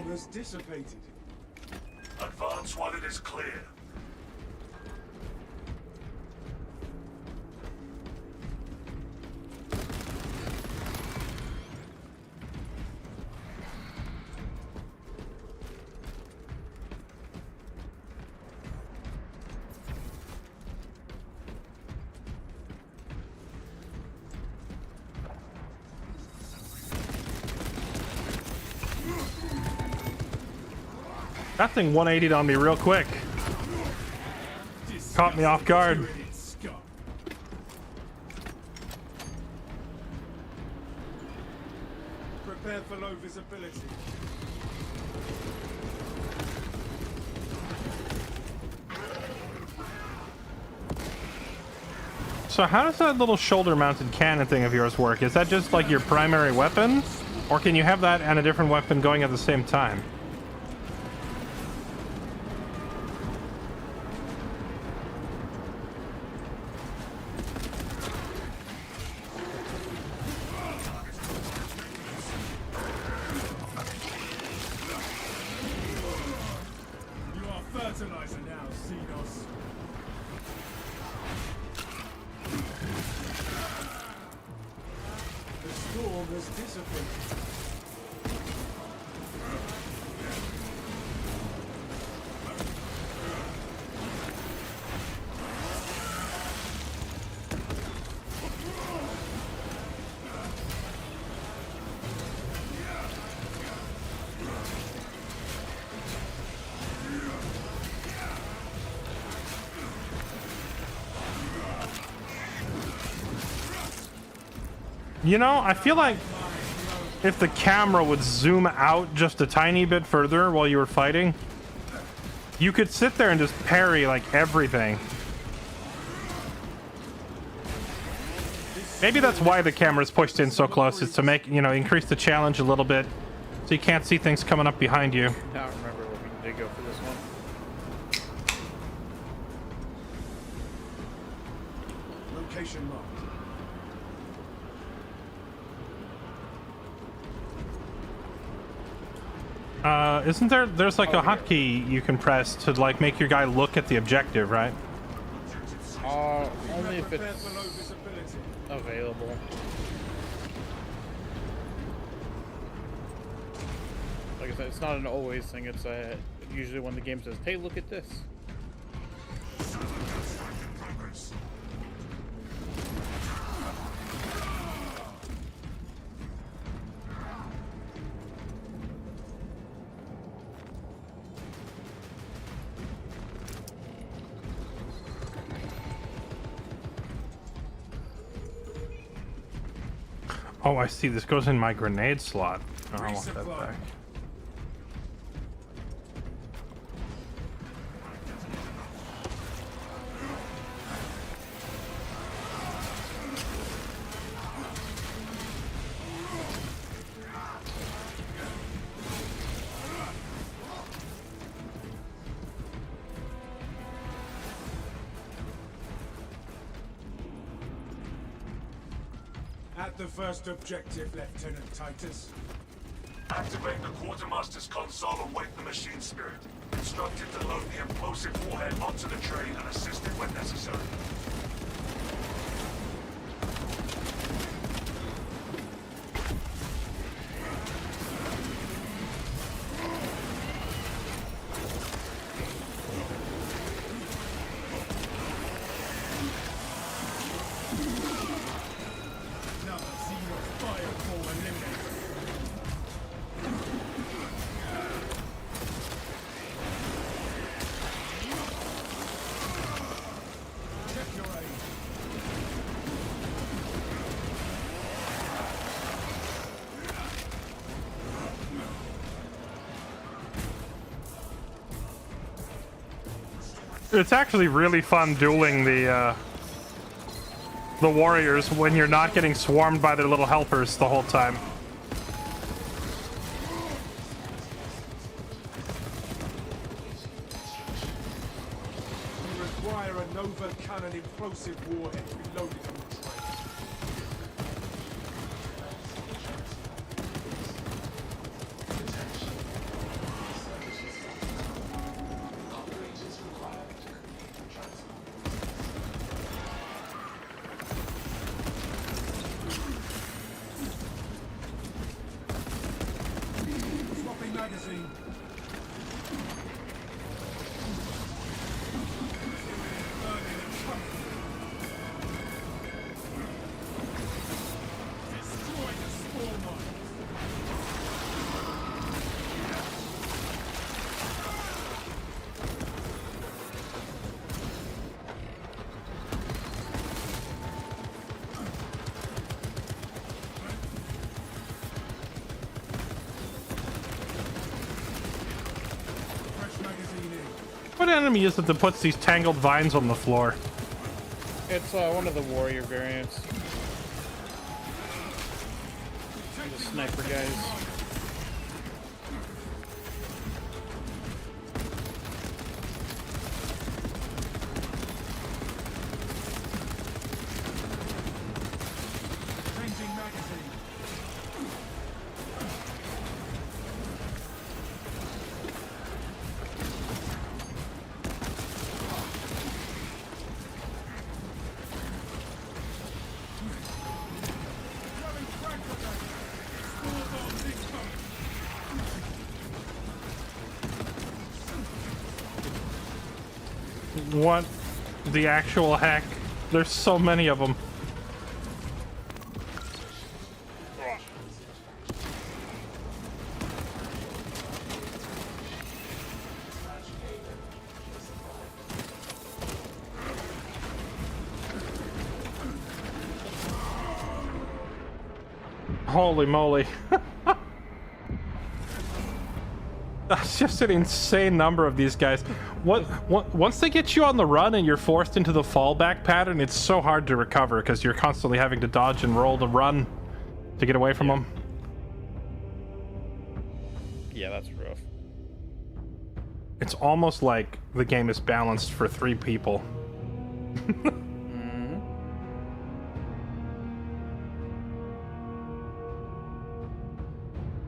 Has dissipated. Advance while it is clear. That thing 180'd on me real quick. Caught me off guard. Prepare for low visibility. So how does that little shoulder-mounted cannon thing of yours work? Is that just like your primary weapon? Or can you have that and a different weapon going at the same time? Fertilizer now, Xenos. The storm has dissipated. You know, I feel like if the camera would zoom out just a tiny bit further while you were fighting, you could sit there and just parry like everything. Maybe that's why the camera's pushed in so close, is to make, you know, increase the challenge a little bit so you can't see things coming up behind you. I don't remember what we did go for this one. Location marked. Isn't there's like a hotkey you can press to like make your guy look at the objective, right? Only if it's available. Like I said, it's not an always thing. It's usually when the game says, "Hey, look at this." Oh, I see. This goes in my grenade slot. Oh, I want that back. At the first objective, Lieutenant Titus. Activate the quartermaster's console and wake the machine spirit. Instructed to load the implosive warhead onto the train and assist it when necessary. It's actually really fun dueling the warriors when you're not getting swarmed by their little helpers the whole time. You require a Nova Cannon implosive warhead to be loaded on the train. Magazine. Destroy the spore mine. What enemy is it that puts these tangled vines on the floor? It's one of the warrior variants. The sniper guys. Changing magazine. What the actual heck? There's so many of them. Holy moly. That's just an insane number of these guys. Once they get you on the run and you're forced into the fallback pattern, it's so hard to recover because you're constantly having to dodge and roll to run to get away from them. Yeah, that's rough. It's almost like the game is balanced for 3 people.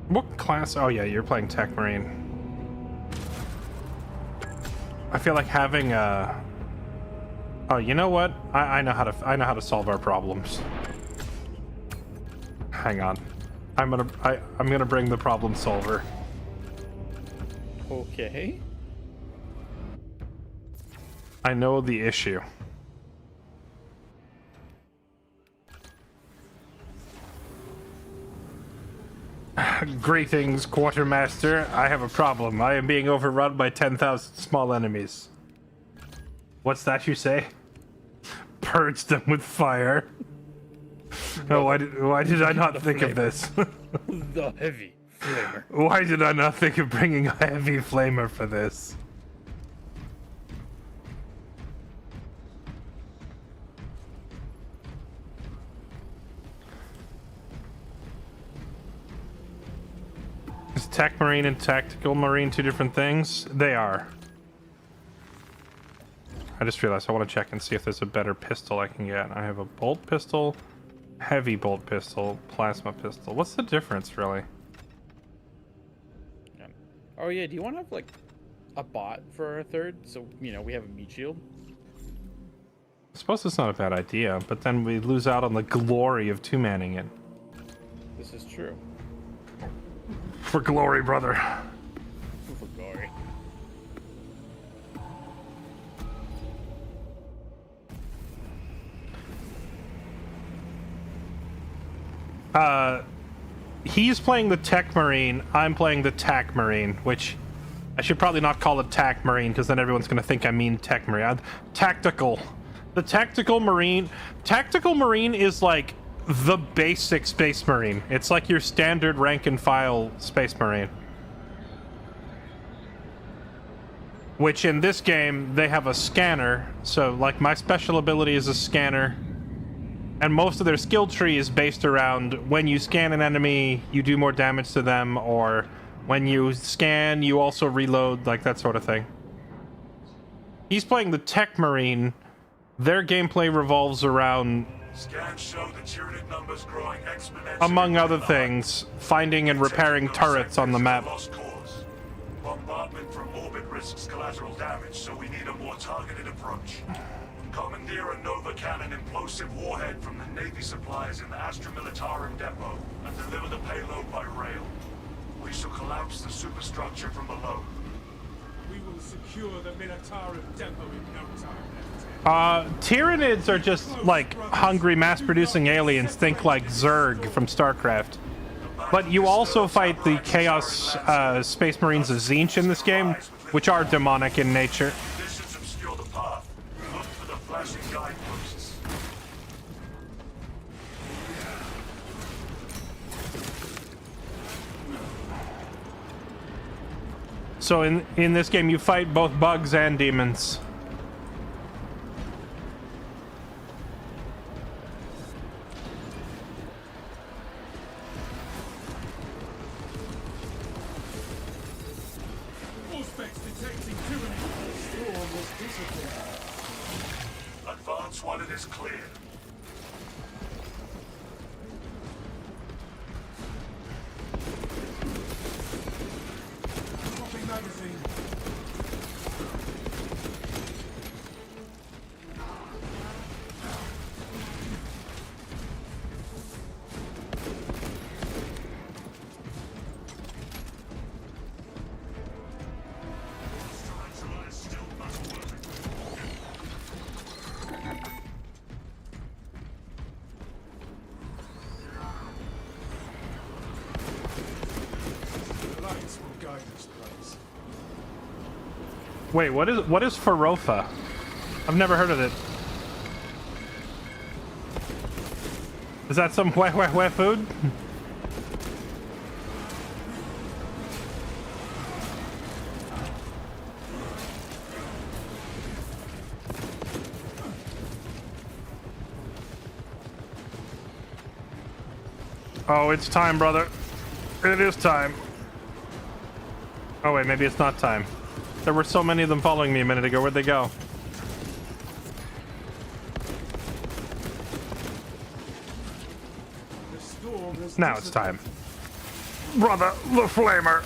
What class? Oh yeah, you're playing Tech Marine. I feel like having a... Oh, you know what? I know how to solve our problems. Hang on. I'm gonna bring the problem solver. Okay. I know the issue. Greetings, Quartermaster. I have a problem. I am being overrun by 10,000 small enemies. What's that you say? Purge them with fire. Oh, why did I not think of this? The heavy flamer. Why did I not think of bringing a heavy flamer for this? Is Tech Marine and Tactical Marine 2 different things? They are. I just realized I want to check and see if there's a better pistol I can get. I have a bolt pistol, heavy bolt pistol, plasma pistol. What's the difference, really? Oh yeah, do you want to have like a bot for our third? So, you know, we have a meat shield. I suppose it's not a bad idea, but then we lose out on the glory of two-manning it. This is true. For glory, brother. For glory. He's playing the Tech Marine, I'm playing the Tac Marine, which I should probably not call it Tac Marine, because then everyone's going to think I mean Tech Marine. Tactical. The Tactical Marine is like the basic Space Marine. It's like your standard rank and file Space Marine. Which in this game, they have a scanner, so like my special ability is a scanner. And most of their skill tree is based around when you scan an enemy, you do more damage to them, or when you scan, you also reload, like that sort of thing. He's playing the Tech Marine. Their gameplay revolves around, Scans show the Tyranid numbers growing exponentially. among other things, finding and repairing turrets on the map. Lost cause. Bombardment from orbit risks collateral damage, so we need a more targeted approach. Commandeer a Nova Cannon implosive warhead from the Navy supplies in the Astra Militarum depot and deliver the payload by rail. We shall collapse the superstructure from below. We will secure the Militarum depot in no time. Tyranids are just like hungry mass-producing aliens. Think like Zerg from StarCraft. But you also fight the Chaos Space Marines of Tzeentch in this game, which are demonic in nature. Conditions obscure the path. Look for the flashing guideposts. So in this game, you fight both bugs and demons. Advance while it is clear. Dropping magazine. Wait, what is Farofa? I've never heard of it. Is that some weh food? Oh, it's time, brother. It is time. Oh, wait, maybe it's not time. There were so many of them following me a minute ago. Where'd they go? Now it's time. Brother, the flamer.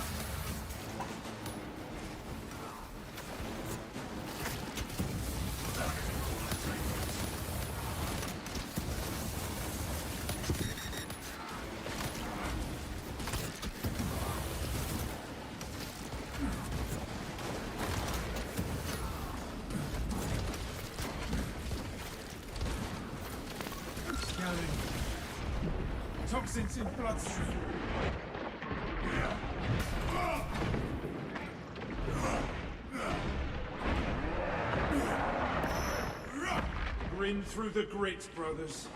Toxins in bloodstream. Grin through the grit, brothers.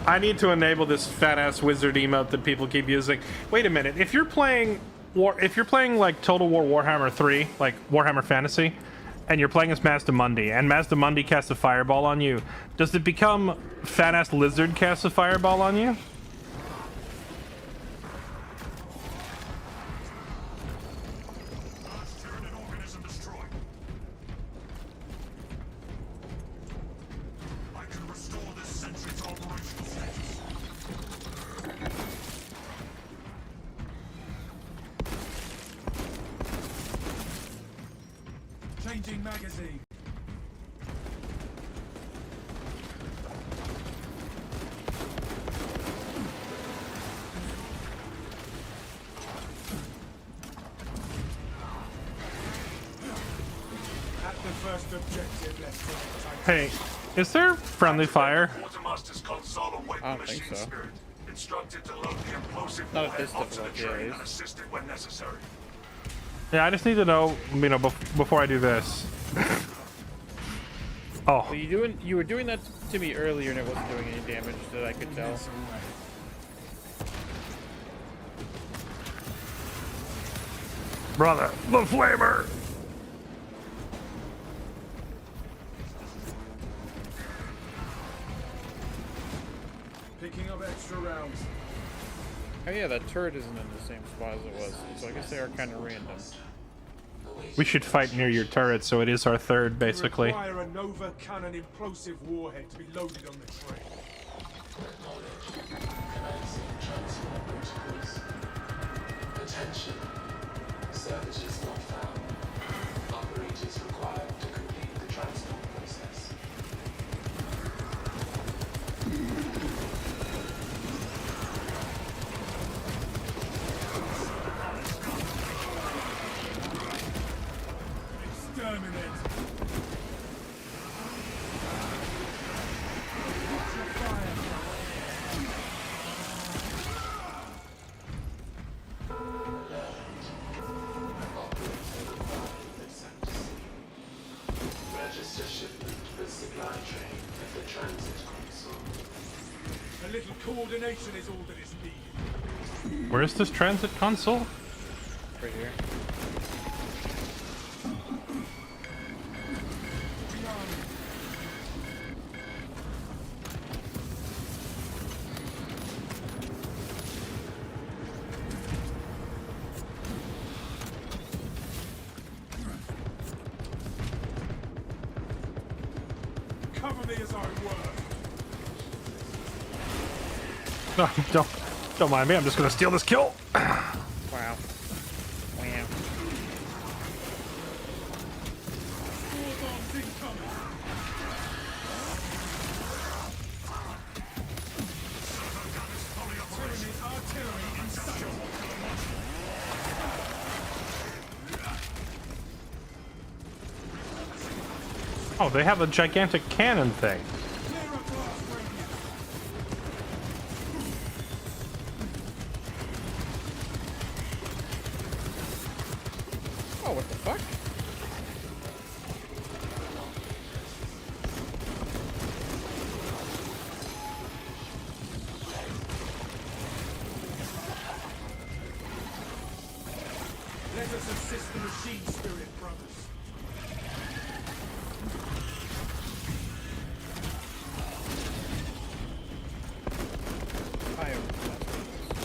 I need to enable this fat-ass wizard emote that people keep using. Wait a minute. If you're playing like Total War Warhammer 3, like Warhammer Fantasy, and you're playing as Mazdamundi, and Mazdamundi casts a fireball on you, does it become fat-ass lizard casts a fireball on you? Changing magazine. At the first objective, let's Hey, is there friendly fire? Quartermaster's console await I the don't think machine so. spirit. Instructed to load the implosive Not at warhead this onto the difficulty, at train least. and assist it when necessary. Yeah, I just need to know, you know, before I do this. Oh. Well, you were doing that to me earlier, and it wasn't doing any damage that I could tell. Brother, the flamer! Picking up extra rounds. Oh yeah, that turret isn't in the same spot as it was, so I guess they are kind of random. We should fight near your turret, so it is our third, basically. Require a Nova cannon implosive warhead to be loaded on the train. Attention. Savages not found. Operators required to complete the transport process. Exterminate. Register shipment for supply train at the transit console. A little coordination is all that is needed. Where's this transit console? Right here. Cover me as I work. No, don't mind me. I'm just gonna steal this kill. Wow. Wow. Oh, they have a gigantic cannon thing. Trust the machine spirit, brothers.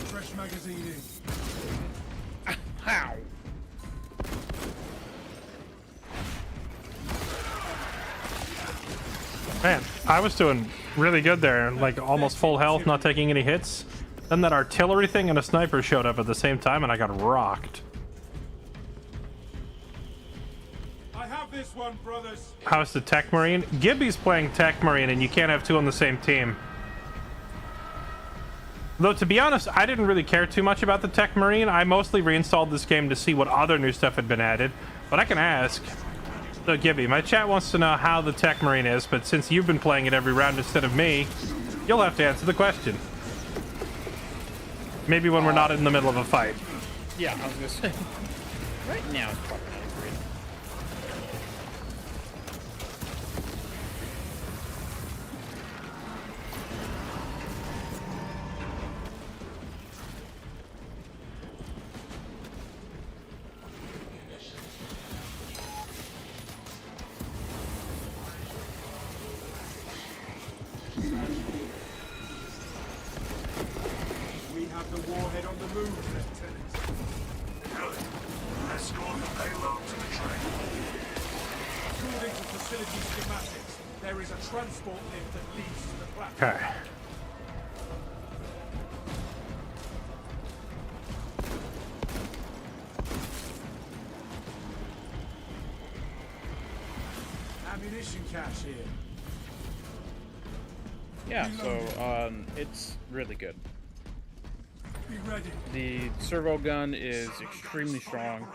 Fresh magazine in. How? Man, I was doing really good there, like almost full health, not taking any hits. Then that artillery thing and a sniper showed up at the same time, and I got rocked. I have this one, brothers. How's the Tech Marine? Gibby's playing Tech Marine, and you can't have two on the same team. Though, to be honest, I didn't really care too much about the Tech Marine. I mostly reinstalled this game to see what other new stuff had been added. But I can ask. So, Gibby, my chat wants to know how the Tech Marine is, but since you've been playing it every round instead of me, you'll have to answer the question. Maybe when we're not in the middle of a fight. Yeah, I was gonna say. Right now, it's probably not great. We have the warhead on the move, Lieutenant. Good. Escort the payload to the train. According to facility schematics, there is a transport lift that leads to the platform. Okay. Ammunition cache here. Yeah, so it's really good. Be ready. The servo gun is extremely strong.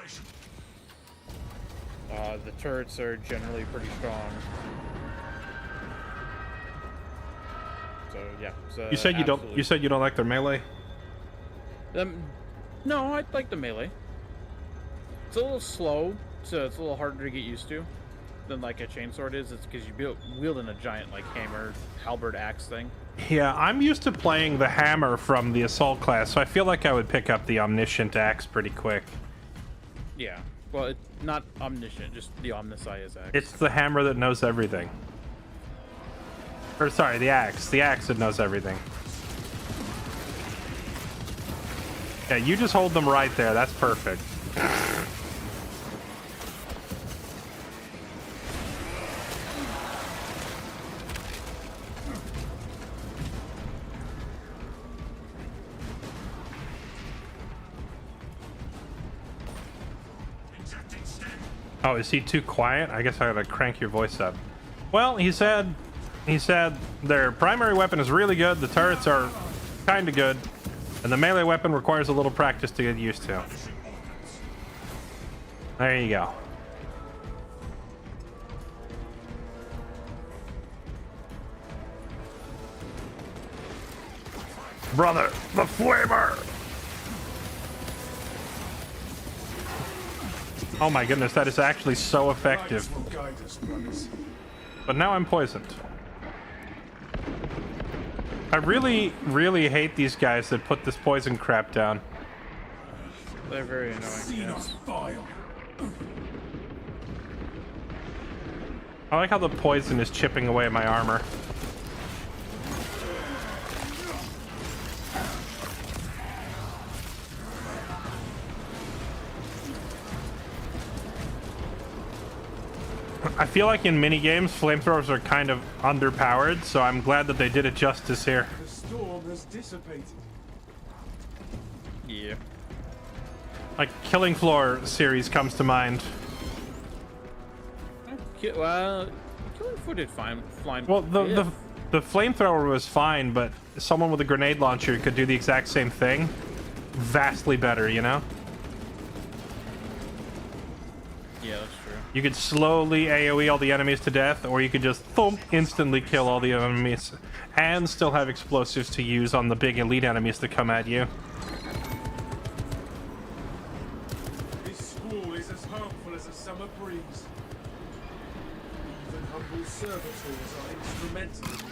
The turrets are generally pretty strong. So yeah. You said you don't. You said you don't like their melee. No, I like the melee. It's a little slow, so it's a little harder to get used to than like a chainsword is. It's because you wielding a giant like hammer, halberd, axe thing. Yeah, I'm used to playing the hammer from the assault class, so I feel like I would pick up the omniscient axe pretty quick. Yeah, well, it's not omniscient, just the omniscience axe. It's the hammer that knows everything. Or sorry, the axe. The axe that knows everything. Yeah, you just hold them right there. That's perfect. Oh, is he too quiet? I guess I gotta crank your voice up. Well, he said their primary weapon is really good, the turrets are kinda good, and the melee weapon requires a little practice to get used to. There you go. Brother, the flamer! Oh my goodness, that is actually so effective. But now I'm poisoned. I really, really hate these guys that put this poison crap down. They're very annoying. Yes. I like how the poison is chipping away at my armor. I feel like in minigames, flamethrowers are kind of underpowered, so I'm glad that they did it justice here. The storm has dissipated. Yeah. Like, Killing Floor series comes to mind. Well, Killing Floor did fine. Well, the flamethrower was fine, but someone with a grenade launcher could do the exact same thing. Vastly better, you know? Yeah, that's true. You could slowly AoE all the enemies to death, or you could just thump, instantly kill all the enemies, and still have explosives to use on the big elite enemies that come at you. This squall is as harmful as a summer breeze. Even humble servitors are instrumental.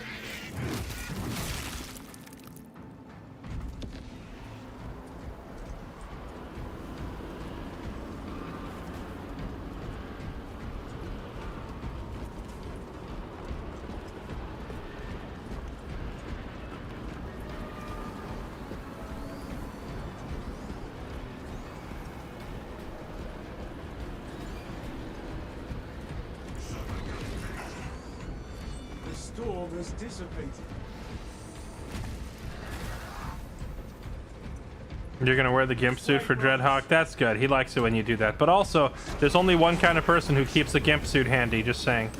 storm has dissipated. You're gonna wear the gimp suit for Dreadhawk? That's good. He likes it when you do that. But also, there's only one kind of person who keeps a gimp suit handy, just saying.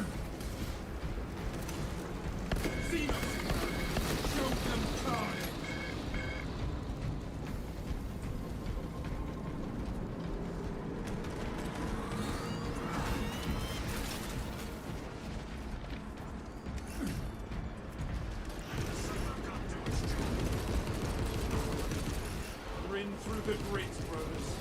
Through the grit, brothers.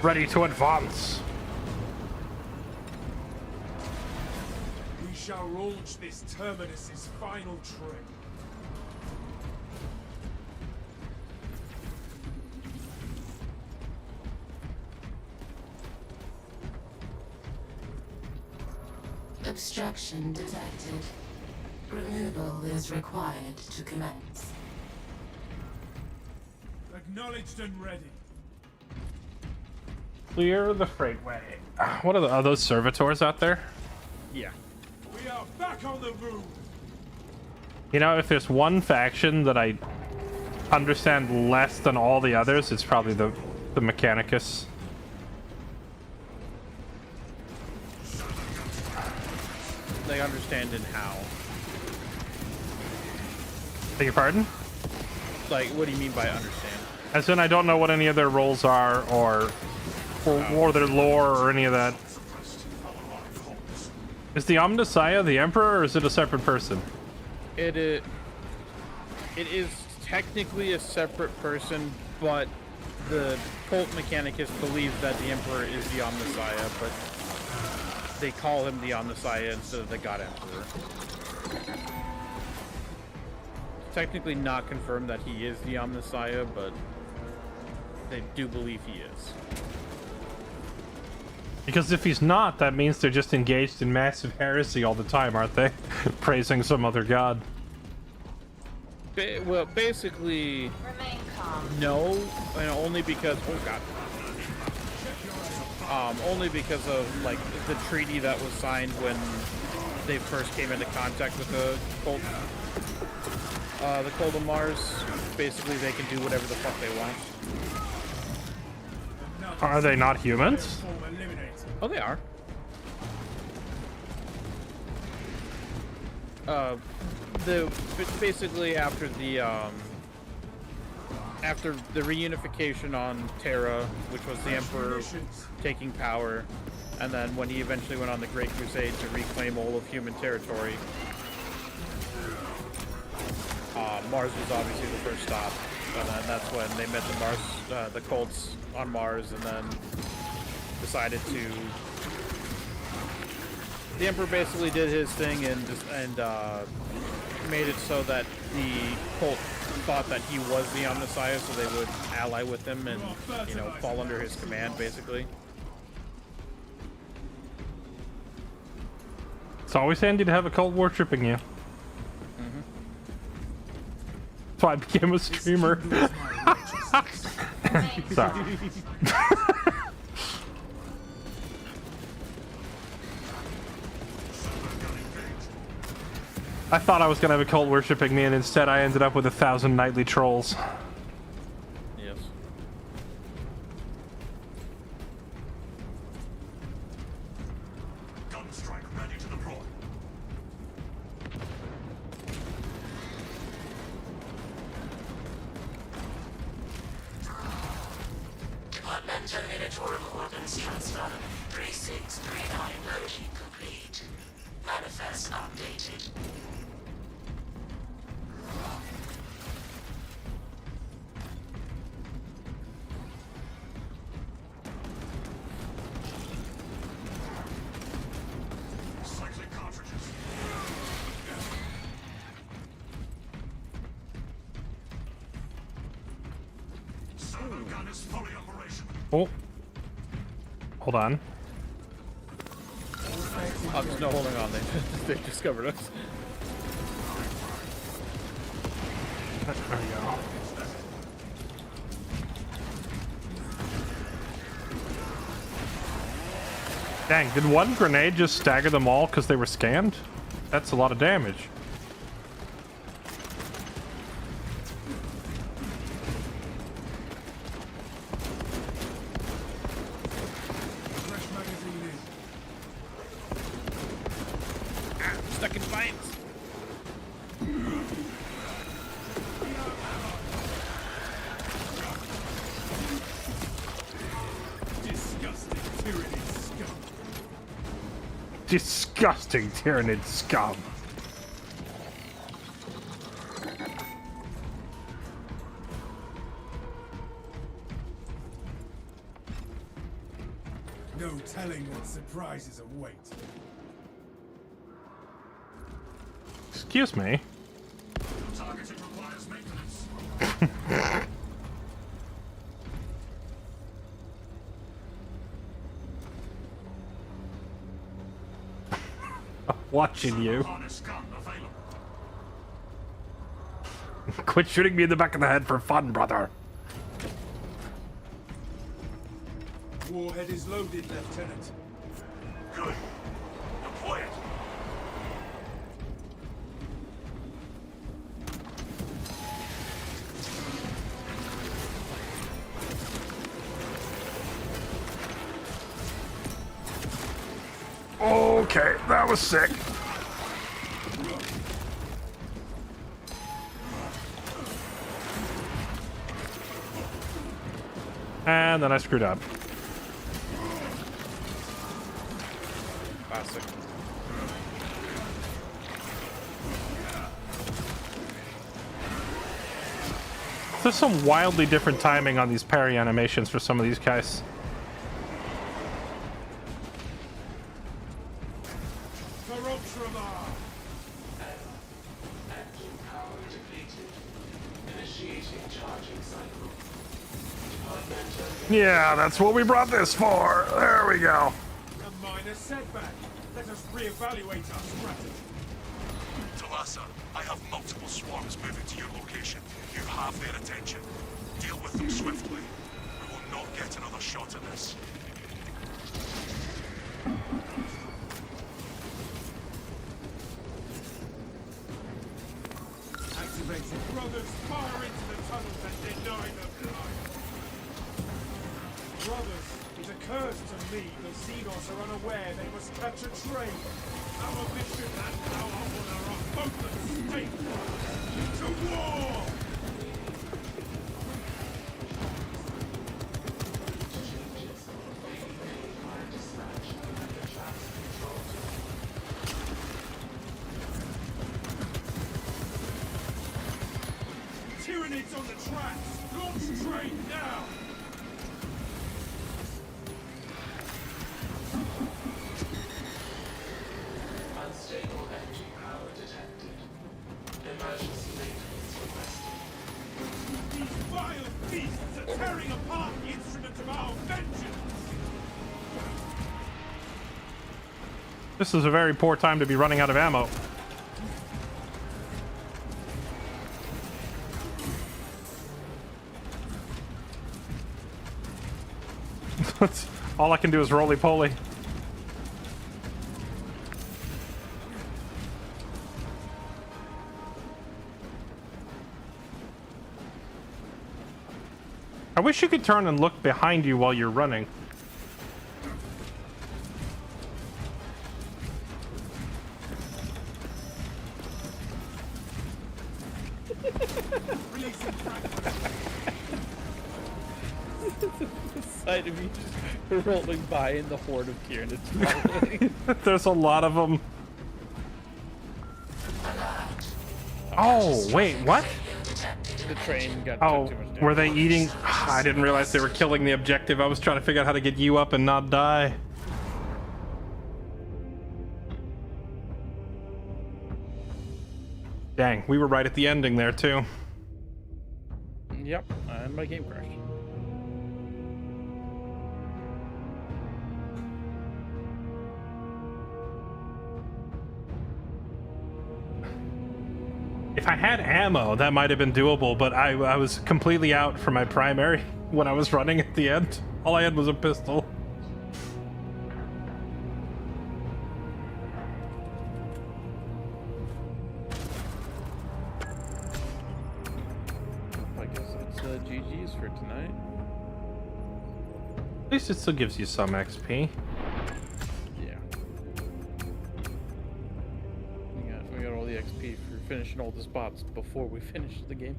Ready to advance. We shall launch this terminus's final trip. Obstruction detected. Removal is required to commence. Acknowledged and ready. Clear the freightway. What are those servitors out there? Yeah. We are back on the move. You know, if there's one faction that I understand less than all the others, it's probably the Mechanicus. They understand in how. Beg your pardon? Like, what do you mean by understand? As in, I don't know what any of their roles are, or their lore, or any of that. Is the Omnissiah the Emperor, or is it a separate person? It is technically a separate person, but the cult Mechanicus believes that the Emperor is the Omnissiah, but they call him the Omnissiah instead of the God Emperor. Technically not confirmed that he is the Omnissiah, but they do believe he is. Because if he's not, that means they're just engaged in massive heresy all the time, aren't they? Praising some other god. Well, basically, no, and only because, oh god. Only because of, like, the treaty that was signed when they first came into contact with the cult of Mars. Basically, they can do whatever the fuck they want. Are they not humans? Oh, they are. Basically after the reunification on Terra, which was the Emperor taking power, and then when he eventually went on the Great Crusade to reclaim all of human territory, Mars was obviously the first stop, and then that's when they met the cults on Mars, and then decided to. The Emperor basically did his thing and made it so that the cult thought that he was the Omnissiah, so they would ally with him and, you know, fall under his command, basically. It's always handy to have a cult worshipping you. That's why I became a streamer. Sorry. I thought I was gonna have a cult worshipping me, and instead I ended up with 1,000 nightly trolls. Yes. Gunstrike ready to deploy. Departmental editorial ordnance transfer 3639 loading complete. Manifest updated. Cycling cartridges. gun is fully operational. Oh. Hold on. Oh, there's no holding on. They discovered us. There we go. Dang, did one grenade just stagger them all because they were scanned? That's a lot of damage. Stuck in vines. Disgusting tyrannid scum. No telling what surprises await. Excuse me. Targeting requires maintenance. Watching you. Harness gun available. Quit shooting me in the back of the head for fun, brother. Warhead is loaded, Lieutenant. Good. Deploy it. Okay, that was sick. And then I screwed up. Classic. There's some wildly different timing on these parry animations for some of these guys. Yeah, that's what we brought this for. There we go. A minor setback. Let us reevaluate our strategy. Talassa, I have multiple swarms moving to your location. You have their attention. Deal with them swiftly. We will not get another shot at this. Activated. Brothers, fire into the tunnels and deny them life. Brothers, it occurs to me the Xenos are unaware they must catch a train. Our mission and our honor are both at stake. To war! Tyrannids on the tracks! Launch train now! Unstable energy power detected. Emergency maintenance requested. These vile beasts are tearing apart the instrument of our vengeance! This is a very poor time to be running out of ammo. All I can do is roly-poly. I wish you could turn and look behind you while you're running. Sight of you just rolling by in the horde of Tyranids. There's a lot of them. Oh, wait, what? The train got Oh, too much damage. were they eating? I didn't realize they were killing the objective. I was trying to figure out how to get you up and not die. Dang, we were right at the ending there, too. Yep, and my game crashed. If I had ammo, that might have been doable, but I was completely out for my primary when I was running at the end. All I had was a pistol. I guess that's GG's for tonight. At least it still gives you some XP. Yeah. We got all the XP for finishing all the spots before we finished the game.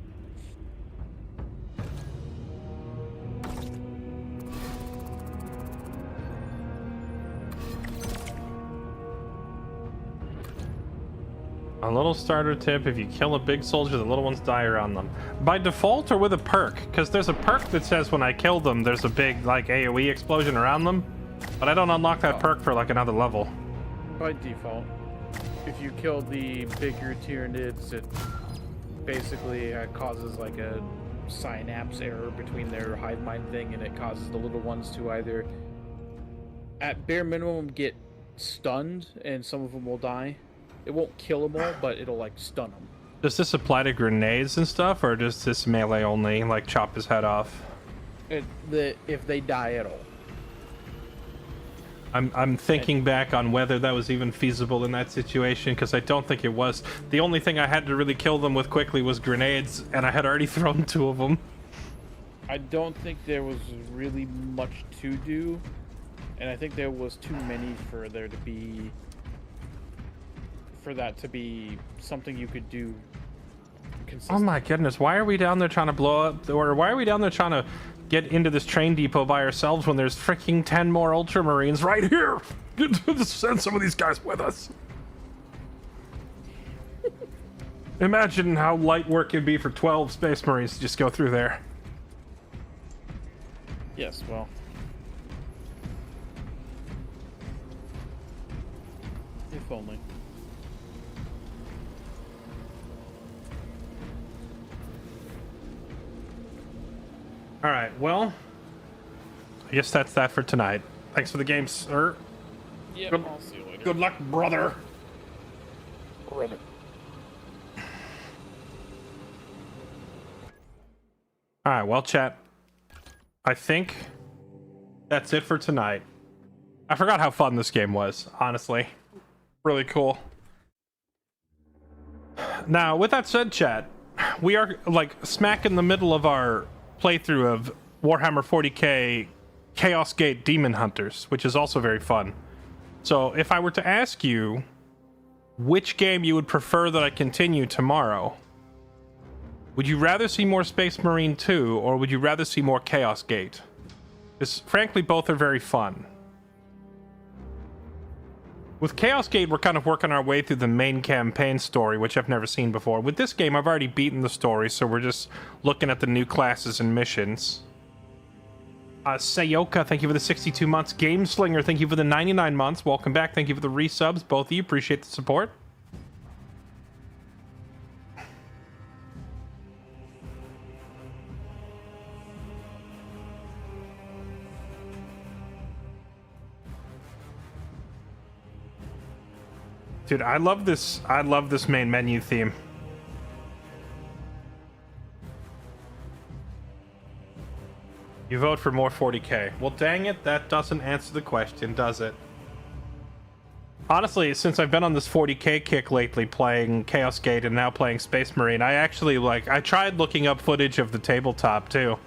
A little starter tip: if you kill a big soldier, the little ones die around them. By default or with a perk? Because there's a perk that says when I kill them, there's a big, like, AoE explosion around them. But I don't unlock that perk for, like, another level. By default. If you kill the bigger Tyranids, it basically causes, like, a synapse error between their hive mind thing, and it causes the little ones to either, at bare minimum, get stunned, and some of them will die. It won't kill them all, but it'll, like, stun them. Does this apply to grenades and stuff, or does this melee only, like, chop his head off? If they die at all. I'm thinking back on whether that was even feasible in that situation, because I don't think it was. The only thing I had to really kill them with quickly was grenades, and I had already thrown 2 of them. I don't think there was really much to do, and I think there was too many for there to be... for that to be something you could do consistently. Oh my goodness, why are we down there trying to blow up, or why are we down there trying to get into this train depot by ourselves when there's freaking 10 more Ultramarines right here? Send some of these guys with us. Imagine how light work it'd be for 12 Space Marines to just go through there. Yes, well. If only. All right, well, I guess that's that for tonight. Thanks for the game, sir. Yep, Good, I'll see you later. Good luck, brother. Brother. All right, well, chat, I think that's it for tonight. I forgot how fun this game was, honestly. Really cool. Now, with that said, chat, we are, like, smack in the middle of our playthrough of Warhammer 40k Chaos Gate Demon Hunters, which is also very fun. So if I were to ask you which game you would prefer that I continue tomorrow, would you rather see more Space Marine 2 or would you rather see more Chaos Gate? Because frankly, both are very fun. With Chaos Gate, we're kind of working our way through the main campaign story, which I've never seen before. With this game, I've already beaten the story, so we're just looking at the new classes and missions. Sayoka, thank you for the 62 months. Game Slinger, thank you for the 99 months. Welcome back. Thank you for the resubs, both of you. Appreciate the support. Dude, I love this main menu theme. You vote for more 40k. Well, dang it, that doesn't answer the question, does it? Honestly, since I've been on this 40k kick lately, playing Chaos Gate and now playing Space Marine, I actually, I tried looking up footage of the tabletop, too.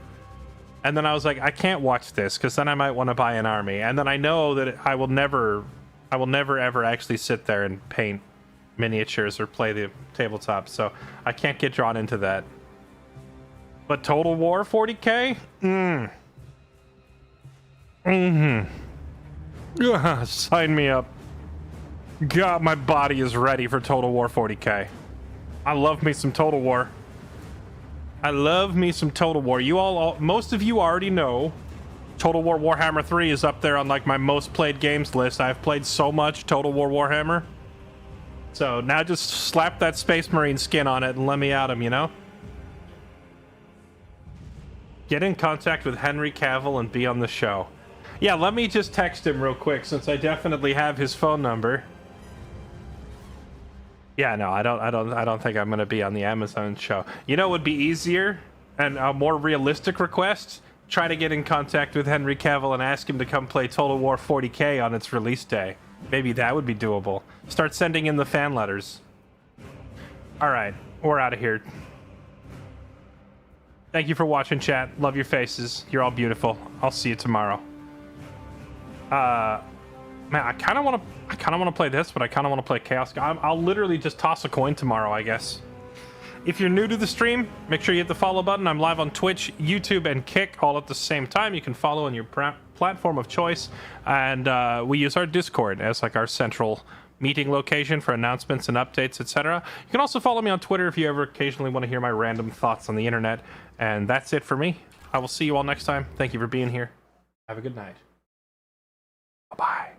And then I was like, I can't watch this, because then I might want to buy an army. And then I know that I will never ever actually sit there and paint miniatures or play the tabletop, so I can't get drawn into that. But Total War 40k? Sign me up. God, my body is ready for Total War 40k. I love me some Total War. I love me some Total War. You all, most of you already know Total War Warhammer 3 is up there on, like, my most played games list. I've played so much Total War Warhammer. So now just slap that Space Marine skin on it and let me at him, you know? Get in contact with Henry Cavill and be on the show. Yeah, let me just text him real quick, since I definitely have his phone number. Yeah, no, I don't think I'm gonna be on the Amazon show. You know, it would be easier and a more realistic request. Try to get in contact with Henry Cavill and ask him to come play Total War 40K on its release day. Maybe that would be doable. Start sending in the fan letters. All right, we're out of here. Thank you for watching, chat. Love your faces. You're all beautiful. I'll see you tomorrow. Man, I kind of want to play this, but I kind of want to play Chaos. I'll literally just toss a coin tomorrow, I guess. If you're new to the stream, make sure you hit the follow button. I'm live on Twitch, YouTube, and Kick all at the same time. You can follow on your platform of choice, and we use our Discord as like our central meeting location for announcements and updates, etc. You can also follow me on Twitter if you ever occasionally want to hear my random thoughts on the internet. And that's it for me. I will see you all next time. Thank you for being here. Have a good night. Bye-bye.